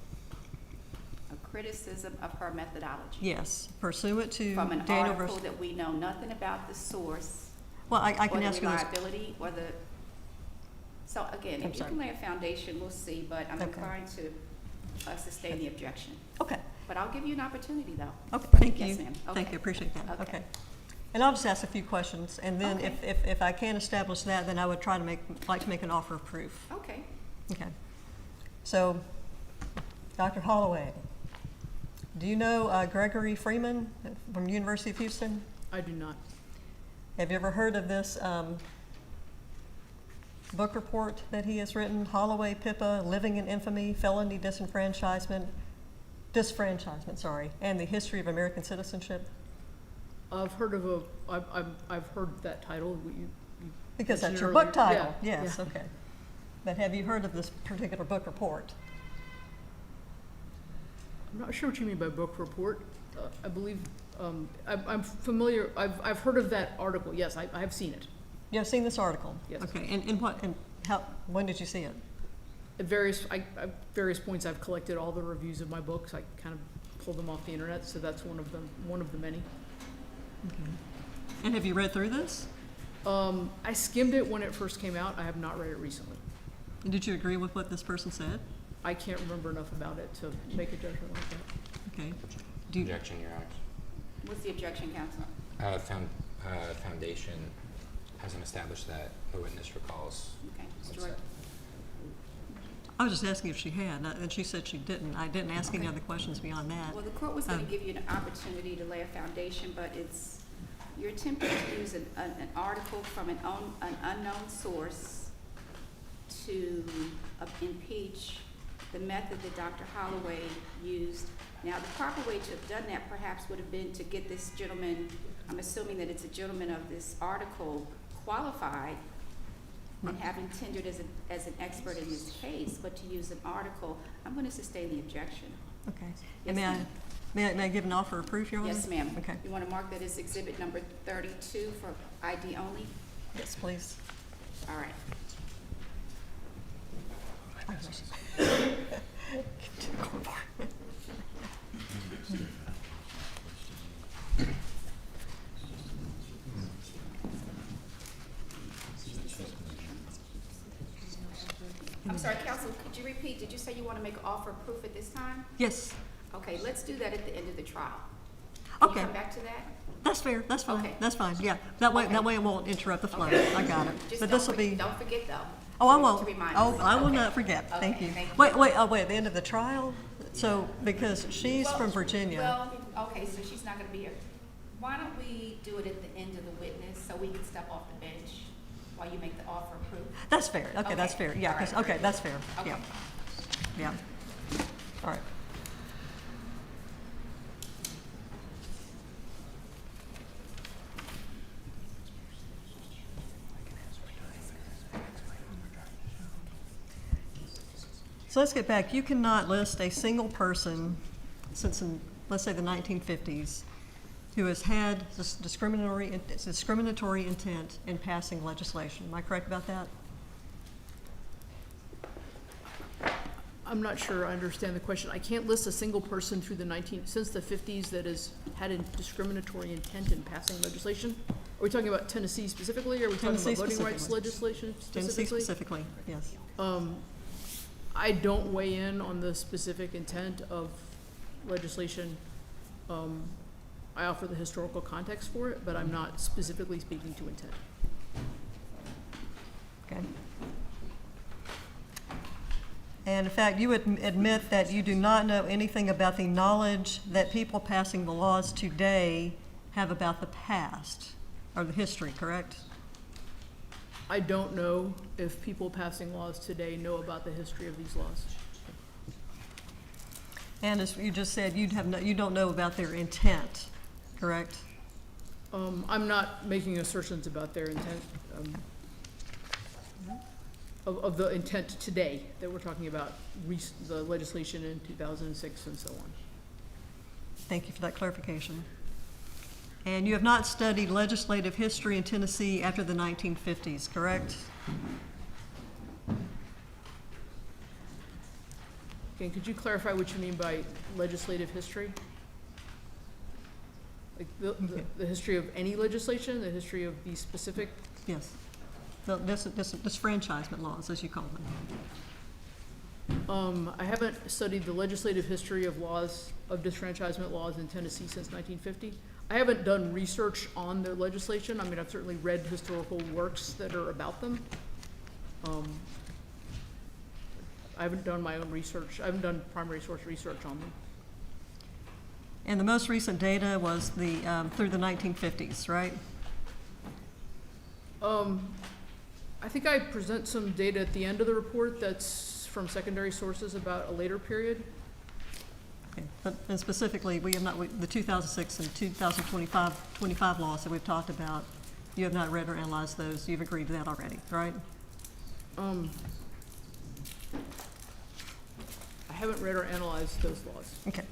A criticism of her methodology. Yes, pursuant to From an Daniel article versus. that we know nothing about the source. Well, I can or ask the you this. reliability or the, so again, I'm if you sorry. can lay a foundation, we'll see, but I'm Okay. inclined to sustain the objection. Okay, But I'll give you an opportunity though. okay, thank you. Yes, ma'am. Thank Okay. you, appreciate that, Okay. okay. And I'll just ask a few questions, and then Okay. if I can't establish that, then I would try to like to make an offer of proof. Okay. Okay. So, Dr. Holloway, Do you know Gregory Freeman from University of Houston? I do not. Have you ever heard of this book report that he has written, Holloway Pippa, Living in Infamy, Felony Disfranchisement, and the History of American Citizenship? I've heard of I've heard that title. Because that's your mentioned book earlier. title, Yeah, yes, yeah. okay. But have you heard of this particular book report? I'm not sure what you mean by book report. I believe, I'm familiar, I've heard of that article, yes, I've seen it. You have seen this article? Yes. Okay, and when did you see it? At various points, I've collected all the reviews of my books. I kind of pulled them off the internet, so that's one of the many. Okay. And have you read through this? I skimmed it when it first came out. I have not read it recently. And did you agree with what this person said? I can't remember enough about it to make a judgment like that. Okay. Objection, Your Honor. What's the objection, counsel? Foundation hasn't established that the witness recalls. Okay, Mr. what's Jordan. I was just asking if she had, and she said she didn't. I didn't ask any other questions beyond that. Well, the court was going to give you an opportunity to lay a foundation, but you're attempting to use an article from an unknown source to impeach the method that Dr. Holloway used. Now, the proper way to have done that perhaps would have been to get this gentleman, I'm assuming that it's a gentleman of this article, qualified and have him tendered as an expert in this case, but to use an article, I'm going to sustain the objection. Okay. Yes, May ma'am. I give an offer of proof, Your Honor? Yes, ma'am. Okay. You want to mark that as exhibit number 32 for ID only? Yes, please. All right. I'm sorry, counsel, could you repeat? Did you say you want to make an offer of proof at this time? Yes. Okay, let's do that at the end of the trial. Can Okay. you come back to that? That's fair. That's fine. Okay. That's fine. Yeah. That way Okay. it won't interrupt the flow. Okay. I got it. Just But don't this will forget- be. Don't forget, though. Oh, I to won't. remind Oh, us. I will Okay. not forget. Thank Okay, you. thank you. Wait, at the end of the trial? So, because she's Well, from Virginia. Well, okay, so she's not going to be here. Why don't we do it at the end of the witness so we can step off the bench while you make the offer of proof? That's fair. Okay, that's Okay. fair. Yeah, All right. 'cause- okay, that's fair. Okay. Yeah. Yeah. All right. So let's get back. You cannot list a single person since, let's say, the 1950s who has had this discriminatory intent in passing legislation. Am I correct about that? I'm not sure I understand the question. I can't list a single person since the 50s that has had a discriminatory intent in passing legislation. Are we talking about Tennessee specifically, or are we talking Tennessee about voting rights specifically. legislation Tennessee specifically? specifically, yes. I don't weigh in on the specific intent of legislation. I offer the historical context for it, but I'm not specifically speaking to intent. Okay. And in fact, you would admit that you do not know anything about the knowledge that people passing the laws today have about the past, or the history, correct? I don't know if people passing laws today know about the history of these laws. And as you just said, you don't know about their intent, correct? I'm not making assertions about their intent, of the intent today that we're talking about, the legislation in 2006 and so on. Thank you for that clarification. And you have not studied legislative history in Tennessee after the 1950s, correct? Okay, could you clarify what you mean by legislative history? Like the history of any legislation, the history of the specific? Yes. The disfranchisement laws, as you call them. I haven't studied the legislative history of disfranchisement laws in Tennessee since 1950. I haven't done research on their legislation. I mean, I've certainly read historical works that are about them. I haven't done my own research. I haven't done primary source research on them. And the most recent data was the, through the 1950s, right? I think I present some data at the end of the report that's from secondary sources about a later period. Okay. But, and specifically, we have not, the 2006 and 2025 laws that we've talked about, you have not read or analyzed those. You've agreed to that already, right? I haven't read or analyzed those laws. Okay.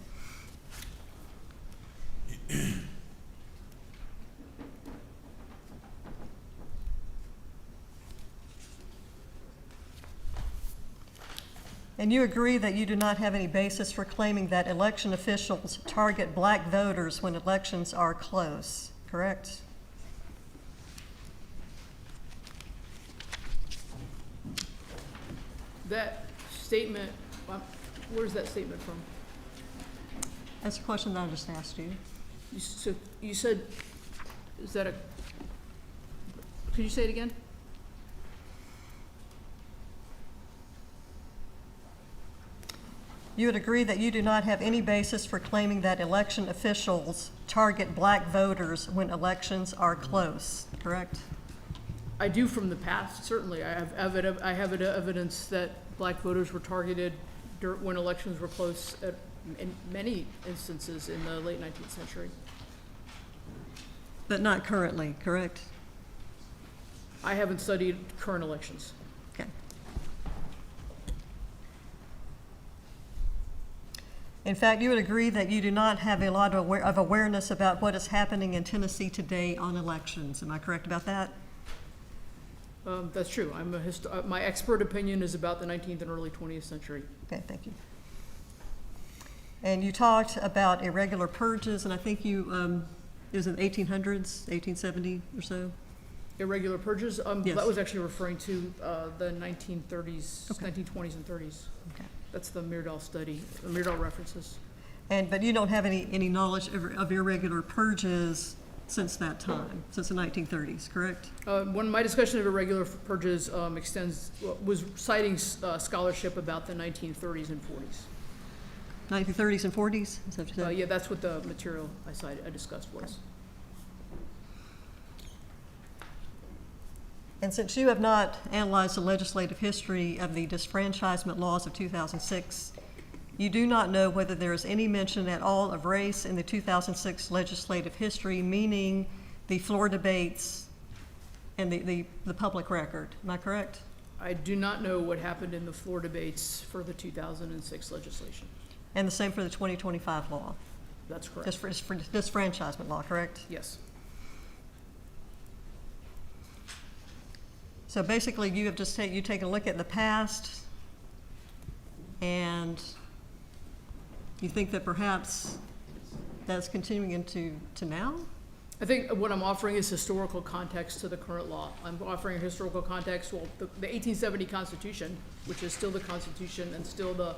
And you agree that you do not have any basis for claiming that election officials target black voters when elections are close, correct? That statement, where's that statement from? That's a question that I just asked you. You said, is that a, could you say it again? You would agree that you do not have any basis for claiming that election officials target black voters when elections are close, correct? I do from the past, certainly. I have evidence that black voters were targeted when elections were close in many instances in the late 19th century. But not currently, correct? I haven't studied current elections. Okay. In fact, you would agree that you do not have a lot of awareness about what is happening in Tennessee today on elections. Am I correct about that? That's true. My expert opinion is about the 19th and early 20th century. Okay, thank you. And you talked about irregular purges, and I think you, it was in the 1800s, 1870 or so? Irregular purges? Yes. That was actually referring to the 1930s, Okay. 1920s and 30s. Okay. That's the Myrdal study, the Myrdal references. But you don't have any knowledge of irregular purges since that time, since the 1930s, correct? When my discussion of irregular purges was citing scholarship about the 1930s and 40s. 1930s and 40s, is that what you said? Yeah, that's what the material I discussed was. And since you have not analyzed the legislative history of the disfranchisement laws of 2006, you do not know whether there is any mention at all of race in the 2006 legislative history, meaning the floor debates and the public record. Am I correct? I do not know what happened in the floor debates for the 2006 legislation. And the same for the 2025 law? That's correct. For disfranchisement law, correct? Yes. So basically, you have just taken a look at the past, and you think that perhaps that's continuing into now? I think what I'm offering is historical context to the current law. I'm offering a historical context, well, the 1870 Constitution, which is still the Constitution and still the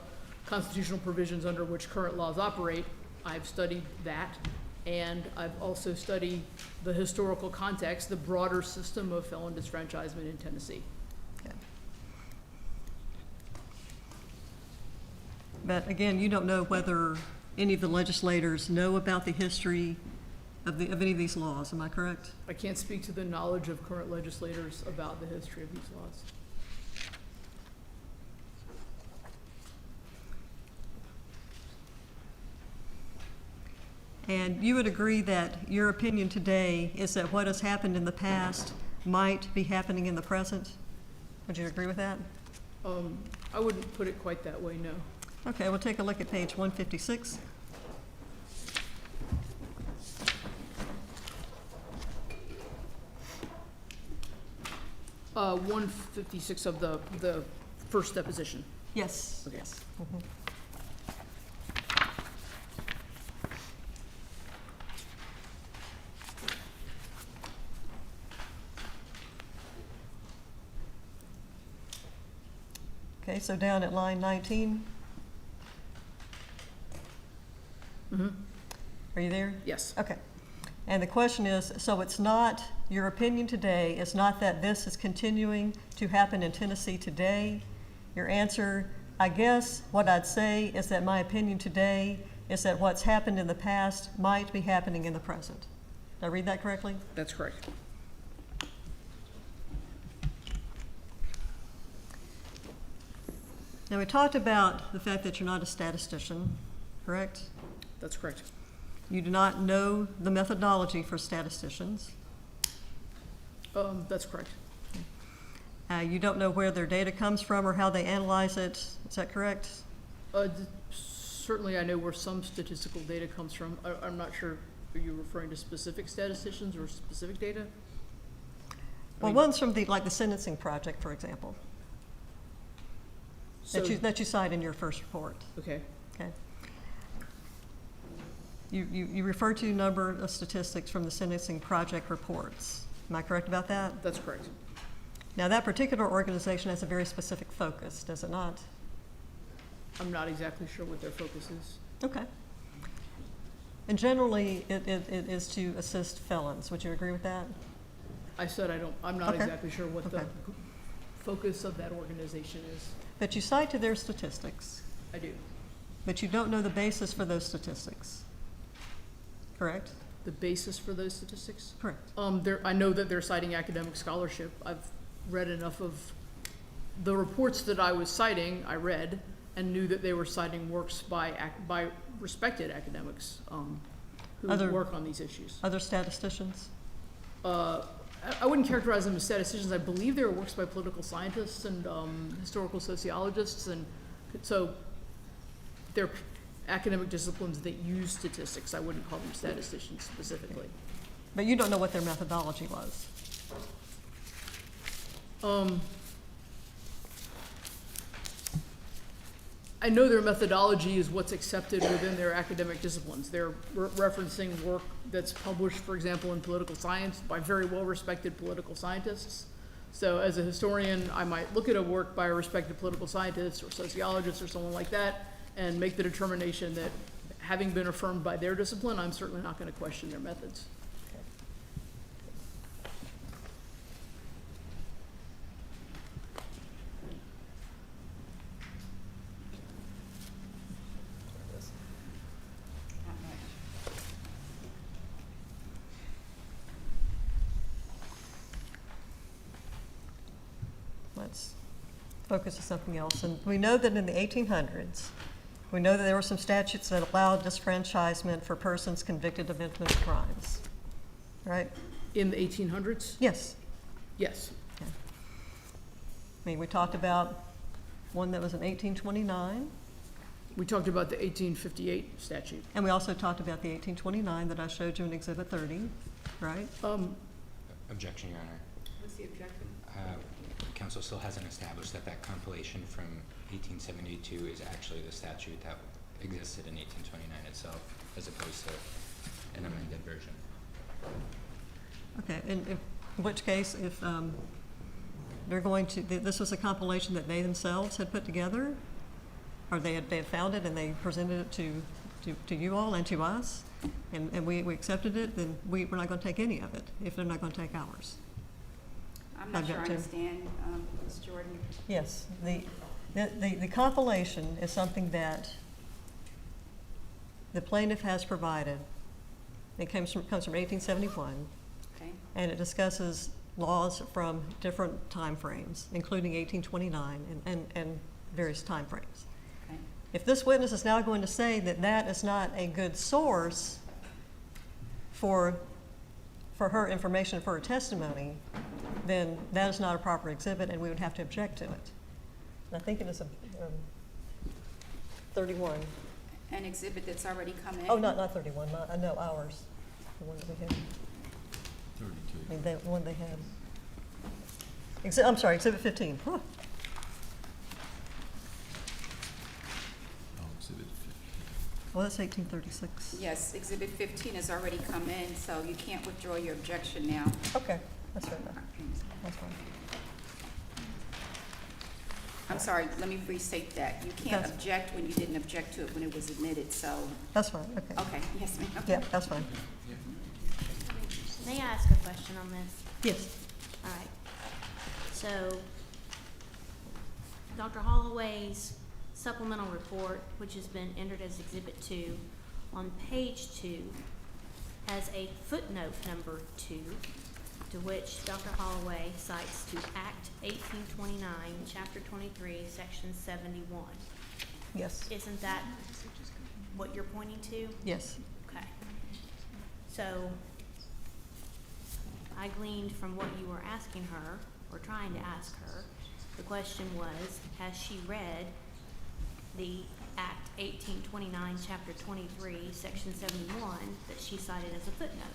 constitutional provisions under which current laws operate. I've studied that, and I've also studied the historical context, the broader system of felon disfranchisement in Tennessee. Okay. But again, you don't know whether any of the legislators know about the history of any of these laws, am I correct? I can't speak to the knowledge of current legislators about the history of these laws. And you would agree that your opinion today is that what has happened in the past might be happening in the present? Would you agree with that? I wouldn't put it quite that way, no. Okay, we'll take a look at page 156. Uh, 156 of the first deposition. Yes. Okay. Yes. Mhm. Okay, so down at line 19. Mm-hmm. Are you there? Yes. Okay. And the question is, so it's not, your opinion today is not that this is continuing to happen in Tennessee today? Your answer, I guess what I'd say is that my opinion today is that what's happened in the past might be happening in the present. Did I read that correctly? That's correct. Now, we talked about the fact that you're not a statistician, correct? That's correct. You do not know the methodology for statisticians. That's correct. You don't know where their data comes from or how they analyze it. Is that correct? Certainly I know where some statistical data comes from. I'm not sure, are you referring to specific statisticians or specific data? Well, one's from the sentencing project, for example, that you cite in your first report. Okay. Okay. You refer to a number of statistics from the sentencing project reports. Am I correct about that? That's correct. Now, that particular organization has a very specific focus, does it not? I'm not exactly sure what their focus is. Okay. And generally, it is to assist felons. Would you agree with that? I said I'm not Okay. exactly sure what the Okay. focus of that organization is. But you cite to their statistics, I do. but you don't know the basis for those statistics, correct? The basis for those statistics? Correct. I know that they're citing academic scholarship. I've read enough of the reports that I was citing, I read, and knew that they were citing works by respected academics who work on these issues. Other statisticians? I wouldn't characterize them as statisticians. I believe they were works by political scientists and historical sociologists, and so they're academic disciplines that use statistics. I wouldn't call them statisticians specifically. But you don't know what their methodology was? I know their methodology is what's accepted within their academic disciplines. They're referencing work that's published, for example, in political science by very well-respected political scientists. So as a historian, I might look at a work by a respected political scientist or sociologist or someone like that and make the determination that, having been affirmed by their discipline, I'm certainly not going to question their methods. Let's focus on something else. And we know that in the 1800s, we know that there were some statutes that allowed disfranchisement for persons convicted of infamous crimes, right? In the 1800s? Yes. Yes. Okay. I mean, we talked about one that was in 1829. We talked about the 1858 statute. And we also talked about the 1829 that I showed you in Exhibit 30, right? Objection, Your Honor. What's the objection? Council still hasn't established that that compilation from 1872 is actually the statute that existed in 1829 itself, as opposed to an amended version. Okay, and in which case, if they're going to, this was a compilation that they themselves had put together, or they had found it and they presented it to you all and to us, and we accepted it, then we're not going to take any of it if they're not going to take ours. I'm not sure I understand, Ms. Jordan. Yes, the compilation is something that the plaintiff has provided. It comes from 1871. Okay. And it discusses laws from different time frames, including 1829 and various time frames. Okay. If this witness is now going to say that that is not a good source for her information, for her testimony, then that is not a proper exhibit and we would have to object to it. And I think it is 31. An exhibit that's already come in? Oh, not 31, no, ours, the one that we have. 32. I mean, the one they had. I'm sorry, Exhibit 15. Huh. Oh, Exhibit 15. Well, that's 1836. Yes, Exhibit 15 has already come in, so you can't withdraw your objection now. Okay, that's right. That's fine. I'm sorry, let me restate that. You can't That's- object when you didn't object to it when it was admitted, so, That's fine, okay. okay, yes, ma'am. Yeah, that's fine. May I ask a question on this? Yes. All right. So, Dr. Holloway's supplemental report, which has been entered as Exhibit 2, on page 2 has a footnote number 2, to which Dr. Holloway cites to Act 1829, Chapter 23, Section 71. Yes, Isn't that what you're pointing to? yes. Okay. So I gleaned from what you were asking her, or trying to ask her, the question was, has she read the Act 1829, Chapter 23, Section 71 that she cited as a footnote?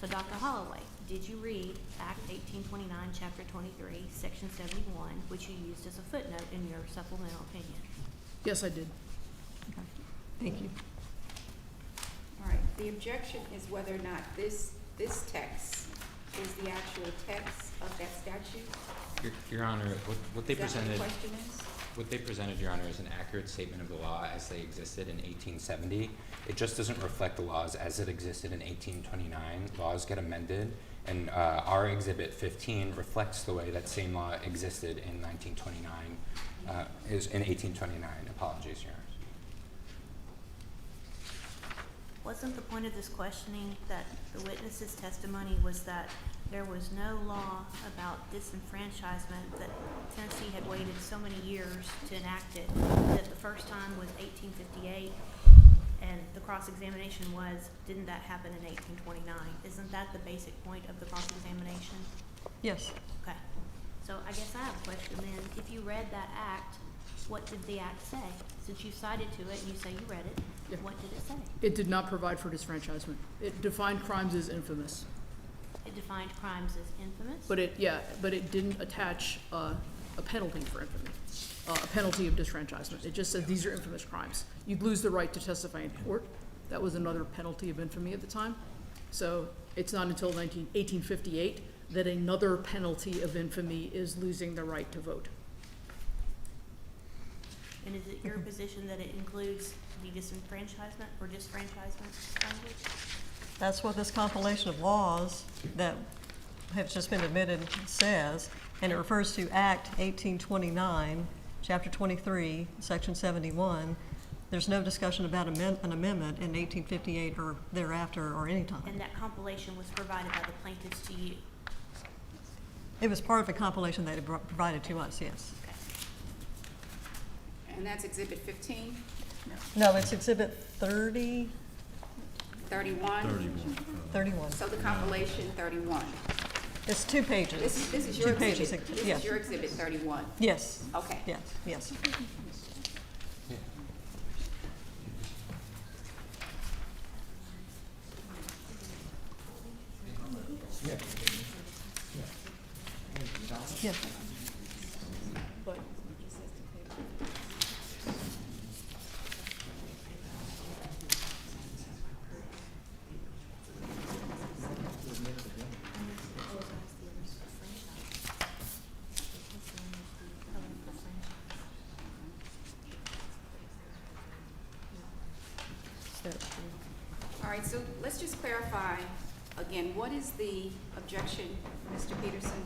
So Dr. Holloway, did you read Act 1829, Chapter 23, Section 71, which you used as a footnote in your supplemental opinion? Yes, I did. Okay. Thank you. All right, the objection is whether or not this text is the actual text of that statute? Your Honor, what they Is that presented, what the question is? what they presented, Your Honor, is an accurate statement of the law as they existed in 1870. It just doesn't reflect the laws as it existed in 1829. Laws get amended, and our Exhibit 15 reflects the way that same law existed in 1929, is in 1829. Apologies, Your Honor. Wasn't the point of this questioning that the witness's testimony was that there was no law about disenfranchisement, that Tennessee had waited so many years to enact it, that the first time was 1858, and the cross-examination was, didn't that happen in 1829? Isn't that the basic point of the cross-examination? Yes. Okay. So I guess I have a question then. If you read that act, what did the act say? Since you cited to it and you say you read it, Yeah. what did it say? It did not provide for disfranchisement. It defined crimes as infamous. It defined crimes as infamous? But it didn't attach a penalty for infamy, a penalty of disfranchisement. It just said these are infamous crimes. You'd lose the right to testify in court. That was another penalty of infamy at the time. So it's not until 1858 that another penalty of infamy is losing the right to vote. And is it your position that it includes the disenfranchisement or disfranchisement language? That's what this compilation of laws that have just been admitted says, and it refers to Act 1829, Chapter 23, Section 71. There's no discussion about an amendment in 1858 or thereafter or any time. And that compilation was provided by the plaintiffs to you? It was part of a compilation that it provided to us, yes. Okay. And that's Exhibit 15, No, it's Exhibit 30, 31? 31. So the compilation 31. It's 2 pages. This is your 2 pages, exhibit, this yes. is your Exhibit 31. Yes, Okay. yes, yes. Yes. But All right, so let's just clarify again, what is the objection, Mr. Peterson?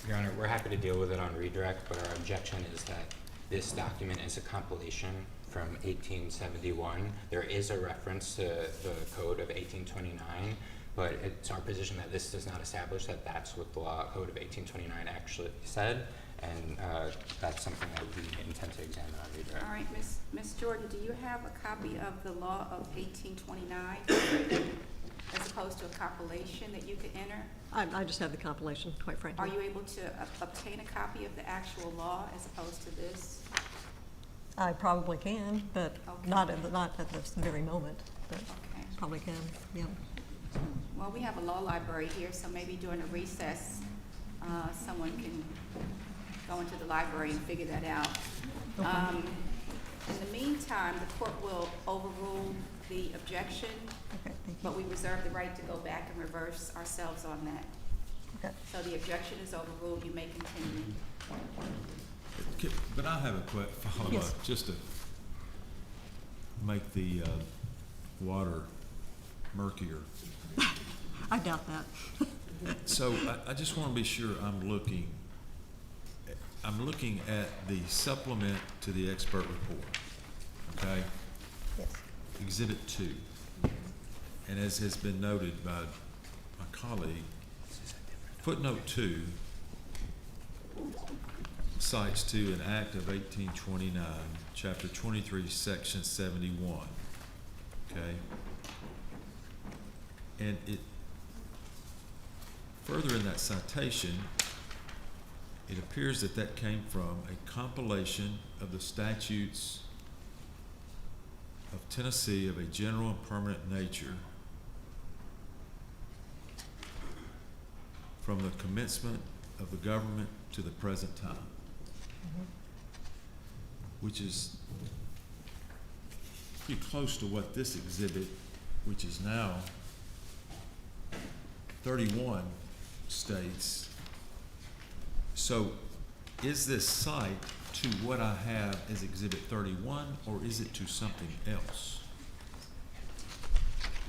Your Honor, we're happy to deal with it on redirect, but our objection is that this document is a compilation from 1871. There is a reference to the code of 1829, but it's our position that this does not establish that that's what the law code of 1829 actually said, and that's something that we intend to examine on redirect. All right, Ms. Jordan, do you have a copy of the law of 1829 as opposed to a compilation that you could enter? I just have the compilation, quite frankly. Are you able to obtain a copy of the actual law as opposed to this? I probably can, but Okay. not at this very moment, but Okay. probably can, yeah. Well, we have a law library here, so maybe during a recess, someone can go into the library and figure that out. Okay. In the meantime, the court will overrule the objection, Okay, thank you. but we reserve the right to go back and reverse ourselves on that. Okay. So the objection is overruled, you may continue. But I have a quick follow-up, Yes. just to make the water murkier. I doubt that. So I just want to be sure I'm looking I'm looking at the supplement to the expert report, okay? Yes. Exhibit 2. And as has been noted by my colleague, footnote 2 cites to an act of 1829, chapter 23, section 71, okay? And it, further in that citation, it appears that that came from a compilation of the statutes of Tennessee of a general and permanent nature from the commencement of the government to the present time, which is pretty close to what this exhibit, which is now 31, states. So is this cite to what I have as exhibit 31, or is it to something else?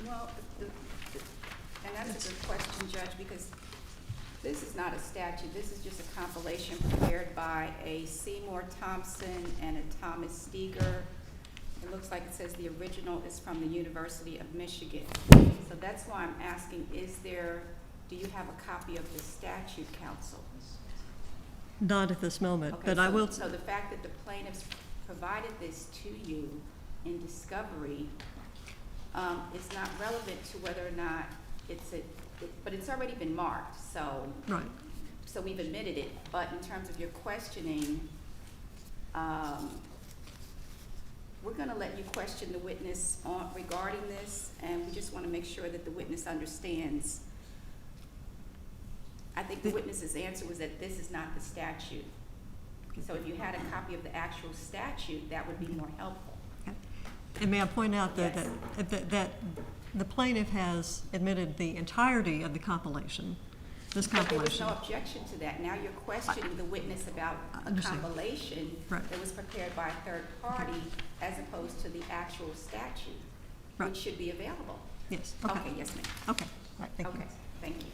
Well, and that's a good question, Judge, because this is not a statute. This is just a compilation prepared by a Seymour Thompson and a Thomas Steger. It looks like it says the original is from the University of Michigan. So that's why I'm asking, do you have a copy of the statute, counsel? Not at this moment, Okay, but I will. So the fact that the plaintiffs provided this to you in discovery is not relevant to whether or not but it's already been marked, so. Right. So we've admitted it, but in terms of your questioning, we're gonna let you question the witness regarding this, and we just wanna make sure that the witness understands. I think the witness's answer was that this is not the statute. So if you had a copy of the actual statute, that would be more helpful. Okay. And may I point out that, Yes. that the plaintiff has admitted the entirety of the compilation, this But there was compilation. no objection to that. Now you're questioning the witness about a Understand. compilation Right. that was prepared by a third party as opposed to the actual statute, Right. which should be available. Yes, okay. Okay, yes, ma'am. Okay, all right, thank you. Okay, thank you.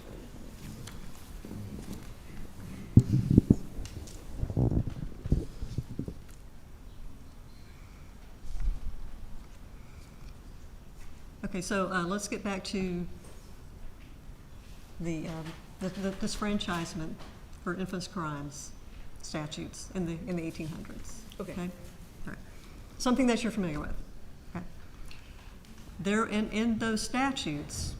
Okay, so let's get back to the disfranchisement for infamous crimes statutes in the 1800s. Okay. All right. Something that you're familiar with. Okay. There in those statutes,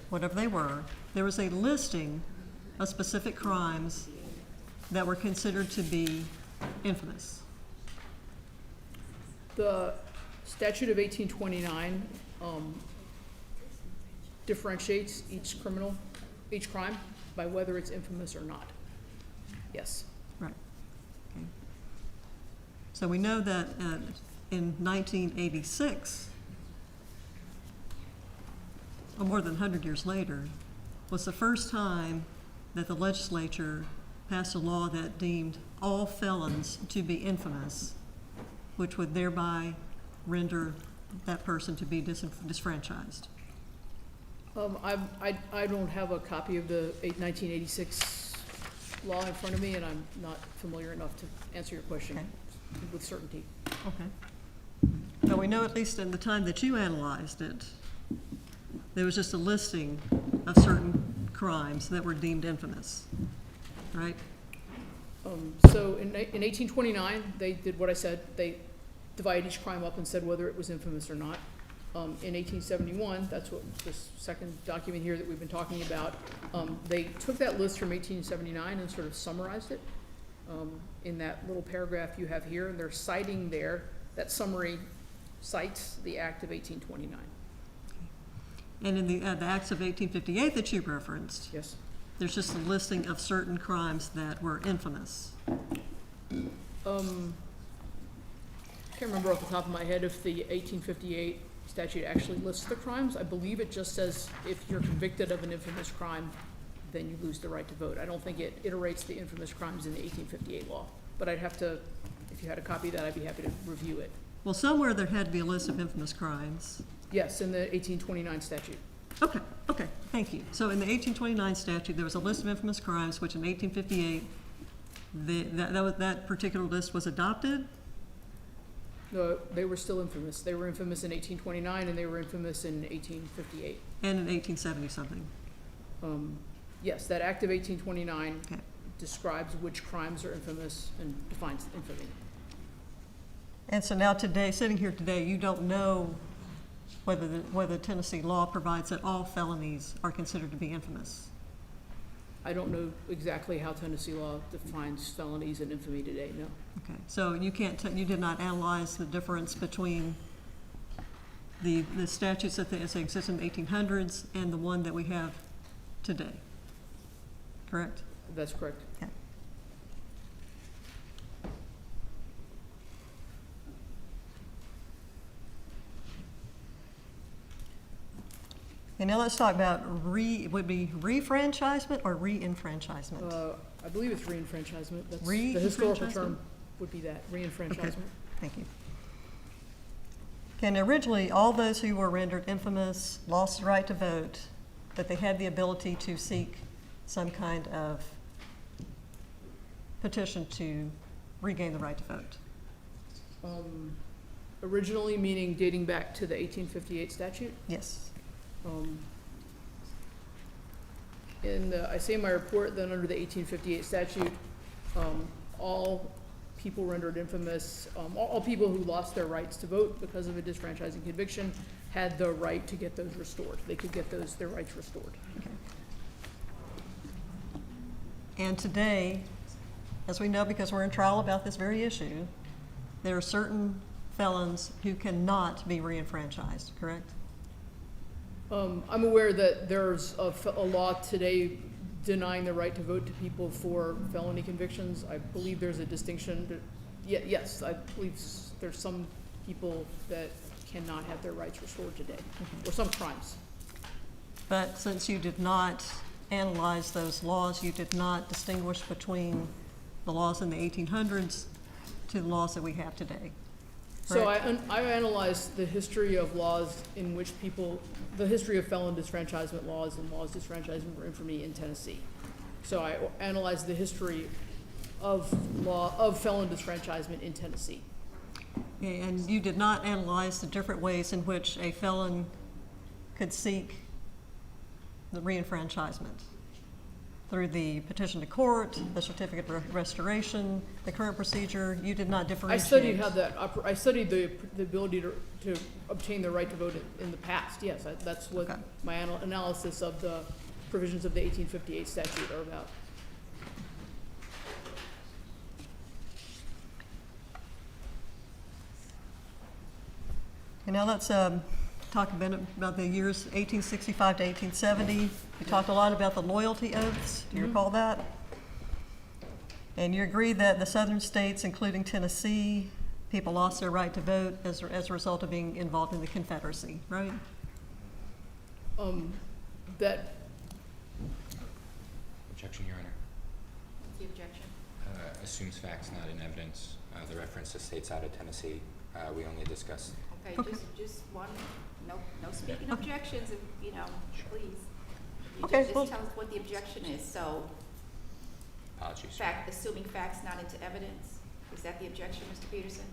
whatever they were, there was a listing of specific crimes that were considered to be infamous. The statute of 1829 differentiates each crime by whether it's infamous or not. Yes. Right. Okay. So we know that in 1986, or more than 100 years later, was the first time that the legislature passed a law that deemed all felons to be infamous, which would thereby render that person to be disfranchised. I don't have a copy of the 1986 law in front of me, and I'm not familiar enough to answer your question Okay. with certainty. Okay. But we know at least in the time that you analyzed it, there was just a listing of certain crimes that were deemed infamous, right? So in 1829, they did what I said. They divided each crime up and said whether it was infamous or not. In 1871, that's what this second document here that we've been talking about, they took that list from 1879 and sort of summarized it in that little paragraph you have here, and they're citing there, that summary cites the Act of 1829. And in the Acts of 1858 that you referenced, Yes? there's just a listing of certain crimes that were infamous. Can't remember off the top of my head if the 1858 statute actually lists the crimes. I believe it just says if you're convicted of an infamous crime, then you lose the right to vote. I don't think it iterates the infamous crimes in the 1858 law. But I'd have to, if you had a copy of that, I'd be happy to review it. Well, somewhere there had to be a list of infamous crimes. Yes, in the 1829 statute. Okay, thank you. So in the 1829 statute, there was a list of infamous crimes, which in 1858 that particular list was adopted? No, they were still infamous. They were infamous in 1829 and they were infamous in 1858. And in 1870-something? Yes, that Act of 1829 Okay. describes which crimes are infamous and defines infamy. And so now today, sitting here today, you don't know whether Tennessee law provides that all felonies are considered to be infamous? I don't know exactly how Tennessee law defines felonies and infamy today, no. Okay, so you can't, you did not analyze the difference between the statutes that existed in the 1800s and the one that we have today, correct? That's correct. Okay. Okay, now let's talk about would be refranchisement or re-enfranchisement? I believe it's re-enfranchisement. That's the Re-enfranchisement? historical term would be that, re-enfranchisement. Okay, thank you. Okay, and originally, all those who were rendered infamous lost the right to vote, but they had the ability to seek some kind of petition to regain the right to vote. Originally, meaning dating back to the 1858 statute. Yes. I say in my report that under the 1858 statute, all people rendered infamous, all people who lost their rights to vote because of a disfranchising conviction had the right to get those restored. They could get their rights restored. Okay. And today, as we know because we're in trial about this very issue, there are certain felons who cannot be re-enfranchised, correct? I'm aware that there's a law today denying the right to vote to people for felony convictions. I believe there's a distinction. Yes, I believe there's some people that cannot have their rights restored today, or some crimes. But since you did not analyze those laws, you did not distinguish between the laws in the 1800s to the laws that we have today. So correct? I analyzed the history of laws in which the history of felon disfranchisement laws and laws disfranchisement for infamy in Tennessee. So I analyzed the history of felon disfranchisement in Tennessee. Okay, and you did not analyze the different ways in which a felon could seek the re-enfranchisement through the petition to court, the certificate of restoration, the current procedure. You did not differentiate. I studied the ability to obtain the right to vote in the past. Yes, that's what Okay. my analysis of the provisions of the 1858 statute are about. And now let's talk a bit about the years 1865 to 1870. We talked a lot about the loyalty oaths. Do you recall that? And you agree that the southern states, including Tennessee, people lost their right to vote as a result of being involved in the Confederacy, right? That Objection, Your Honor. What's the objection? Assumes facts not in evidence. The reference to states out of Tennessee, we only discussed. Okay, Okay. just one, no speaking objections, if, please. You Okay, just well- tell us what the objection is, so, Apologies. assuming facts not into evidence, is that the objection, Mr. Peterson?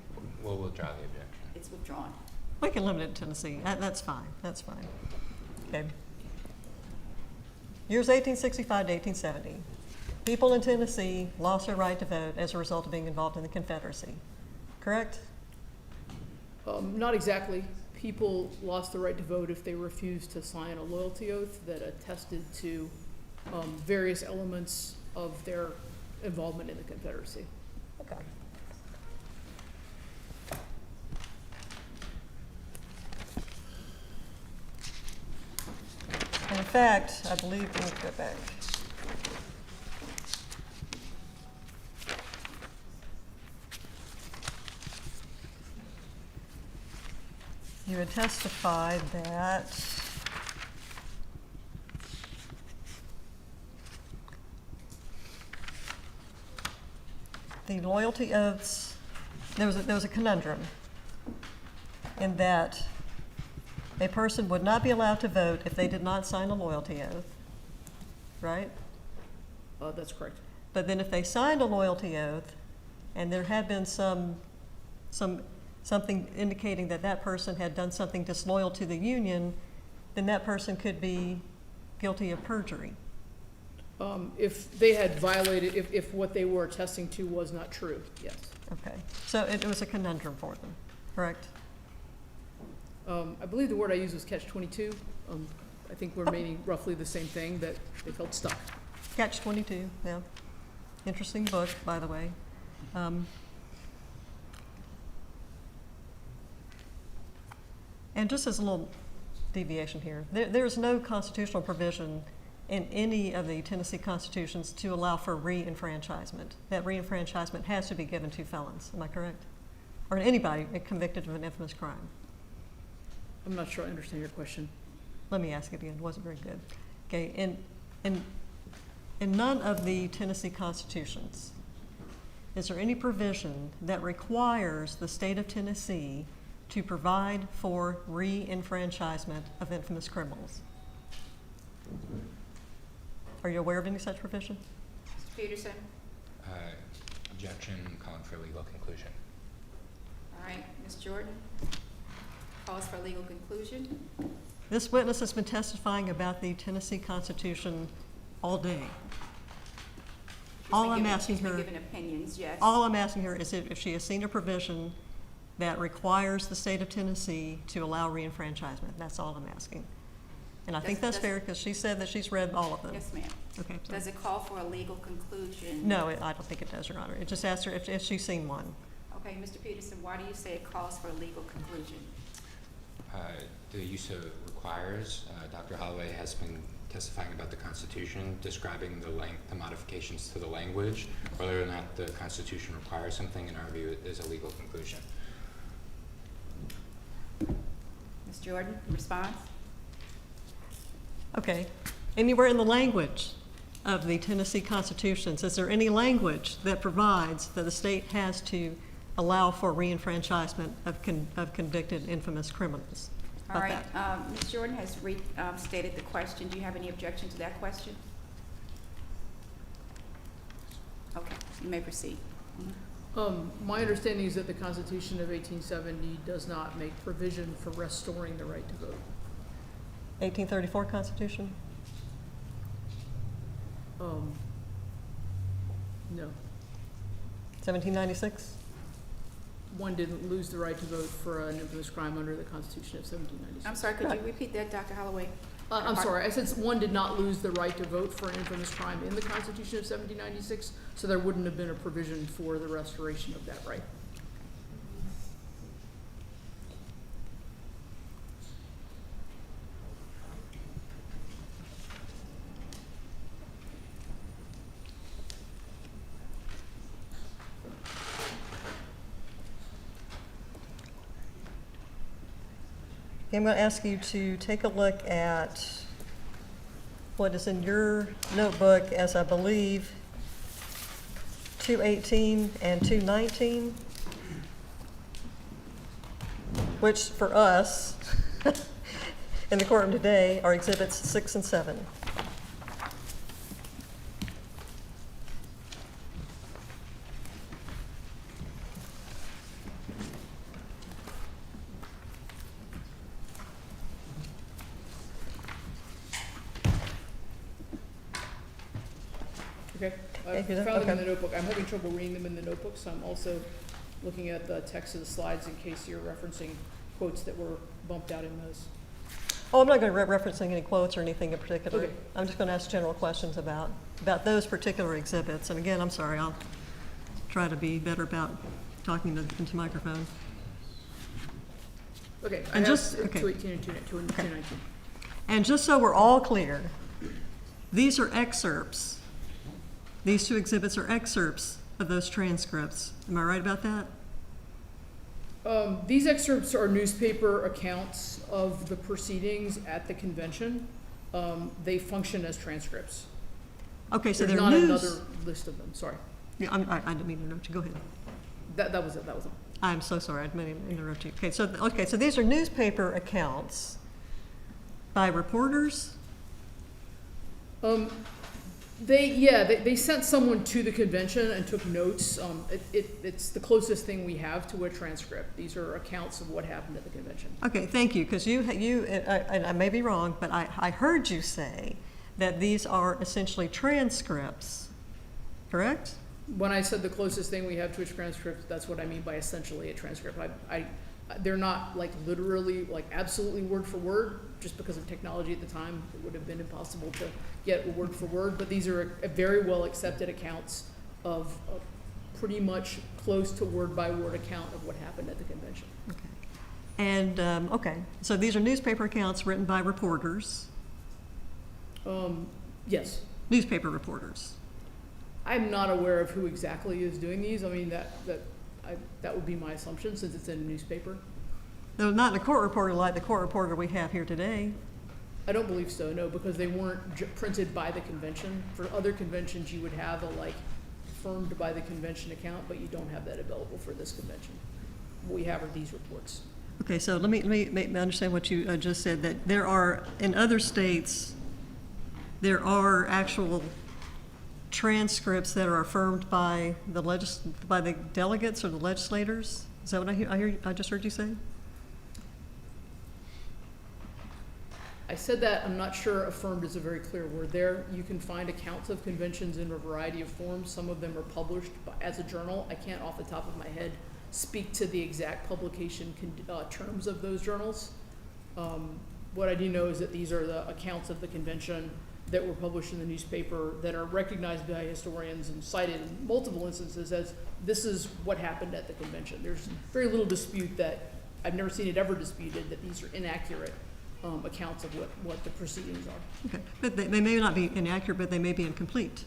We'll withdraw the objection. It's withdrawn. We can limit it to Tennessee. That's fine. That's fine. Okay. Years 1865 to 1870. People in Tennessee lost their right to vote as a result of being involved in the Confederacy. Correct? Not exactly. People lost the right to vote if they refused to sign a loyalty oath that attested to various elements of their involvement in the Confederacy. Okay. In fact, I believe, let me go back. You had testified that the loyalty oaths, there was a conundrum in that a person would not be allowed to vote if they did not sign a loyalty oath, right? That's correct. but then if they signed a loyalty oath, and there had been something indicating that that person had done something disloyal to the union, then that person could be guilty of perjury. If they had violated, if what they were attesting to was not true, yes. Okay, so it was a conundrum for them, correct? I believe the word I used was catch-22. I think we're meaning roughly the same thing, that they felt stuck. Catch-22, yeah. Interesting book, by the way. And just as a little deviation here, there's no constitutional provision in any of the Tennessee constitutions to allow for re-enfranchisement. That re-enfranchisement has to be given to felons, am I correct? Or anybody convicted of an infamous crime. I'm not sure I understand your question. Let me ask it again, it wasn't very good. Okay, in none of the Tennessee constitutions is there any provision that requires the state of Tennessee to provide for re-enfranchisement of infamous criminals? Are you aware of any such provision? Mr. Peterson? Objection, calling for legal conclusion. All right, Ms. Jordan? Calls for legal conclusion. This witness has been testifying about the Tennessee Constitution all day. All I'm asking her, Given opinions, yes. all I'm asking her is if she has seen a provision that requires the state of Tennessee to allow re-enfranchisement. That's all I'm asking. And I think that's fair because she said that she's read all of them. Yes, ma'am. Okay. Sorry. Does it call for a legal conclusion? No, I don't think it does, Your Honor. It just asks her if she's seen one. Okay, Mr. Peterson, why do you say it calls for a legal conclusion? The use of requires, Dr. Holloway has been testifying about the Constitution, describing the modifications to the language. Whether or not the Constitution requires something, in our view, is a legal conclusion. Ms. Jordan, response? Okay. Anywhere in the language of the Tennessee Constitutions, is there any language that provides that the state has to allow for re-enfranchisement of convicted infamous criminals? All right, Ms. Jordan has stated the question. Do you have any objection to that question? Okay, you may proceed. My understanding is that the Constitution of 1870 does not make provision for restoring the right to vote. 1834 Constitution? No. 1796? One didn't lose the right to vote for an infamous crime under the Constitution of 1796. I'm sorry, could you repeat that, Dr. Holloway? I'm sorry, I said one did not lose the right to vote for an infamous crime in the Constitution of 1796, so there wouldn't have been a provision for the restoration of that right. I'm going to ask you to take a look at what is in your notebook as, I believe, 218 and 219, which for us in the courtroom today are exhibits 6 and 7. Okay, I found them in the notebook. I'm having trouble reading them in the notebook, so I'm also looking at the text of the slides in case you're referencing quotes that were bumped out in those. Oh, I'm not going to referencing any quotes or anything in particular. Okay. I'm just going to ask general questions about those particular exhibits. And again, I'm sorry, I'll try to be better about talking into microphone. Okay, And I just- have okay. 218 and 219. And just so we're all clear, these are excerpts. These two exhibits are excerpts of those transcripts. Am I right about that? These excerpts are newspaper accounts of the proceedings at the convention. They function as transcripts. Okay, so There's they're not news. another list of them, sorry. Yeah, I didn't mean to interrupt you. Go ahead. That was it, that was all. I'm so sorry. I didn't mean to interrupt you. Okay, so these are newspaper accounts by reporters. They sent someone to the convention and took notes. It's the closest thing we have to a transcript. These are accounts of what happened at the convention. Okay, thank you, because and I may be wrong, but I heard you say that these are essentially transcripts, correct? When I said the closest thing we have to a transcript, that's what I mean by essentially a transcript. They're not like literally, like absolutely word for word, just because of technology at the time. It would have been impossible to get a word for word, but these are a very well accepted accounts of a pretty much close to word by word account of what happened at the convention. Okay. And, okay, so these are newspaper accounts written by reporters, Yes. newspaper reporters. I'm not aware of who exactly is doing these. I mean, that would be my assumption since it's in a newspaper. No, not in a court reporter like the court reporter we have here today. I don't believe so, no, because they weren't printed by the convention. For other conventions, you would have a like firmed by the convention account, but you don't have that available for this convention. What we have are these reports. Okay, so let me understand what you just said, that there are, in other states, there are actual transcripts that are affirmed by by the delegates or the legislators? Is that what I just heard you say? I said that, I'm not sure affirmed is a very clear word there. You can find accounts of conventions in a variety of forms. Some of them are published as a journal. I can't off the top of my head speak to the exact publication terms of those journals. What I do know is that these are the accounts of the convention that were published in the newspaper that are recognized by historians and cited in multiple instances as this is what happened at the convention. There's very little dispute that, I've never seen it ever disputed, that these are inaccurate accounts of what the proceedings are. Okay, but they may not be inaccurate, but they may be incomplete,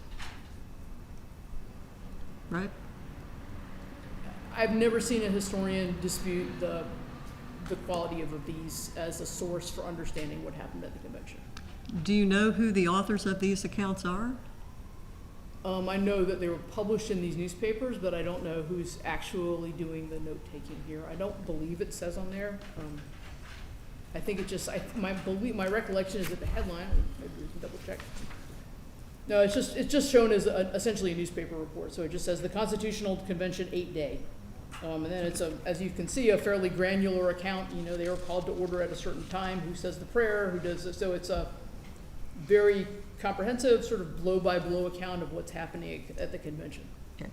right? I've never seen a historian dispute the quality of these as a source for understanding what happened at the convention. Do you know who the authors of these accounts are? I know that they were published in these newspapers, but I don't know who's actually doing the note-taking here. I don't believe it says on there. I think it just, my recollection is that the headline, maybe we can double check. No, it's just shown as essentially a newspaper report. So it just says the Constitutional Convention 8-day. And then it's as you can see, a fairly granular account. You know, they were called to order at a certain time, who says the prayer, who does this. So it's a very comprehensive sort of blow-by-blow account of what's happening at the convention. Okay.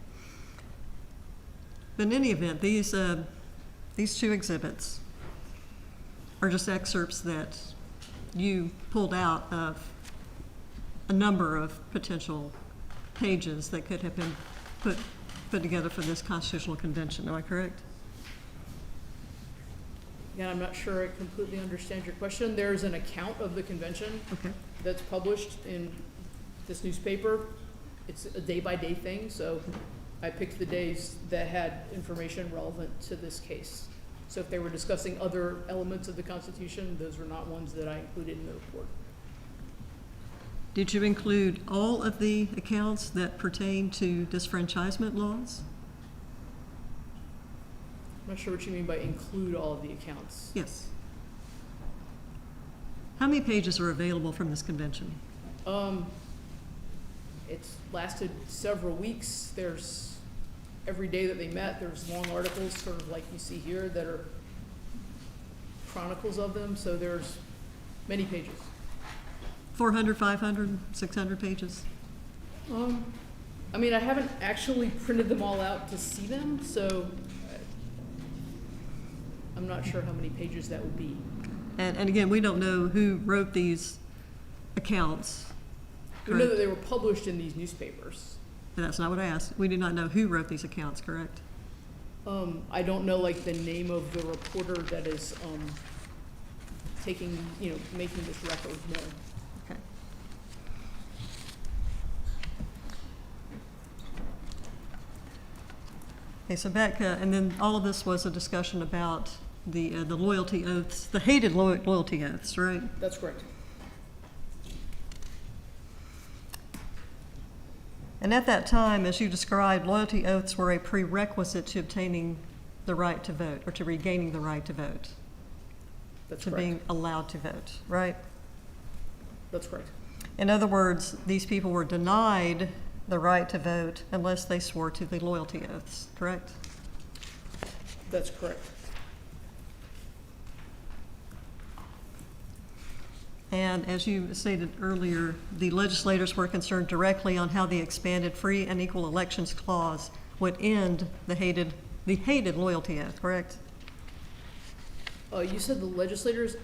But in any event, these two exhibits are just excerpts that you pulled out of a number of potential pages that could have been put together for this constitutional convention. Am I correct? Again, I'm not sure I completely understand your question. There's an account of the convention Okay. that's published in this newspaper. It's a day-by-day thing, so I picked the days that had information relevant to this case. So if they were discussing other elements of the Constitution, those were not ones that I included in the report. Did you include all of the accounts that pertain to disfranchisement laws? I'm not sure what you mean by include all of the accounts. Yes. How many pages are available from this convention? It's lasted several weeks. There's, every day that they met, there's long articles, sort of like you see here, that are chronicles of them, so there's many pages. 400, 500, 600 pages? I mean, I haven't actually printed them all out to see them, so I'm not sure how many pages that would be. And again, we don't know who wrote these accounts. We know that they were published in these newspapers. That's not what I asked. We do not know who wrote these accounts, correct? I don't know like the name of the reporter that is taking, making this record, no. Okay. Okay, so back, and then all of this was a discussion about the loyalty oaths, the hated loyalty oaths, right? That's correct. And at that time, as you described, loyalty oaths were a prerequisite to obtaining the right to vote, or to regaining the right to vote. That's to correct. being allowed to vote, right? That's correct. In other words, these people were denied the right to vote unless they swore to the loyalty oaths, correct? That's correct. And as you stated earlier, the legislators were concerned directly on how the expanded free and equal elections clause would end the hated loyalty oath, correct? You said the legislators,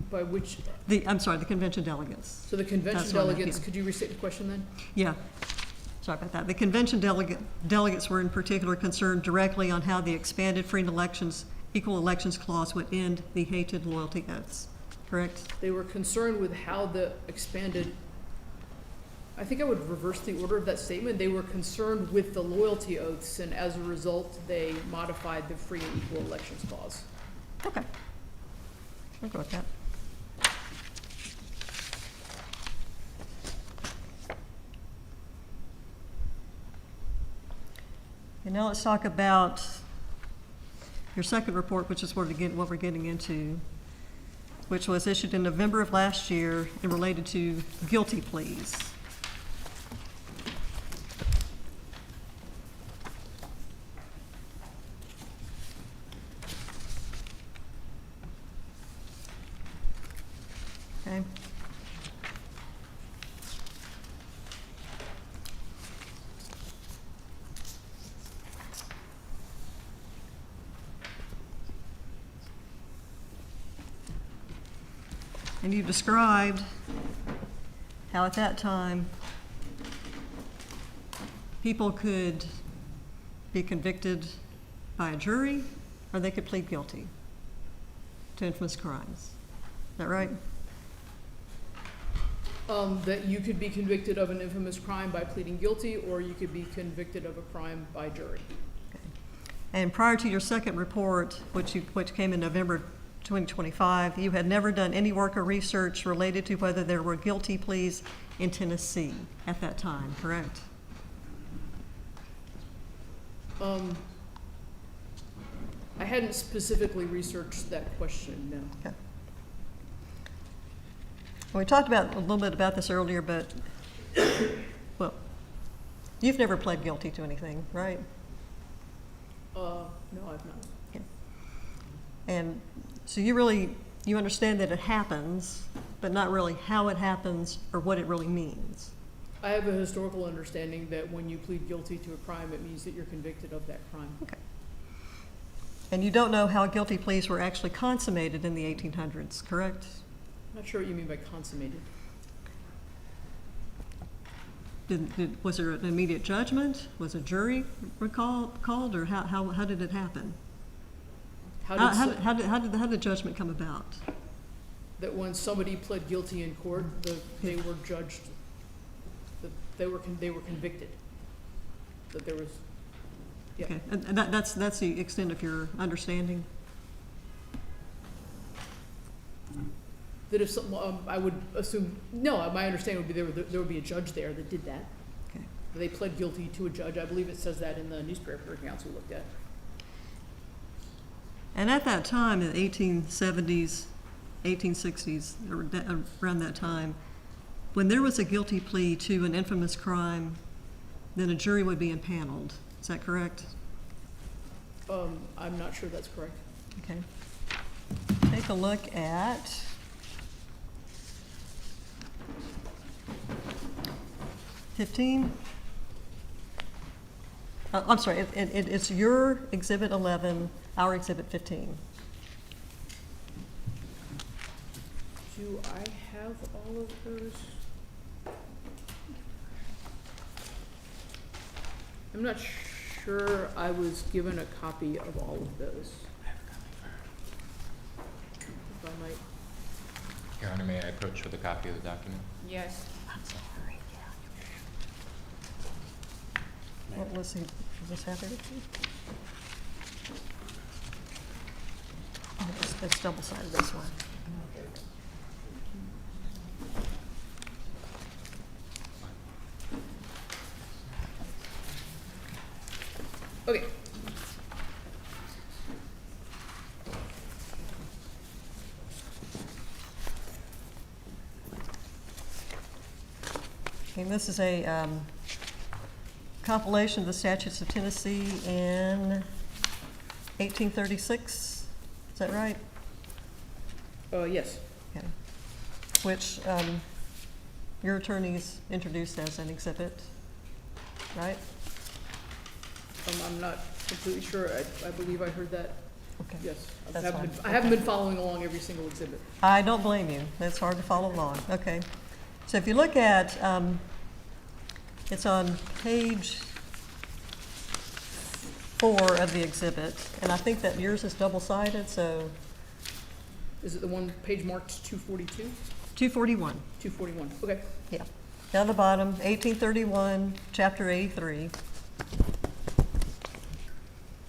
by which, I'm sorry, the convention delegates. so the convention That's what I meant, delegates, yeah. could you restate the question then? Yeah, sorry about that. The convention delegates were in particular concerned directly on how the expanded free and equal elections clause would end the hated loyalty oaths, correct? They were concerned with how the expanded, I think I would reverse the order of that statement. They were concerned with the loyalty oaths, and as a result, they modified the free and equal elections clause. Okay. I'll go with that. And now let's talk about your second report, which is what we're getting into, which was issued in November of last year and related to guilty pleas. Okay. And you described how at that time people could be convicted by a jury or they could plead guilty to infamous crimes. Is that right? That you could be convicted of an infamous crime by pleading guilty, or you could be convicted of a crime by jury. And prior to your second report, which came in November 2025, you had never done any work or research related to whether there were guilty pleas in Tennessee at that time, correct? I hadn't specifically researched that question, no. Okay. Well, we talked about a little bit about this earlier, but, well, you've never pled guilty to anything, right? No, I've not. Okay. And so you understand that it happens, but not really how it happens or what it really means. I have a historical understanding that when you plead guilty to a crime, it means that you're convicted of that crime. Okay. And you don't know how guilty pleas were actually consummated in the 1800s, correct? I'm not sure what you mean by consummated. Was there an immediate judgment? Was a jury called, or how did it happen? How did the judgment come about? That when somebody pled guilty in court, they were judged, that they were convicted. That there was, yeah. Okay, and that's the extent of your understanding? That if some, I would assume, no, my understanding would be there would be a judge there that did that. Okay. They pled guilty to a judge. I believe it says that in the newspaper accounts we looked at. And at that time, in the 1870s, 1860s, around that time, when there was a guilty plea to an infamous crime, then a jury would be impaneled. Is that correct? I'm not sure that's correct. Okay. Take a look at '15. I'm sorry, it's your Exhibit 11, our Exhibit 15. Do I have all of those? I'm not sure I was given a copy of all of those. If I might. Your Honor, may I approach with a copy of the document? Yes. Let's see, does this have everything? Oh, it's double-sided, this one. Okay. Okay, this is a compilation of the statutes of Tennessee in 1836, is that right? Yes. Okay. Which your attorneys introduced as an exhibit, right? I'm not completely sure. I believe I heard that. Okay. Yes. That's fine. I haven't been following along every single exhibit. I don't blame you. It's hard to follow along. Okay. So if you look at, it's on page 4 of the exhibit, and I think that yours is double-sided, so Is it the one page marked 242? 241. 241, okay. Yeah. Down the bottom, 1831, chapter 83.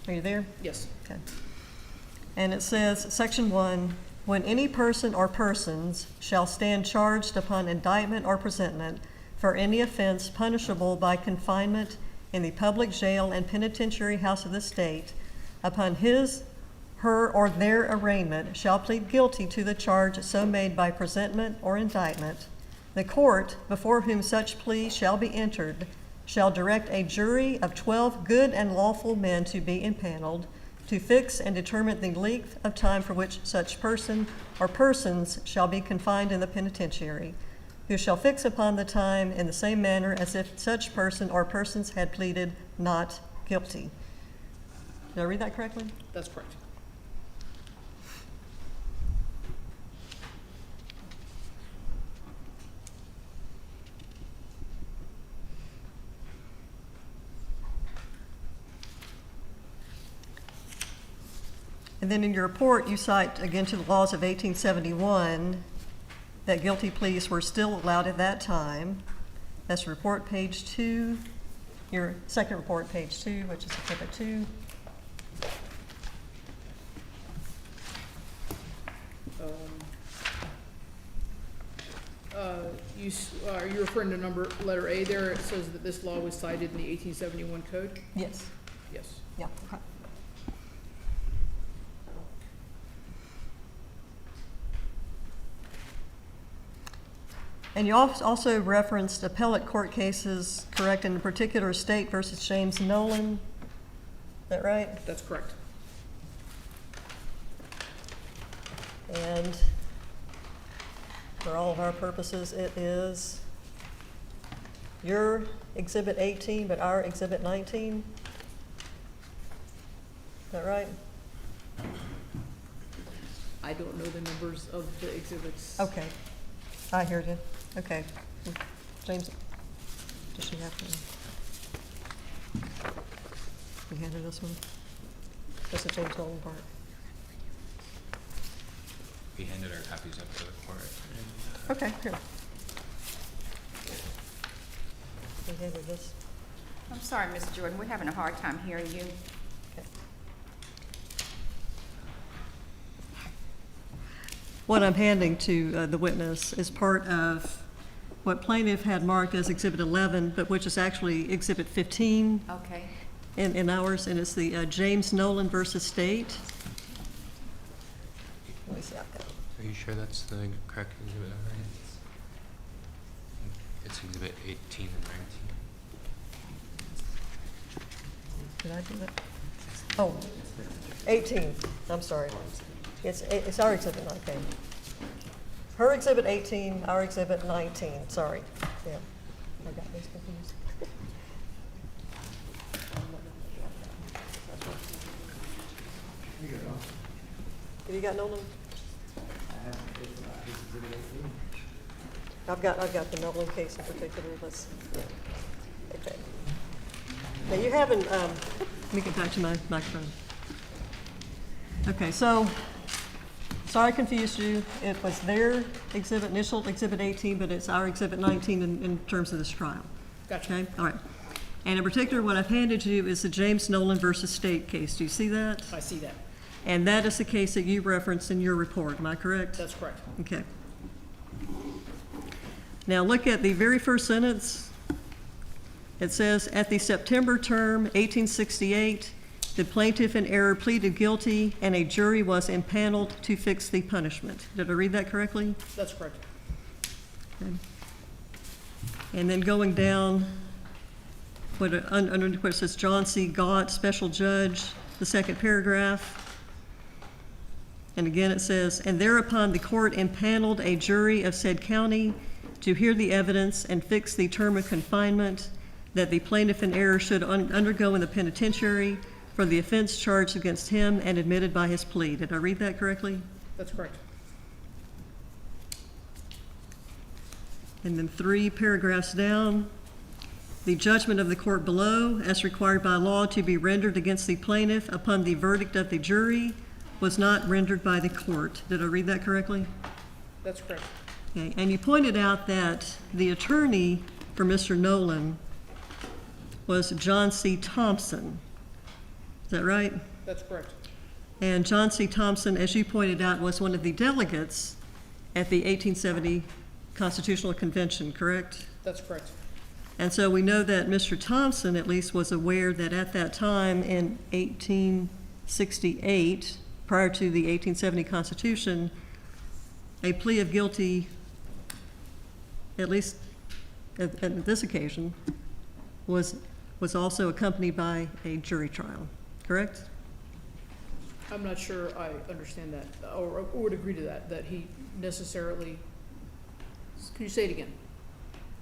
Are you there? Yes. Okay. And it says, section 1, when any person or persons shall stand charged upon indictment or presentment for any offense punishable by confinement in the public jail and penitentiary house of the state, upon his, her, or their arraignment shall plead guilty to the charge so made by presentment or indictment, the court before whom such plea shall be entered shall direct a jury of 12 good and lawful men to be impaneled, to fix and determine the length of time for which such person or persons shall be confined in the penitentiary, who shall fix upon the time in the same manner as if such person or persons had pleaded not guilty. Did I read that correctly? That's correct. And then in your report, you cite again to the laws of 1871 that guilty pleas were still allowed at that time. That's report page 2, your second report, page 2, which is exhibit 2. Are you referring to letter A there? It says that this law was cited in the 1871 code? Yes. Yes. Yeah. And you also referenced appellate court cases, correct, in a particular state versus James Nolan. Is that right? That's correct. And for all of our purposes, it is your exhibit 18, but our exhibit 19. Is that right? I don't know the numbers of the exhibits. Okay. I hear you. Okay. James, does she have one? You handed this one? This is James Nolan part. We handed our copies up to the court. Okay, here. You handed this. I'm sorry, Ms. Jordan, we're having a hard time hearing you. Okay. What I'm handing to the witness is part of what plaintiff had marked as Exhibit 11, but which is actually Exhibit 15 Okay. in ours, and it's the James Nolan versus State. Let me see, I've got it. Are you sure that's the correct exhibit, right? It's exhibit 18 and 19. Did I do that? Oh, 18, I'm sorry. It's our exhibit 19. Her exhibit 18, our exhibit 19, sorry. Yeah, I got these confused. Have you got Nolan? I've got the Nolan case in particular, let's, okay. Now you haven't, let me get back to my microphone. Okay, so, sorry I confused you. It was their exhibit, initial exhibit 18, but it's our exhibit 19 in terms of this trial. Gotcha. Okay, all right. And in particular, what I've handed you is the James Nolan versus State case. Do you see that? I see that. And that is the case that you referenced in your report, am I correct? That's correct. Okay. Now look at the very first sentence. It says, at the September term, 1868, the plaintiff in error pleaded guilty and a jury was impaneled to fix the punishment. Did I read that correctly? That's correct. Okay. And then going down, under what it says, John C. Gott, Special Judge, the second paragraph. And again it says, and thereupon the court impaneled a jury of said county to hear the evidence and fix the term of confinement that the plaintiff in error should undergo in the penitentiary for the offense charged against him and admitted by his plea. Did I read that correctly? That's correct. And then 3 paragraphs down, the judgment of the court below, as required by law to be rendered against the plaintiff upon the verdict of the jury, was not rendered by the court. Did I read that correctly? That's correct. Okay, and you pointed out that the attorney for Mr. Nolan was John C. Thompson. Is that right? That's correct. And John C. Thompson, as you pointed out, was one of the delegates at the 1870 Constitutional Convention, correct? That's correct. And so we know that Mr. Thompson at least was aware that at that time in 1868, prior to the 1870 Constitution, a plea of guilty, at least at this occasion, was also accompanied by a jury trial, correct? I'm not sure I understand that, or would agree to that he necessarily, can you say it again?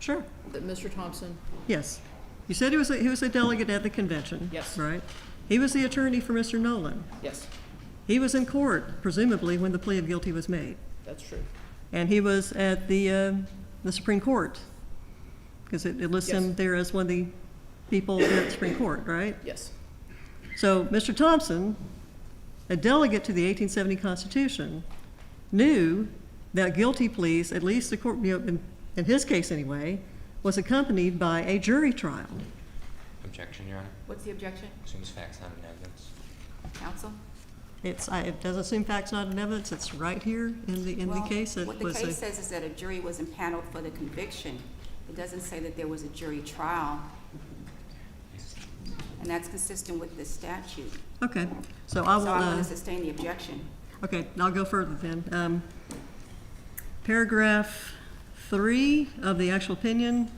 Sure. That Mr. Thompson, Yes. You said he was a delegate at the convention. Yes. Right? He was the attorney for Mr. Nolan. yes, He was in court, presumably, when the plea of guilty was made. that's true. And he was at the Supreme Court, because it lists him Yes. there as one of the people there at the Supreme Court, right? Yes, So Mr. Thompson, a delegate to the 1870 Constitution, knew that guilty pleas, at least in his case anyway, was accompanied by a jury trial. Objection, Your Honor. What's the objection? Assumes facts, not in evidence. Counsel? It doesn't assume facts not in evidence. It's right here in the case. What the case says is that a jury was impaneled for the conviction. It doesn't say that there was a jury trial. And that's consistent with this statute. Okay, so I will. So I want to sustain the objection. Okay, I'll go further then. Paragraph 3 of the actual opinion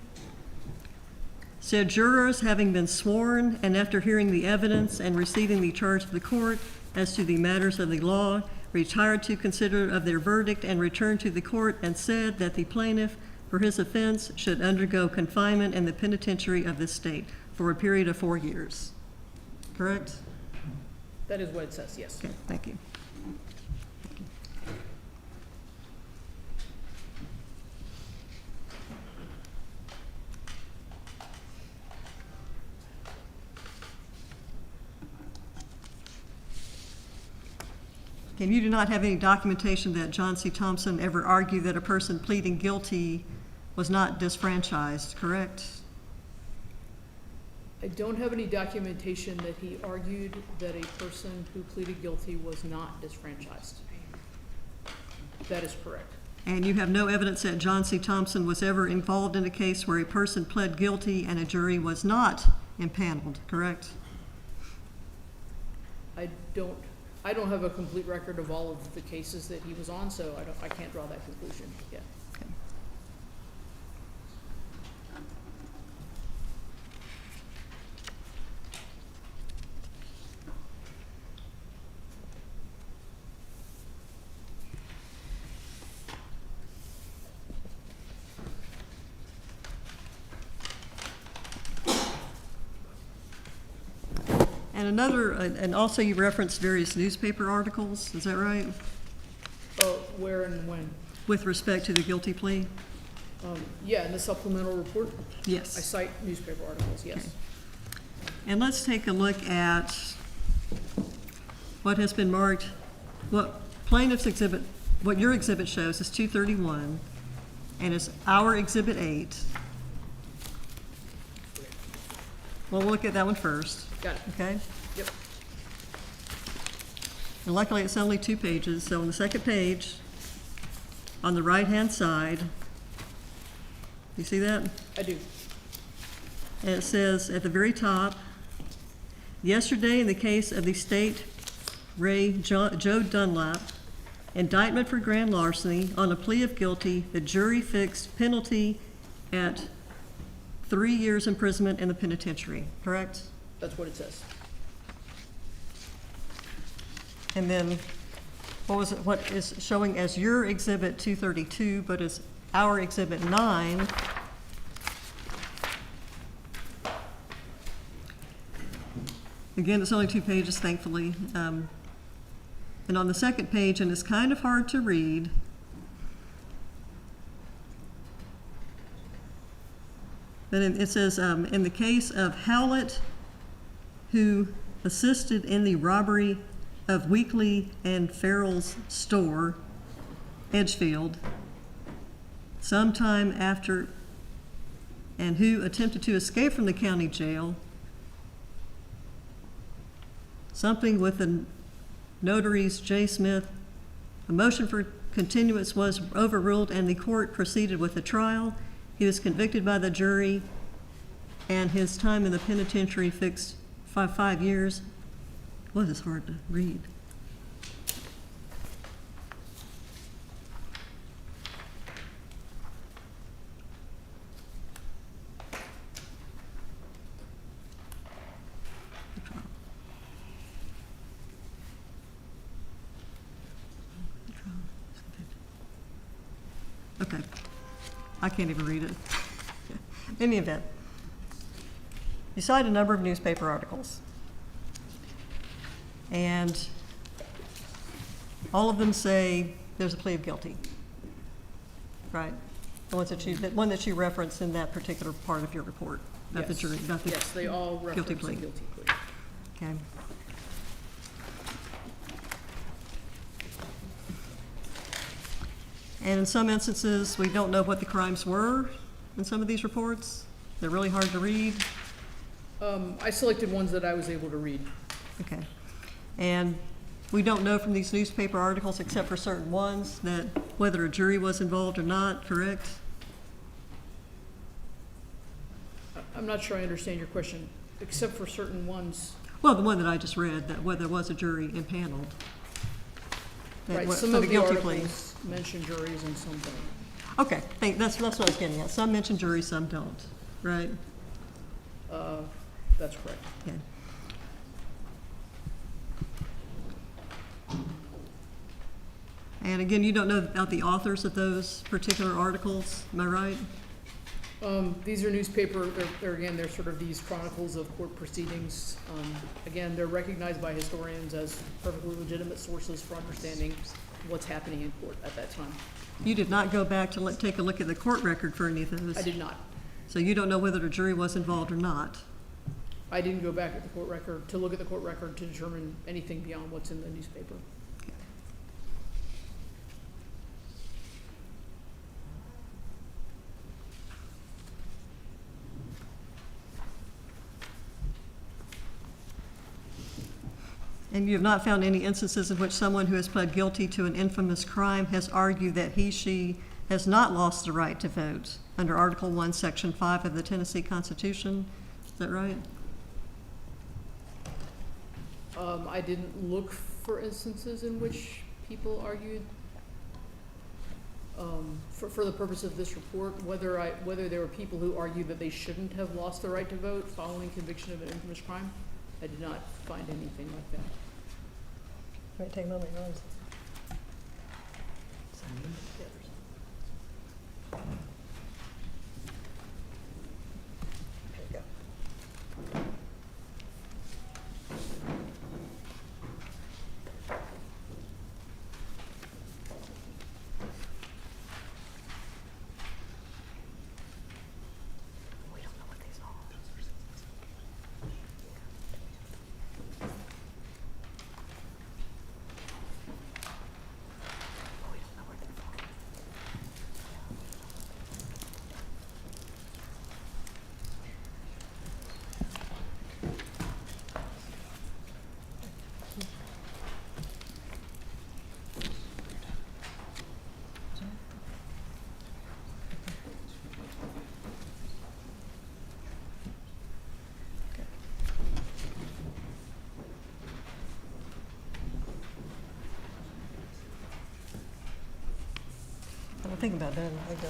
said, jurors having been sworn and after hearing the evidence and receiving the charge of the court as to the matters of the law, retired to consider of their verdict and returned to the court and said that the plaintiff for his offense should undergo confinement in the penitentiary of this state for a period of 4 years. Correct? that is what it says, yes. Okay, thank you. And you do not have any documentation that John C. Thompson ever argued that a person pleading guilty was not disfranchised, correct? I don't have any documentation that he argued that a person who pleaded guilty was not disfranchised. That is correct. And you have no evidence that John C. Thompson was ever involved in a case where a person pled guilty and a jury was not impaneled, correct? I don't have a complete record of all of the cases that he was on, so I can't draw that conclusion yet. Okay. And also you referenced various newspaper articles, is that right? Where and when? With respect to the guilty plea? Yeah, in the supplemental report, Yes. I cite newspaper articles, yes. Okay. And let's take a look at what has been marked, what plaintiff's exhibit, what your exhibit shows is 231, and it's our exhibit 8. Well, we'll look at that one first, Got it. okay? Yep. And luckily, it's only 2 pages, so on the second page, on the right-hand side, you see that? I do. And it says at the very top, yesterday in the case of the state Ray Joe Dunlap, indictment for grand larceny on a plea of guilty, the jury fixed penalty at 3 years imprisonment in the penitentiary, correct? That's what it says. And then, what is showing as your exhibit 232, but is our exhibit 9? Again, it's only 2 pages, thankfully. And on the second page, and it's kind of hard to read, but it says, in the case of Howlett, who assisted in the robbery of Weekly and Farrell's store, Edgefield, sometime after, and who attempted to escape from the county jail, something with the notaries J. Smith, a motion for continuance was overruled and the court proceeded with the trial. He was convicted by the jury and his time in the penitentiary fixed 5 years. Well, it's hard to read. Okay, I can't even read it. In the event, you cite a number of newspaper articles, and all of them say there's a plea of guilty, right? The ones that one that you referenced in that particular part of your report, not the Yes. jury, not the Yes, they all reference guilty a plea. guilty plea. Okay. And in some instances, we don't know what the crimes were in some of these reports. They're really hard to read. I selected ones that I was able to read. Okay. And we don't know from these newspaper articles, except for certain ones, that whether a jury was involved or not, correct? I'm not sure I understand your question, except for certain ones. Well, the one that I just read, that whether there was a jury impaneled. That Right, wa- some for of the the guilty plea. articles mention juries and some don't. Okay, that's what I was getting at. Some mention jury, some don't, right? That's correct. Okay. And again, you don't know about the authors of those particular articles, am I right? These are newspaper, they're sort of these chronicles of court proceedings. Again, they're recognized by historians as perfectly legitimate sources for understanding what's happening in court at that time. You did not go back to take a look at the court record for any of those? I did not. So you don't know whether the jury was involved or not? I didn't go back at the court record, to look at the court record to determine anything beyond what's in the newspaper. And you have not found any instances in which someone who has pled guilty to an infamous crime has argued that she has not lost the right to vote under Article 1, Section 5 of the Tennessee Constitution? Is that right? I didn't look for instances in which people argued, for the purpose of this report, whether there were people who argued that they shouldn't have lost the right to vote following conviction of an infamous crime. I did not find anything like that. Might take a moment, Rose. There you go. We don't know what these are. We don't know where they're from. I don't think about that. I go.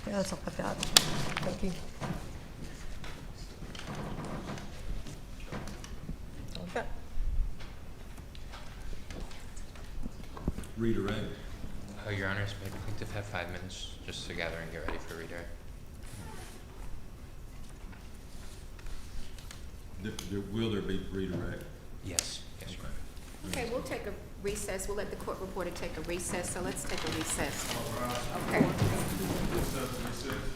Yeah, that's all I've got. Thank you. All I've got. Redirect. Your Honors, may the plaintiff have 5 minutes just to gather and get ready for redirect? Will there be redirect? Yes, yes, Your Honor. Okay, we'll take a recess. We'll let the court reporter take a recess, so let's take a recess. Okay. Recess.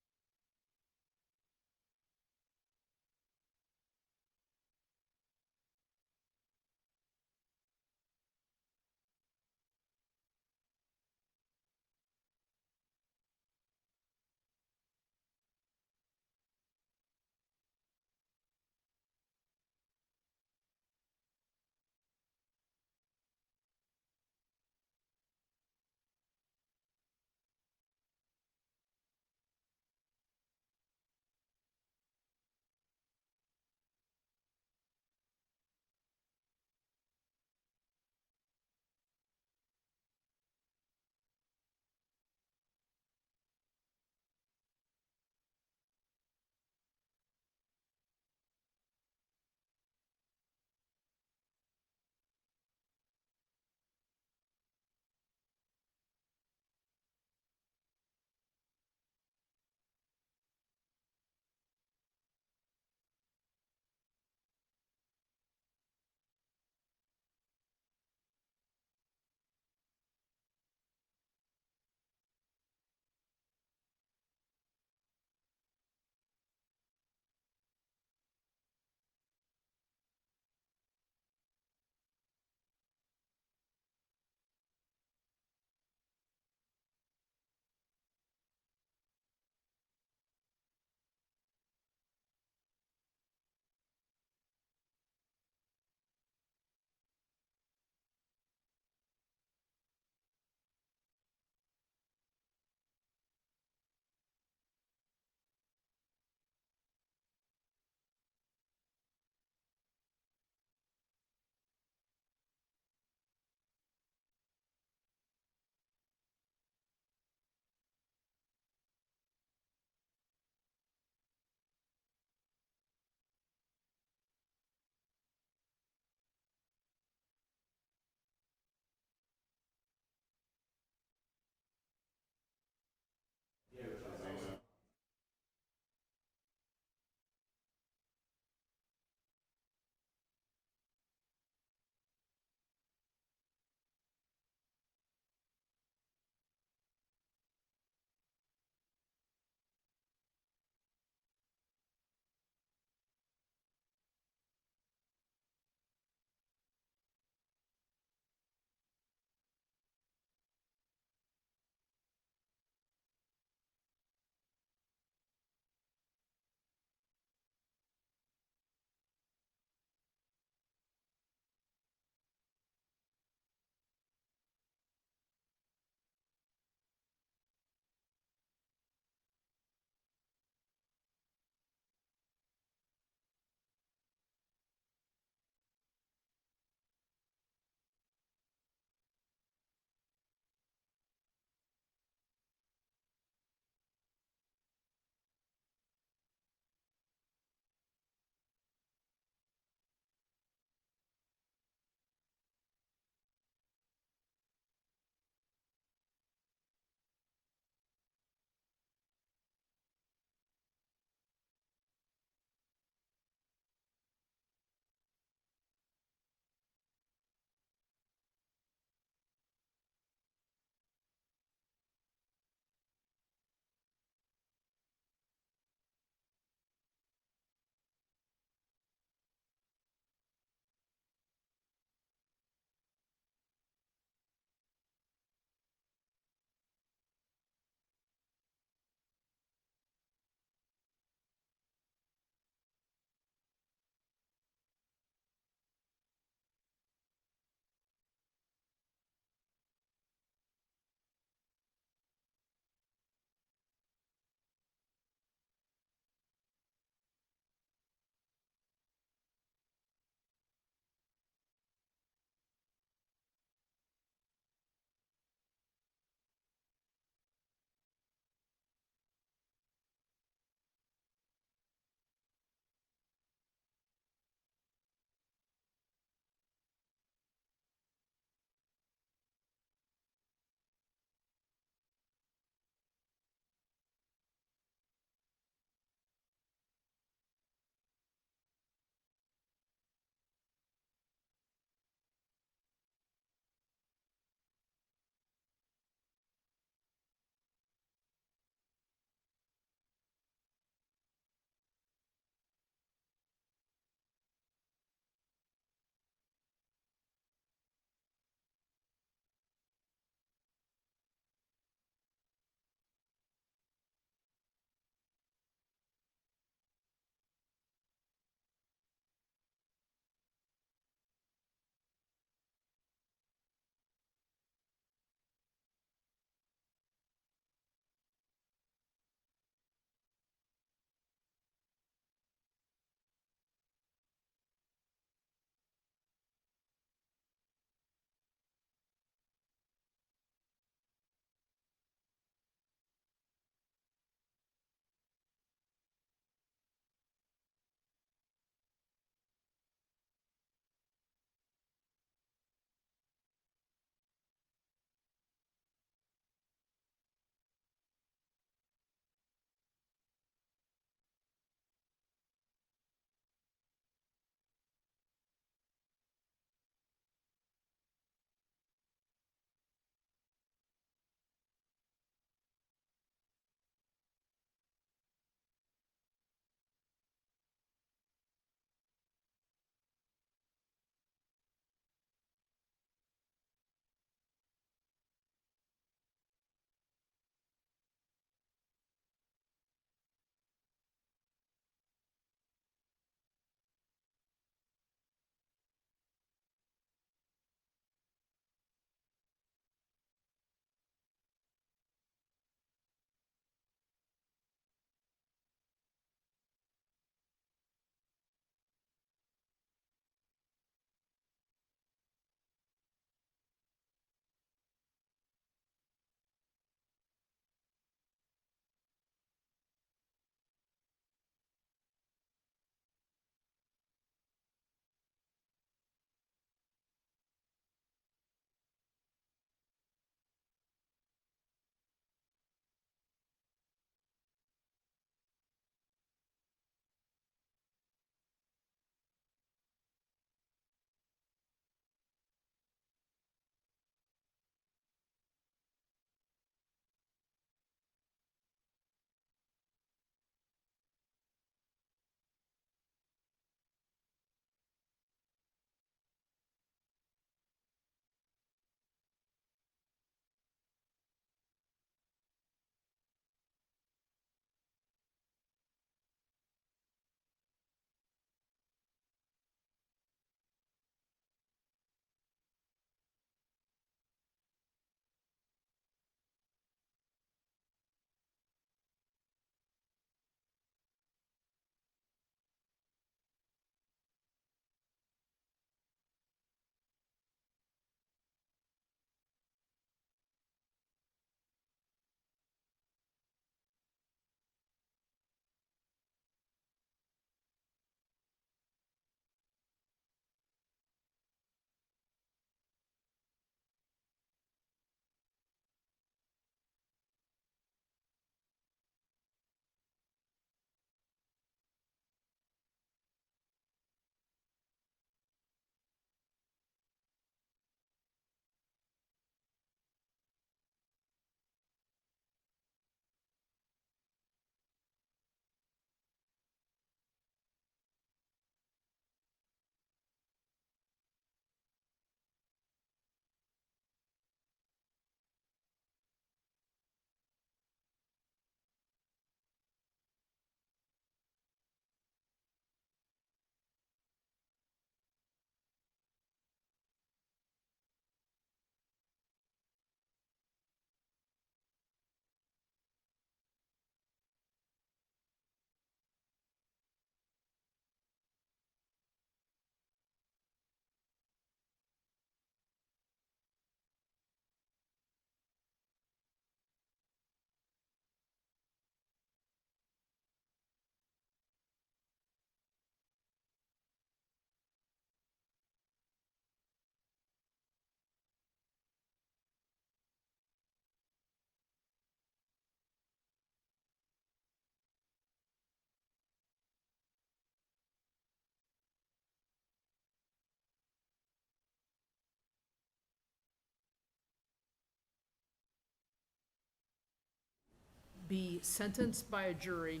be sentenced by a jury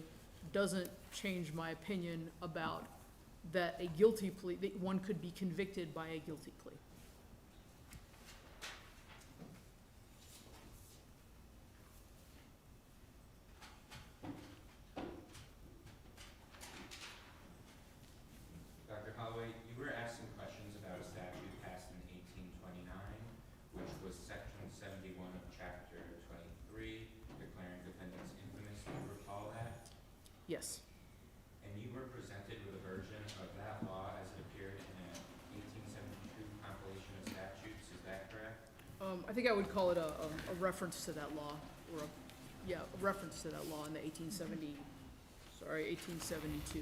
doesn't change my opinion about that a guilty plea, that one could be convicted by a guilty plea. Dr. Holloway, you were asking questions about a statute passed in 1829, which was Section 71 of Chapter 23, declaring defendants infamous. Do you recall that? Yes. And you were presented with a version of that law as it appeared in an 1872 compilation of statutes. Is that correct? I think I would call it a reference to that law, or a reference to that law in the 1872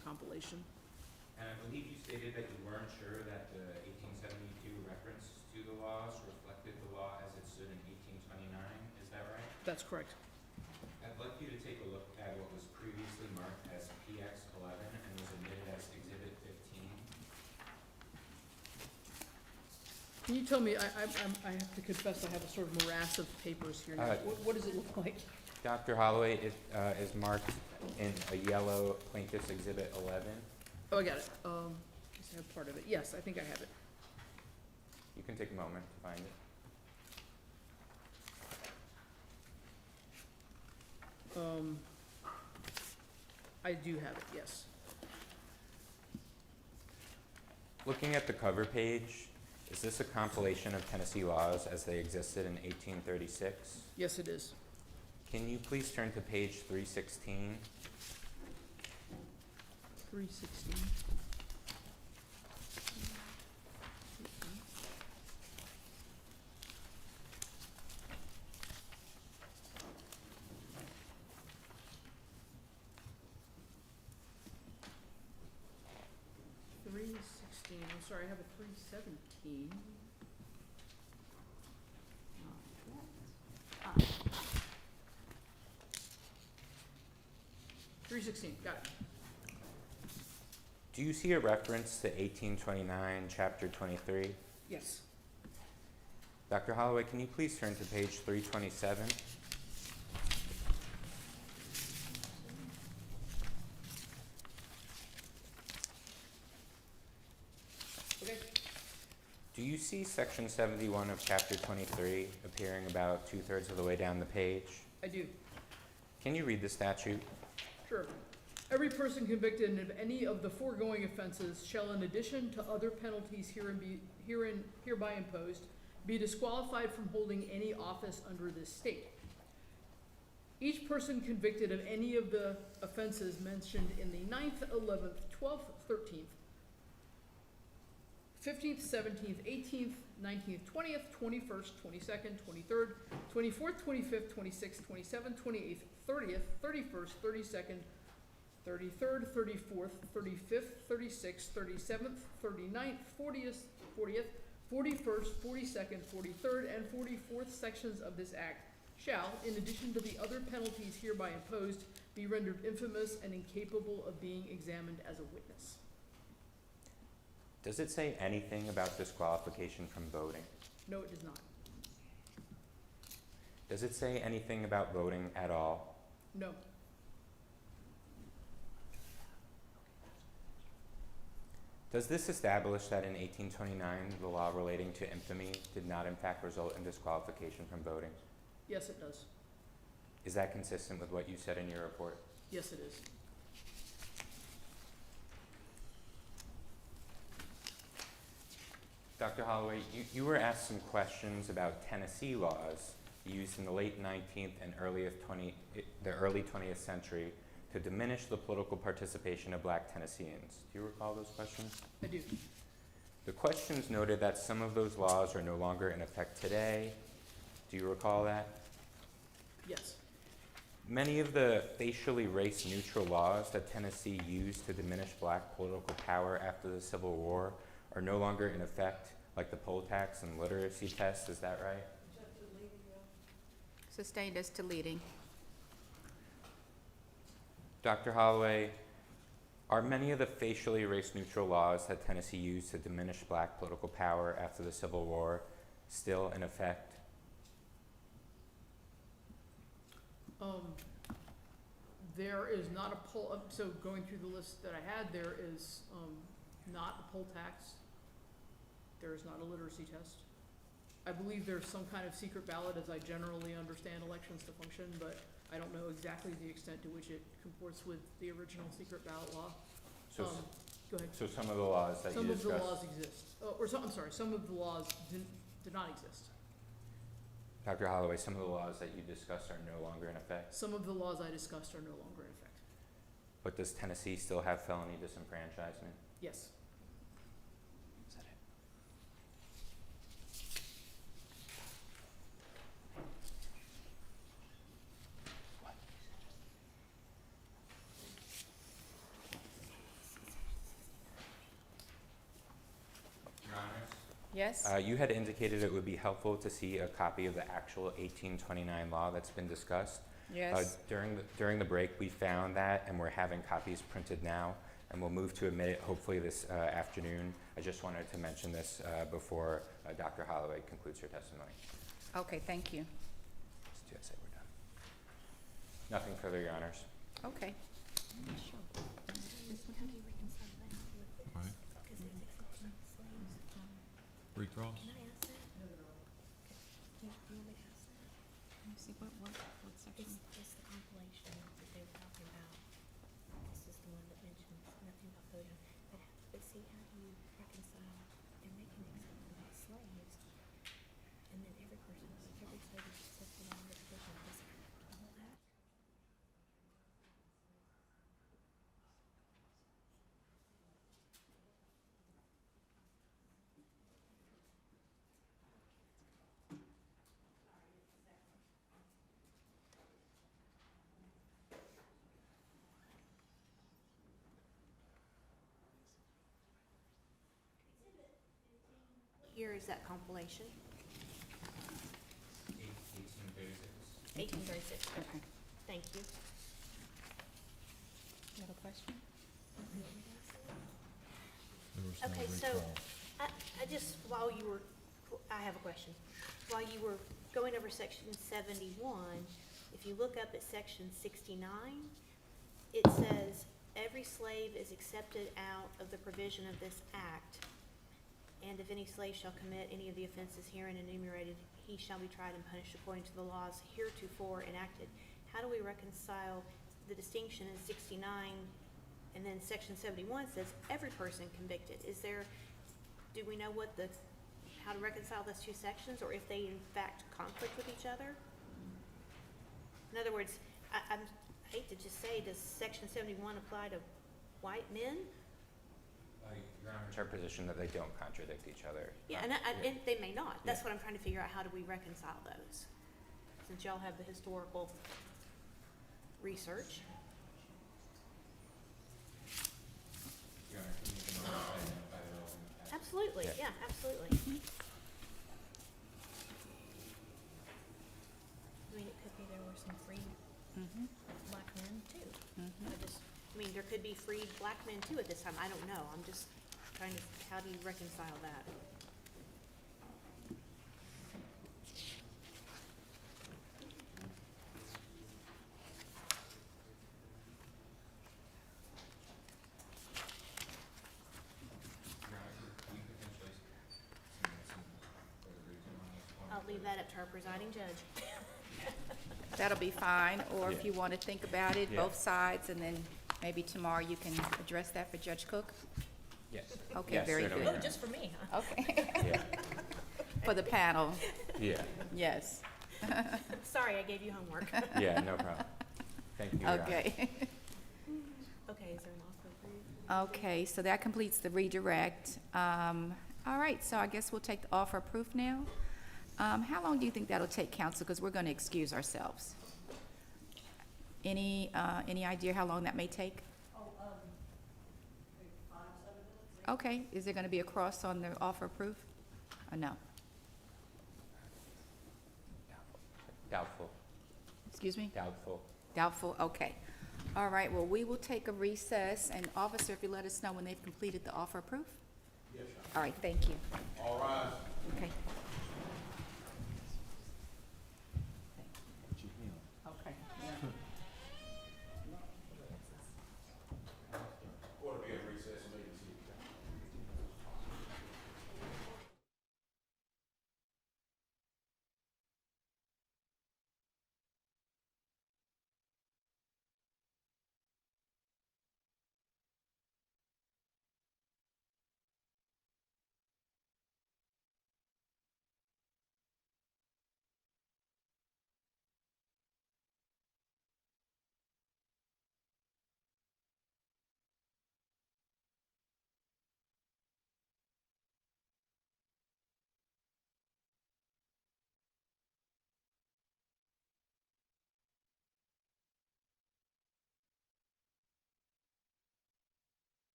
compilation. And I believe you stated that you weren't sure that the 1872 reference to the laws reflected the law as it stood in 1829. Is that right? That's correct. I'd like you to take a look at what was previously marked as PX 11 and was admitted as Exhibit 15. Can you tell me, I have to confess, I have a sort of morass of papers here now. What does it look like? Dr. Holloway is marked in a yellow Plaintiff's Exhibit 11. Oh, I got it. Just have part of it. Yes, I think I have it. You can take a moment to find it. I do have it, yes. Looking at the cover page, is this a compilation of Tennessee laws as they existed in 1836? Yes, it is. Can you please turn to page 316? 316. I'm sorry, I have a 317. 316, got it. Do you see a reference to 1829, Chapter 23? Yes. Dr. Holloway, can you please turn to page 327? Okay. Do you see Section 71 of Chapter 23 appearing about 2/3 of the way down the page? I do. Can you read the statute? Sure. Every person convicted of any of the foregoing offenses shall, in addition to other penalties hereby imposed, be disqualified from holding any office under this state. Each person convicted of any of the offenses mentioned in the 9th, 11th, 12th, 13th, 15th, 17th, 18th, 19th, 20th, 21st, 22nd, 23rd, 24th, 25th, 26th, 27th, 28th, 30th, 31st, 32nd, 33rd, 34th, 35th, 36th, 37th, 39th, 40th, 41st, 42nd, 43rd, and 44th sections of this act shall, in addition to the other penalties hereby imposed, be rendered infamous and incapable of being examined as a witness. Does it say anything about disqualification from voting? No, it does not. Does it say anything about voting at all? No. Does this establish that in 1829, the law relating to infamy did not in fact result in disqualification from voting? Yes, it does. Is that consistent with what you said in your report? Yes, it is. Dr. Holloway, you were asked some questions about Tennessee laws used in the late 19th and the early 20th century to diminish the political participation of black Tennesseans. Do you recall those questions? I do. The questions noted that some of those laws are no longer in effect today. Do you recall that? Yes. Many of the facially race-neutral laws that Tennessee used to diminish black political power after the Civil War are no longer in effect, like the poll tax and literacy test. Is that right? Sustained as to leading. Dr. Holloway, are many of the facially race-neutral laws that Tennessee used to diminish black political power after the Civil War still in effect? There is not a poll, so going through the list that I had, there is, not a poll tax. There is not a literacy test. I believe there's some kind of secret ballot, as I generally understand elections to function, but I don't know exactly the extent to which it comports with the original secret ballot law. So, Go ahead. so some of the laws that you Some of discussed. the laws exist, I'm sorry, some of the laws did not exist. Dr. Holloway, some of the laws that you discussed are no longer in effect, Some of the laws I discussed are no longer in effect. but does Tennessee still have felony disenfranchisement? Yes. Is that it? Your Honors? Yes? You had indicated it would be helpful to see a copy of the actual 1829 law that's been discussed. Yes. During the break, we found that, and we're having copies printed now, and we'll move to admit it hopefully this afternoon. I just wanted to mention this before Dr. Holloway concludes her testimony. Okay, thank you. Just to say we're done. Nothing further, Your Honors. Okay. Right. Recross? Can I ask that? No. You want me to ask that? Let me see, what section? It's the compilation that they were talking about. This is the one that mentions nothing about voting. But see, how do you reconcile, they're making an exception about slaves, and then every slave is accepted on the provision of this act, all that? What year is that compilation? 1836. Okay. Thank you. You have a question? There was no Okay, so, recall. I just, I have a question. While you were going over section 71, if you look up at section 69, it says, every slave is accepted out of the provision of this act, and if any slave shall commit any of the offenses herein enumerated, he shall be tried and punished according to the laws heretofore enacted. How do we reconcile the distinction in 69, and then section 71 says every person convicted? Do we know how to reconcile those two sections, or if they in fact conflict with each other? In other words, I hate to just say, does section 71 apply to white men? Your Honor, it's our position that they don't contradict each other. Yeah, and they may not. That's what I'm trying to figure out. How do we reconcile those? Since y'all have the historical research. Your Honor, can you identify the relevant passage? Absolutely, Yeah. yeah, absolutely. I mean, it could be there were some free black men too. There could be freed black men too at this time. I don't know. I'm just trying to, how do you reconcile that? Your Honor, can you potentially submit some further reason on this point? I'll leave that up to our presiding judge. That'll be fine, or if Yeah. you want to think about it, Yeah. both sides, and then maybe tomorrow you can address that for Judge Cook? Yes. Okay, Yes, very certainly, good. Oh, Your just for me, huh? Okay, Honor. for the panel, Yeah, yes. Sorry, I gave you homework. yeah, no problem. Thank you, Your Honor. Okay. Okay, is there an offer for you? Okay, so that completes the redirect. All right, so I guess we'll take the offer of proof now. How long do you think that'll take, counsel? Because we're going to excuse ourselves. Any idea how long that may take? Maybe 5, 7 minutes? Okay, is there going to be a cross on the offer of proof? Or no? Doubtful. Excuse me? Doubtful. Doubtful, okay. All right, well, we will take a recess, and officer, if you let us know when they've completed the offer of proof? Yes, sir. All right, thank you. All rise. Okay. Okay.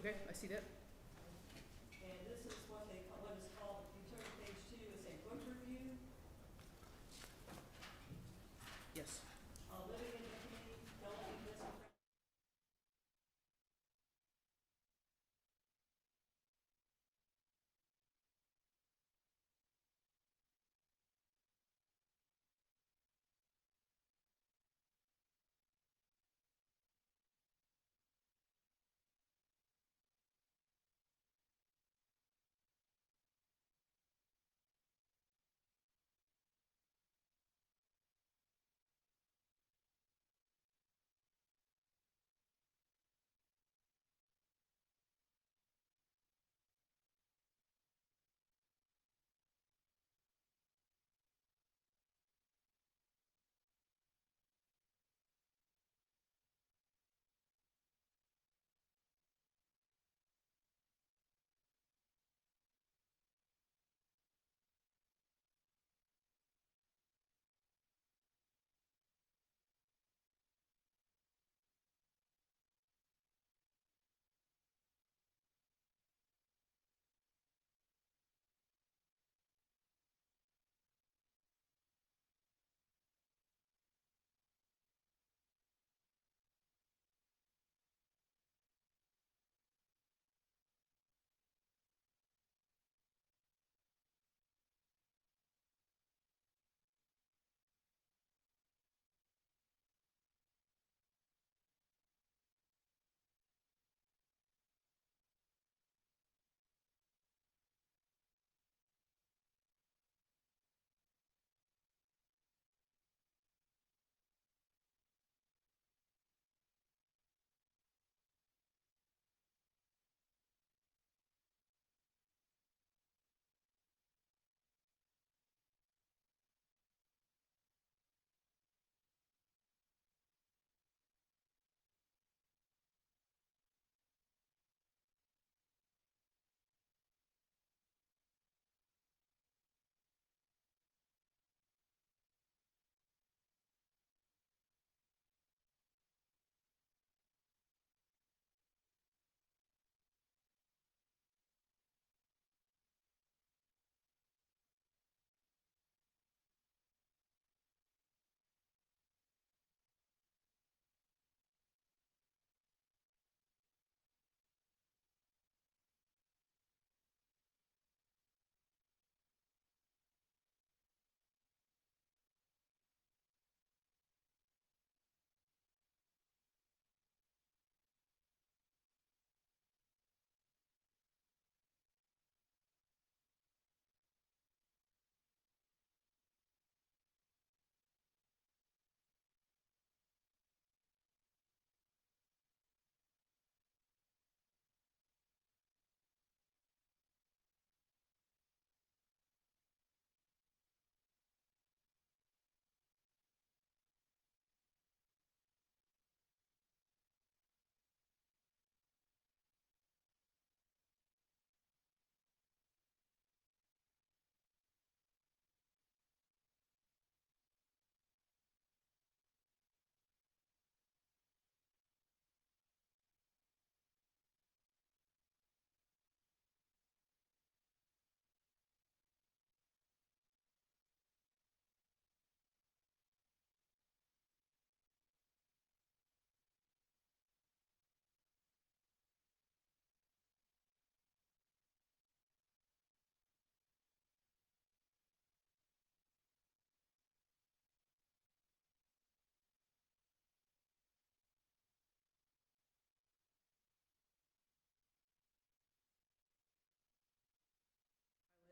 Okay, I see that. And this is what they call, what is called, if you turn to page 2, it's a book review. Yes. Living in Italy, felony misinformation.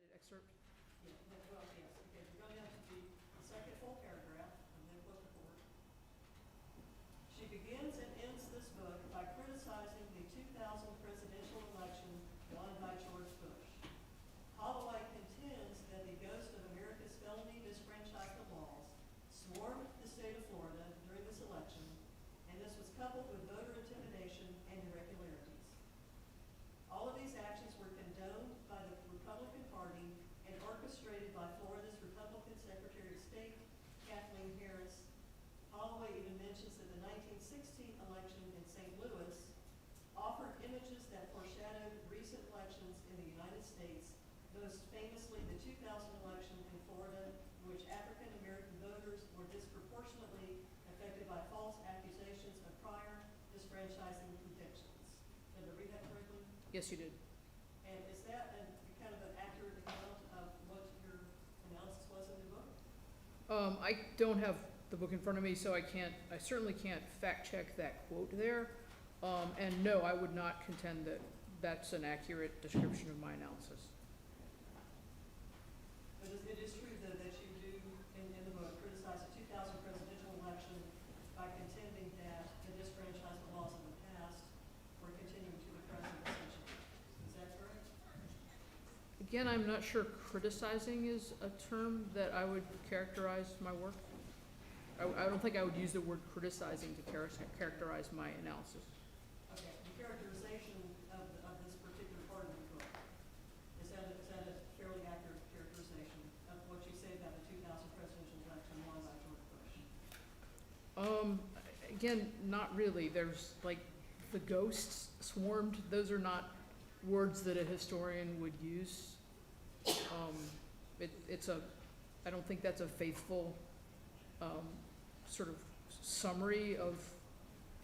Highlighted excerpt. Yeah, well, yes, okay, we're going down to the second full paragraph, and then book report. She begins and ends this book by criticizing the 2000 presidential election won by George Bush. Holloway contends that the ghost of America's felony disfranchisement laws swarmed the state of Florida during this election, and this was coupled with voter intimidation and irregularities. All of these actions were condoned by the Republican Party and orchestrated by Florida's Republican Secretary of State, Kathleen Harris. Holloway even mentions that the 1916 election in St. Louis offered images that foreshadowed states, most famously the 2000 election in Florida, in which African-American voters were disproportionately affected by false accusations of prior disfranchising convictions. Did I read that correctly? Yes, you did. And is that a kind of an accurate account of what your analysis was in the book? I don't have the book in front of me, so I certainly can't fact check that quote there. And no, I would not contend that that's an accurate description of my analysis. But it is true, though, that you do, in the book, criticize the 2000 presidential election by contending that the disfranchisement laws of the past were continuing to the present, essentially. Is that correct? Again, I'm not sure criticizing is a term that I would characterize my work. I don't think I would use the word criticizing to characterize my analysis. Okay, the characterization of this particular part of the book, is that a fairly accurate characterization of what you say about the 2000 presidential election won by George Bush? Again, not really. There's like the ghosts swarmed. Those are not words that a historian would use. I don't think that's a faithful sort of summary of,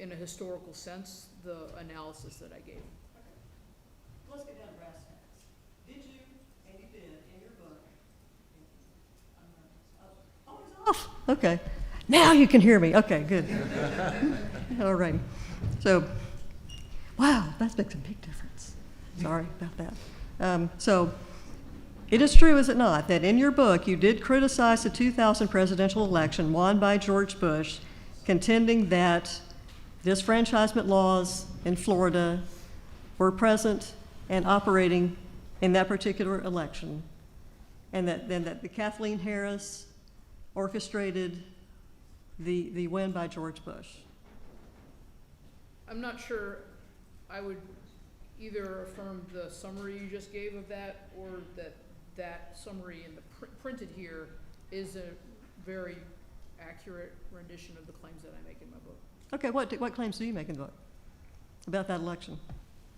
in a historical sense, the analysis that I gave. Okay. Let's get down to brass tacks. Did you, and you did, in your book, oh, it's off. Okay. Now you can hear me. Okay, good. All righty. So, wow, that makes a big difference. Sorry about that. So, it is true, is it not, that in your book you did criticize the 2000 presidential election won by George Bush, contending that disfranchisement laws in Florida were present and operating in that particular election, and that the Kathleen Harris orchestrated the win by George Bush? I'm not sure I would either affirm the summary you just gave of that, or that summary in the printed here is a very accurate rendition of the claims that I make in my book. Okay, what claims do you make in the book about that election?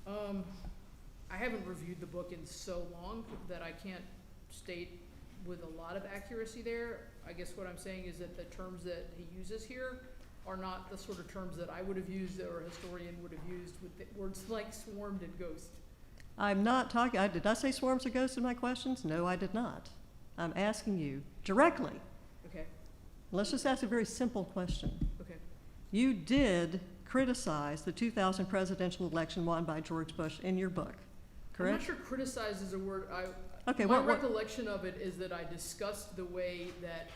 I haven't reviewed the book in so long that I can't state with a lot of accuracy there. I guess what I'm saying is that the terms that he uses here are not the sort of terms that I would have used or a historian would have used with the words like swarmed and ghost. I'm not talking, did I say swarms or ghosts in my questions? No, I did not. I'm asking you directly. Okay. Let's just ask a very simple question. Okay. You did criticize the 2000 presidential election won by George Bush in your book, correct? I'm not sure criticize is a word. Okay, my what recollection of it is that I discussed the way that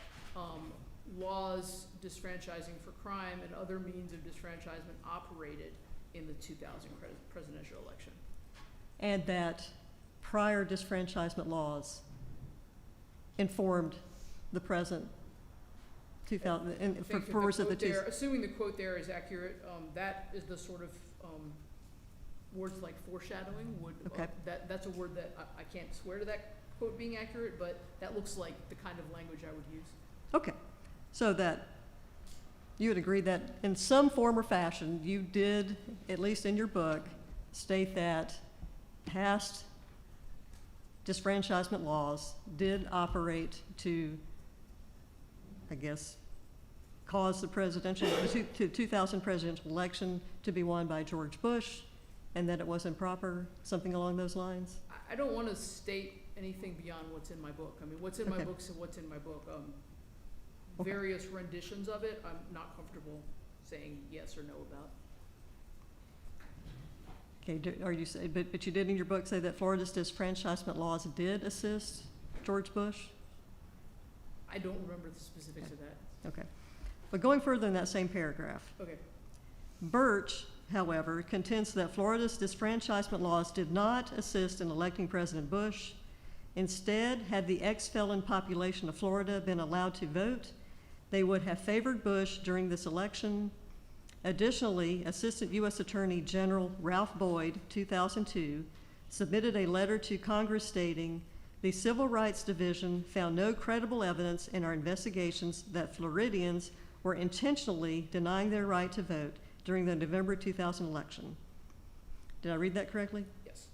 laws disfranchising for crime and other means of disfranchisement operated in the 2000 presidential eletion. And that prior disfranchisement laws informed the present 2000, and for purposes of the two. Assuming the quote there is accurate, that is the sort of words like foreshadowing would, Okay. That's a word that I can't swear to that quote being accurate, but that looks like the kind of language I would use. Okay, so that you would agree that in some form or fashion, you did, at least in your book, state that past disfranchisement laws did operate to, I guess, cause the 2000 presidential election to be won by George Bush, and that it was improper, something along those lines? I don't want to state anything beyond what's in my book. I mean, what's in my book is what's in my book. Various renditions of it, I'm not comfortable saying yes or no about. Okay, are you say, but you did in your book say that Florida's disfranchisement laws did assist George Bush? I don't remember the specifics of that. Okay. But going further in that same paragraph, Okay. Birch, however, contends that Florida's disfranchisement laws did not assist in electing President Bush. Instead, had the ex-felon population of Florida been allowed to vote, they would have favored Bush during this election. Additionally, Assistant U.S. Attorney General Ralph Boyd, 2002, submitted a letter to Congress stating, "The Civil Rights Division found no credible evidence in our investigations that Floridians were intentionally denying their right to vote during the November 2000 election." Did I read that correctly? Yes.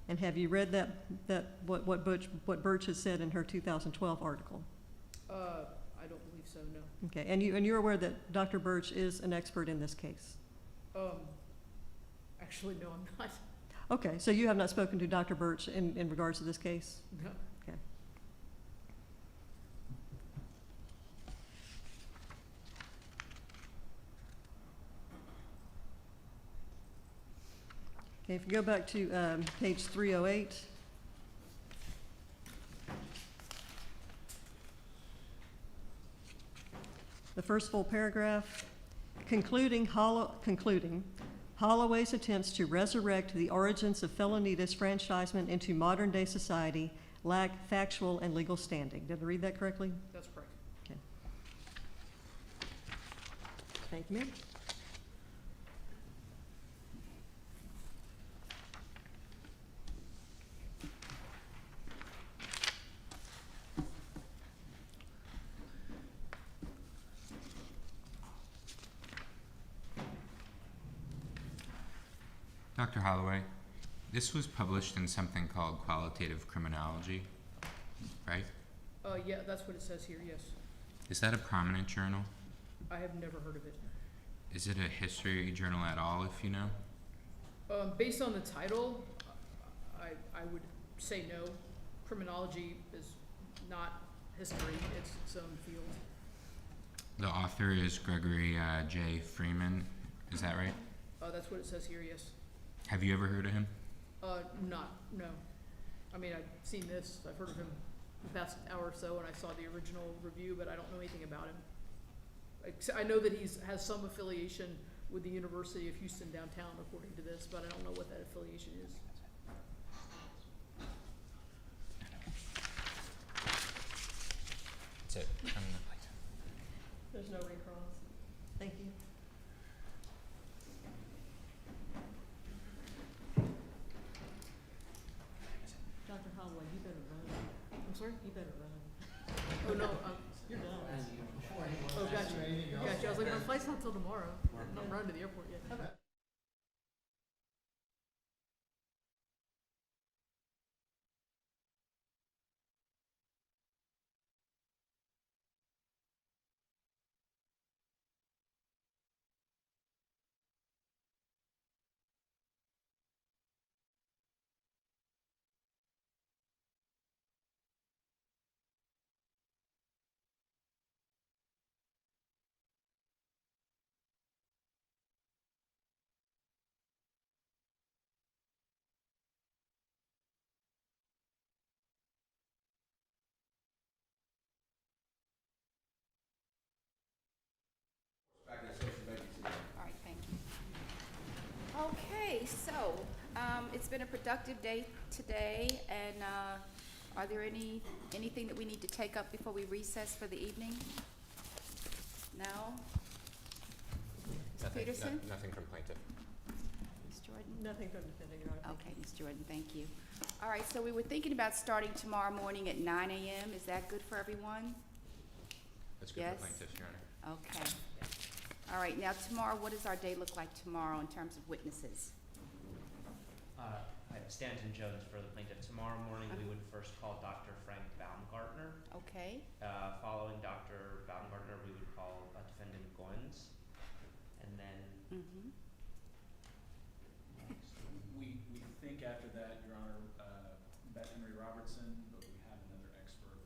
And have you read what Birch has said in her 2012 article? I don't believe so, no. Okay, and you're aware that Dr. Birch is an expert in this case? Actually, no, I'm not. Okay, so you have not spoken to Dr. Birch in regards to this case? No. Okay. Okay, if you go back to page 308. The first full paragraph, concluding Holloway's attempts to resurrect the origins of felony disfranchisement into modern-day society lack factual and legal standing. Did I read that correctly? That's correct. Okay. Thank you, ma'am. Dr. Holloway, this was published in something called Qualitative Criminology, right? Yeah, that's what it says here, yes. Is that a prominent journal? I have never heard of it. Is it a history journal at all, if you know? Based on the title, I would say no. Criminology is not history, it's its own field. The author is Gregory J. Freeman, is that right? That's what it says here, yes. Have you ever heard of him? No. I mean, I've seen this, I've heard of him the past hour or so, and I saw the original review, but I don't know anything about him. I know that has some affiliation with the University of Houston downtown, according to this, but I don't know what that affiliation is. That's it. There's no recross. Thank you. Dr. Holloway, you better run. I'm sorry? You better run. Oh, no, You're done. oh, gotcha. Gotcha, I was like, my flight's not till tomorrow. I'm not running to the airport yet. Okay. Back there, so she may be seated. All right, thank you. Okay, so, it's been a productive day today, and, are there anything that we need to take up before we recess for the evening? No? Ms. Peterson? Nothing from plaintiff. Ms. Jordan? Nothing from the defendant, Your Honor. Okay, Ms. Jordan, thank you. All right, so we were thinking about starting tomorrow morning at 9 a.m. Is that good for everyone? That's good Yes. for plaintiff, Your Honor. Okay. All right, now tomorrow, what does our day look like tomorrow in terms of witnesses? Stanton Jones for the plaintiff. Tomorrow morning, we would first call Dr. Frank Baumgartner. Okay, Following Dr. Baumgartner, we would call defendant Goins. And then We think after that, Your Honor, Beth Henry Robertson, but we have another expert.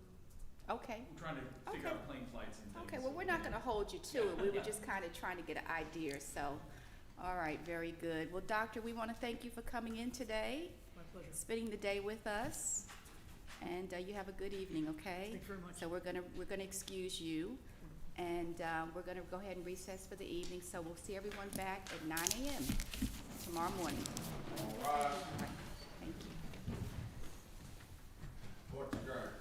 okay. We're trying to figure Okay. out plane flights and things. Okay, well, we're not gonna hold you to it. We were just kind of trying to get an idea, so, all right, very good. Well, doctor, we want to thank you for coming in today, My pleasure. spending the day with us, and you have a good evening, okay? Thank you very much. So we're gonna excuse you, and we're gonna go ahead and recess for the evening, so we'll see everyone back at 9 a.m. tomorrow morning. All right, All right, thank you. court adjourned.